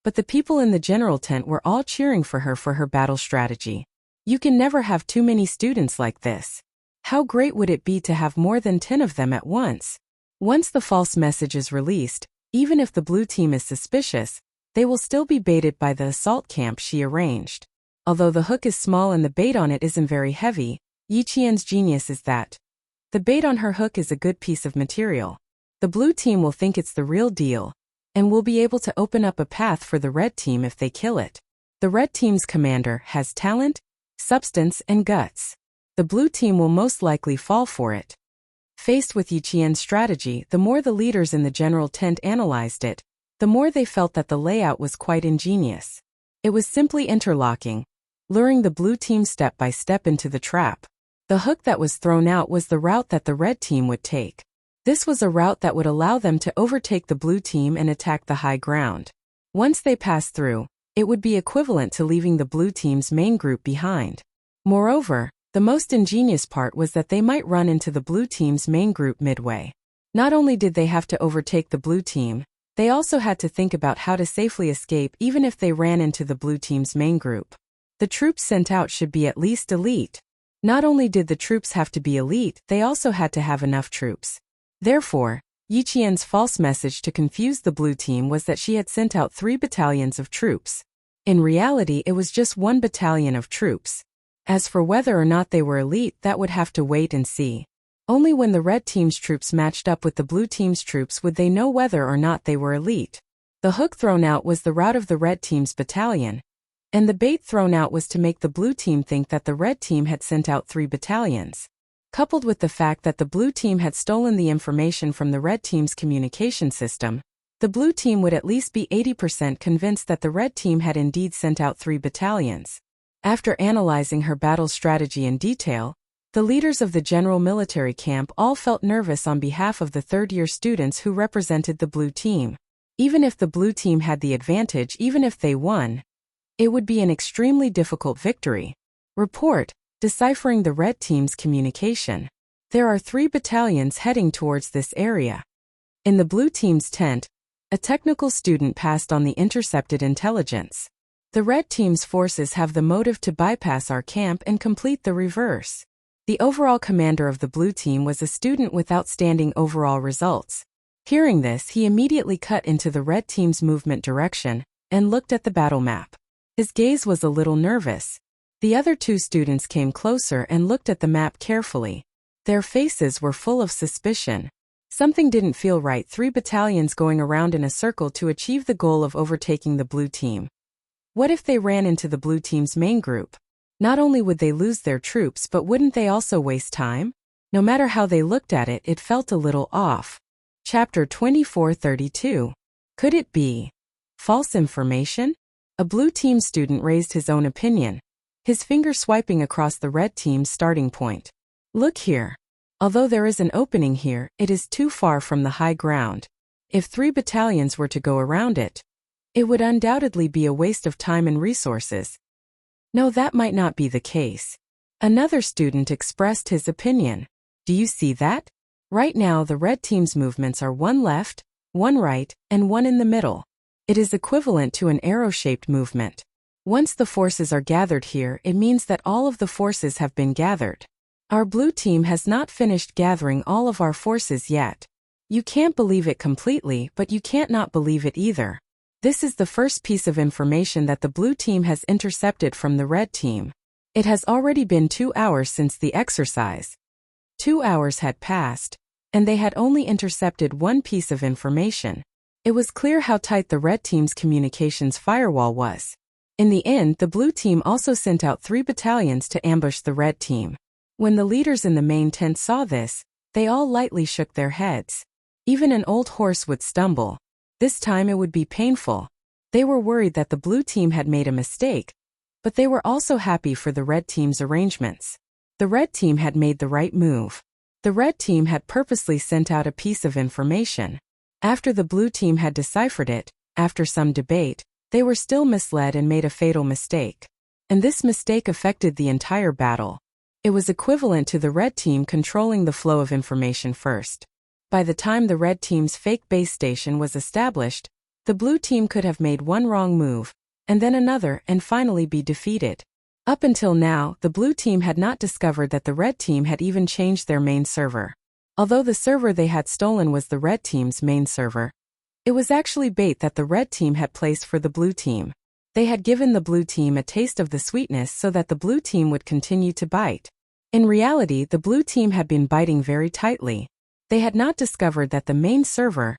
but the people in the general tent were all cheering for her battle strategy. You can never have too many students like this. How great would it be to have more than 10 of them at once? Once the false message is released, even if the blue team is suspicious, they will still be baited by the assault camp she arranged. Although the hook is small and the bait on it isn't very heavy, Yi Qian's genius is that the bait on her hook is a good piece of material. The blue team will think it's the real deal, and will be able to open up a path for the red team if they kill it. The red team's commander has talent, substance, and guts. The blue team will most likely fall for it. Faced with Yi Qian's strategy, the more the leaders in the general tent analyzed it, the more they felt that the layout was quite ingenious. It was simply interlocking, luring the blue team step by step into the trap. The hook that was thrown out was the route that the red team would take. This was a route that would allow them to overtake the blue team and attack the high ground. Once they passed through, it would be equivalent to leaving the blue team's main group behind. Moreover, the most ingenious part was that they might run into the blue team's main group midway. Not only did they have to overtake the blue team, they also had to think about how to safely escape even if they ran into the blue team's main group. The troops sent out should be at least elite. Not only did the troops have to be elite, they also had to have enough troops. Therefore, Yi Qian's false message to confuse the blue team was that she had sent out 3 battalions of troops. In reality, it was just 1 battalion of troops. As for whether or not they were elite, that would have to wait and see. Only when the red team's troops matched up with the blue team's troops would they know whether or not they were elite. The hook thrown out was the route of the red team's battalion, and the bait thrown out was to make the blue team think that the red team had sent out 3 battalions. Coupled with the fact that the blue team had stolen the information from the red team's communication system, the blue team would at least be 80% convinced that the red team had indeed sent out 3 battalions. After analyzing her battle strategy in detail, the leaders of the general military camp all felt nervous on behalf of the third-year students who represented the blue team. Even if the blue team had the advantage, even if they won, it would be an extremely difficult victory. Report: deciphering the red team's communication. There are 3 battalions heading towards this area. In the blue team's tent, a technical student passed on the intercepted intelligence. The red team's forces have the motive to bypass our camp and complete the reverse. The overall commander of the blue team was a student with outstanding overall results. Hearing this, he immediately cut into the red team's movement direction and looked at the battle map. His gaze was a little nervous. The other 2 students came closer and looked at the map carefully. Their faces were full of suspicion. Something didn't feel right. 3 battalions going around in a circle to achieve the goal of overtaking the blue team. What if they ran into the blue team's main group? Not only would they lose their troops, but wouldn't they also waste time? No matter how they looked at it, it felt a little off. Chapter 2432. Could it be false information? A blue team student raised his own opinion, his finger swiping across the red team's starting point. Look here. Although there is an opening here, it is too far from the high ground. If 3 battalions were to go around it, it would undoubtedly be a waste of time and resources. No, that might not be the case. Another student expressed his opinion. Do you see that? Right now the red team's movements are 1 left, 1 right, and 1 in the middle. It is equivalent to an arrow-shaped movement. Once the forces are gathered here, it means that all of the forces have been gathered. Our blue team has not finished gathering all of our forces yet. You can't believe it completely, but you can't not believe it either. This is the first piece of information that the blue team has intercepted from the red team. It has already been 2 hours since the exercise. 2 hours had passed, and they had only intercepted 1 piece of information. It was clear how tight the red team's communications firewall was. In the end, the blue team also sent out 3 battalions to ambush the red team. When the leaders in the main tent saw this, they all lightly shook their heads. Even an old horse would stumble. This time it would be painful. They were worried that the blue team had made a mistake, but they were also happy for the red team's arrangements. The red team had made the right move. The red team had purposely sent out a piece of information. After the blue team had deciphered it, after some debate, they were still misled and made a fatal mistake. And this mistake affected the entire battle. It was equivalent to the red team controlling the flow of information first. By the time the red team's fake base station was established, the blue team could have made 1 wrong move, and then another, and finally be defeated. Up until now, the blue team had not discovered that the red team had even changed their main server. Although the server they had stolen was the red team's main server, it was actually bait that the red team had placed for the blue team. They had given the blue team a taste of the sweetness so that the blue team would continue to bite. In reality, the blue team had been biting very tightly. They had not discovered that the main server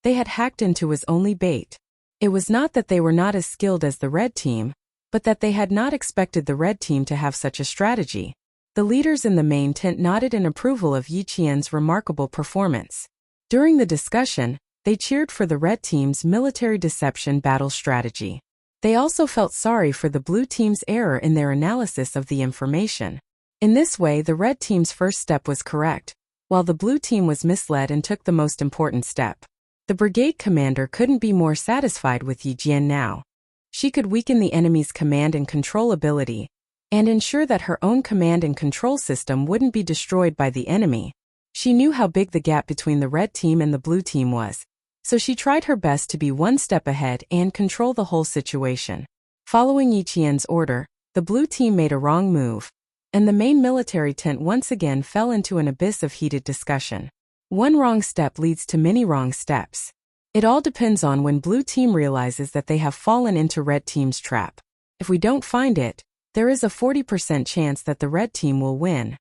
they had hacked into was only bait. It was not that they were not as skilled as the red team, but that they had not expected the red team to have such a strategy. The leaders in the main tent nodded in approval of Yi Qian's remarkable performance. During the discussion, they cheered for the red team's military deception battle strategy. They also felt sorry for the blue team's error in their analysis of the information. In this way, the red team's first step was correct, while the blue team was misled and took the most important step. The brigade commander couldn't be more satisfied with Yi Jian now. She could weaken the enemy's command and control ability, and ensure that her own command and control system wouldn't be destroyed by the enemy. She knew how big the gap between the red team and the blue team was, so she tried her best to be one step ahead and control the whole situation. Following Yi Qian's order, the blue team made a wrong move, and the main military tent once again fell into an abyss of heated discussion. One wrong step leads to many wrong steps. It all depends on when blue team realizes that they have fallen into red team's trap. If we don't find it, there is a 40% chance that the red team will win.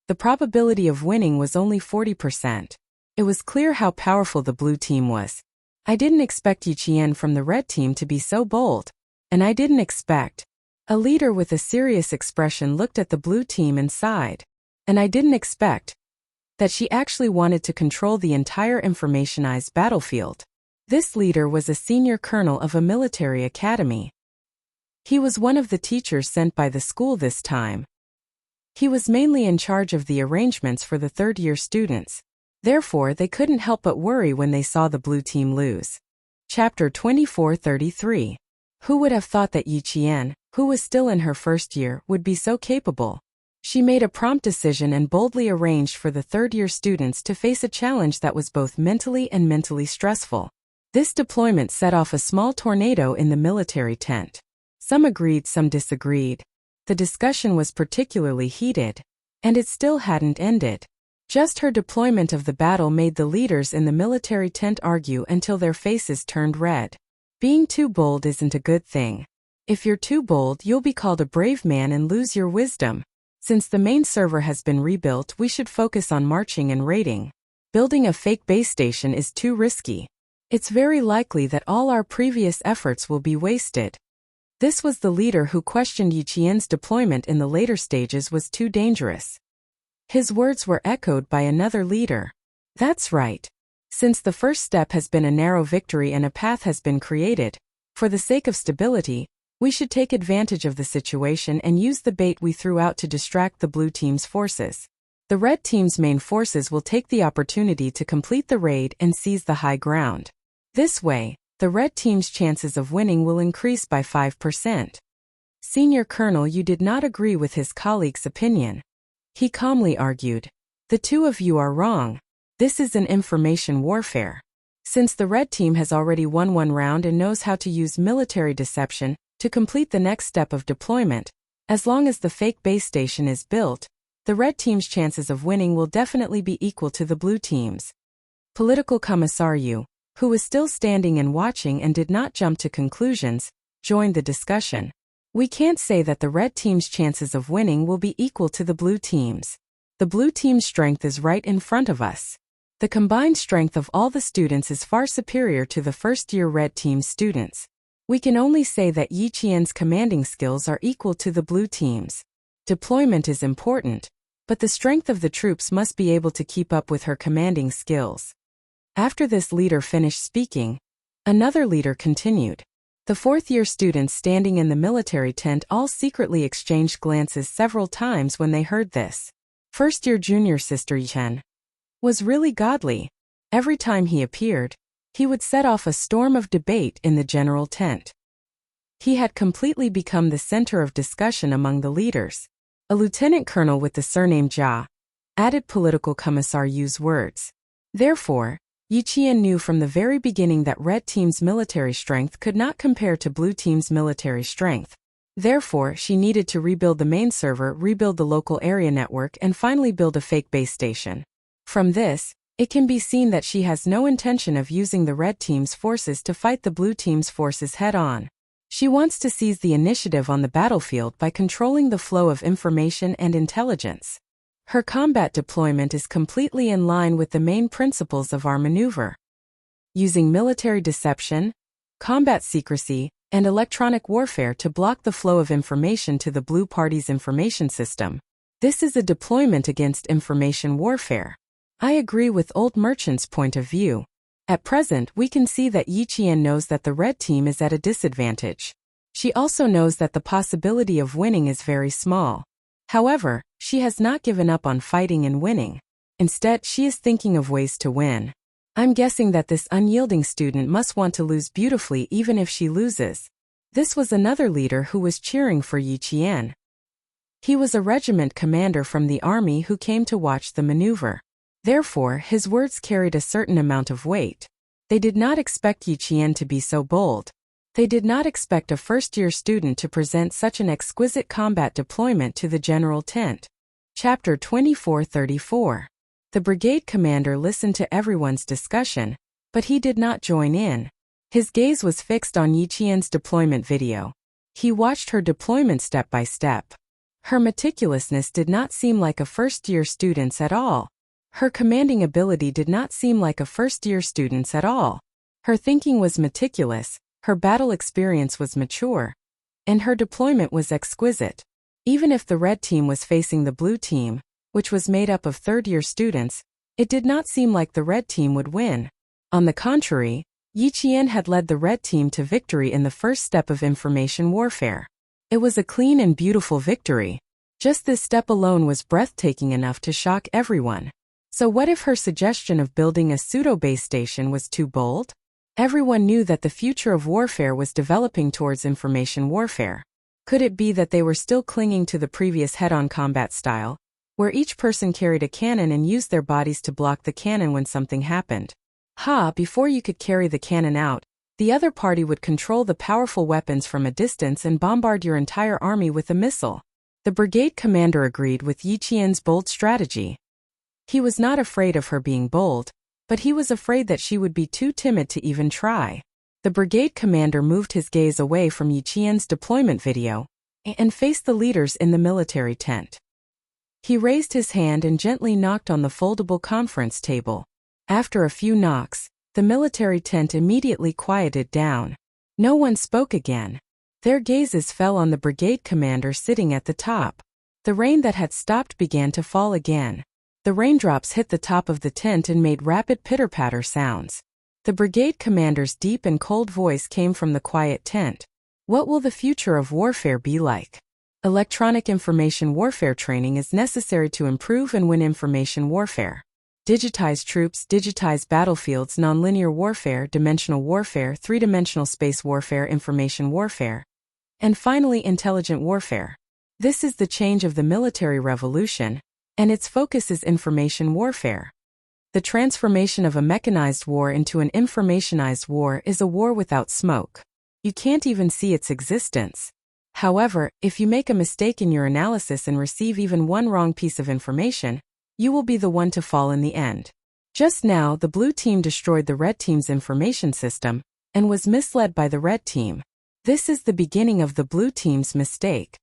The probability of winning was only 40%. It was clear how powerful the blue team was. I didn't expect Yi Qian from the red team to be so bold. And I didn't expect. A leader with a serious expression looked at the blue team and sighed. And I didn't expect that she actually wanted to control the entire informationized battlefield. This leader was a senior colonel of a military academy. He was one of the teachers sent by the school this time. He was mainly in charge of the arrangements for the third-year students. Therefore, they couldn't help but worry when they saw the blue team lose. Chapter 24:33. Who would have thought that Yi Qian, who was still in her first year, would be so capable? She made a prompt decision and boldly arranged for the third-year students to face a challenge that was both mentally and mentally stressful. This deployment set off a small tornado in the military tent. Some agreed, some disagreed. The discussion was particularly heated, and it still hadn't ended. Just her deployment of the battle made the leaders in the military tent argue until their faces turned red. Being too bold isn't a good thing. If you're too bold, you'll be called a brave man and lose your wisdom. Since the main server has been rebuilt, we should focus on marching and raiding. Building a fake base station is too risky. It's very likely that all our previous efforts will be wasted. This was the leader who questioned Yi Qian's deployment in the later stages was too dangerous. His words were echoed by another leader. That's right. Since the first step has been a narrow victory and a path has been created, for the sake of stability, we should take advantage of the situation and use the bait we threw out to distract the blue team's forces. The red team's main forces will take the opportunity to complete the raid and seize the high ground. This way, the red team's chances of winning will increase by 5%. Senior Colonel Yu did not agree with his colleague's opinion. He calmly argued, "The two of you are wrong. This is an information warfare. Since the red team has already won one round and knows how to use military deception to complete the next step of deployment, as long as the fake base station is built, the red team's chances of winning will definitely be equal to the blue team's." Political Commissar Yu, who was still standing and watching and did not jump to conclusions, joined the discussion. "We can't say that the red team's chances of winning will be equal to the blue team's. The blue team's strength is right in front of us. The combined strength of all the students is far superior to the first-year red team students. We can only say that Yi Qian's commanding skills are equal to the blue team's. Deployment is important, but the strength of the troops must be able to keep up with her commanding skills." After this leader finished speaking, another leader continued. The fourth-year students standing in the military tent all secretly exchanged glances several times when they heard this. First-year junior Sister Chen was really godly. Every time he appeared, he would set off a storm of debate in the general tent. He had completely become the center of discussion among the leaders. A lieutenant colonel with the surname Jia added Political Commissar Yu's words. Therefore, Yi Qian knew from the very beginning that red team's military strength could not compare to blue team's military strength. Therefore, she needed to rebuild the main server, rebuild the local area network, and finally build a fake base station. From this, it can be seen that she has no intention of using the red team's forces to fight the blue team's forces head-on. She wants to seize the initiative on the battlefield by controlling the flow of information and intelligence. Her combat deployment is completely in line with the main principles of our maneuver. Using military deception, combat secrecy, and electronic warfare to block the flow of information to the blue party's information system. This is a deployment against information warfare. I agree with Old Merchant's point of view. At present, we can see that Yi Qian knows that the red team is at a disadvantage. She also knows that the possibility of winning is very small. However, She has not given up on fighting and winning. Instead, she is thinking of ways to win. I'm guessing that this unyielding student must want to lose beautifully even if she loses. This was another leader who was cheering for Yi Qian. He was a regiment commander from the army who came to watch the maneuver. Therefore, his words carried a certain amount of weight. They did not expect Yi Qian to be so bold. They did not expect a first-year student to present such an exquisite combat deployment to the general tent. Chapter 24:34. The brigade commander listened to everyone's discussion, but he did not join in. His gaze was fixed on Yi Qian's deployment video. He watched her deployment step by step. Her meticulousness did not seem like a first-year student's at all. Her commanding ability did not seem like a first-year student's at all. Her thinking was meticulous, her battle experience was mature, and her deployment was exquisite. Even if the red team was facing the blue team, which was made up of third-year students, it did not seem like the red team would win. On the contrary, Yi Qian had led the red team to victory in the first step of information warfare. It was a clean and beautiful victory. Just this step alone was breathtaking enough to shock everyone. So what if her suggestion of building a pseudo-base station was too bold? Everyone knew that the future of warfare was developing towards information warfare. Could it be that they were still clinging to the previous head-on combat style, where each person carried a cannon and used their bodies to block the cannon when something happened? Before you could carry the cannon out, the other party would control the powerful weapons from a distance and bombard your entire army with a missile. The brigade commander agreed with Yi Qian's bold strategy. He was not afraid of her being bold, but he was afraid that she would be too timid to even try. The brigade commander moved his gaze away from Yi Qian's deployment video and faced the leaders in the military tent. He raised his hand and gently knocked on the foldable conference table. After a few knocks, the military tent immediately quieted down. No one spoke again. Their gazes fell on the brigade commander sitting at the top. The rain that had stopped began to fall again. The raindrops hit the top of the tent and made rapid pitter-patter sounds. The brigade commander's deep and cold voice came from the quiet tent. What will the future of warfare be like? Electronic information warfare training is necessary to improve and win information warfare. Digitized troops, digitized battlefields, nonlinear warfare, dimensional warfare, three-dimensional space warfare, information warfare, and finally intelligent warfare. This is the change of the military revolution, and its focus is information warfare. The transformation of a mechanized war into an informationized war is a war without smoke. You can't even see its existence. However, if you make a mistake in your analysis and receive even one wrong piece of information, you will be the one to fall in the end. Just now, the blue team destroyed the red team's information system and was misled by the red team. This is the beginning of the blue team's mistake.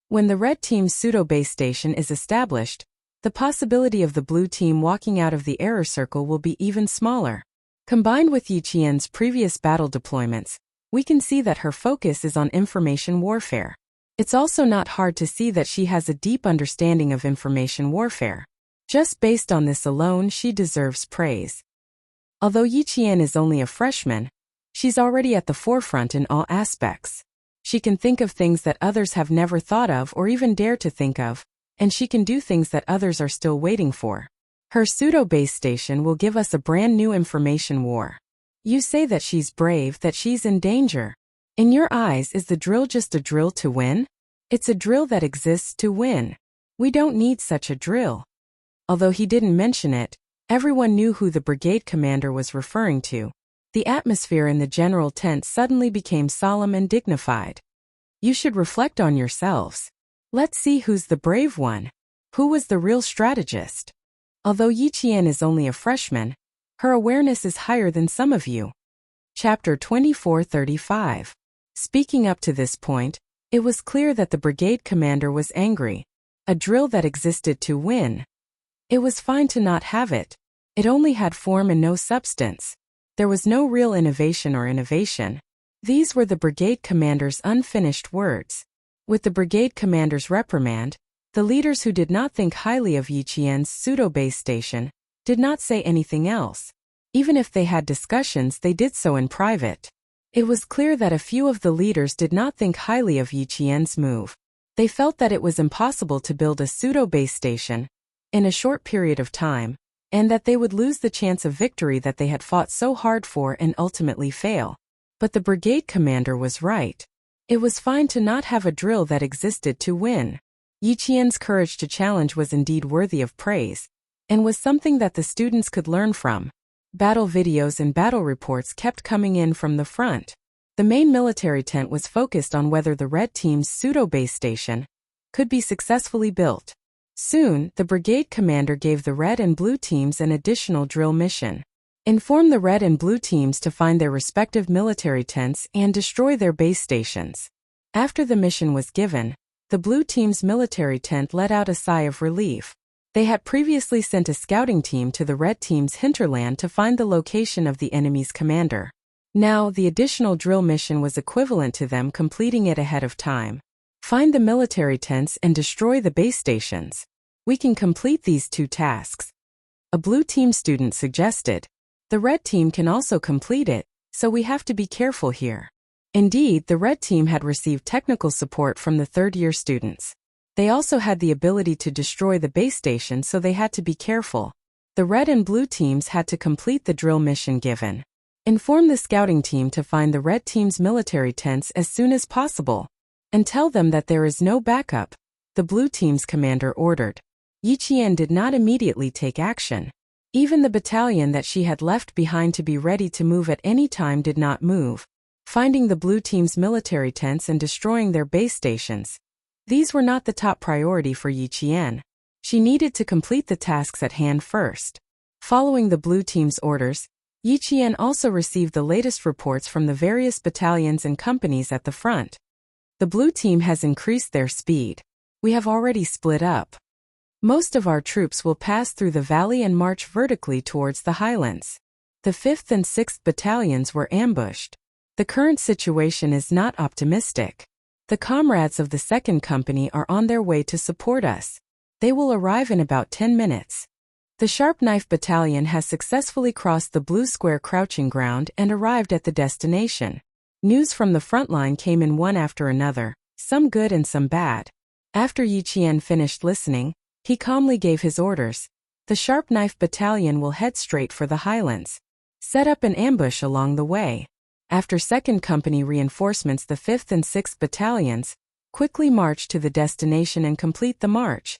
When the red team's pseudo-base station is established, the possibility of the blue team walking out of the error circle will be even smaller. Combined with Yi Qian's previous battle deployments, we can see that her focus is on information warfare. It's also not hard to see that she has a deep understanding of information warfare. Just based on this alone, she deserves praise. Although Yi Qian is only a freshman, she's already at the forefront in all aspects. She can think of things that others have never thought of or even dare to think of, and she can do things that others are still waiting for. Her pseudo-base station will give us a brand new information war. You say that she's brave, that she's in danger. In your eyes, is the drill just a drill to win? It's a drill that exists to win. We don't need such a drill. Although he didn't mention it, everyone knew who the brigade commander was referring to. The atmosphere in the general tent suddenly became solemn and dignified. You should reflect on yourselves. Let's see who's the brave one. Who was the real strategist? Although Yi Qian is only a freshman, her awareness is higher than some of you. Chapter 24:35. Speaking up to this point, it was clear that the brigade commander was angry. A drill that existed to win. It was fine to not have it. It only had form and no substance. There was no real innovation or innovation. These were the brigade commander's unfinished words. With the brigade commander's reprimand, the leaders who did not think highly of Yi Qian's pseudo-base station did not say anything else. Even if they had discussions, they did so in private. It was clear that a few of the leaders did not think highly of Yi Qian's move. They felt that it was impossible to build a pseudo-base station in a short period of time, and that they would lose the chance of victory that they had fought so hard for and ultimately fail. But the brigade commander was right. It was fine to not have a drill that existed to win. Yi Qian's courage to challenge was indeed worthy of praise, and was something that the students could learn from. Battle videos and battle reports kept coming in from the front. The main military tent was focused on whether the red team's pseudo-base station could be successfully built. Soon, the brigade commander gave the red and blue teams an additional drill mission. Inform the red and blue teams to find their respective military tents and destroy their base stations. After the mission was given, the blue team's military tent let out a sigh of relief. They had previously sent a scouting team to the red team's hinterland to find the location of the enemy's commander. Now, the additional drill mission was equivalent to them completing it ahead of time. Find the military tents and destroy the base stations. We can complete these two tasks. A blue team student suggested. The red team can also complete it, so we have to be careful here. Indeed, the red team had received technical support from the third-year students. They also had the ability to destroy the base station, so they had to be careful. The red and blue teams had to complete the drill mission given. Inform the scouting team to find the red team's military tents as soon as possible, and tell them that there is no backup, the blue team's commander ordered. Yi Qian did not immediately take action. Even the battalion that she had left behind to be ready to move at any time did not move, finding the blue team's military tents and destroying their base stations. These were not the top priority for Yi Qian. She needed to complete the tasks at hand first. Following the blue team's orders, Yi Qian also received the latest reports from the various battalions and companies at the front. The blue team has increased their speed. We have already split up. Most of our troops will pass through the valley and march vertically towards the highlands. The 5th and 6th battalions were ambushed. The current situation is not optimistic. The comrades of the 2nd Company are on their way to support us. They will arrive in about 10 minutes. The Sharp Knife Battalion has successfully crossed the blue square crouching ground and arrived at the destination. News from the front line came in one after another, some good and some bad. After Yi Qian finished listening, he calmly gave his orders. The Sharp Knife Battalion will head straight for the highlands. Set up an ambush along the way. After 2nd Company reinforcements, the 5th and 6th battalions quickly march to the destination and complete the march.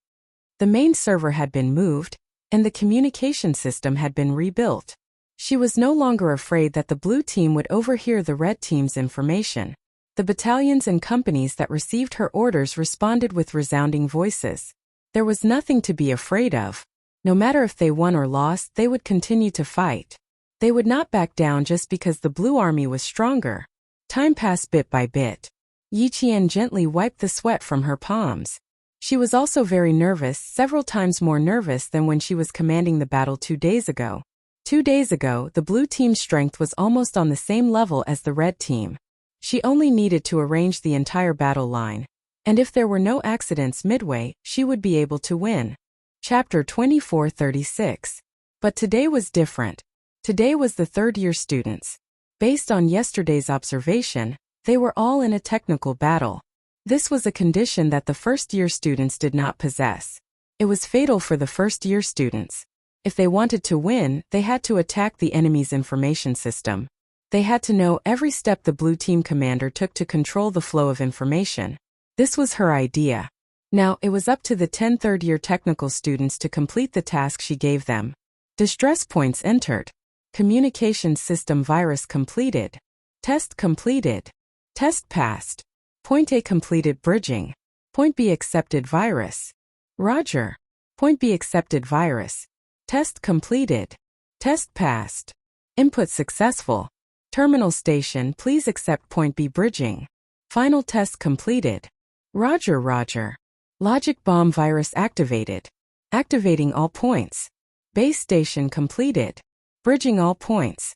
The main server had been moved, and the communication system had been rebuilt. She was no longer afraid that the blue team would overhear the red team's information. The battalions and companies that received her orders responded with resounding voices. There was nothing to be afraid of. No matter if they won or lost, they would continue to fight. They would not back down just because the blue army was stronger. Time passed bit by bit. Yi Qian gently wiped the sweat from her palms. She was also very nervous, several times more nervous than when she was commanding the battle 2 days ago. 2 days ago, the blue team's strength was almost on the same level as the red team. She only needed to arrange the entire battle line, and if there were no accidents midway, she would be able to win. Chapter 24:36. But today was different. Today was the third-year students. Based on yesterday's observation, they were all in a technical battle. This was a condition that the first-year students did not possess. It was fatal for the first-year students. If they wanted to win, they had to attack the enemy's information system. They had to know every step the blue team commander took to control the flow of information. This was her idea. Now, it was up to the 10 third-year technical students to complete the task she gave them. Distress points entered. Communication system virus completed. Test completed. Test passed. Point A completed bridging. Point B accepted virus. Roger. Point B accepted virus. Test completed. Test passed. Input successful. Terminal station, please accept point B bridging. Final test completed. Roger, Roger. Logic bomb virus activated. Activating all points. Base station completed. Bridging all points.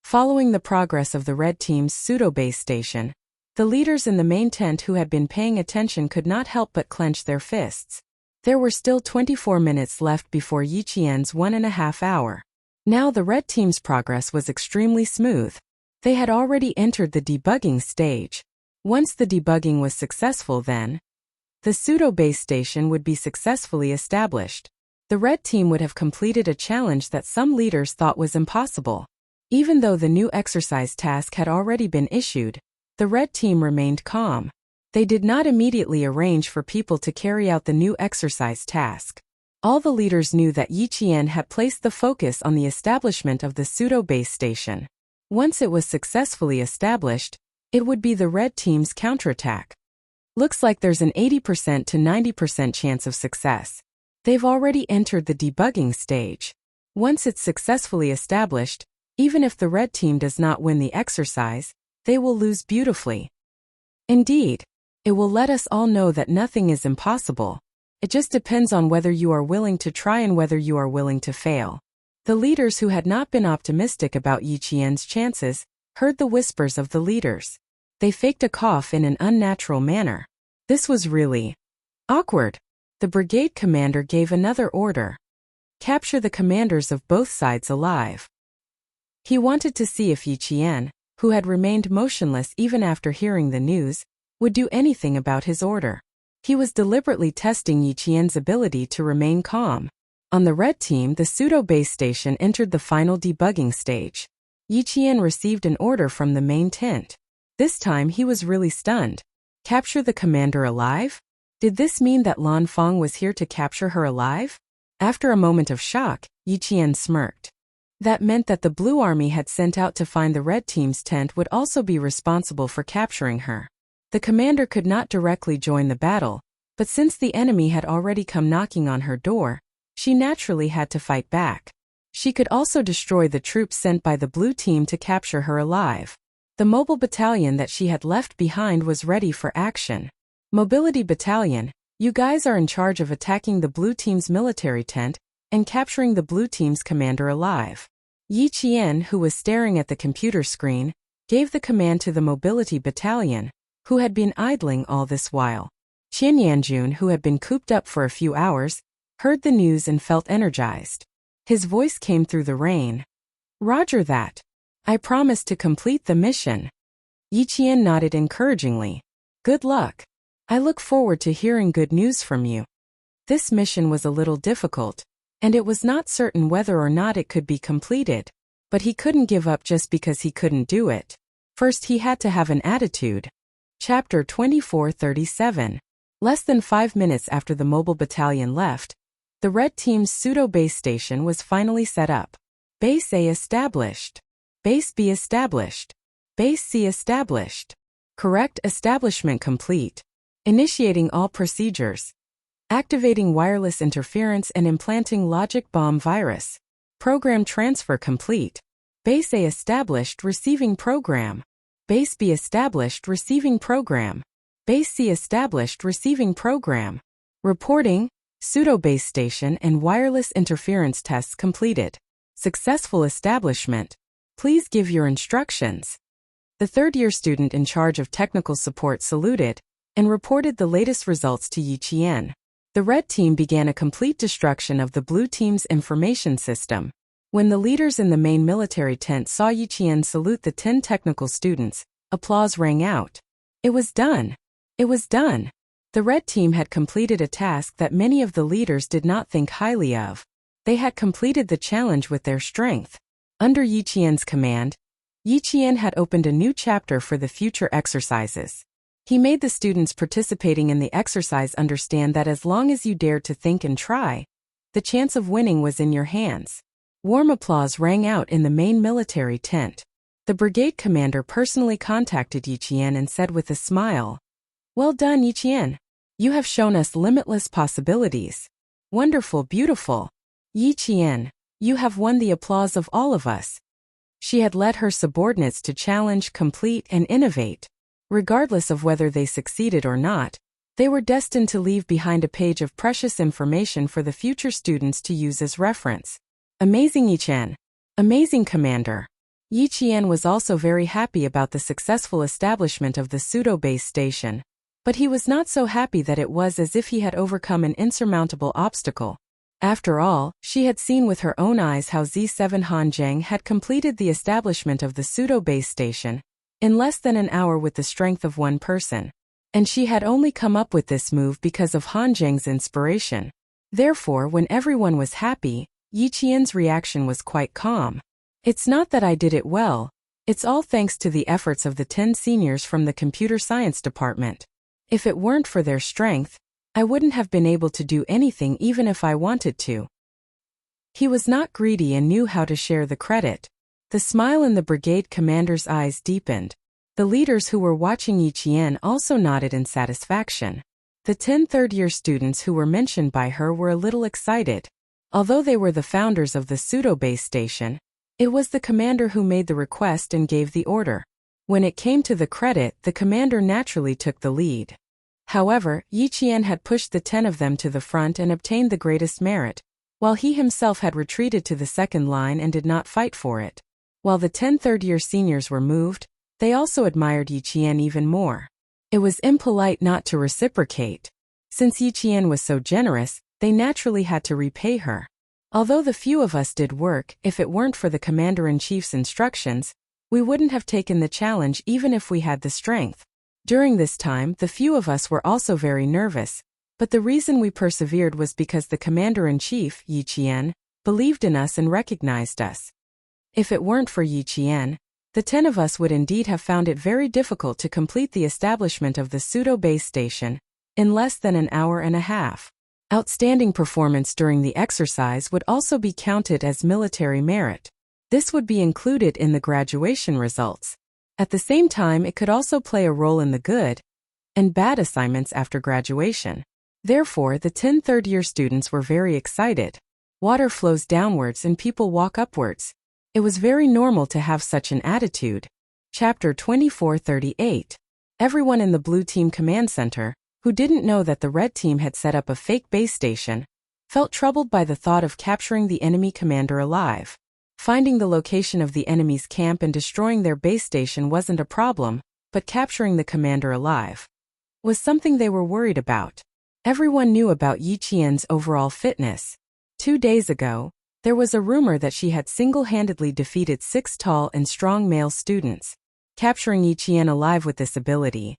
Following the progress of the red team's pseudo-base station, the leaders in the main tent who had been paying attention could not help but clench their fists. There were still 24 minutes left before Yi Qian's 1.5 hour. Now the red team's progress was extremely smooth. They had already entered the debugging stage. Once the debugging was successful, then, the pseudo-base station would be successfully established. The red team would have completed a challenge that some leaders thought was impossible. Even though the new exercise task had already been issued, the red team remained calm. They did not immediately arrange for people to carry out the new exercise task. All the leaders knew that Yi Qian had placed the focus on the establishment of the pseudo-base station. Once it was successfully established, it would be the red team's counterattack. Looks like there's an 80% to 90% chance of success. They've already entered the debugging stage. Once it's successfully established, even if the red team does not win the exercise, they will lose beautifully. Indeed, it will let us all know that nothing is impossible. It just depends on whether you are willing to try and whether you are willing to fail. The leaders who had not been optimistic about Yi Qian's chances heard the whispers of the leaders. They faked a cough in an unnatural manner. This was really awkward. The brigade commander gave another order. Capture the commanders of both sides alive. He wanted to see if Yi Qian, who had remained motionless even after hearing the news, would do anything about his order. He was deliberately testing Yi Qian's ability to remain calm. On the red team, the pseudo-base station entered the final debugging stage. Yi Qian received an order from the main tent. This time he was really stunned. Capture the commander alive? Did this mean that Lan Fang was here to capture her alive? After a moment of shock, Yi Qian smirked. That meant that the Blue Army had sent out to find the red team's tent would also be responsible for capturing her. The commander could not directly join the battle, but since the enemy had already come knocking on her door, she naturally had to fight back. She could also destroy the troops sent by the blue team to capture her alive. The mobile battalion that she had left behind was ready for action. Mobility Battalion, you guys are in charge of attacking the blue team's military tent and capturing the blue team's commander alive. Yi Qian, who was staring at the computer screen, gave the command to the Mobility Battalion, who had been idling all this while. Qian Yanjun, who had been cooped up for a few hours, heard the news and felt energized. His voice came through the rain. Roger that. I promise to complete the mission. Yi Qian nodded encouragingly. Good luck. I look forward to hearing good news from you. This mission was a little difficult, and it was not certain whether or not it could be completed, but he couldn't give up just because he couldn't do it. First he had to have an attitude. Chapter 2437. Less than 5 minutes after the mobile battalion left, the red team's pseudo-base station was finally set up. Base A established. Base B established. Base C established. Correct establishment complete. Initiating all procedures. Activating wireless interference and implanting logic bomb virus. Program transfer complete. Base A established receiving program. Base B established receiving program. Base C established receiving program. Reporting, pseudo-base station and wireless interference tests completed. Successful establishment. Please give your instructions. The third-year student in charge of technical support saluted and reported the latest results to Yi Qian. The red team began a complete destruction of the blue team's information system. When the leaders in the main military tent saw Yi Qian salute the 10 technical students, applause rang out. It was done. It was done. The red team had completed a task that many of the leaders did not think highly of. They had completed the challenge with their strength. Under Yi Qian's command, Yi Qian had opened a new chapter for the future exercises. He made the students participating in the exercise understand that as long as you dared to think and try, the chance of winning was in your hands. Warm applause rang out in the main military tent. The brigade commander personally contacted Yi Qian and said with a smile, "Well done, Yi Qian. You have shown us limitless possibilities. Wonderful, beautiful. Yi Qian, you have won the applause of all of us." She had led her subordinates to challenge, complete, and innovate. Regardless of whether they succeeded or not, they were destined to leave behind a page of precious information for the future students to use as reference. Amazing Yi Qian. Amazing commander. Yi Qian was also very happy about the successful establishment of the pseudo-base station, but he was not so happy that it was as if he had overcome an insurmountable obstacle. After all, she had seen with her own eyes how Z7 Han Zheng had completed the establishment of the pseudo-base station in less than an hour with the strength of one person. And she had only come up with this move because of Han Zheng's inspiration. Therefore, when everyone was happy, Yi Qian's reaction was quite calm. It's not that I did it well. It's all thanks to the efforts of the 10 seniors from the computer science department. If it weren't for their strength, I wouldn't have been able to do anything even if I wanted to. He was not greedy and knew how to share the credit. The smile in the brigade commander's eyes deepened. The leaders who were watching Yi Qian also nodded in satisfaction. The 10 third-year students who were mentioned by her were a little excited. Although they were the founders of the pseudo-base station, it was the commander who made the request and gave the order. When it came to the credit, the commander naturally took the lead. However, Yi Qian had pushed the 10 of them to the front and obtained the greatest merit, while he himself had retreated to the second line and did not fight for it. While the 10 third-year seniors were moved, they also admired Yi Qian even more. It was impolite not to reciprocate. Since Yi Qian was so generous, they naturally had to repay her. Although the few of us did work, if it weren't for the commander-in-chief's instructions, we wouldn't have taken the challenge even if we had the strength. During this time, the few of us were also very nervous, but the reason we persevered was because the commander-in-chief, Yi Qian, believed in us and recognized us. If it weren't for Yi Qian, the 10 of us would indeed have found it very difficult to complete the establishment of the pseudo-base station in less than an hour and a half. Outstanding performance during the exercise would also be counted as military merit. This would be included in the graduation results. At the same time, it could also play a role in the good and bad assignments after graduation. Therefore, the 10 third-year students were very excited. Water flows downwards and people walk upwards. It was very normal to have such an attitude. Chapter 2438. Everyone in the Blue Team Command Center, who didn't know that the Red Team had set up a fake base station, felt troubled by the thought of capturing the enemy commander alive. Finding the location of the enemy's camp and destroying their base station wasn't a problem, but capturing the commander alive was something they were worried about. Everyone knew about Yi Qian's overall fitness. 2 days ago, there was a rumor that she had single-handedly defeated 6 tall and strong male students. Capturing Yi Qian alive with this ability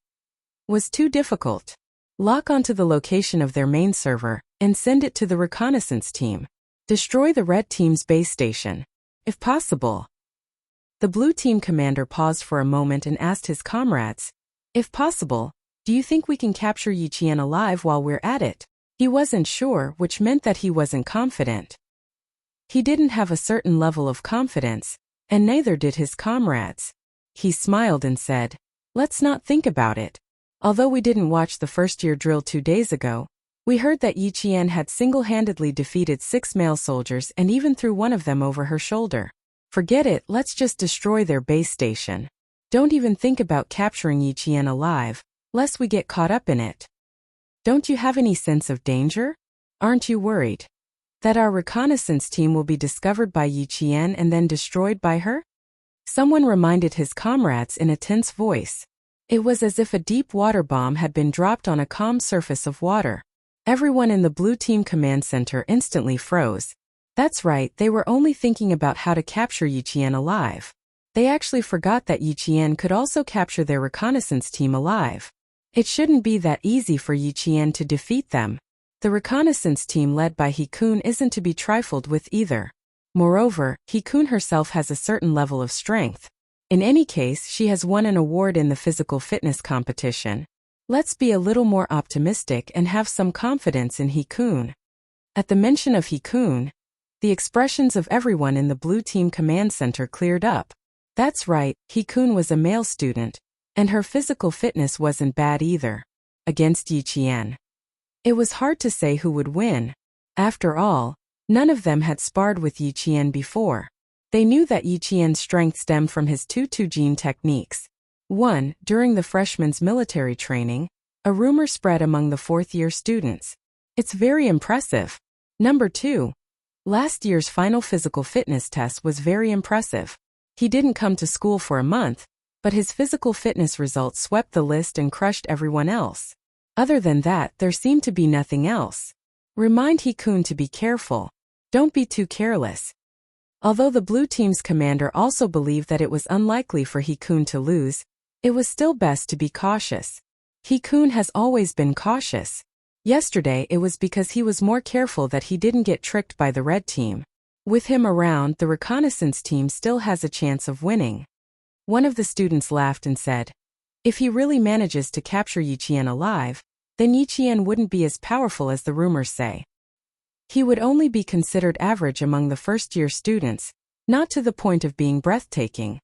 was too difficult. Lock onto the location of their main server and send it to the reconnaissance team. Destroy the Red Team's base station, if possible. The Blue Team commander paused for a moment and asked his comrades, "If possible, do you think we can capture Yi Qian alive while we're at it?" He wasn't sure, which meant that he wasn't confident. He didn't have a certain level of confidence, and neither did his comrades. He smiled and said, "Let's not think about it. Although we didn't watch the first-year drill 2 days ago, we heard that Yi Qian had single-handedly defeated 6 male soldiers and even threw one of them over her shoulder. Forget it, let's just destroy their base station. Don't even think about capturing Yi Qian alive, lest we get caught up in it. Don't you have any sense of danger? Aren't you worried that our reconnaissance team will be discovered by Yi Qian and then destroyed by her?" Someone reminded his comrades in a tense voice. It was as if a deep water bomb had been dropped on a calm surface of water. Everyone in the Blue Team Command Center instantly froze. That's right, they were only thinking about how to capture Yi Qian alive. They actually forgot that Yi Qian could also capture their reconnaissance team alive. It shouldn't be that easy for Yi Qian to defeat them. The reconnaissance team led by He Kun isn't to be trifled with either. Moreover, He Kun herself has a certain level of strength. In any case, she has won an award in the physical fitness competition. Let's be a little more optimistic and have some confidence in He Kun. At the mention of He Kun, the expressions of everyone in the Blue Team Command Center cleared up. That's right, He Kun was a male student, and her physical fitness wasn't bad either. Against Yi Qian, it was hard to say who would win. After all, none of them had sparred with Yi Qian before. They knew that Yi Qian's strength stemmed from his 2 gene techniques. 1. During the freshman's military training, a rumor spread among the 4th-year students. It's very impressive. Number 2. Last year's final physical fitness test was very impressive. He didn't come to school for a month, but his physical fitness results swept the list and crushed everyone else. Other than that, there seemed to be nothing else. Remind He Kun to be careful. Don't be too careless. Although the Blue Team's commander also believed that it was unlikely for He Kun to lose, it was still best to be cautious. He-kun has always been cautious. Yesterday it was because he was more careful that he didn't get tricked by the red team. With him around, the reconnaissance team still has a chance of winning. One of the students laughed and said, "If he really manages to capture Yiqian alive, then Yiqian wouldn't be as powerful as the rumors say. He would only be considered average among the first-year students, not to the point of being breathtaking."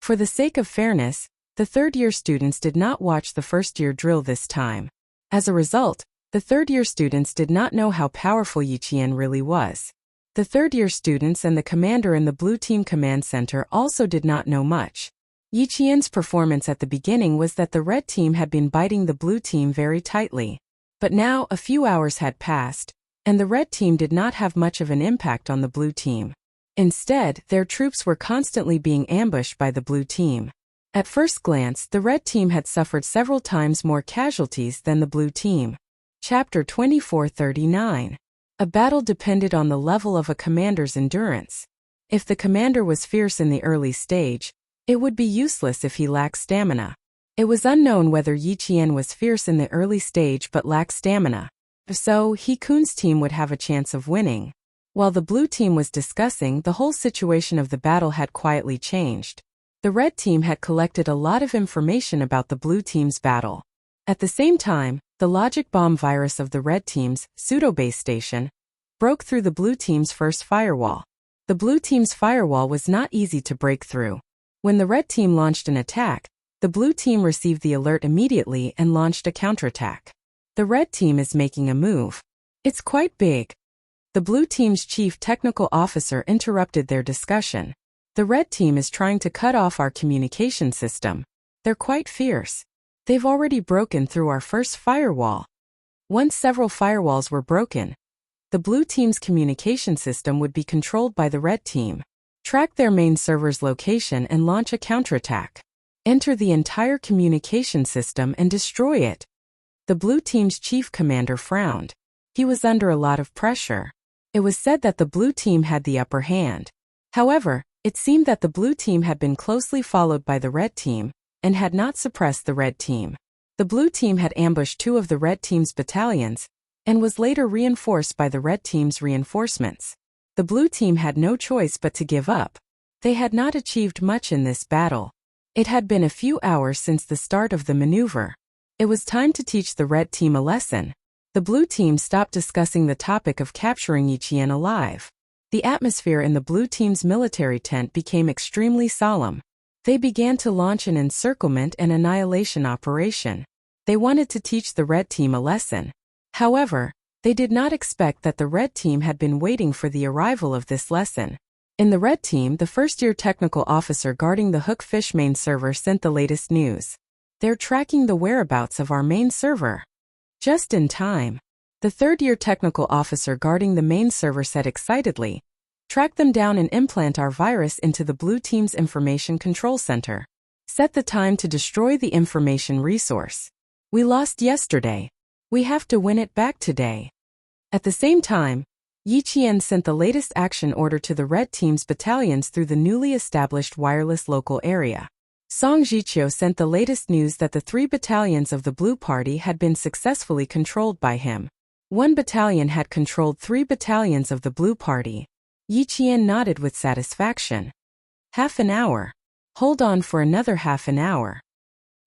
For the sake of fairness, the third-year students did not watch the first-year drill this time. As a result, the third-year students did not know how powerful Yiqian really was. The third-year students and the commander in the Blue Team Command Center also did not know much. Yiqian's performance at the beginning was that the red team had been biting the blue team very tightly. But now a few hours had passed, and the red team did not have much of an impact on the blue team. Instead, their troops were constantly being ambushed by the blue team. At first glance, the red team had suffered several times more casualties than the blue team. Chapter 2439. A battle depended on the level of a commander's endurance. If the commander was fierce in the early stage, it would be useless if he lacked stamina. It was unknown whether Yiqian was fierce in the early stage but lacked stamina. So, He-kun's team would have a chance of winning. While the blue team was discussing, the whole situation of the battle had quietly changed. The red team had collected a lot of information about the blue team's battle. At the same time, the logic bomb virus of the red team's pseudo-base station broke through the blue team's first firewall. The blue team's firewall was not easy to break through. When the red team launched an attack, the blue team received the alert immediately and launched a counterattack. The red team is making a move. It's quite big. The blue team's chief technical officer interrupted their discussion. The red team is trying to cut off our communication system. They're quite fierce. They've already broken through our first firewall. Once several firewalls were broken, the blue team's communication system would be controlled by the red team. Track their main server's location and launch a counterattack. Enter the entire communication system and destroy it. The blue team's chief commander frowned. He was under a lot of pressure. It was said that the blue team had the upper hand. However, it seemed that the blue team had been closely followed by the red team and had not suppressed the red team. The blue team had ambushed two of the red team's battalions and was later reinforced by the red team's reinforcements. The blue team had no choice but to give up. They had not achieved much in this battle. It had been a few hours since the start of the maneuver. It was time to teach the red team a lesson. The blue team stopped discussing the topic of capturing Yiqian alive. The atmosphere in the blue team's military tent became extremely solemn. They began to launch an encirclement and annihilation operation. They wanted to teach the red team a lesson. However, they did not expect that the red team had been waiting for the arrival of this lesson. In the red team, the first-year technical officer guarding the Hookfish main server sent the latest news. "They're tracking the whereabouts of our main server." Just in time. The third-year technical officer guarding the main server said excitedly, "Track them down and implant our virus into the blue team's information control center. Set the time to destroy the information resource. We lost yesterday. We have to win it back today." At the same time, Yiqian sent the latest action order to the red team's battalions through the newly established wireless local area. Song Jiqiu sent the latest news that the 3 battalions of the Blue Party had been successfully controlled by him. 1 battalion had controlled 3 battalions of the Blue Party. Yiqian nodded with satisfaction. "Half an hour. Hold on for another half an hour."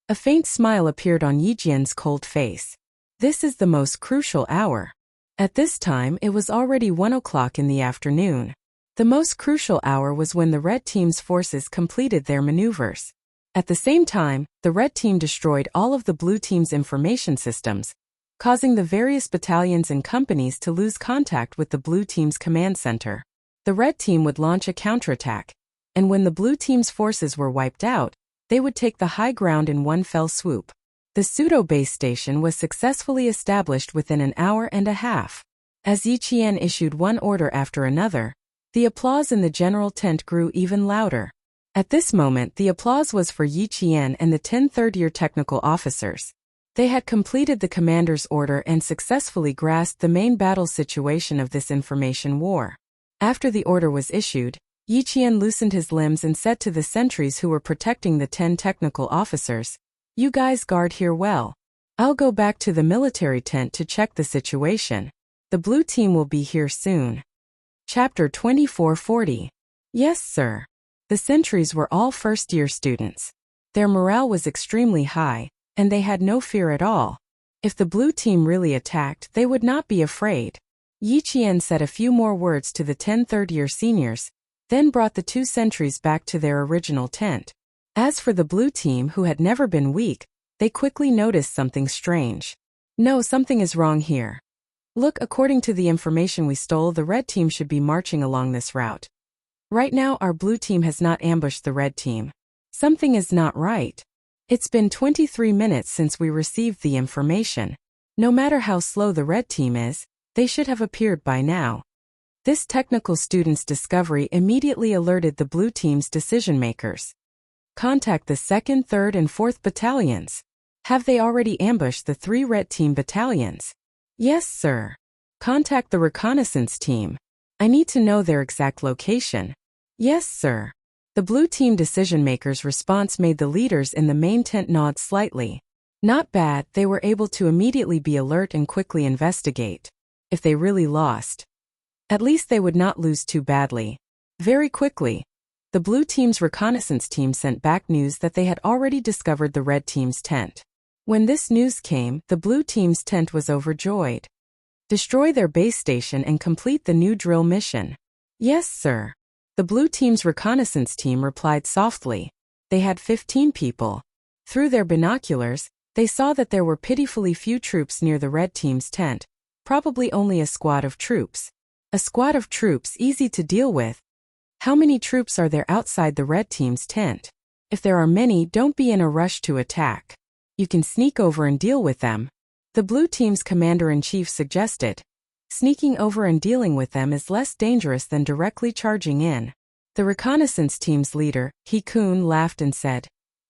A faint smile appeared on Yiqian's cold face. This is the most crucial hour. At this time it was already 1 o'clock in the afternoon. The most crucial hour was when the red team's forces completed their maneuvers. At the same time, the red team destroyed all of the blue team's information systems, causing the various battalions and companies to lose contact with the blue team's command center. The red team would launch a counterattack, and when the blue team's forces were wiped out, they would take the high ground in one fell swoop. The pseudo-base station was successfully established within an hour and a half. As Yiqian issued one order after another, the applause in the general tent grew even louder. At this moment, the applause was for Yiqian and the 10 third-year technical officers. They had completed the commander's order and successfully grasped the main battle situation of this information war. After the order was issued, Yiqian loosened his limbs and said to the sentries who were protecting the 10 technical officers, "You guys guard here well. I'll go back to the military tent to check the situation. The blue team will be here soon. Chapter 2440. Yes, sir. The sentries were all first-year students. Their morale was extremely high, and they had no fear at all. If the blue team really attacked, they would not be afraid. Yi Qian said a few more words to the 10 third-year seniors, then brought the 2 sentries back to their original tent. As for the blue team who had never been weak, they quickly noticed something strange. No, something is wrong here. Look, according to the information we stole, the red team should be marching along this route. Right now our blue team has not ambushed the red team. Something is not right. It's been 23 minutes since we received the information. No matter how slow the red team is, they should have appeared by now. This technical student's discovery immediately alerted the blue team's decision-makers. Contact the 2nd, 3rd, and 4th battalions. Have they already ambushed the 3 red team battalions? Yes, sir. Contact the reconnaissance team. I need to know their exact location. Yes, sir. The blue team decision-makers' response made the leaders in the main tent nod slightly. Not bad, they were able to immediately be alert and quickly investigate. If they really lost, at least they would not lose too badly. Very quickly, the blue team's reconnaissance team sent back news that they had already discovered the red team's tent. When this news came, the blue team's tent was overjoyed. Destroy their base station and complete the new drill mission. Yes, sir. The blue team's reconnaissance team replied softly. They had 15 people. Through their binoculars, they saw that there were pitifully few troops near the red team's tent, probably only a squad of troops. A squad of troops easy to deal with. How many troops are there outside the red team's tent? If there are many, don't be in a rush to attack. You can sneak over and deal with them. The blue team's commander-in-chief suggested. Sneaking over and dealing with them is less dangerous than directly charging in. The reconnaissance team's leader, He Kun, laughed and said,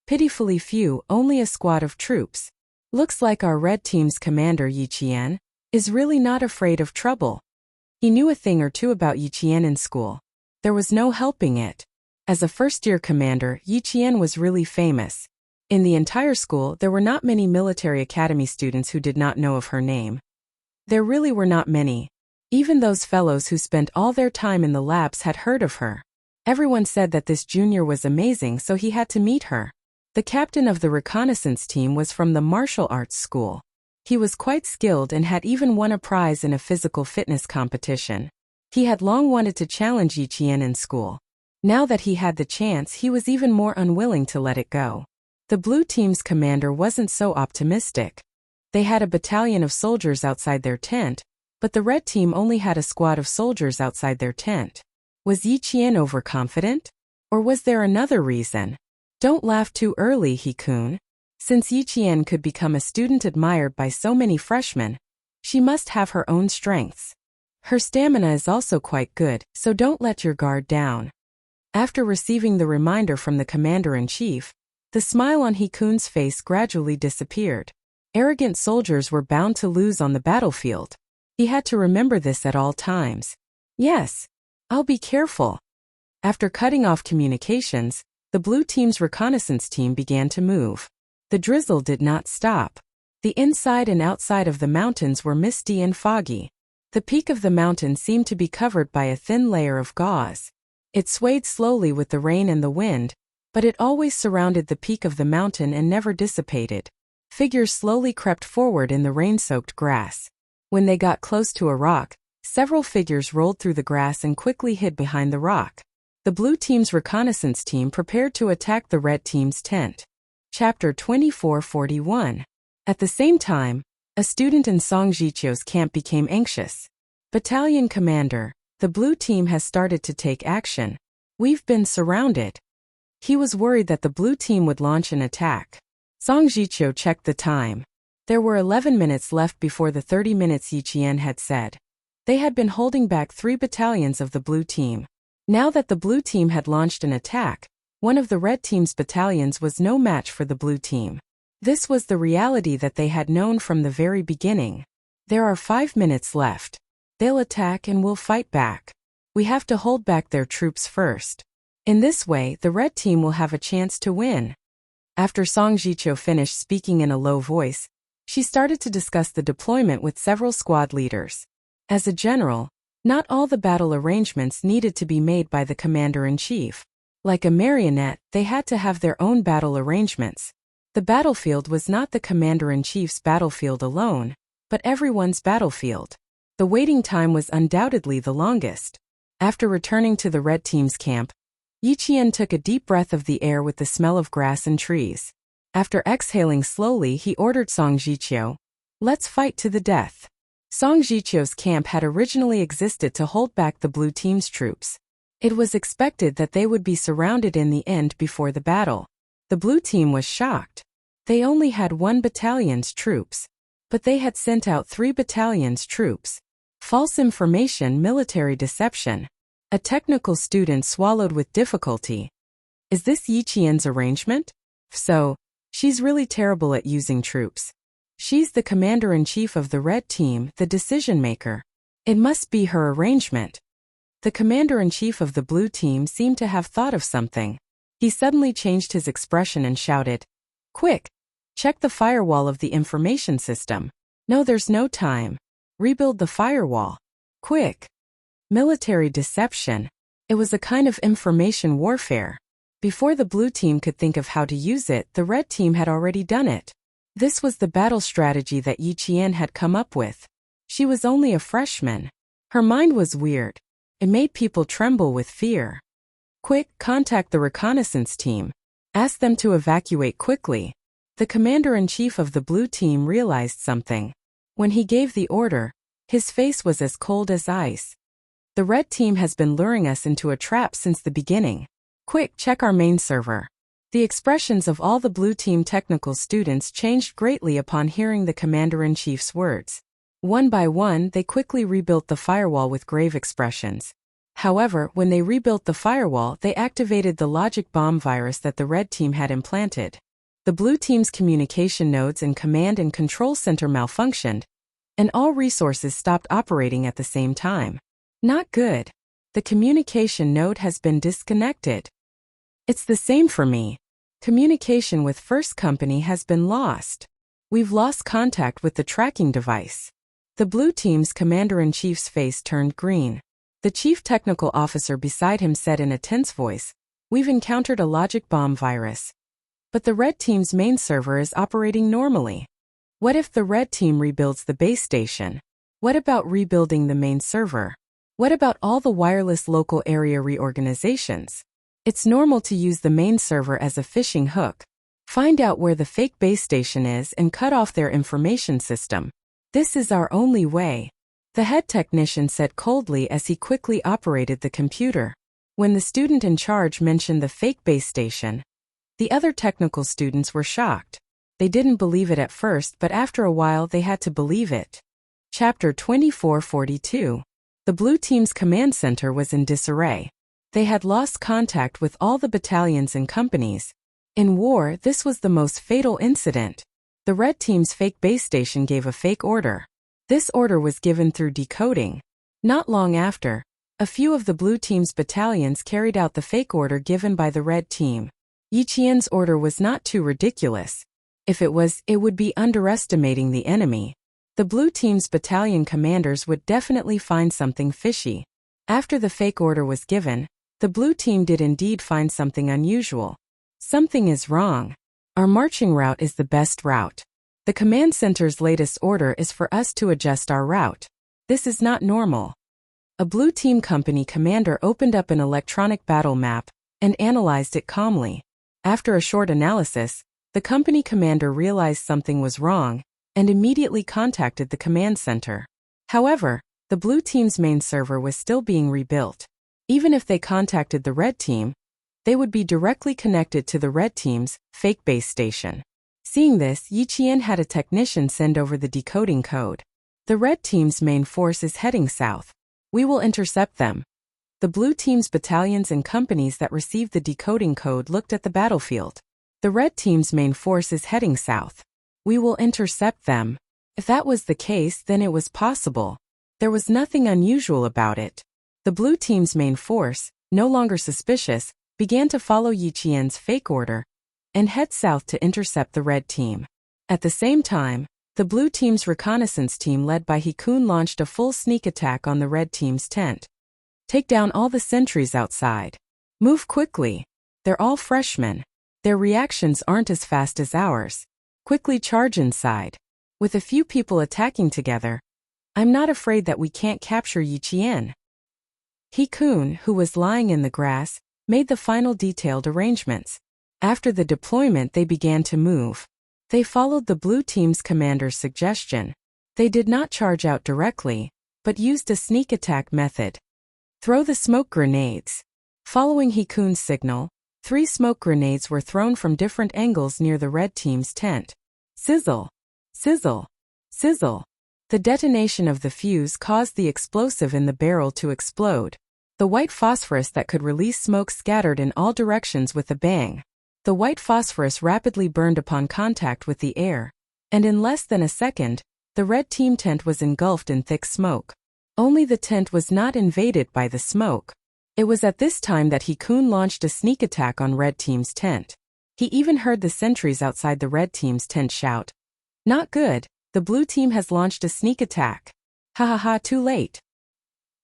pitifully few, only a squad of troops. Looks like our red team's commander, Yi Qian, is really not afraid of trouble. He knew a thing or two about Yi Qian in school. There was no helping it. As a first-year commander, Yi Qian was really famous. In the entire school, there were not many military academy students who did not know of her name. There really were not many. Even those fellows who spent all their time in the labs had heard of her. Everyone said that this junior was amazing, so he had to meet her. The captain of the reconnaissance team was from the martial arts school. He was quite skilled and had even won a prize in a physical fitness competition. He had long wanted to challenge Yi Qian in school. Now that he had the chance, he was even more unwilling to let it go. The blue team's commander wasn't so optimistic. They had a battalion of soldiers outside their tent, but the red team only had a squad of soldiers outside their tent. Was Yi Qian overconfident? Or was there another reason? Don't laugh too early, He Kun. Since Yi Qian could become a student admired by so many freshmen, she must have her own strengths. Her stamina is also quite good, so don't let your guard down. After receiving the reminder from the commander-in-chief, the smile on He Kun's face gradually disappeared. Arrogant soldiers were bound to lose on the battlefield. He had to remember this at all times. Yes, I'll be careful. After cutting off communications, the blue team's reconnaissance team began to move. The drizzle did not stop. The inside and outside of the mountains were misty and foggy. The peak of the mountain seemed to be covered by a thin layer of gauze. It swayed slowly with the rain and the wind, but it always surrounded the peak of the mountain and never dissipated. Figures slowly crept forward in the rain-soaked grass. When they got close to a rock, several figures rolled through the grass and quickly hid behind the rock. The blue team's reconnaissance team prepared to attack the red team's tent. Chapter 2441. At the same time, a student in Song Jiqiu's camp became anxious. Battalion commander, the blue team has started to take action. We've been surrounded. He was worried that the blue team would launch an attack. Song Jiqiu checked the time. There were 11 minutes left before the 30 minutes Yi Qian had said. They had been holding back 3 battalions of the blue team. Now that the blue team had launched an attack, one of the red team's battalions was no match for the blue team. This was the reality that they had known from the very beginning. There are 5 minutes left. They'll attack and we'll fight back. We have to hold back their troops first. In this way, the red team will have a chance to win. After Song Jiqiu finished speaking in a low voice, She started to discuss the deployment with several squad leaders. As a general, not all the battle arrangements needed to be made by the commander-in-chief. Like a marionette, they had to have their own battle arrangements. The battlefield was not the commander-in-chief's battlefield alone, but everyone's battlefield. The waiting time was undoubtedly the longest. After returning to the red team's camp, Yi Qian took a deep breath of the air with the smell of grass and trees. After exhaling slowly, he ordered Song Jiqiu, "Let's fight to the death." Song Jiqiu's camp had originally existed to hold back the blue team's troops. It was expected that they would be surrounded in the end before the battle. The blue team was shocked. They only had 1 battalion's troops, but they had sent out 3 battalions' troops. False information, military deception. A technical student swallowed with difficulty. Is this Yi Qian's arrangement? So, she's really terrible at using troops. She's the commander-in-chief of the red team, the decision-maker. It must be her arrangement. The commander-in-chief of the blue team seemed to have thought of something. He suddenly changed his expression and shouted, "Quick! Check the firewall of the information system. No, there's no time. Rebuild the firewall. Quick!" Military deception. It was a kind of information warfare. Before the blue team could think of how to use it, the red team had already done it. This was the battle strategy that Yi Qian had come up with. She was only a freshman. Her mind was weird. It made people tremble with fear. "Quick, contact the reconnaissance team. Ask them to evacuate quickly." The commander-in-chief of the blue team realized something. When he gave the order, his face was as cold as ice. "The red team has been luring us into a trap since the beginning. Quick, check our main server." The expressions of all the blue team technical students changed greatly upon hearing the commander-in-chief's words. One by one, they quickly rebuilt the firewall with grave expressions. However, when they rebuilt the firewall, they activated the logic bomb virus that the red team had implanted. The blue team's communication nodes and command and control center malfunctioned, and all resources stopped operating at the same time. Not good. The communication node has been disconnected. It's the same for me. Communication with First Company has been lost. We've lost contact with the tracking device. The blue team's commander-in-chief's face turned green. The chief technical officer beside him said in a tense voice, "We've encountered a logic bomb virus. But the red team's main server is operating normally. What if the red team rebuilds the base station? What about rebuilding the main server? What about all the wireless local area reorganizations? It's normal to use the main server as a fishing hook. Find out where the fake base station is and cut off their information system. This is our only way," the head technician said coldly as he quickly operated the computer. When the student in charge mentioned the fake base station, the other technical students were shocked. They didn't believe it at first, but after a while they had to believe it. Chapter 2442. The blue team's command center was in disarray. They had lost contact with all the battalions and companies. In war, this was the most fatal incident. The red team's fake base station gave a fake order. This order was given through decoding. Not long after, a few of the blue team's battalions carried out the fake order given by the red team. Yi Qian's order was not too ridiculous. If it was, it would be underestimating the enemy. The blue team's battalion commanders would definitely find something fishy. After the fake order was given, the blue team did indeed find something unusual. Something is wrong. Our marching route is the best route. The command center's latest order is for us to adjust our route. This is not normal. A blue team company commander opened up an electronic battle map and analyzed it calmly. After a short analysis, the company commander realized something was wrong and immediately contacted the command center. However, the blue team's main server was still being rebuilt. Even if they contacted the red team, they would be directly connected to the red team's fake base station. Seeing this, Yi Qian had a technician send over the decoding code. The red team's main force is heading south. We will intercept them. The blue team's battalions and companies that received the decoding code looked at the battlefield. The red team's main force is heading south. We will intercept them. If that was the case, then it was possible. There was nothing unusual about it. The blue team's main force, no longer suspicious, began to follow Yi Qian's fake order and head south to intercept the red team. At the same time, The blue team's reconnaissance team led by Hikun launched a full sneak attack on the red team's tent. Take down all the sentries outside. Move quickly. They're all freshmen. Their reactions aren't as fast as ours. Quickly charge inside. With a few people attacking together, I'm not afraid that we can't capture Yiqian. Hikun, who was lying in the grass, made the final detailed arrangements. After the deployment, they began to move. They followed the blue team's commander's suggestion. They did not charge out directly, but used a sneak attack method. Throw the smoke grenades. Following Hikun's signal, 3 smoke grenades were thrown from different angles near the red team's tent. Sizzle! Sizzle! Sizzle! The detonation of the fuse caused the explosive in the barrel to explode. The white phosphorus that could release smoke scattered in all directions with a bang. The white phosphorus rapidly burned upon contact with the air, and in less than a second, the red team tent was engulfed in thick smoke. Only the tent was not invaded by the smoke. It was at this time that Hikun launched a sneak attack on red team's tent. He even heard the sentries outside the red team's tent shout, "Not good, the blue team has launched a sneak attack. Ha ha ha, too late."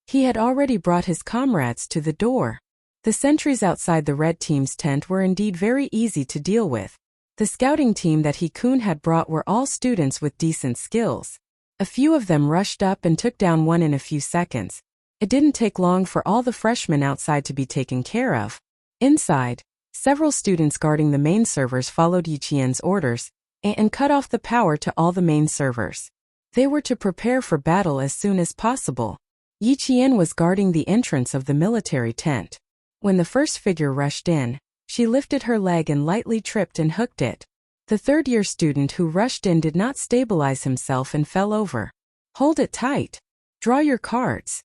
He had already brought his comrades to the door. The sentries outside the red team's tent were indeed very easy to deal with. The scouting team that Hikun had brought were all students with decent skills. A few of them rushed up and took down one in a few seconds. It didn't take long for all the freshmen outside to be taken care of. Inside, several students guarding the main servers followed Yiqian's orders and cut off the power to all the main servers. They were to prepare for battle as soon as possible. Yiqian was guarding the entrance of the military tent. When the first figure rushed in, she lifted her leg and lightly tripped and hooked it. The third-year student who rushed in did not stabilize himself and fell over. Hold it tight. Draw your cards.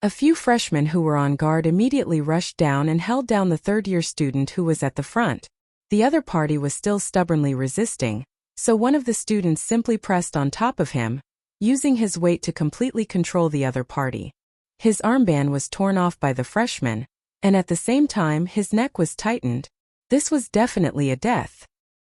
A few freshmen who were on guard immediately rushed down and held down the third-year student who was at the front. The other party was still stubbornly resisting, so one of the students simply pressed on top of him, using his weight to completely control the other party. His armband was torn off by the freshman, and at the same time his neck was tightened. This was definitely a death.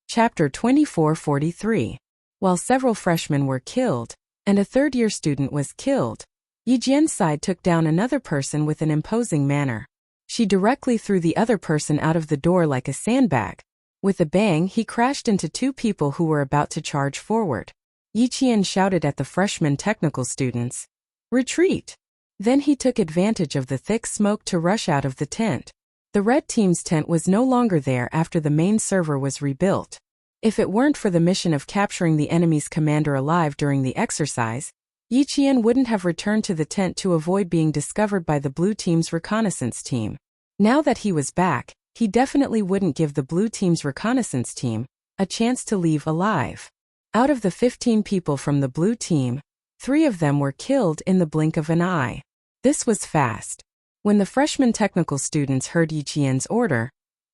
Chapter 2443. While several freshmen were killed, and a third-year student was killed, Yijian's side took down another person with an imposing manner. She directly threw the other person out of the door like a sandbag. With a bang, he crashed into 2 people who were about to charge forward. Yiqian shouted at the freshman technical students, "Retreat!" Then he took advantage of the thick smoke to rush out of the tent. The red team's tent was no longer there after the main server was rebuilt. If it weren't for the mission of capturing the enemy's commander alive during the exercise, Yiqian wouldn't have returned to the tent to avoid being discovered by the blue team's reconnaissance team. Now that he was back, he definitely wouldn't give the blue team's reconnaissance team a chance to leave alive. Out of the 15 people from the blue team, 3 of them were killed in the blink of an eye. This was fast. When the freshman technical students heard Yiqian's order,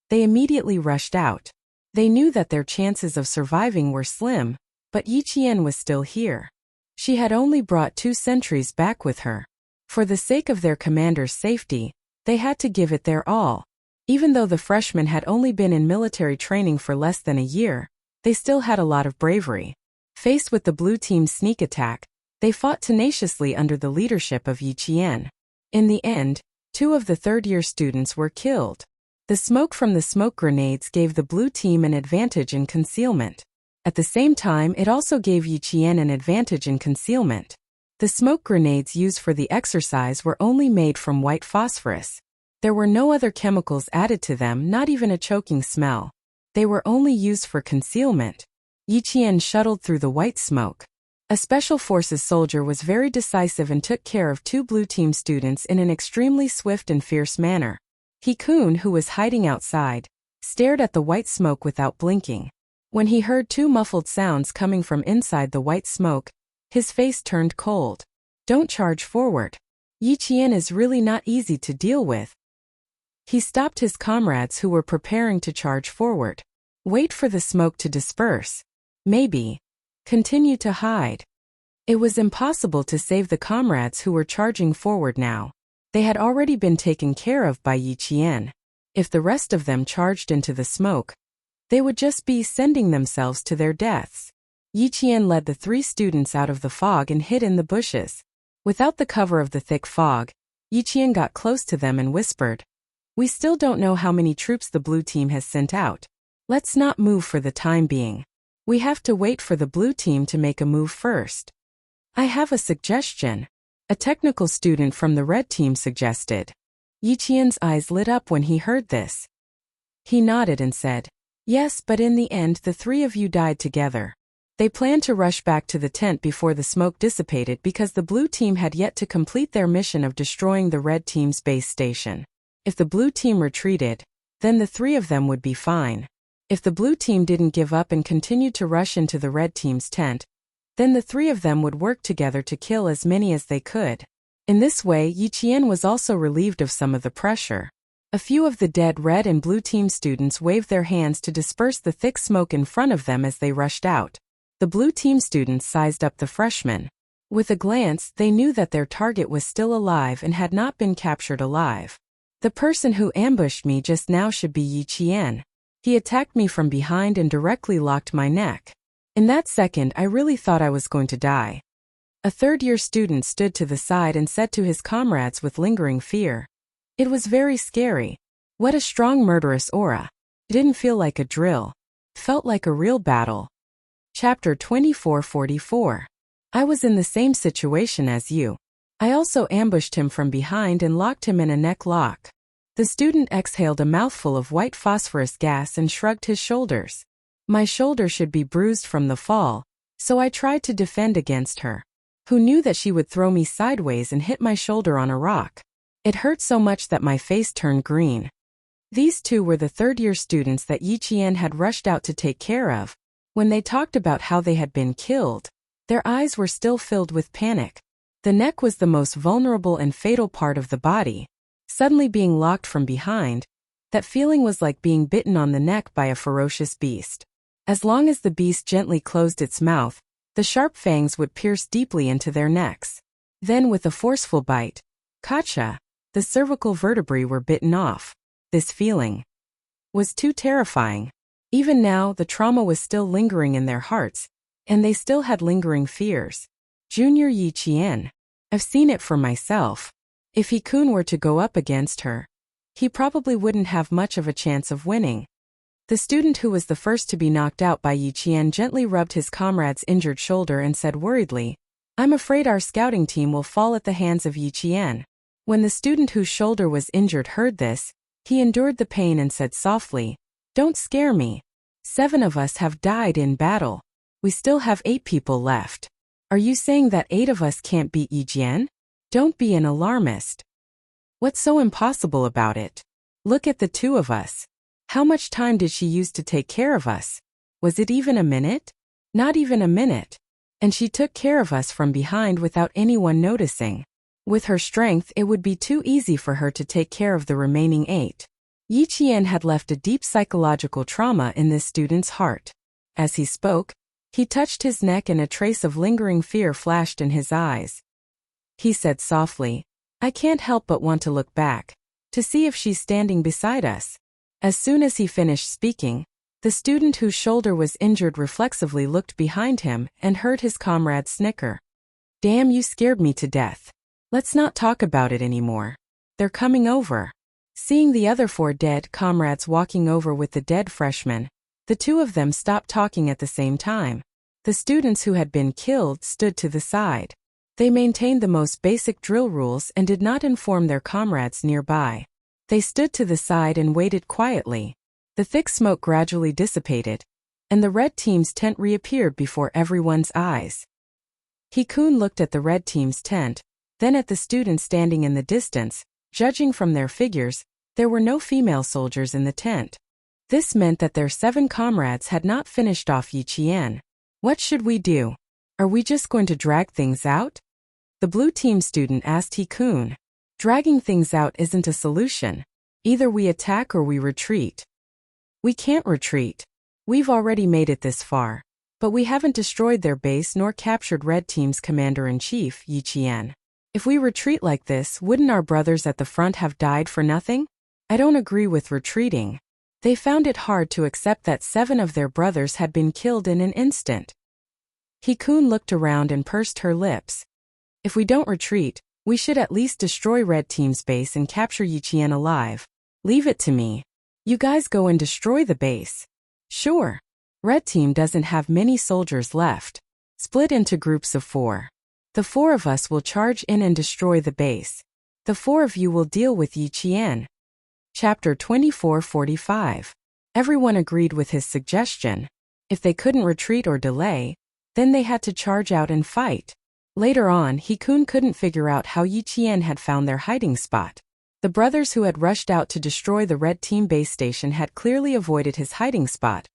they immediately rushed out. They knew that their chances of surviving were slim, but Yiqian was still here. She had only brought 2 sentries back with her. For the sake of their commander's safety, they had to give it their all. Even though the freshmen had only been in military training for less than a year, they still had a lot of bravery. Faced with the blue team's sneak attack, they fought tenaciously under the leadership of Yiqian. In the end, 2 of the third-year students were killed. The smoke from the smoke grenades gave the blue team an advantage in concealment. At the same time, it also gave Yiqian an advantage in concealment. The smoke grenades used for the exercise were only made from white phosphorus. There were no other chemicals added to them, not even a choking smell. They were only used for concealment. Yiqian shuttled through the white smoke. A special forces soldier was very decisive and took care of 2 blue team students in an extremely swift and fierce manner. Hikun, who was hiding outside, stared at the white smoke without blinking. When he heard 2 muffled sounds coming from inside the white smoke, his face turned cold. "Don't charge forward. Yiqian is really not easy to deal with." He stopped his comrades who were preparing to charge forward. "Wait for the smoke to disperse. Maybe. Continue to hide." It was impossible to save the comrades who were charging forward now. They had already been taken care of by Yiqian. If the rest of them charged into the smoke, they would just be sending themselves to their deaths. Yi Qian led the 3 students out of the fog and hid in the bushes. Without the cover of the thick fog, Yi Qian got close to them and whispered, "We still don't know how many troops the blue team has sent out. Let's not move for the time being. We have to wait for the blue team to make a move first." "I have a suggestion," a technical student from the red team suggested. Yi Qian's eyes lit up when he heard this. He nodded and said, "Yes, but in the end the 3 of you died together." They planned to rush back to the tent before the smoke dissipated because the blue team had yet to complete their mission of destroying the red team's base station. If the blue team retreated, then the 3 of them would be fine. If the blue team didn't give up and continued to rush into the red team's tent, then the 3 of them would work together to kill as many as they could. In this way, Yi Qian was also relieved of some of the pressure. A few of the dead red and blue team students waved their hands to disperse the thick smoke in front of them as they rushed out. The blue team students sized up the freshmen. With a glance, they knew that their target was still alive and had not been captured alive. "The person who ambushed me just now should be Yi Qian. He attacked me from behind and directly locked my neck. In that second, I really thought I was going to die." A third-year student stood to the side and said to his comrades with lingering fear, "It was very scary. What a strong murderous aura. It didn't feel like a drill. It felt like a real battle." Chapter 2444. I was in the same situation as you. I also ambushed him from behind and locked him in a neck lock. The student exhaled a mouthful of white phosphorus gas and shrugged his shoulders. My shoulder should be bruised from the fall, so I tried to defend against her. Who knew that she would throw me sideways and hit my shoulder on a rock? It hurt so much that my face turned green. These 2 were the third-year students that Yi Qian had rushed out to take care of. When they talked about how they had been killed, their eyes were still filled with panic. The neck was the most vulnerable and fatal part of the body. Suddenly being locked from behind, that feeling was like being bitten on the neck by a ferocious beast. As long as the beast gently closed its mouth, the sharp fangs would pierce deeply into their necks. Then with a forceful bite, gotcha, the cervical vertebrae were bitten off. This feeling was too terrifying. Even now, the trauma was still lingering in their hearts, and they still had lingering fears. Junior Yi Qian. I've seen it for myself. If He-kun were to go up against her, he probably wouldn't have much of a chance of winning. The student who was the first to be knocked out by Yi Qian gently rubbed his comrade's injured shoulder and said worriedly, "I'm afraid our scouting team will fall at the hands of Yi Qian." When the student whose shoulder was injured heard this, he endured the pain and said softly, "Don't scare me. 7 of us have died in battle. We still have 8 people left. Are you saying that 8 of us can't beat Yi Qian? Don't be an alarmist. What's so impossible about it? Look at the 2 of us. How much time did she use to take care of us? Was it even a minute? Not even a minute. And she took care of us from behind without anyone noticing. With her strength, it would be too easy for her to take care of the remaining 8. Yi Qian had left a deep psychological trauma in this student's heart. As he spoke, he touched his neck and a trace of lingering fear flashed in his eyes. He said softly, "I can't help but want to look back, to see if she's standing beside us." As soon as he finished speaking, the student whose shoulder was injured reflexively looked behind him and heard his comrade snicker. "Damn, you scared me to death. Let's not talk about it anymore. They're coming over." Seeing the other 4 dead comrades walking over with the dead freshman, the 2 of them stopped talking at the same time. The students who had been killed stood to the side. They maintained the most basic drill rules and did not inform their comrades nearby. They stood to the side and waited quietly. The thick smoke gradually dissipated, and the red team's tent reappeared before everyone's eyes. He-kun looked at the red team's tent, then at the students standing in the distance. Judging from their figures, there were no female soldiers in the tent. This meant that their 7 comrades had not finished off Yi Qian. What should we do? Are we just going to drag things out? The blue team student asked He-kun. Dragging things out isn't a solution. Either we attack or we retreat. We can't retreat. We've already made it this far. But we haven't destroyed their base nor captured Red Team's commander-in-chief, Yi Qian. If we retreat like this, wouldn't our brothers at the front have died for nothing? I don't agree with retreating. They found it hard to accept that 7 of their brothers had been killed in an instant. Hikun looked around and pursed her lips. If we don't retreat, we should at least destroy Red Team's base and capture Yiqian alive. Leave it to me. You guys go and destroy the base. Sure. Red Team doesn't have many soldiers left. Split into groups of 4. The 4 of us will charge in and destroy the base. The 4 of you will deal with Yiqian. Chapter 24:45. Everyone agreed with his suggestion. If they couldn't retreat or delay, then they had to charge out and fight. Later on, Hikun couldn't figure out how Yiqian had found their hiding spot. The brothers who had rushed out to destroy the Red Team base station had clearly avoided his hiding spot,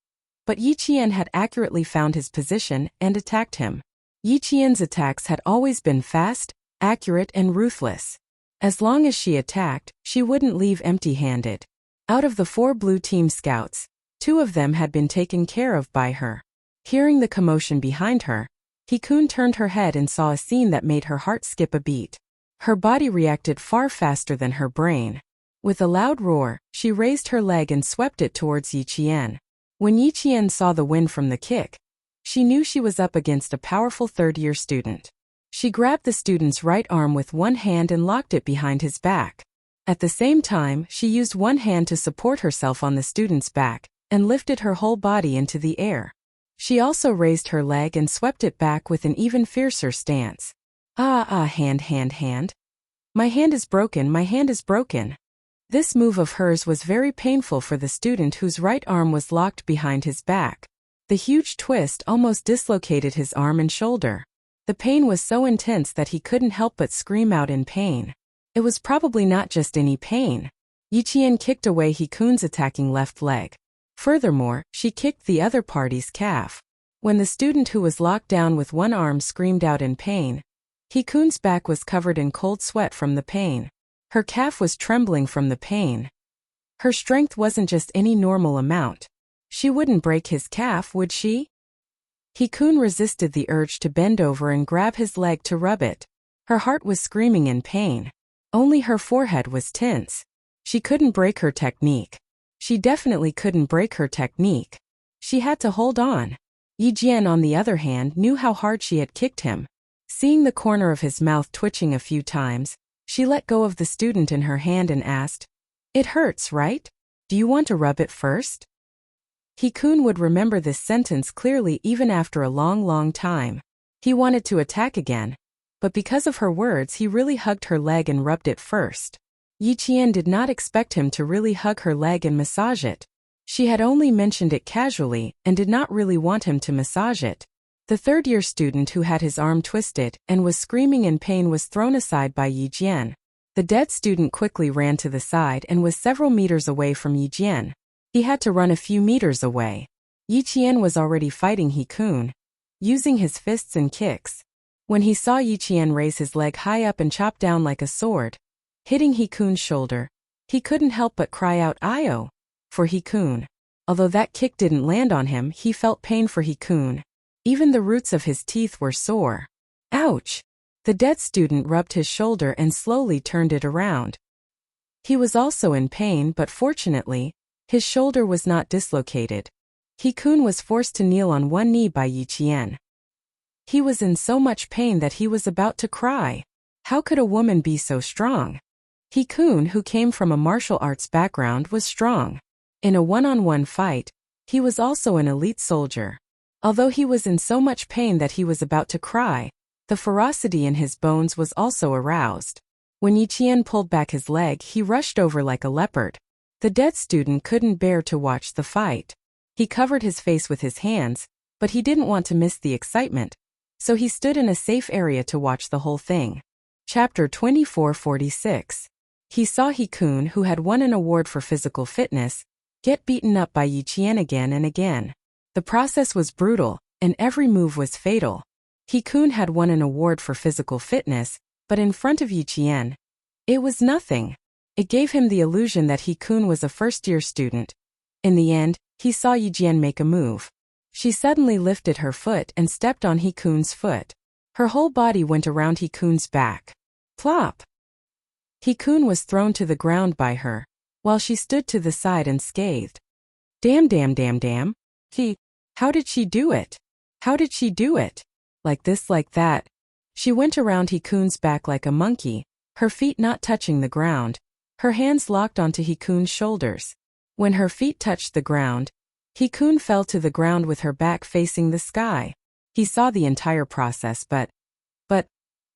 but Yiqian had accurately found his position and attacked him. Yiqian's attacks had always been fast, accurate, and ruthless. As long as she attacked, she wouldn't leave empty-handed. Out of the 4 blue team scouts, 2 of them had been taken care of by her. Hearing the commotion behind her, Hikun turned her head and saw a scene that made her heart skip a beat. Her body reacted far faster than her brain. With a loud roar, she raised her leg and swept it towards Yiqian. When Yiqian saw the wind from the kick, she knew she was up against a powerful third-year student. She grabbed the student's right arm with one hand and locked it behind his back. At the same time, she used one hand to support herself on the student's back and lifted her whole body into the air. She also raised her leg and swept it back with an even fiercer stance. Hand. My hand is broken, my hand is broken. This move of hers was very painful for the student whose right arm was locked behind his back. The huge twist almost dislocated his arm and shoulder. The pain was so intense that he couldn't help but scream out in pain. It was probably not just any pain. Yiqian kicked away Hikun's attacking left leg. Furthermore, she kicked the other party's calf. When the student who was locked down with one arm screamed out in pain, Hikun's back was covered in cold sweat from the pain. Her calf was trembling from the pain. Her strength wasn't just any normal amount. She wouldn't break his calf, would she? Hikun resisted the urge to bend over and grab his leg to rub it. Her heart was screaming in pain. Only her forehead was tense. She couldn't break her technique. She definitely couldn't break her technique. She had to hold on. Yiqian, on the other hand, knew how hard she had kicked him. Seeing the corner of his mouth twitching a few times, she let go of the student in her hand and asked, "It hurts, right? Do you want to rub it first?" Hikun would remember this sentence clearly even after a long time. He wanted to attack again, but because of her words he really hugged her leg and rubbed it first. Yiqian did not expect him to really hug her leg and massage it. She had only mentioned it casually and did not really want him to massage it. The third-year student who had his arm twisted and was screaming in pain was thrown aside by Yiqian. The dead student quickly ran to the side and was several meters away from Yiqian. He had to run a few meters away. Yiqian was already fighting Hikun, using his fists and kicks. When he saw Yiqian raise his leg high up and chop down like a sword, hitting Hikun's shoulder, he couldn't help but cry out "Io!" for Hikun. Although that kick didn't land on him, he felt pain for Hikun. Even the roots of his teeth were sore. Ouch! The dead student rubbed his shoulder and slowly turned it around. He was also in pain, but fortunately, his shoulder was not dislocated. Hikun was forced to kneel on one knee by Yiqian. He was in so much pain that he was about to cry. How could a woman be so strong? Hikun, who came from a martial arts background, was strong. In a one-on-one fight, he was also an elite soldier. Although he was in so much pain that he was about to cry, the ferocity in his bones was also aroused. When Yiqian pulled back his leg, he rushed over like a leopard. The dead student couldn't bear to watch the fight. He covered his face with his hands, but he didn't want to miss the excitement, so he stood in a safe area to watch the whole thing. Chapter 24:46. He saw Hikun, who had won an award for physical fitness, get beaten up by Yiqian again and again. The process was brutal, and every move was fatal. Hikun had won an award for physical fitness, but in front of Yiqian, it was nothing. It gave him the illusion that Hikun was a first-year student. In the end, he saw Yiqian make a move. She suddenly lifted her foot and stepped on Hikun's foot. Her whole body went around Hikun's back. Plop! Hikun was thrown to the ground by her, while she stood to the side and scathed. Damn. How did she do it? How did she do it? like this, like that. She went around Hikun's back like a monkey, her feet not touching the ground, her hands locked onto Hikun's shoulders. When her feet touched the ground, Hikun fell to the ground with her back facing the sky. He saw the entire process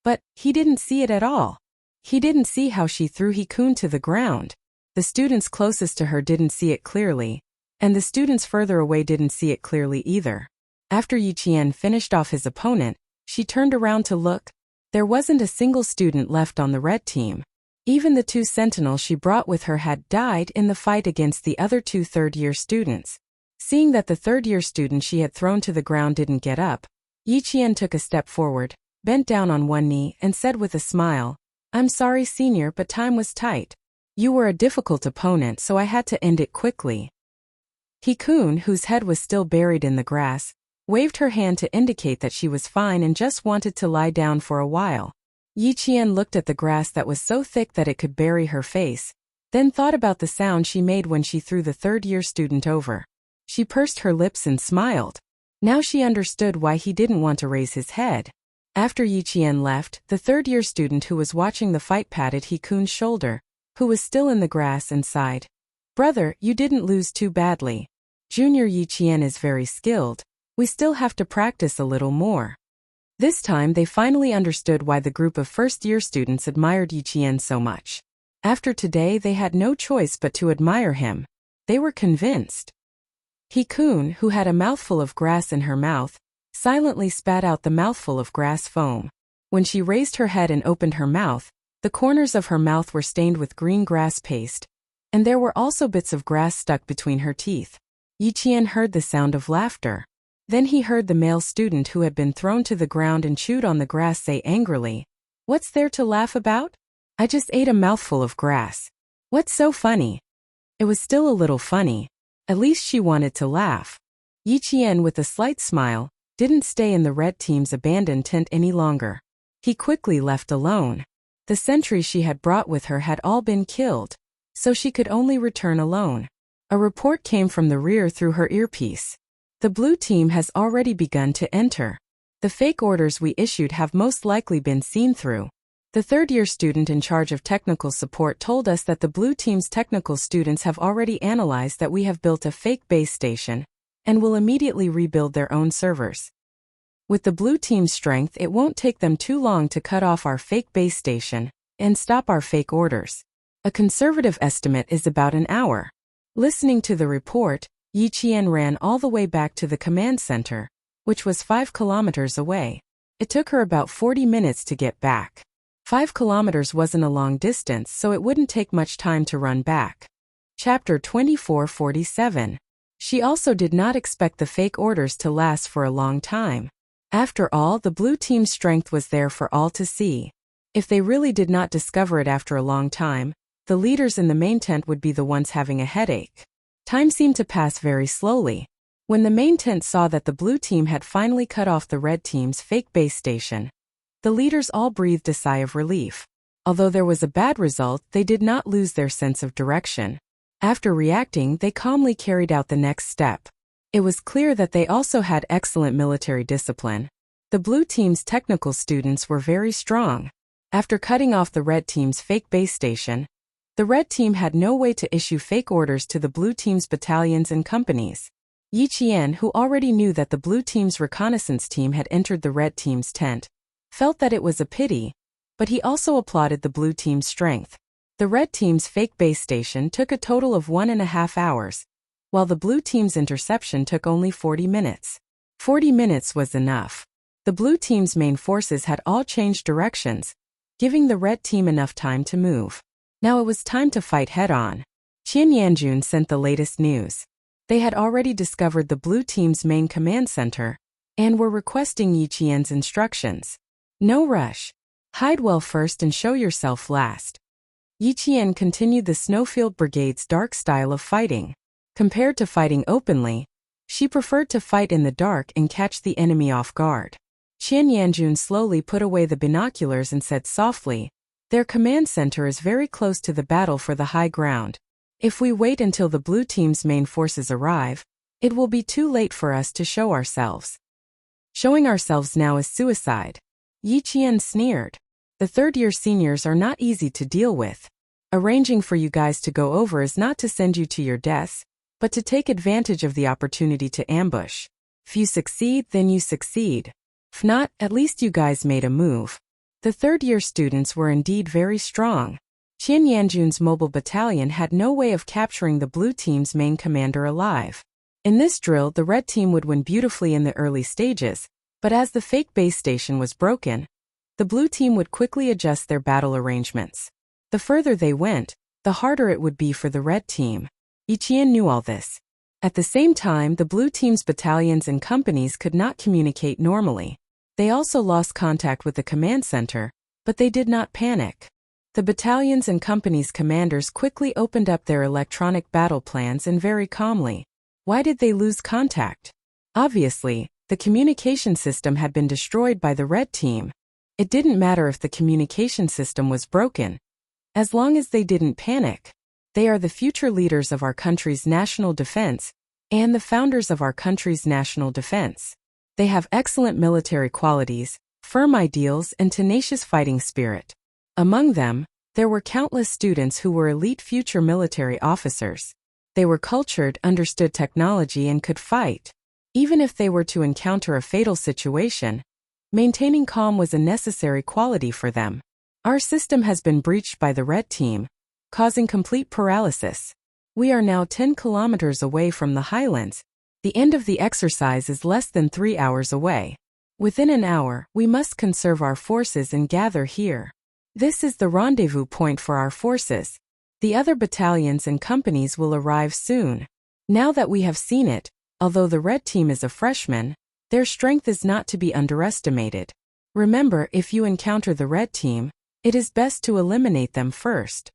but he didn't see it at all. He didn't see how she threw Hikun to the ground. The students closest to her didn't see it clearly, and the students further away didn't see it clearly either. After Yi Qian finished off his opponent, she turned around to look. There wasn't a single student left on the red team. Even the 2 sentinels she brought with her had died in the fight against the other 2 third-year students. Seeing that the third-year student she had thrown to the ground didn't get up, Yi Qian took a step forward, bent down on one knee, and said with a smile, "I'm sorry, senior, but time was tight. You were a difficult opponent, so I had to end it quickly." Hikun, whose head was still buried in the grass, waved her hand to indicate that she was fine and just wanted to lie down for a while. Yi Qian looked at the grass that was so thick that it could bury her face, then thought about the sound she made when she threw the third-year student over. She pursed her lips and smiled. Now she understood why he didn't want to raise his head. After Yi Qian left, the third-year student who was watching the fight patted Hikun's shoulder, who was still in the grass, and sighed. "Brother, you didn't lose too badly. Junior Yi Qian is very skilled. We still have to practice a little more." This time they finally understood why the group of first-year students admired Yi Qian so much. After today they had no choice but to admire him. They were convinced. Hikun, who had a mouthful of grass in her mouth, silently spat out the mouthful of grass foam. When she raised her head and opened her mouth, the corners of her mouth were stained with green grass paste, and there were also bits of grass stuck between her teeth. Yi Qian heard the sound of laughter. Then he heard the male student who had been thrown to the ground and chewed on the grass say angrily, "What's there to laugh about? I just ate a mouthful of grass. What's so funny?" It was still a little funny. At least she wanted to laugh. Yi Qian, with a slight smile, didn't stay in the red team's abandoned tent any longer. He quickly left alone. The sentries she had brought with her had all been killed, so she could only return alone. A report came from the rear through her earpiece. "The blue team has already begun to enter. The fake orders we issued have most likely been seen through. The third-year student in charge of technical support told us that the blue team's technical students have already analyzed that we have built a fake base station and will immediately rebuild their own servers. With the blue team's strength, it won't take them too long to cut off our fake base station and stop our fake orders. A conservative estimate is about an hour." Listening to the report, Yi Qian ran all the way back to the command center, which was 5 kilometers away. It took her about 40 minutes to get back. 5 kilometers wasn't a long distance, so it wouldn't take much time to run back. Chapter 2447. She also did not expect the fake orders to last for a long time. After all, the blue team's strength was there for all to see. If they really did not discover it after a long time, the leaders in the main tent would be the ones having a headache. Time seemed to pass very slowly. When the main tent saw that the blue team had finally cut off the red team's fake base station, the leaders all breathed a sigh of relief. Although there was a bad result, they did not lose their sense of direction. After reacting, they calmly carried out the next step. It was clear that they also had excellent military discipline. The blue team's technical students were very strong. After cutting off the red team's fake base station, the red team had no way to issue fake orders to the blue team's battalions and companies. Yi Qian, who already knew that the blue team's reconnaissance team had entered the red team's tent, felt that it was a pity, but he also applauded the blue team's strength. The red team's fake base station took a total of 1.5 hours, while the blue team's interception took only 40 minutes. 40 minutes was enough. The blue team's main forces had all changed directions, giving the red team enough time to move. Now it was time to fight head-on. Qian Yanjun sent the latest news. They had already discovered the blue team's main command center and were requesting Yi Qian's instructions. "No rush. Hide well first and show yourself last." Yi Qian continued the Snowfield Brigade's dark style of fighting. Compared to fighting openly, she preferred to fight in the dark and catch the enemy off guard. Qian Yanjun slowly put away the binoculars and said softly, "Their command center is very close to the battle for the high ground. If we wait until the blue team's main forces arrive, it will be too late for us to show ourselves." Showing ourselves now is suicide. Yi Qian sneered. The third-year seniors are not easy to deal with. Arranging for you guys to go over is not to send you to your deaths, but to take advantage of the opportunity to ambush. If you succeed, then you succeed. If not, at least you guys made a move. The third-year students were indeed very strong. Qian Yanjun's mobile battalion had no way of capturing the blue team's main commander alive. In this drill, the red team would win beautifully in the early stages, but as the fake base station was broken, the blue team would quickly adjust their battle arrangements. The further they went, the harder it would be for the red team. Yi Qian knew all this. At the same time, the blue team's battalions and companies could not communicate normally. They also lost contact with the command center, but they did not panic. The battalions and companies' commanders quickly opened up their electronic battle plans and very calmly. Why did they lose contact? Obviously, the communication system had been destroyed by the red team. It didn't matter if the communication system was broken. As long as they didn't panic. They are the future leaders of our country's national defense and the founders of our country's national defense. They have excellent military qualities, firm ideals, and tenacious fighting spirit. Among them, there were countless students who were elite future military officers. They were cultured, understood technology, and could fight. Even if they were to encounter a fatal situation, maintaining calm was a necessary quality for them. Our system has been breached by the red team, causing complete paralysis. We are now 10 kilometers away from the highlands. The end of the exercise is less than 3 hours away. Within an hour, we must conserve our forces and gather here. This is the rendezvous point for our forces. The other battalions and companies will arrive soon. Now that we have seen it, although the red team is a freshman, their strength is not to be underestimated. Remember, if you encounter the red team, it is best to eliminate them first.